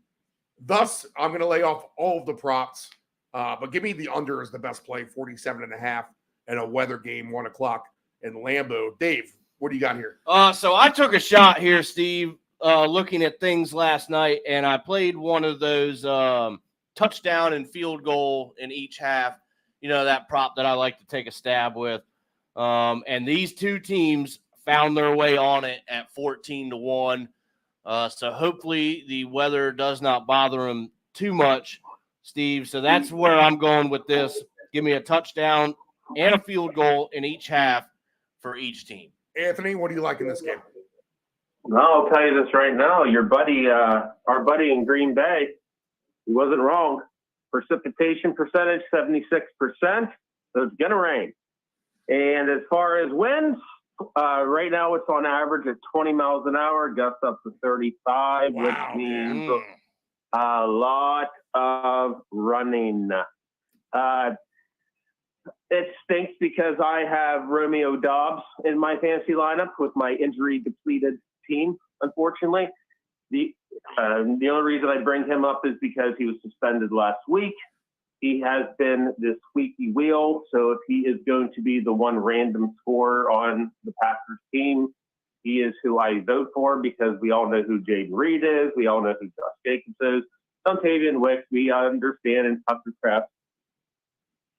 Thus, I'm going to lay off all of the props. But give me the under as the best play, 47.5, and a weather game, 1 o'clock in Lambeau. Dave, what do you got here? So I took a shot here, Steve, looking at things last night, and I played one of those touchdown and field goal in each half. You know, that prop that I like to take a stab with. And these 2 teams found their way on it at 14-1. So hopefully the weather does not bother them too much, Steve. So that's where I'm going with this. Give me a touchdown and a field goal in each half for each team. Anthony, what do you like in this game? Well, I'll tell you this right now. Your buddy, our buddy in Green Bay, he wasn't wrong. Precipitation percentage, 76%. So it's going to rain. And as far as winds, right now it's on average at 20 miles an hour, gusts up to 35, Wow, which means a lot of running. It stinks because I have Romeo Doubs in my fantasy lineup with my injury-depleted team, unfortunately. The only reason I bring him up is because he was suspended last week. He has been this squeaky wheel, so if he is going to be the one random scorer on the Packers team, he is who I vote for because we all know who Jaden Reed is. We all know who Josh Jacobs is. Dontavian Wicks, we understand, and Tucker Kraft.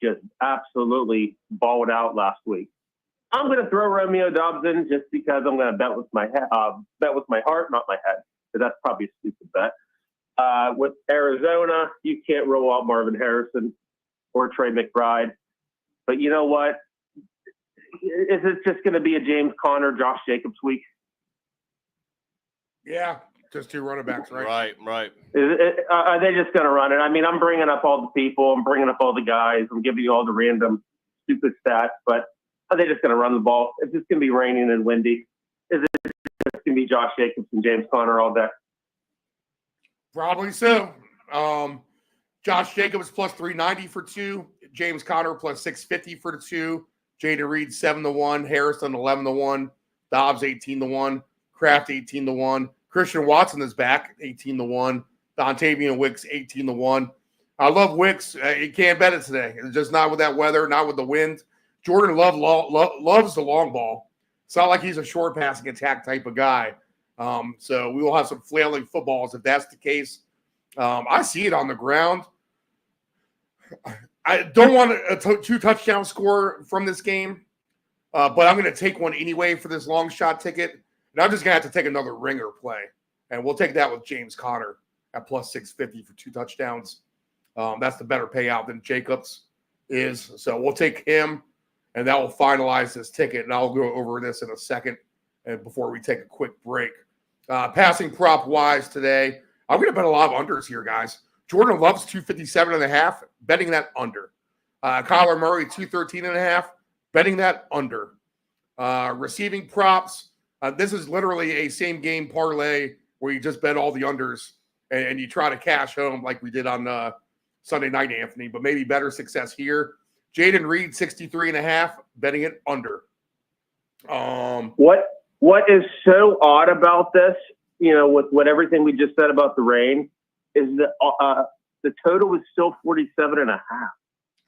just absolutely balled out last week. I'm going to throw Romeo Doubs in just because I'm going to bet with my heart, not my head. So that's probably a stupid bet. With Arizona, you can't roll out Marvin Harrison or Trey McBride. But you know what? Is it just going to be a James Conner, Josh Jacobs week? Yeah, just 2 running backs, right? Right. Are they just going to run it? I mean, I'm bringing up all the people. I'm bringing up all the guys. I'm giving you all the random stupid stats. But are they just going to run the ball? It's just going to be raining and windy. Is it just going to be Josh Jacobs and James Conner all day? Probably so. Josh Jacobs plus 390 for 2. James Conner plus 650 for the 2. Jaden Reed 7-1. Harrison 11-1. Dobbs 18-1. Kraft 18-1. Christian Watson is back 18-1. Dontavian Wicks 18-1. I love Wicks. You can't bet it today. It's just not with that weather, not with the wind. Jordan Love loves the long ball. It's not like he's a short passing attack type of guy. So we will have some flailing footballs if that's the case. I see it on the ground. I don't want a 2 touchdown score from this game, but I'm going to take one anyway for this long shot ticket. And I'm just going to have to take another ringer play. And we'll take that with James Conner at plus 650 for 2 touchdowns. That's the better payout than Jacobs is. So we'll take him, and that will finalize this ticket. And I'll go over this in a second and before we take a quick break. Passing prop wise today, I'm going to bet a lot of unders here, guys. Jordan Love's 257.5, betting that under. Kyler Murray 213.5, betting that under. Receiving props. This is literally a same game parlay where you just bet all the unders and you try to cash home like we did on Sunday night, Anthony, but maybe better success here. Jaden Reed 63.5, betting it under. What is so odd about this, with everything we just said about the rain, is that the total was still 47.5.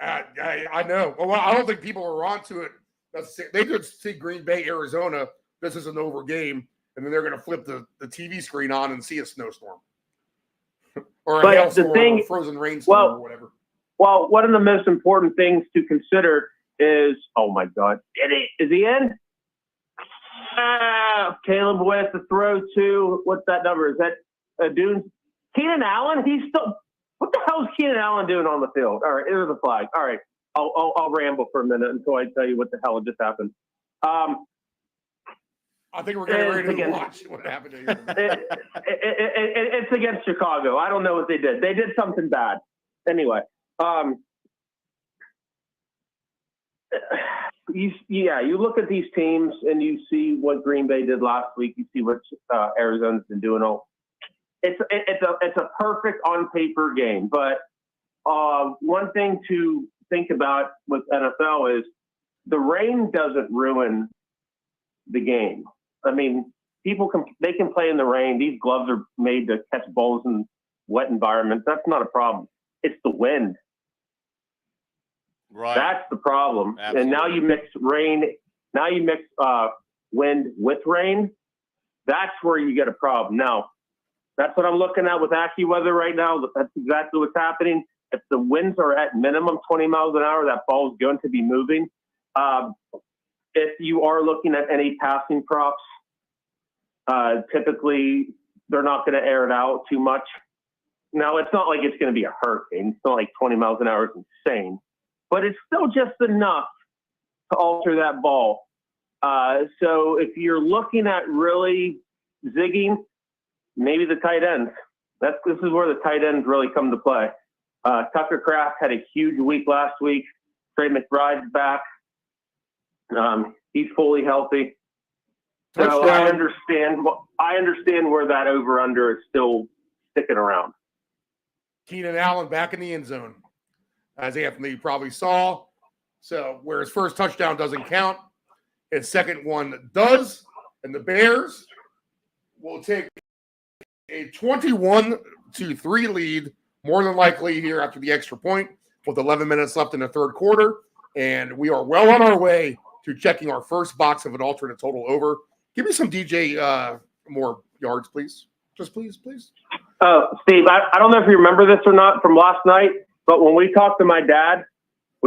I know. Well, I don't think people are onto it. They could see Green Bay, Arizona. This is an over game, and then they're going to flip the TV screen on and see a snowstorm or a hailstorm or a frozen rainstorm or whatever. Well, one of the most important things to consider is, oh my God, is he in? Caleb West to throw to. What's that number? Is that Dune? Keenan Allen? He's still. What the hell is Keenan Allen doing on the field? All right, here's the flag. All right, I'll ramble for a minute until I tell you what the hell just happened. I think we're getting ready to watch what happened to you. It's against Chicago. I don't know what they did. They did something bad. Anyway, you look at these teams and you see what Green Bay did last week. You see what Arizona's been doing. It's a perfect on paper game. But one thing to think about with NFL is the rain doesn't ruin the game. I mean, people can play in the rain. These gloves are made to catch balls in wet environments. That's not a problem. It's the wind. Right. That's the problem. Absolutely. And now you mix rain. Now you mix wind with rain. That's where you get a problem. Now, that's what I'm looking at with AccuWeather right now. That's exactly what's happening. If the winds are at minimum 20 miles an hour, that ball is going to be moving. If you are looking at any passing props, typically they're not going to air it out too much. Now, it's not like it's going to be a hurricane. It's not like 20 miles an hour is insane, but it's still just enough to alter that ball. So if you're looking at really zigging, maybe the tight ends. This is where the tight ends really come to play. Tucker Kraft had a huge week last week. Trey McBride's back. He's fully healthy. So I understand where that over-under is still sticking around. Keenan Allen back in the end zone, as Anthony probably saw. So where his first touchdown doesn't count, his second one does. And the Bears will take a 21-3 lead, more than likely here after the extra point, with 11 minutes left in the third quarter. And we are well on our way to checking our first box of an alternate total over. Give me some DJ more yards, please. Just please. Steve, I don't know if you remember this or not from last night, but when we talked to my dad,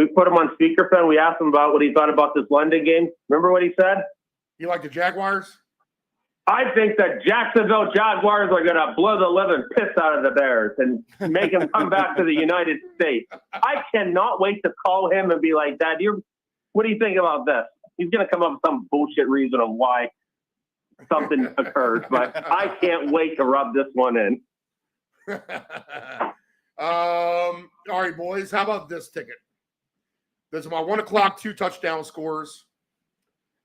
We put him on speakerphone. We asked him about what he thought about this London game. Remember what he said? You like the Jaguars? I think the Jacksonville Jaguars are going to blow the living piss out of the Bears and make him come back to the United States. I cannot wait to call him and be like, Dad, what do you think about this? He's going to come up with some bullshit reason of why something occurs, but I can't wait to rub this one in. All right, boys. How about this ticket? This is my 1 o'clock 2 touchdown scores.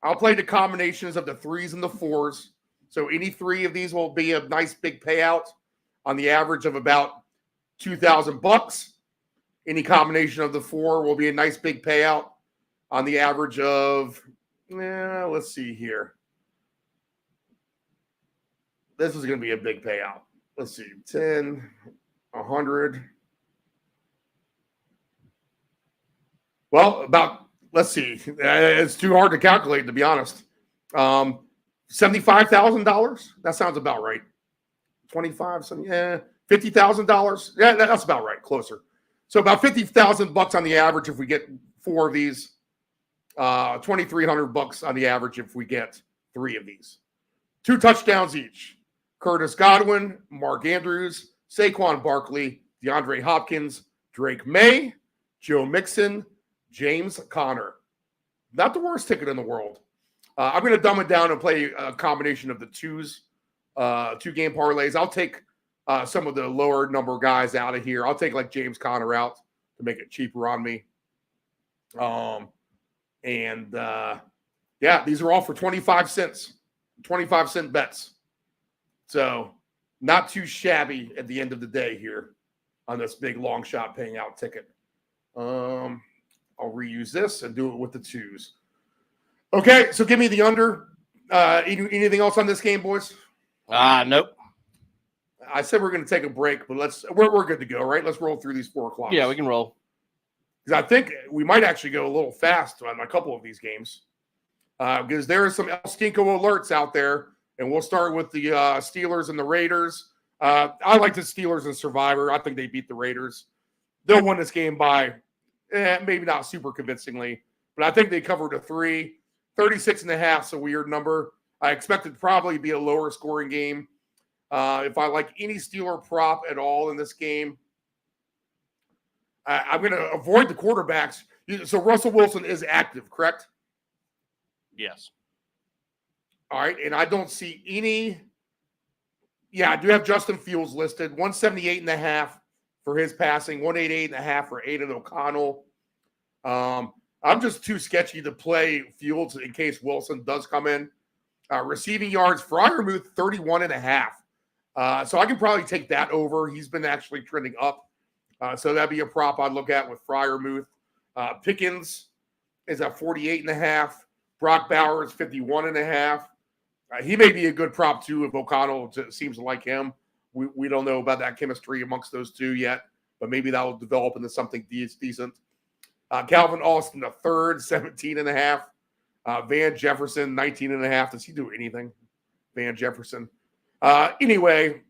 I'll play the combinations of the 3s and the 4s. So any 3 of these will be a nice big payout on the average of about $2,000. Any combination of the 4 will be a nice big payout on the average of, let's see here. This is going to be a big payout. Let's see, 10, 100. Well, let's see. It's too hard to calculate, to be honest. $75,000. That sounds about right. 25, $50,000. Yeah, that's about right. Closer. So about $50,000 on the average if we get 4 of these. $2,300 on the average if we get 3 of these. 2 touchdowns each. Curtis Godwin, Mark Andrews, Saquon Barkley, DeAndre Hopkins, Drake May, Joe Mixon, James Conner. Not the worst ticket in the world. I'm going to dumb it down and play a combination of the 2s, 2-game parlays. I'll take some of the lower number guys out of here. I'll take like James Conner out to make it cheaper on me. These are all for 25 cents, 25-cent bets. So not too shabby at the end of the day here on this big long shot paying out ticket. I'll reuse this and do it with the 2s. Okay, so give me the under. Anything else on this game, boys? Nope. I said we're going to take a break, but we're good to go, right? Let's roll through these 4 o'clocks. Yeah, we can roll. Because I think we might actually go a little fast on a couple of these games. Because there are some El Stinko alerts out there, and we'll start with the Steelers and the Raiders. I like the Steelers and Survivor. I think they beat the Raiders. They'll win this game by maybe not super convincingly, but I think they covered a 3. 36.5 is a weird number. I expect it to probably be a lower scoring game. If I like any Steeler prop at all in this game, I'm going to avoid the quarterbacks. So Russell Wilson is active, correct? Yes. All right, and I don't see any. Yeah, I do have Justin Fields listed, 178.5 for his passing, 188.5 for Aiden O'Connell. I'm just too sketchy to play Fields in case Wilson does come in. Receiving yards, Freiermuth, 31.5. So I can probably take that over. He's been actually trending up. So that'd be a prop I'd look at with Freiermuth. Pickens is at 48.5. Brock Bowers, 51.5. He may be a good prop, too, if O'Connell seems to like him. We don't know about that chemistry amongst those 2 yet, but maybe that will develop into something decent. Calvin Austin, a third, 17.5. Van Jefferson, 19.5. Does he do anything? Van Jefferson. Anyway,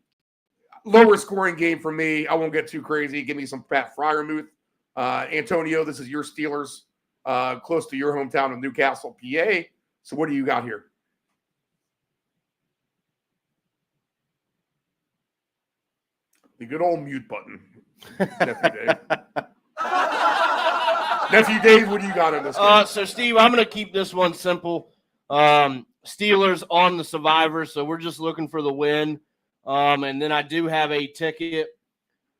lower scoring game for me. I won't get too crazy. Give me some Pat Freiermuth. Antonio, this is your Steelers, close to your hometown of Newcastle, PA. So what do you got here? The good old mute button. Nephew Dave. Nephew Dave, what do you got on this game? So, Steve, I'm going to keep this one simple. Steelers on the Survivor, so we're just looking for the win. And then I do have a ticket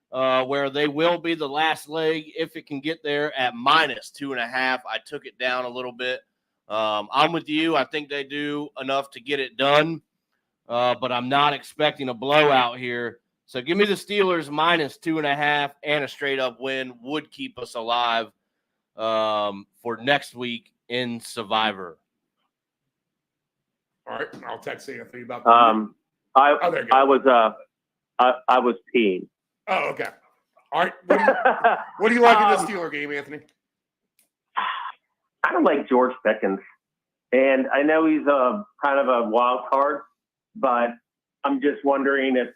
where they will be the last leg if it can get there at -2.5. I took it down a little bit. I'm with you. I think they do enough to get it done, but I'm not expecting a blowout here. So give me the Steelers -2.5 and a straight-up win would keep us alive for next week in Survivor. All right, I'll text Anthony about that. I was peeing. Oh, okay. All right. What do you like in the Steeler game, Anthony? I don't like George Pickens, and I know he's kind of a wild card, but I'm just wondering if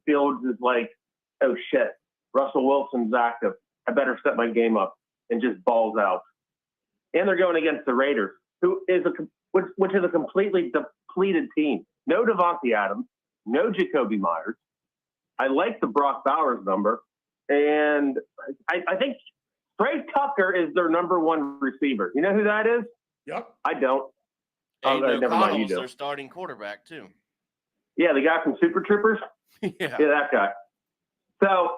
Fields is like, oh shit, Russell Wilson's active. I better set my game up. and just balls out. And they're going against the Raiders, which is a completely depleted team. No Devontae Adams, no Jacoby Myers. I like the Brock Bowers number, and I think Trey Tucker is their number one receiver. You know who that is? Yep. I don't. Aiden never mind, you O'Connell's do. their starting quarterback too. Yeah, the guy from Super Troopers. Yeah. Yeah, that guy. So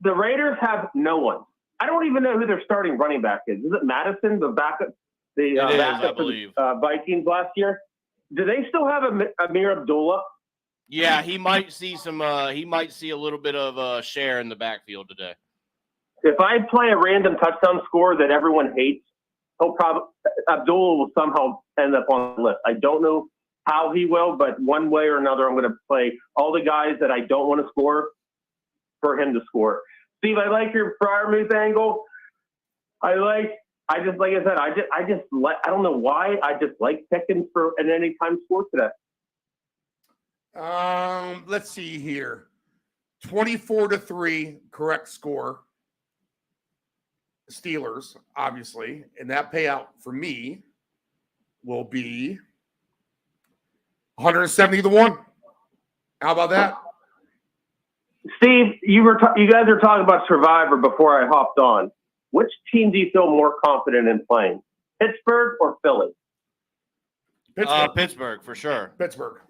the Raiders have no one. I don't even know who their starting running back is. Is it Madison, the backup? The It is, backup I believe. for the Vikings last year. Do they still have Amir Abdullah? Yeah, he might see some. He might see a little bit of a share in the backfield today. If I play a random touchdown score that everyone hates, Abdullah will somehow end up on the list. I don't know how he will, but one way or another, I'm going to play all the guys that I don't want to score for him to score. Steve, I like your Freiermuth angle. I don't know why. I just like picking for an anytime score today. Let's see here. 24-3, correct score. Steelers, obviously, and that payout for me will be 170-1. How about that? Steve, you guys were talking about Survivor before I hopped on. Which team do you feel more confident in playing, Pittsburgh or Philly? Pittsburgh for sure. Pittsburgh.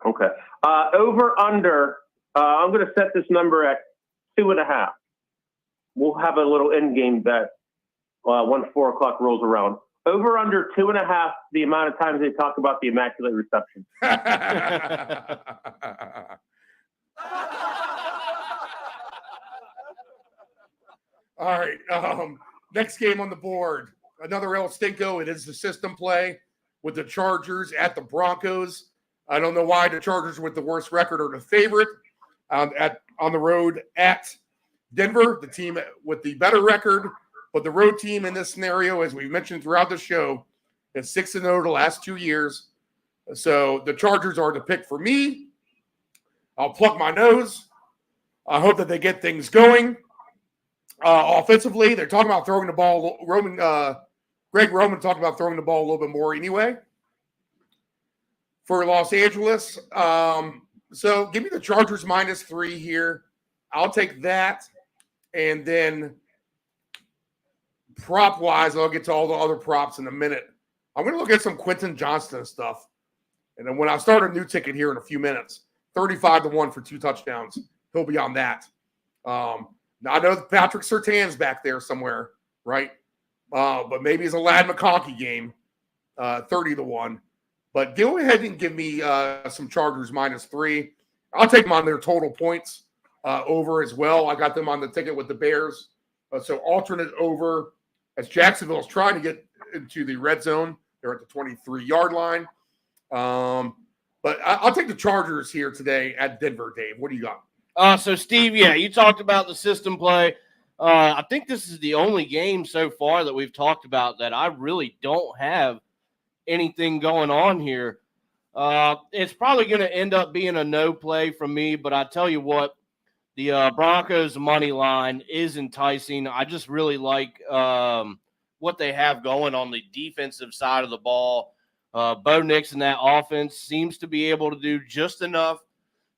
Okay. Over under. I'm going to set this number at 2.5. We'll have a little in-game bet when 4 o'clock rolls around. Over under 2.5. The amount of times they talk about the immaculate reception. All right. Next game on the board. Another El Stinko. It is the system play with the Chargers at the Broncos. I don't know why the Chargers with the worst record are the favorite on the road at Denver, the team with the better record. But the road team in this scenario, as we've mentioned throughout the show, is 6-0 the last 2 years. So the Chargers are the pick for me. I'll pluck my nose. I hope that they get things going. Offensively, they're talking about throwing the ball. Greg Roman talked about throwing the ball a little bit more anyway for Los Angeles. So give me the Chargers -3 here. I'll take that. And then prop-wise, I'll get to all the other props in a minute. I'm going to look at some Quentin Johnston stuff. And then when I start a new ticket here in a few minutes, 35-1 for 2 touchdowns. He'll be on that. Now, I know Patrick Surtain's back there somewhere, right? But maybe it's a Ladd McConkey game, 30-1. But go ahead and give me some Chargers -3. I'll take them on their total points over as well. I got them on the ticket with the Bears. So alternate over as Jacksonville is trying to get into the red zone. They're at the 23-yard line. But I'll take the Chargers here today at Denver, Dave. What do you got? So, Steve, yeah, you talked about the system play. I think this is the only game so far that we've talked about that I really don't have anything going on here. It's probably going to end up being a no play from me, but I tell you what, the Broncos money line is enticing. I just really like what they have going on the defensive side of the ball. Bo Nix and that offense seems to be able to do just enough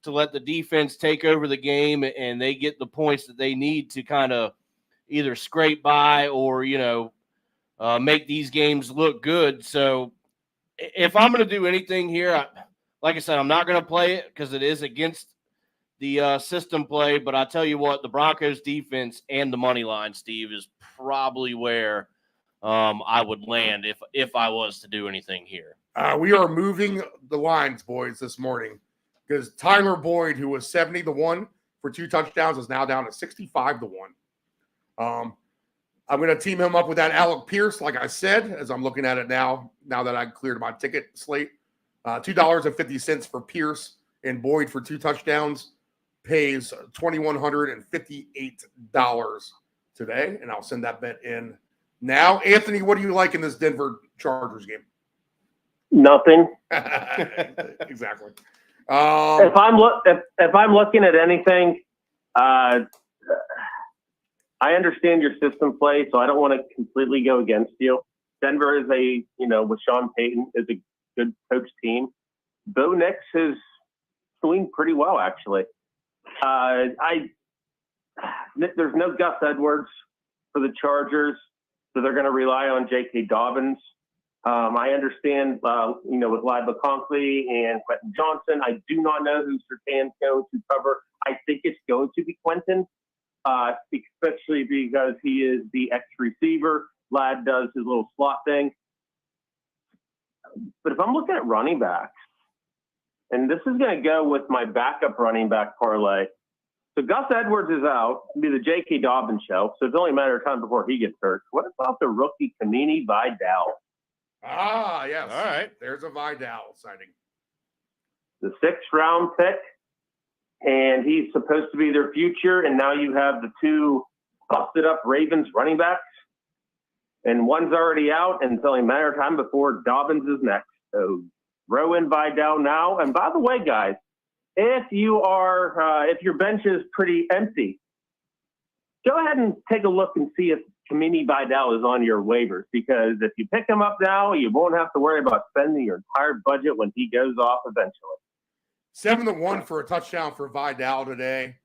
to let the defense take over the game, and they get the points that they need to kind of either scrape by or, make these games look good. So if I'm going to do anything here, like I said, I'm not going to play it because it is against the system play. But I tell you what, the Broncos defense and the money line, Steve, is probably where I would land if I was to do anything here. We are moving the lines, boys, this morning. Because Tyler Boyd, who was 70-1 for 2 touchdowns, is now down to 65-1. I'm going to team him up with that Alec Pierce, like I said, as I'm looking at it now that I cleared my ticket slate. $2.50 for Pierce and Boyd for 2 touchdowns pays $2,158 today, and I'll send that bet in now. Anthony, what do you like in this Denver Chargers game? Nothing. Exactly. If I'm looking at anything, I I understand your system play, so I don't want to completely go against you. Denver is with Sean Payton, is a good coach team. Bo Nix is doing pretty well, actually. There's no Gus Edwards for the Chargers, so they're going to rely on J.K. Dobbins. I understand, with Ladd McConkey and Quentin Johnson. I do not know who Surtain's going to cover. I think it's going to be Quentin, especially because he is the X receiver. Ladd does his little slot thing. But if I'm looking at running backs, and this is going to go with my backup running back parlay. So Gus Edwards is out. It'll be the J.K. Dobbins show. So it's only a matter of time before he gets hurt. What about the rookie Kamini Vidal? Ah, yes. All right. There's a Vidal sighting. The 6th round pick. And he's supposed to be their future. And now you have the two busted up Ravens running backs. And one's already out. And it's only a matter of time before Dobbins is next. So throw in Vidal now. And by the way, guys, if your bench is pretty empty, go ahead and take a look and see if Kamini Vidal is on your waivers, because if you pick him up now, you won't have to worry about spending your entire budget when he goes off eventually. 7-1 for a touchdown for Vidal today.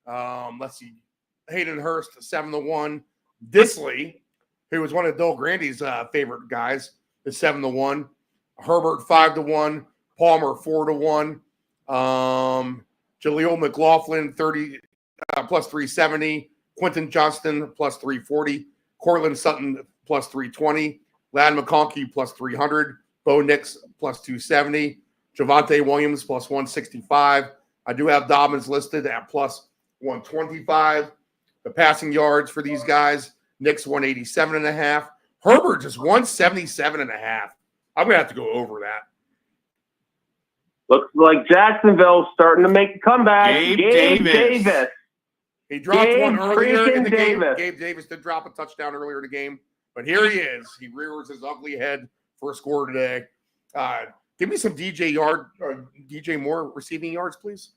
Let's see. Hayden Hurst, 7-1. Disley, who was one of Del Grande's favorite guys, is 7-1. Herbert, 5-1. Palmer, 4-1. Jaleel McLaughlin, plus 370. Quentin Johnston, plus 340. Cortland Sutton, plus 320. Ladd McConkey, plus 300. Bo Nix, plus 270. Javonte Williams, plus 165. I do have Dobbins listed at plus 125. The passing yards for these guys, Nix, 187.5. Herbert, just 177.5. I'm going to have to go over that. Looks like Jacksonville's starting to make a comeback. Gabe Davis. He dropped one earlier in the game. Gabe Davis did drop a touchdown earlier in the game, but here he is. He rears his ugly head for a score today. Give me some DJ Moore receiving yards, please.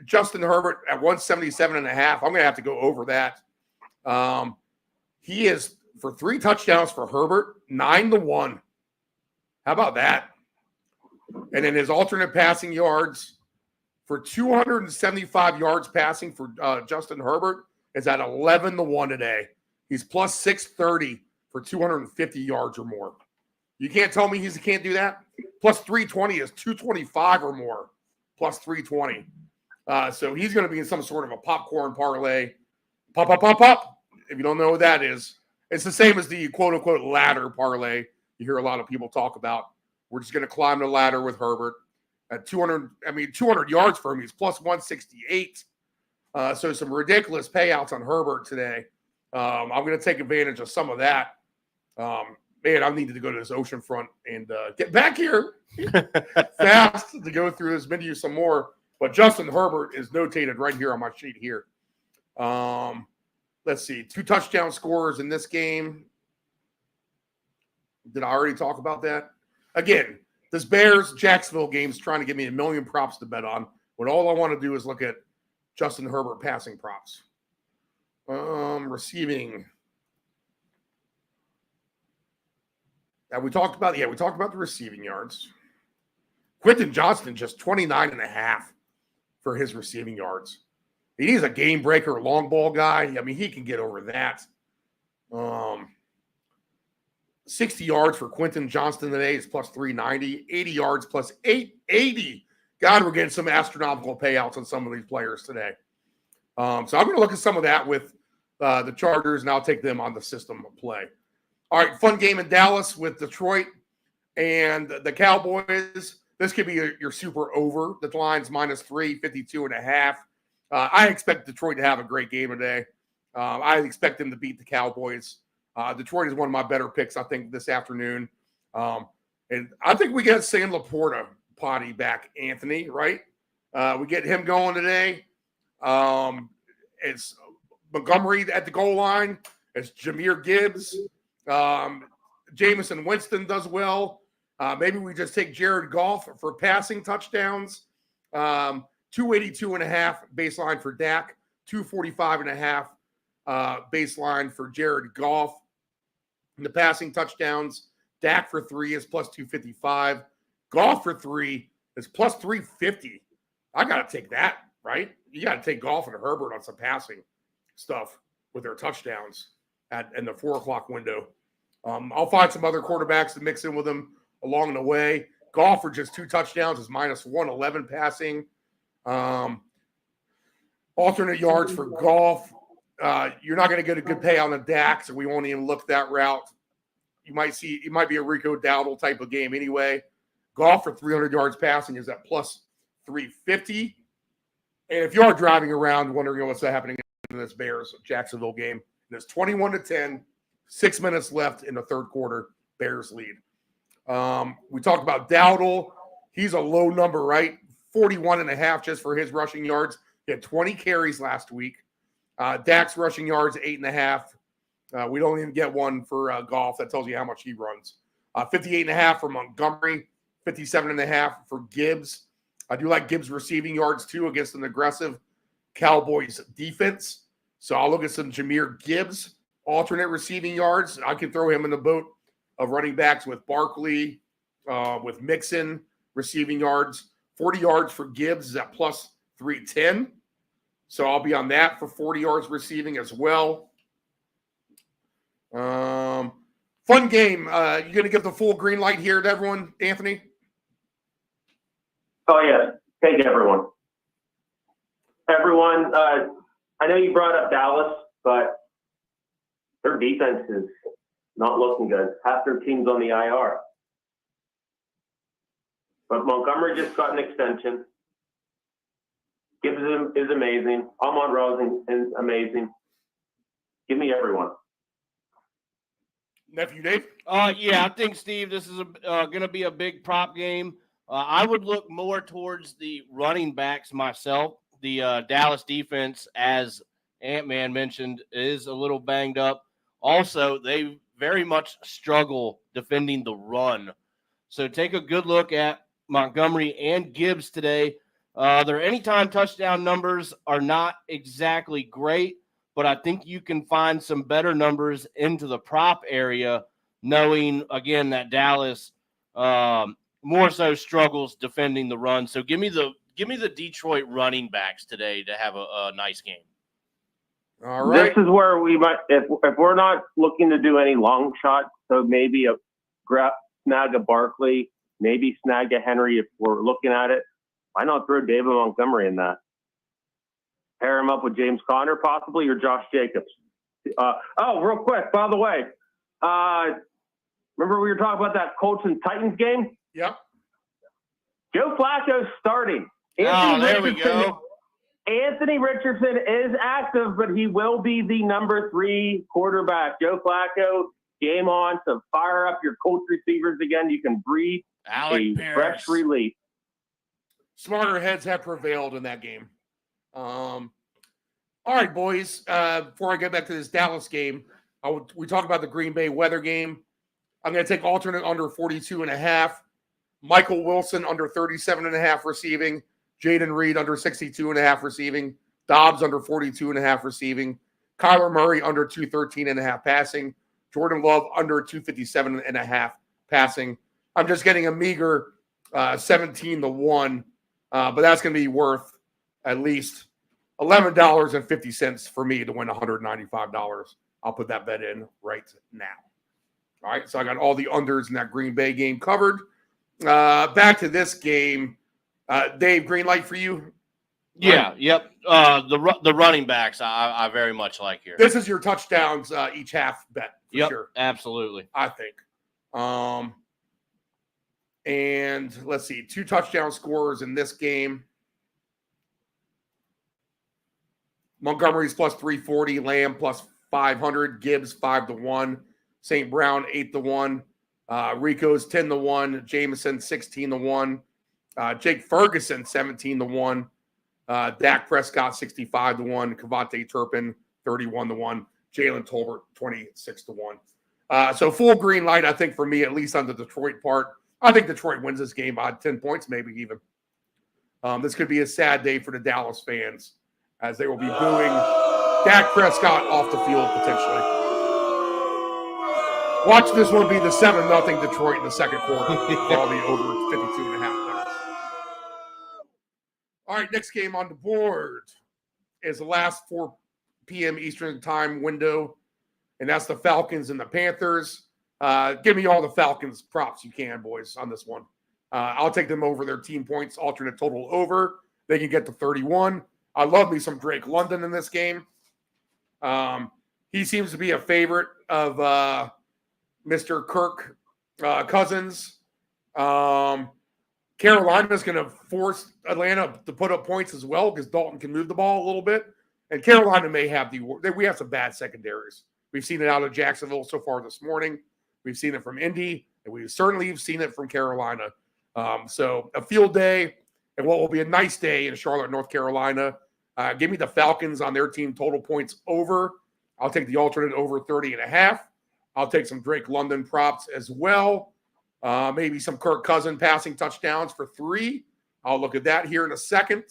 Justin Herbert at 177.5. I'm going to have to go over that. He is, for 3 touchdowns for Herbert, 9-1. How about that? And then his alternate passing yards for 275 yards passing for Justin Herbert is at 11-1 today. He's plus 630 for 250 yards or more. You can't tell me he can't do that. Plus 320 is 225 or more. Plus 320. So he's going to be in some sort of a popcorn parlay. Pop, pop, pop, pop. If you don't know what that is, it's the same as the quote-unquote ladder parlay you hear a lot of people talk about. We're just going to climb the ladder with Herbert. At 200 yards for him, he's plus 168. So some ridiculous payouts on Herbert today. I'm going to take advantage of some of that. Man, I needed to go to this oceanfront and get back here fast to go through this menu some more. But Justin Herbert is notated right here on my sheet here. Let's see. 2 touchdown scorers in this game. Did I already talk about that? Again, this Bears-Jacksonville game is trying to give me a million props to bet on, when all I want to do is look at Justin Herbert passing props. Receiving. We talked about the receiving yards. Quentin Johnston just 29.5 for his receiving yards. He's a game breaker, long ball guy. I mean, he can get over that. 60 yards for Quentin Johnston today is plus 390. 80 yards plus 880. God, we're getting some astronomical payouts on some of these players today. So I'm going to look at some of that with the Chargers, and I'll take them on the system of play. All right, fun game in Dallas with Detroit and the Cowboys. This could be your super over. The line's -3, 52.5. I expect Detroit to have a great game today. I expect them to beat the Cowboys. Detroit is one of my better picks, I think, this afternoon. And I think we get Sam Laporta potty back, Anthony, right? We get him going today. It's Montgomery at the goal line. It's Jahmyr Gibbs. Jameson Winston does well. Maybe we just take Jared Goff for passing touchdowns. 282.5 baseline for Dak. 245.5 baseline for Jared Goff. In the passing touchdowns, Dak for 3 is plus 255. Goff for 3 is plus 350. I got to take that, right? You got to take Goff and Herbert on some passing stuff with their touchdowns in the 4 o'clock window. I'll find some other quarterbacks to mix in with them along the way. Goff for just 2 touchdowns is minus 111 passing. Alternate yards for Goff. You're not going to get a good payout on Dak, so we won't even look that route. You might see it might be a Rico Dowdle type of game anyway. Goff for 300 yards passing is at plus 350. And if you are driving around wondering what's happening in this Bears-Jacksonville game, it's 21-10, 6 minutes left in the third quarter. Bears lead. We talked about Dowdle. He's a low number, right? 41.5 just for his rushing yards. He had 20 carries last week. Dak's rushing yards, 8.5. We don't even get one for Goff. That tells you how much he runs. 58.5 for Montgomery, 57.5 for Gibbs. I do like Gibbs receiving yards, too, against an aggressive Cowboys defense. So I'll look at some Jahmyr Gibbs alternate receiving yards. I can throw him in the boat of running backs with Barkley, with Mixon receiving yards. 40 yards for Gibbs is at plus 310. So I'll be on that for 40 yards receiving as well. Fun game. You going to give the full green light here to everyone, Anthony? Oh, yeah. Take everyone. Everyone, I know you brought up Dallas, but their defense is not looking good. Half their team's on the IR. But Montgomery just got an extension. Gibbs is amazing. Amon-Ra is amazing. Give me everyone. Nephew Dave? Yeah, I think, Steve, this is going to be a big prop game. I would look more towards the running backs myself. The Dallas defense, as Ant-Man mentioned, is a little banged up. Also, they very much struggle defending the run. So take a good look at Montgomery and Gibbs today. Their anytime touchdown numbers are not exactly great, but I think you can find some better numbers into the prop area, knowing, again, that Dallas more so struggles defending the run. So give me the Detroit running backs today to have a nice game. All right. This is where we might, if we're not looking to do any long shots, so maybe snag a Barkley, maybe snag a Henry if we're looking at it. Why not throw David Montgomery in that? Pair him up with James Conner possibly or Josh Jacobs. Real quick, by the way, remember we were talking about that Colts and Titans game? Yep. Joe Flacco's starting. There we go. Anthony Richardson is active, but he will be the number 3 quarterback. Joe Flacco, game on to fire up your Colts receivers again. You can breathe a fresh relief. Smarter heads have prevailed in that game. All right, boys. Before I get back to this Dallas game, we talked about the Green Bay weather game. I'm going to take alternate under 42.5. Michael Wilson under 37.5 receiving. Jaden Reed under 62.5 receiving. Dobbs under 42.5 receiving. Kyler Murray under 213.5 passing. Jordan Love under 257.5 passing. I'm just getting a meager 17-1, but that's going to be worth at least $11.50 for me to win $195. I'll put that bet in right now. All right, so I got all the unders in that Green Bay game covered. Back to this game. Dave, green light for you? Yeah, yep. The running backs I very much like here. This is your touchdowns each half bet for sure. Absolutely. I think. And let's see, 2 touchdown scorers in this game. Montgomery's plus 340, Lamb plus 500, Gibbs 5-1, St. Brown 8-1, Rico's 10-1, Jameson 16-1, Jake Ferguson 17-1, Dak Prescott 65-1, Kavontae Turpin 31-1, Jalen Tolbert 26-1. So full green light, I think, for me, at least on the Detroit part. I think Detroit wins this game by 10 points, maybe even. This could be a sad day for the Dallas fans as they will be booing Dak Prescott off the field potentially. Watch this one be the 7-0 Detroit in the second quarter. All the over 52.5. All right, next game on the board is the last 4 p.m. Eastern time window, and that's the Falcons and the Panthers. Give me all the Falcons props you can, boys, on this one. I'll take them over their team points, alternate total over. They can get to 31. I love me some Drake London in this game. He seems to be a favorite of Mr. Kirk Cousins. Carolina's going to force Atlanta to put up points as well because Dalton can move the ball a little bit. And Carolina may have we have some bad secondaries. We've seen it out of Jacksonville so far this morning. We've seen it from Indy, and we've certainly seen it from Carolina. So a field day and what will be a nice day in Charlotte, North Carolina. Give me the Falcons on their team total points over. I'll take the alternate over 30.5. I'll take some Drake London props as well. Maybe some Kirk Cousins passing touchdowns for 3. I'll look at that here in a second.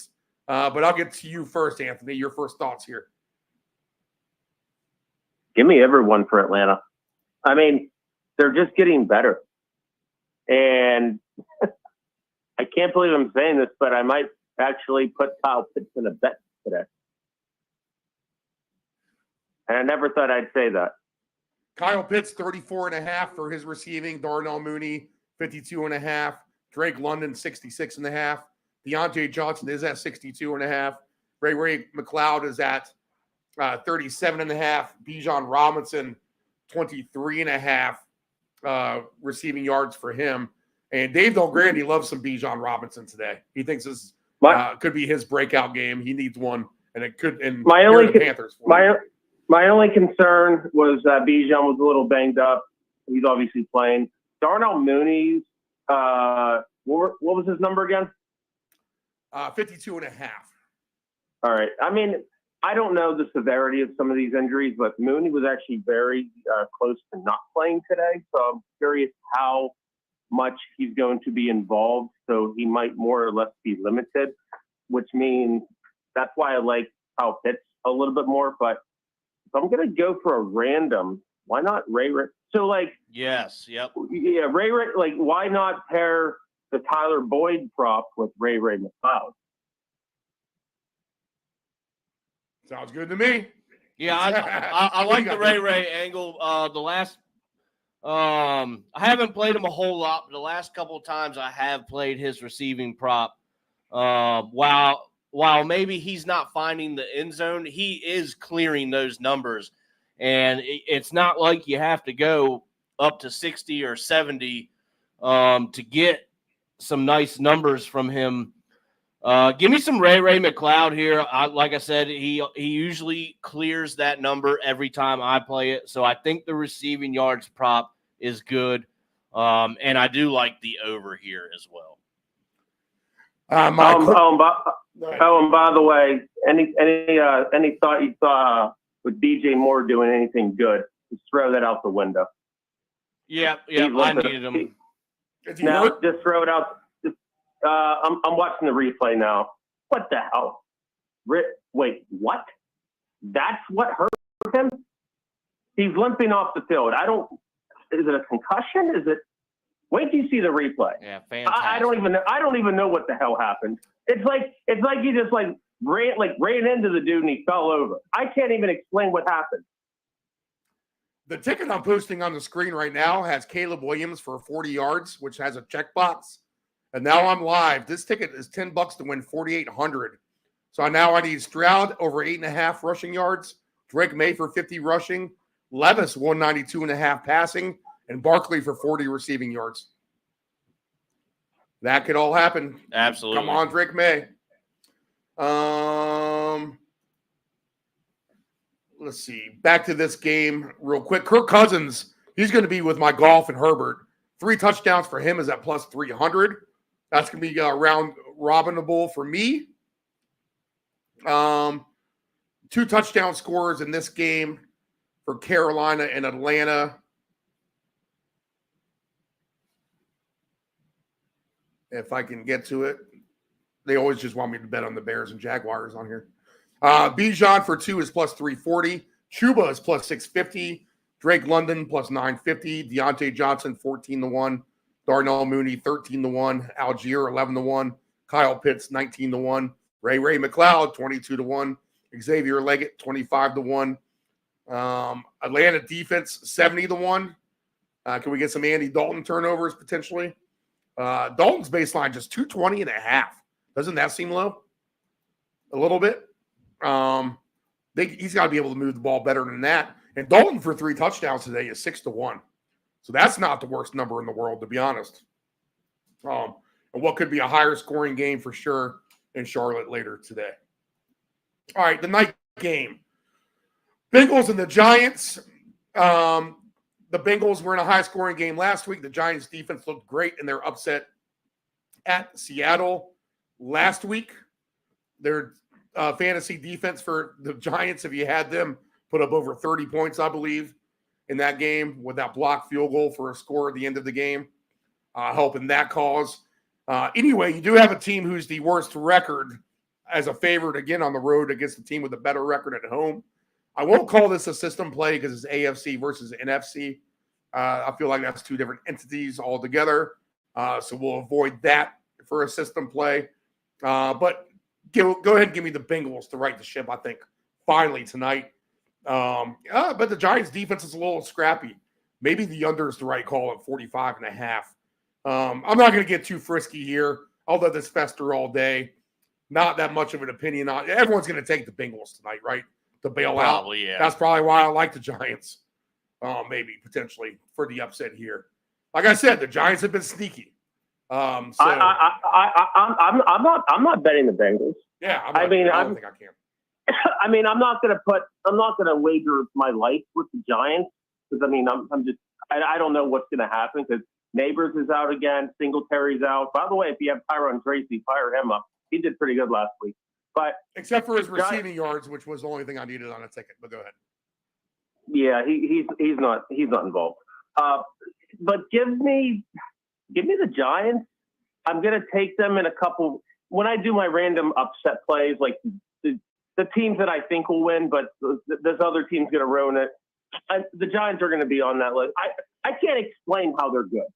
But I'll get to you first, Anthony. Your first thoughts here. Give me everyone for Atlanta. I mean, they're just getting better. And I can't believe I'm saying this, but I might actually put Kyle Pitts in a bet today. And I never thought I'd say that. Kyle Pitts, 34.5 for his receiving. Darnell Mooney, 52.5. Drake London, 66.5. Deontay Johnson is at 62.5. Ray McLeod is at 37.5. Bijan Robinson, 23.5 receiving yards for him. And Dave Del Grande loves some Bijan Robinson today. He thinks this could be his breakout game. He needs one, and it could. And my only Panthers. My only concern was that Bijan was a little banged up. He's obviously playing. Darnell Mooney's, what was his number again? 52.5. All right. I mean, I don't know the severity of some of these injuries, but Mooney was actually very close to not playing today. So I'm curious how much he's going to be involved. So he might more or less be limited, which means that's why I like Kyle Pitts a little bit more. But if I'm going to go for a random, why not Ray? So, like, yes, yep. Yeah, Ray, like, why not pair the Tyler Boyd prop with Ray McLeod? Sounds good to me. Yeah, I like the Ray angle. The last, I haven't played him a whole lot, but the last couple of times I have played his receiving prop. While maybe he's not finding the end zone, he is clearing those numbers. And it's not like you have to go up to 60 or 70 to get some nice numbers from him. Give me some Ray McLeod here. Like I said, he usually clears that number every time I play it. So I think the receiving yards prop is good. And I do like the over here as well. And by the way, any thought you saw with DJ Moore doing anything good, just throw that out the window. Yeah, I needed him. Now, just throw it out. I'm watching the replay now. What the hell? Wait, what? That's what hurt him? He's limping off the field. Is it a concussion? Is it? Wait till you see the replay. Yeah, fantastic. I don't even know what the hell happened. It's like he just ran into the dude and he fell over. I can't even explain what happened. The ticket I'm posting on the screen right now has Caleb Williams for 40 yards, which has a checkbox. And now I'm live. This ticket is $10 to win 4,800. So now I need Stroud over 8.5 rushing yards, Drake May for 50 rushing, Levis 192.5 passing, and Barkley for 40 receiving yards. That could all happen. Absolutely. Come on, Drake May. Let's see. Back to this game real quick. Kirk Cousins, he's going to be with my Golf and Herbert. 3 touchdowns for him is at plus 300. That's going to be round robinable for me. 2 touchdown scorers in this game for Carolina and Atlanta. If I can get to it. They always just want me to bet on the Bears and Jaguars on here. Bijan for 2 is plus 340. Chuba is plus 650. Drake London plus 950. Deontay Johnson 14-1. Darnell Mooney 13-1. Algier 11-1. Kyle Pitts 19-1. Ray McLeod 22-1. Xavier Leggett 25-1. Atlanta defense 70-1. Can we get some Andy Dalton turnovers potentially? Dalton's baseline just 220.5. Doesn't that seem low? A little bit. He's got to be able to move the ball better than that. And Dalton for 3 touchdowns today is 6-1. So that's not the worst number in the world, to be honest. And what could be a higher scoring game for sure in Charlotte later today. All right, the night game. Bengals and the Giants. The Bengals were in a high-scoring game last week. The Giants' defense looked great in their upset at Seattle last week. Their fantasy defense for the Giants, if you had them, put up over 30 points, I believe, in that game with that blocked field goal for a score at the end of the game, helping that cause. Anyway, you do have a team who's the worst record as a favorite, again, on the road against a team with a better record at home. I won't call this a system play because it's AFC versus NFC. I feel like that's 2 different entities altogether. So we'll avoid that for a system play. But go ahead and give me the Bengals to right the ship, I think, finally tonight. But the Giants' defense is a little scrappy. Maybe the under is the right call at 45.5. I'm not going to get too frisky here. I'll let this fester all day. Not that much of an opinion on it. Everyone's going to take the Bengals tonight, right? To bail Probably, out. yeah. That's probably why I like the Giants. Maybe potentially for the upset here. Like I said, the Giants have been sneaky. I'm not betting the Bengals. Yeah, I don't think I can. I mean, I'm not going to wager my life with the Giants because I don't know what's going to happen because Neighbors is out again, Singletary's out. By the way, if you have Tyron Tracy, fire him up. He did pretty good last week. But except for his receiving yards, which was the only thing I needed on a ticket. But go ahead. Yeah, he's not involved. But give me the Giants. I'm going to take them in a couple. When I do my random upset plays, like the teams that I think will win, but this other team's going to ruin it. The Giants are going to be on that list. I can't explain how they're good.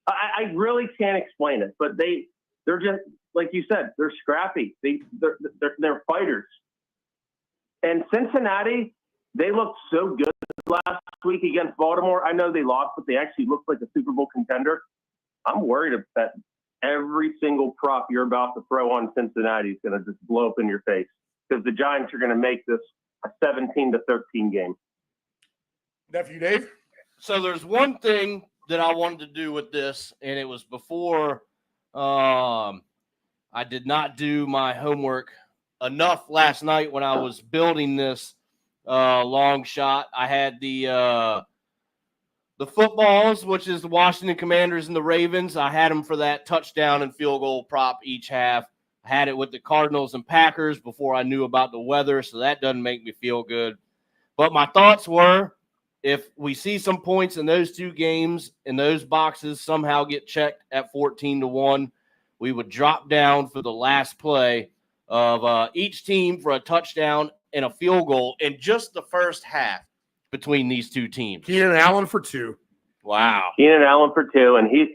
I really can't explain it, but they're just like you said. They're scrappy. They're fighters. And Cincinnati, they looked so good last week against Baltimore. I know they lost, but they actually looked like a Super Bowl contender. I'm worried that every single prop you're about to throw on Cincinnati is going to just blow up in your face because the Giants are going to make this a 17-13 game. Nephew Dave? So there's one thing that I wanted to do with this, and it was before I did not do my homework enough last night when I was building this long shot. I had the footballs, which is the Washington Commanders and the Ravens. I had them for that touchdown and field goal prop each half. I had it with the Cardinals and Packers before I knew about the weather, so that doesn't make me feel good. But my thoughts were, if we see some points in those 2 games and those boxes somehow get checked at 14-1, we would drop down for the last play of each team for a touchdown and a field goal in just the first half between these 2 teams. Keenan Allen for 2. Wow. Keenan Allen for 2, and his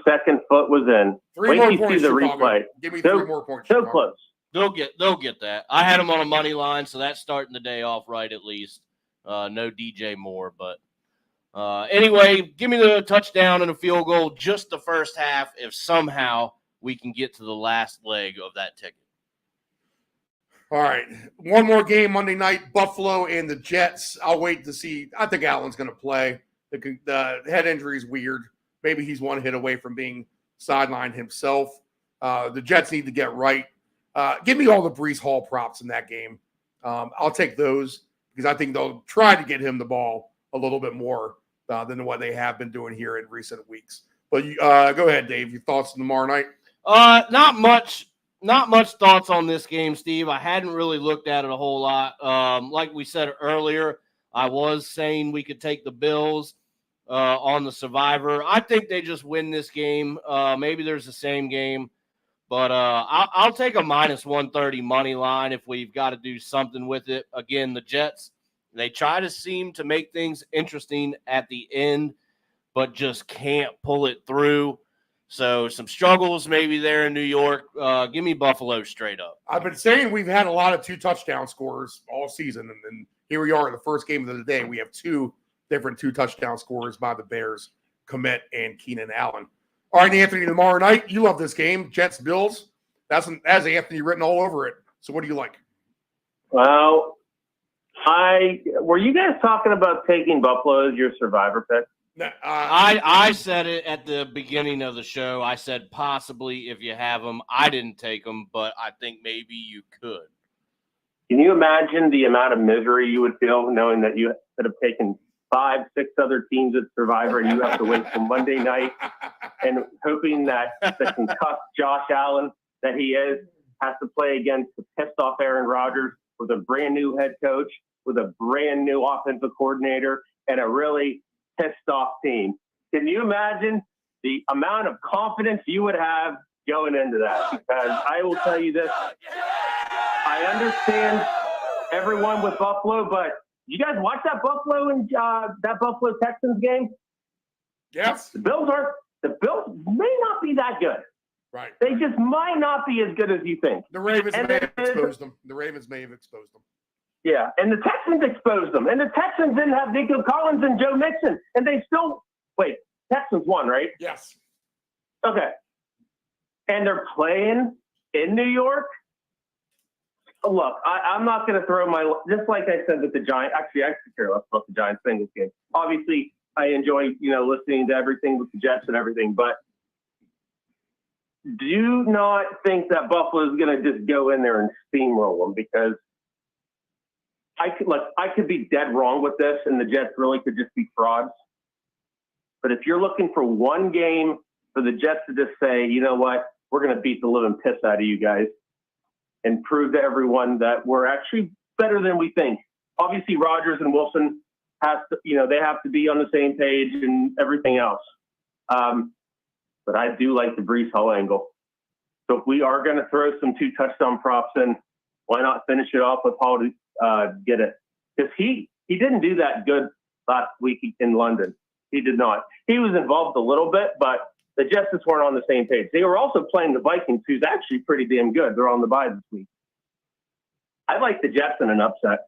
second foot was in. 3 more points, the Chicago. replay. Give me 3 more points. So Chicago. close. They'll get that. I had them on a money line, so that's starting the day off right at least. No DJ Moore, but anyway, give me the touchdown and a field goal just the first half if somehow we can get to the last leg of that ticket. All right. One more game Monday night, Buffalo and the Jets. I'll wait to see. I think Allen's going to play. The head injury is weird. Maybe he's one hit away from being sidelined himself. The Jets need to get right. Give me all the Breece Hall props in that game. I'll take those because I think they'll try to get him the ball a little bit more than what they have been doing here in recent weeks. But go ahead, Dave. Your thoughts tomorrow night? Not much thoughts on this game, Steve. I hadn't really looked at it a whole lot. Like we said earlier, I was saying we could take the Bills on the Survivor. I think they just win this game. Maybe there's the same game, But I'll take a minus 130 money line if we've got to do something with it. Again, the Jets, they try to seem to make things interesting at the end, but just can't pull it through. So some struggles maybe there in New York. Give me Buffalo straight up. I've been saying we've had a lot of 2 touchdown scorers all season, and then here we are in the first game of the day. We have 2 different 2 touchdown scorers by the Bears, Kmet and Keenan Allen. All right, Anthony, tomorrow night, you love this game, Jets-Bills. That's Anthony written all over it. So what do you like? Well, were you guys talking about taking Buffalo as your survivor pick? I said it at the beginning of the show. I said possibly if you have them. I didn't take them, but I think maybe you could. Can you imagine the amount of misery you would feel knowing that you could have taken 5, 6 other teams at Survivor and you have to wait till Monday night and hoping that the concussed Josh Allen that he is has to play against the pissed off Aaron Rodgers with a brand new head coach, with a brand new offensive coordinator, and a really pissed off team. Can you imagine the amount of confidence you would have going into that? Because I will tell you this, I understand everyone with Buffalo, but you guys watch that Buffalo and that Buffalo Texans game? Yes. The Bills may not be that good. Right. They just might not be as good as you think. The Ravens may have exposed them. Yeah, and the Texans exposed them. And the Texans didn't have Nico Collins and Joe Mixon. And they still – wait, Texans won, right? Yes. Okay. And they're playing in New York? Look, I'm not going to throw my – just like I said with the Giants – actually, I could care less about the Giants Bengals game. Obviously, I enjoy, listening to everything with the Jets and everything. But do not think that Buffalo is going to just go in there and steamroll them, because I could be dead wrong with this, and the Jets really could just be frauds. But if you're looking for one game for the Jets to just say, you know what, we're going to beat the living piss out of you guys and prove to everyone that we're actually better than we think. Obviously, Rodgers and Wilson they have to be on the same page and everything else. But I do like the Breece Hall angle. So if we are going to throw some 2 touchdown props in, why not finish it off with Hall to get it? Because he didn't do that good last week in London. He did not. He was involved a little bit, but the Jets just weren't on the same page. They were also playing the Vikings, who's actually pretty damn good. They're on the bye this week. I like the Jets in an upset.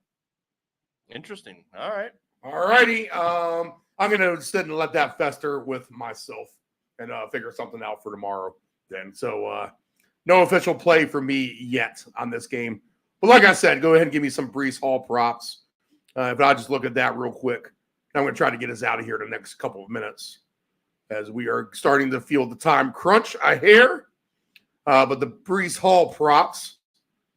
Interesting. All right. All righty. I'm going to sit and let that fester with myself and figure something out for tomorrow then. So no official play for me yet on this game. But like I said, go ahead and give me some Breece Hall props. But I'll just look at that real quick. I'm going to try to get us out of here in the next couple of minutes as we are starting to feel the time crunch, I hear. But the Breece Hall props,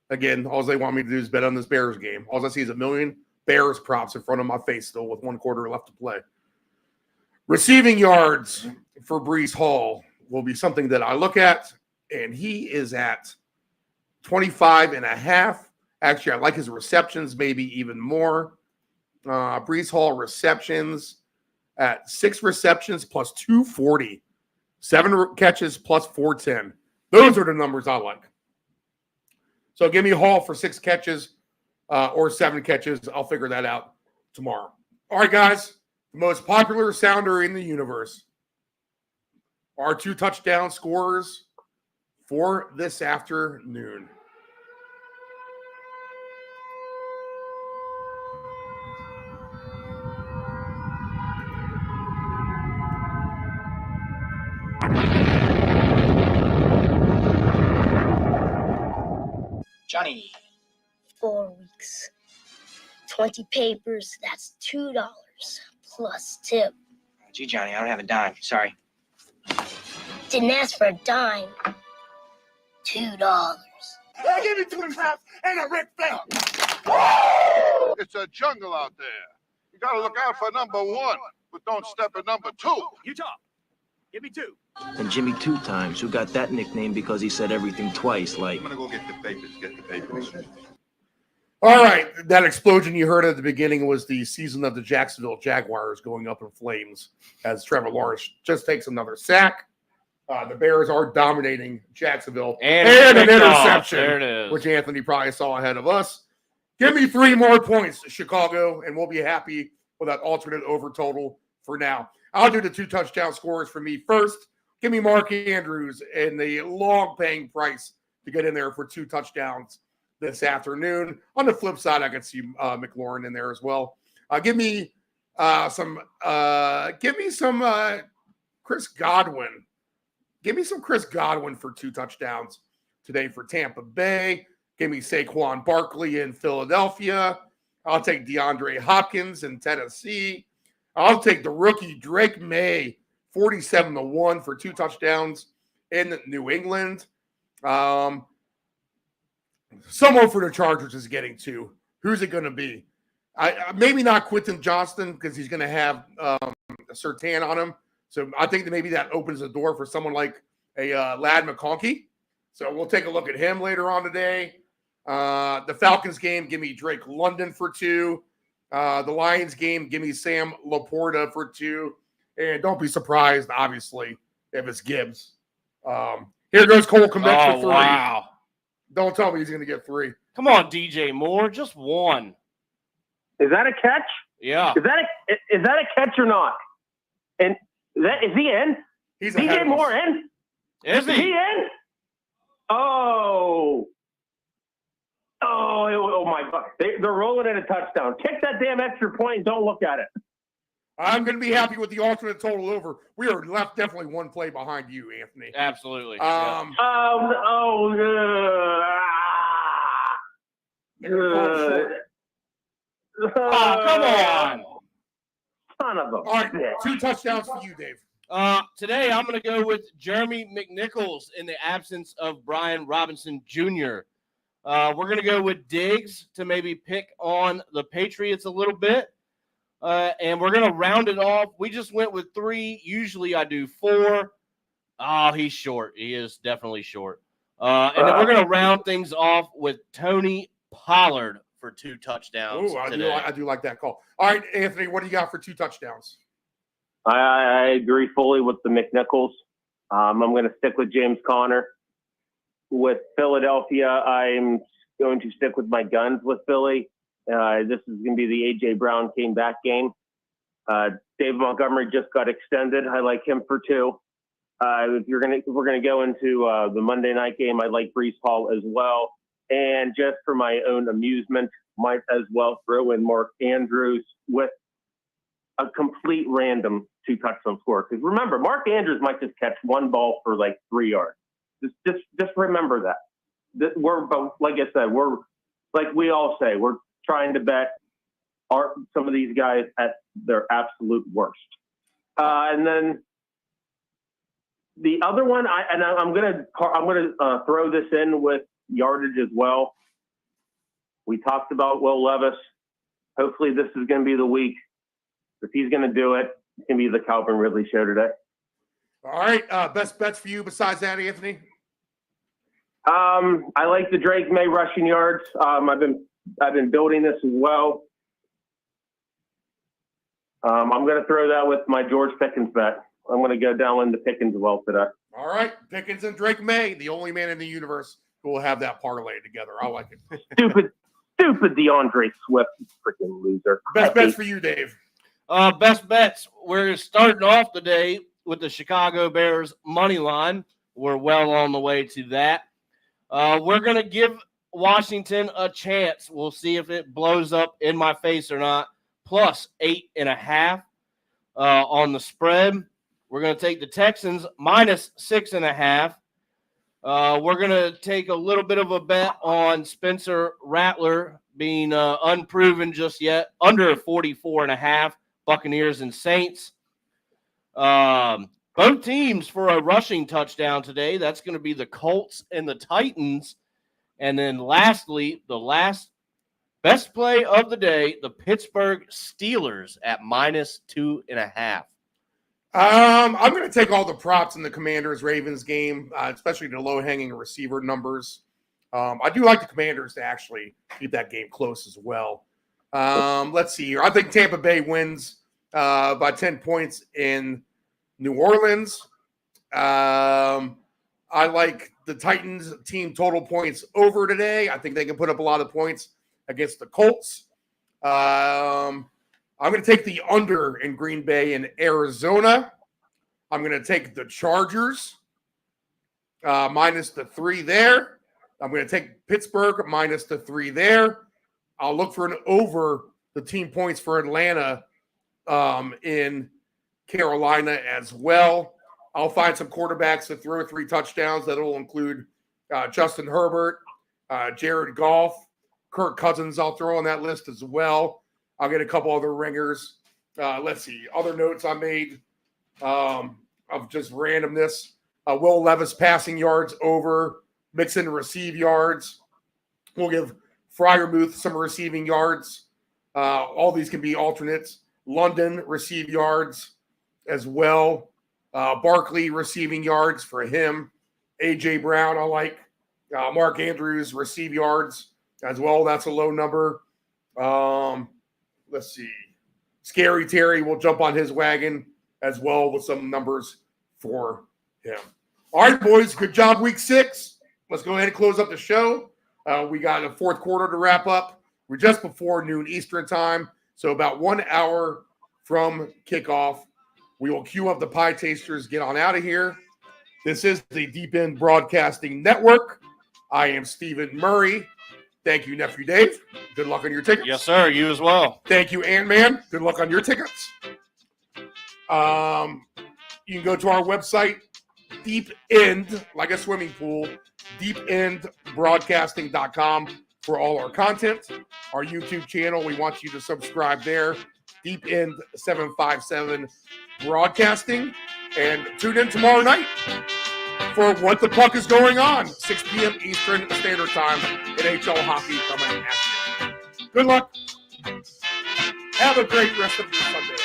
again, all they want me to do is bet on this Bears game. All I see is a million Bears props in front of my face still with 1 quarter left to play. Receiving yards for Breece Hall will be something that I look at, and he is at 25.5. Actually, I like his receptions maybe even more. Breece Hall receptions at 6 receptions plus 240. 7 catches plus 410. Those are the numbers I like. So give me Hall for 6 catches or 7 catches. I'll figure that out tomorrow. All right, guys. The most popular sounder in the universe. Our 2 touchdown scorers for this afternoon. Johnny. 4 weeks. 20 papers, that's $2 plus tip. Gee, Johnny, I don't have a dime. Sorry. Didn't ask for a dime. $2. Hey, give me 25 and a Rick Flair. It's a jungle out there. You got to look out for number 1, but don't step at number 2. Utah, give me 2. And Jimmy 2 times, who got that nickname because he said everything twice, like... I'm going to go get the papers, All right, that explosion you heard at the beginning was the season of the Jacksonville Jaguars going up in flames as Trevor Lawrence just takes another sack The Bears are dominating Jacksonville. And an picked off. interception, There it is. which Anthony probably saw ahead of us. Give me 3 more points, Chicago, and we'll be happy with that alternate over total for now. I'll do the 2 touchdown scores for me first. Give me Mark Andrews and the long paying price to get in there for 2 touchdowns this afternoon. On the flip side, I could see McLaurin in there as well. Give me some Chris Godwin. Give me some Chris Godwin for 2 touchdowns today for Tampa Bay. Give me Saquon Barkley in Philadelphia. I'll take DeAndre Hopkins in Tennessee. I'll take the rookie Drake May, 47-1 for 2 touchdowns in New England. Someone for the Chargers is getting 2. Who's it going to be? Maybe not Quentin Johnston because he's going to have Surtain on him. So I think that maybe that opens the door for someone like a Ladd McConkey. So we'll take a look at him later on today. The Falcons game, give me Drake London for 2. The Lions game, give me Sam Laporta for 2. And don't be surprised, obviously, if it's Gibbs. Here goes Cole Kmet for 3. Wow. Don't tell me he's going to get 3. Come on, DJ Moore. Just 1. Is that a catch? Yeah. Is that a catch or not? And is he in? He's DJ Moore in? Is he? in? Oh, my God. They're rolling in a touchdown. Kick that damn extra point and don't look at it. I'm going to be happy with the alternate total over. We are left definitely 1 play behind you, Anthony. Absolutely. Yeah. Come on. Son of a All right, 2 touchdowns for you, Dave. Today, I'm going to go with Jeremy McNichols in the absence of Brian Robinson Jr. We're going to go with Diggs to maybe pick on the Patriots a little bit. And we're going to round it off. We just went with 3. Usually I do 4. Oh, he's short. He is definitely short. And then we're going to round things off with Tony Pollard for 2 touchdowns today. I do like that call. All right, Anthony, what do you got for 2 touchdowns? I agree fully with the McNichols. I'm going to stick with James Conner. With Philadelphia, I'm going to stick with my guns with Philly. This is going to be the A.J. Brown came back game. Dave Montgomery just got extended. I like him for 2. If we're going to go into the Monday night game, I like Breece Hall as well. And just for my own amusement, might as well throw in Mark Andrews with a complete random 2 touchdown score. Because remember, Mark Andrews might just catch 1 ball for like 3 yards. Just remember that. We're both, like I said, we're like we all say, we're trying to bet some of these guys at their absolute worst. And then the other one, I'm gonna throw this in with yardage as well. We talked about Will Levis. Hopefully, this is going to be the week. If he's going to do it, it's going to be the Calvin Ridley show today. All right, best bets for you besides that, Anthony? I like the Drake May rushing yards. I've been building this as well. I'm going to throw that with my George Pickens bet. I'm going to go down into Pickens well today. All right, Pickens and Drake May, the only man in the universe who will have that parlay together. I like it. Stupid DeAndre Swift, freaking loser. Best bets for you, Dave. Best bets. We're starting off the day with the Chicago Bears money line. We're well on the way to that. We're going to give Washington a chance. We'll see if it blows up in my face or not. Plus 8.5 on the spread. We're going to take the Texans minus 6.5. We're going to take a little bit of a bet on Spencer Rattler being unproven just yet, under 44.5, Buccaneers and Saints. Both teams for a rushing touchdown today. That's going to be the Colts and the Titans. And then lastly, the last best play of the day, the Pittsburgh Steelers at minus 2.5. I'm going to take all the props in the Commanders-Ravens game, especially the low-hanging receiver numbers. I do like the Commanders to actually keep that game close as well. Let's see here. I think Tampa Bay wins by 10 points in New Orleans. I like the Titans team total points over today. I think they can put up a lot of points against the Colts. I'm going to take the under in Green Bay and Arizona. I'm going to take the Chargers minus the 3 there. I'm going to take Pittsburgh minus the 3 there. I'll look for an over the team points for Atlanta in Carolina as well. I'll find some quarterbacks to throw 3 touchdowns. That will include Justin Herbert, Jared Goff, Kirk Cousins. I'll throw on that list as well. I'll get a couple other ringers. Let's see. Other notes I made of just randomness. Will Levis passing yards over. Mixon receive yards. We'll give Freiermuth some receiving yards. All these can be alternates. London receive yards as well. Barkley receiving yards for him. A.J. Brown, I like. Mark Andrews receive yards as well. That's a low number. Let's see. Scary Terry will jump on his wagon as well with some numbers for him. All right, boys. Good job, week 6. Let's go ahead and close up the show. We got a fourth quarter to wrap up. We're just before noon Eastern time, so about 1 hour from kickoff. We will queue up the Pie Tasters, get on out of here. This is the Deep End Broadcasting Network. I am Stephen Murray. Thank you, Nephew Dave. Good luck on your tickets. Yes, sir. You as well. Thank you, Ant-Man. Good luck on your tickets. You can go to our website, Deep End, like a swimming pool, deependbroadcasting.com for all our content. Our YouTube channel, we want you to subscribe there, Deep End 757 Broadcasting. And tune in tomorrow night for What the Puck is Going On, 6 p.m. Eastern Standard Time, NHL hockey coming at you. Good luck. Have a great rest of your Sunday.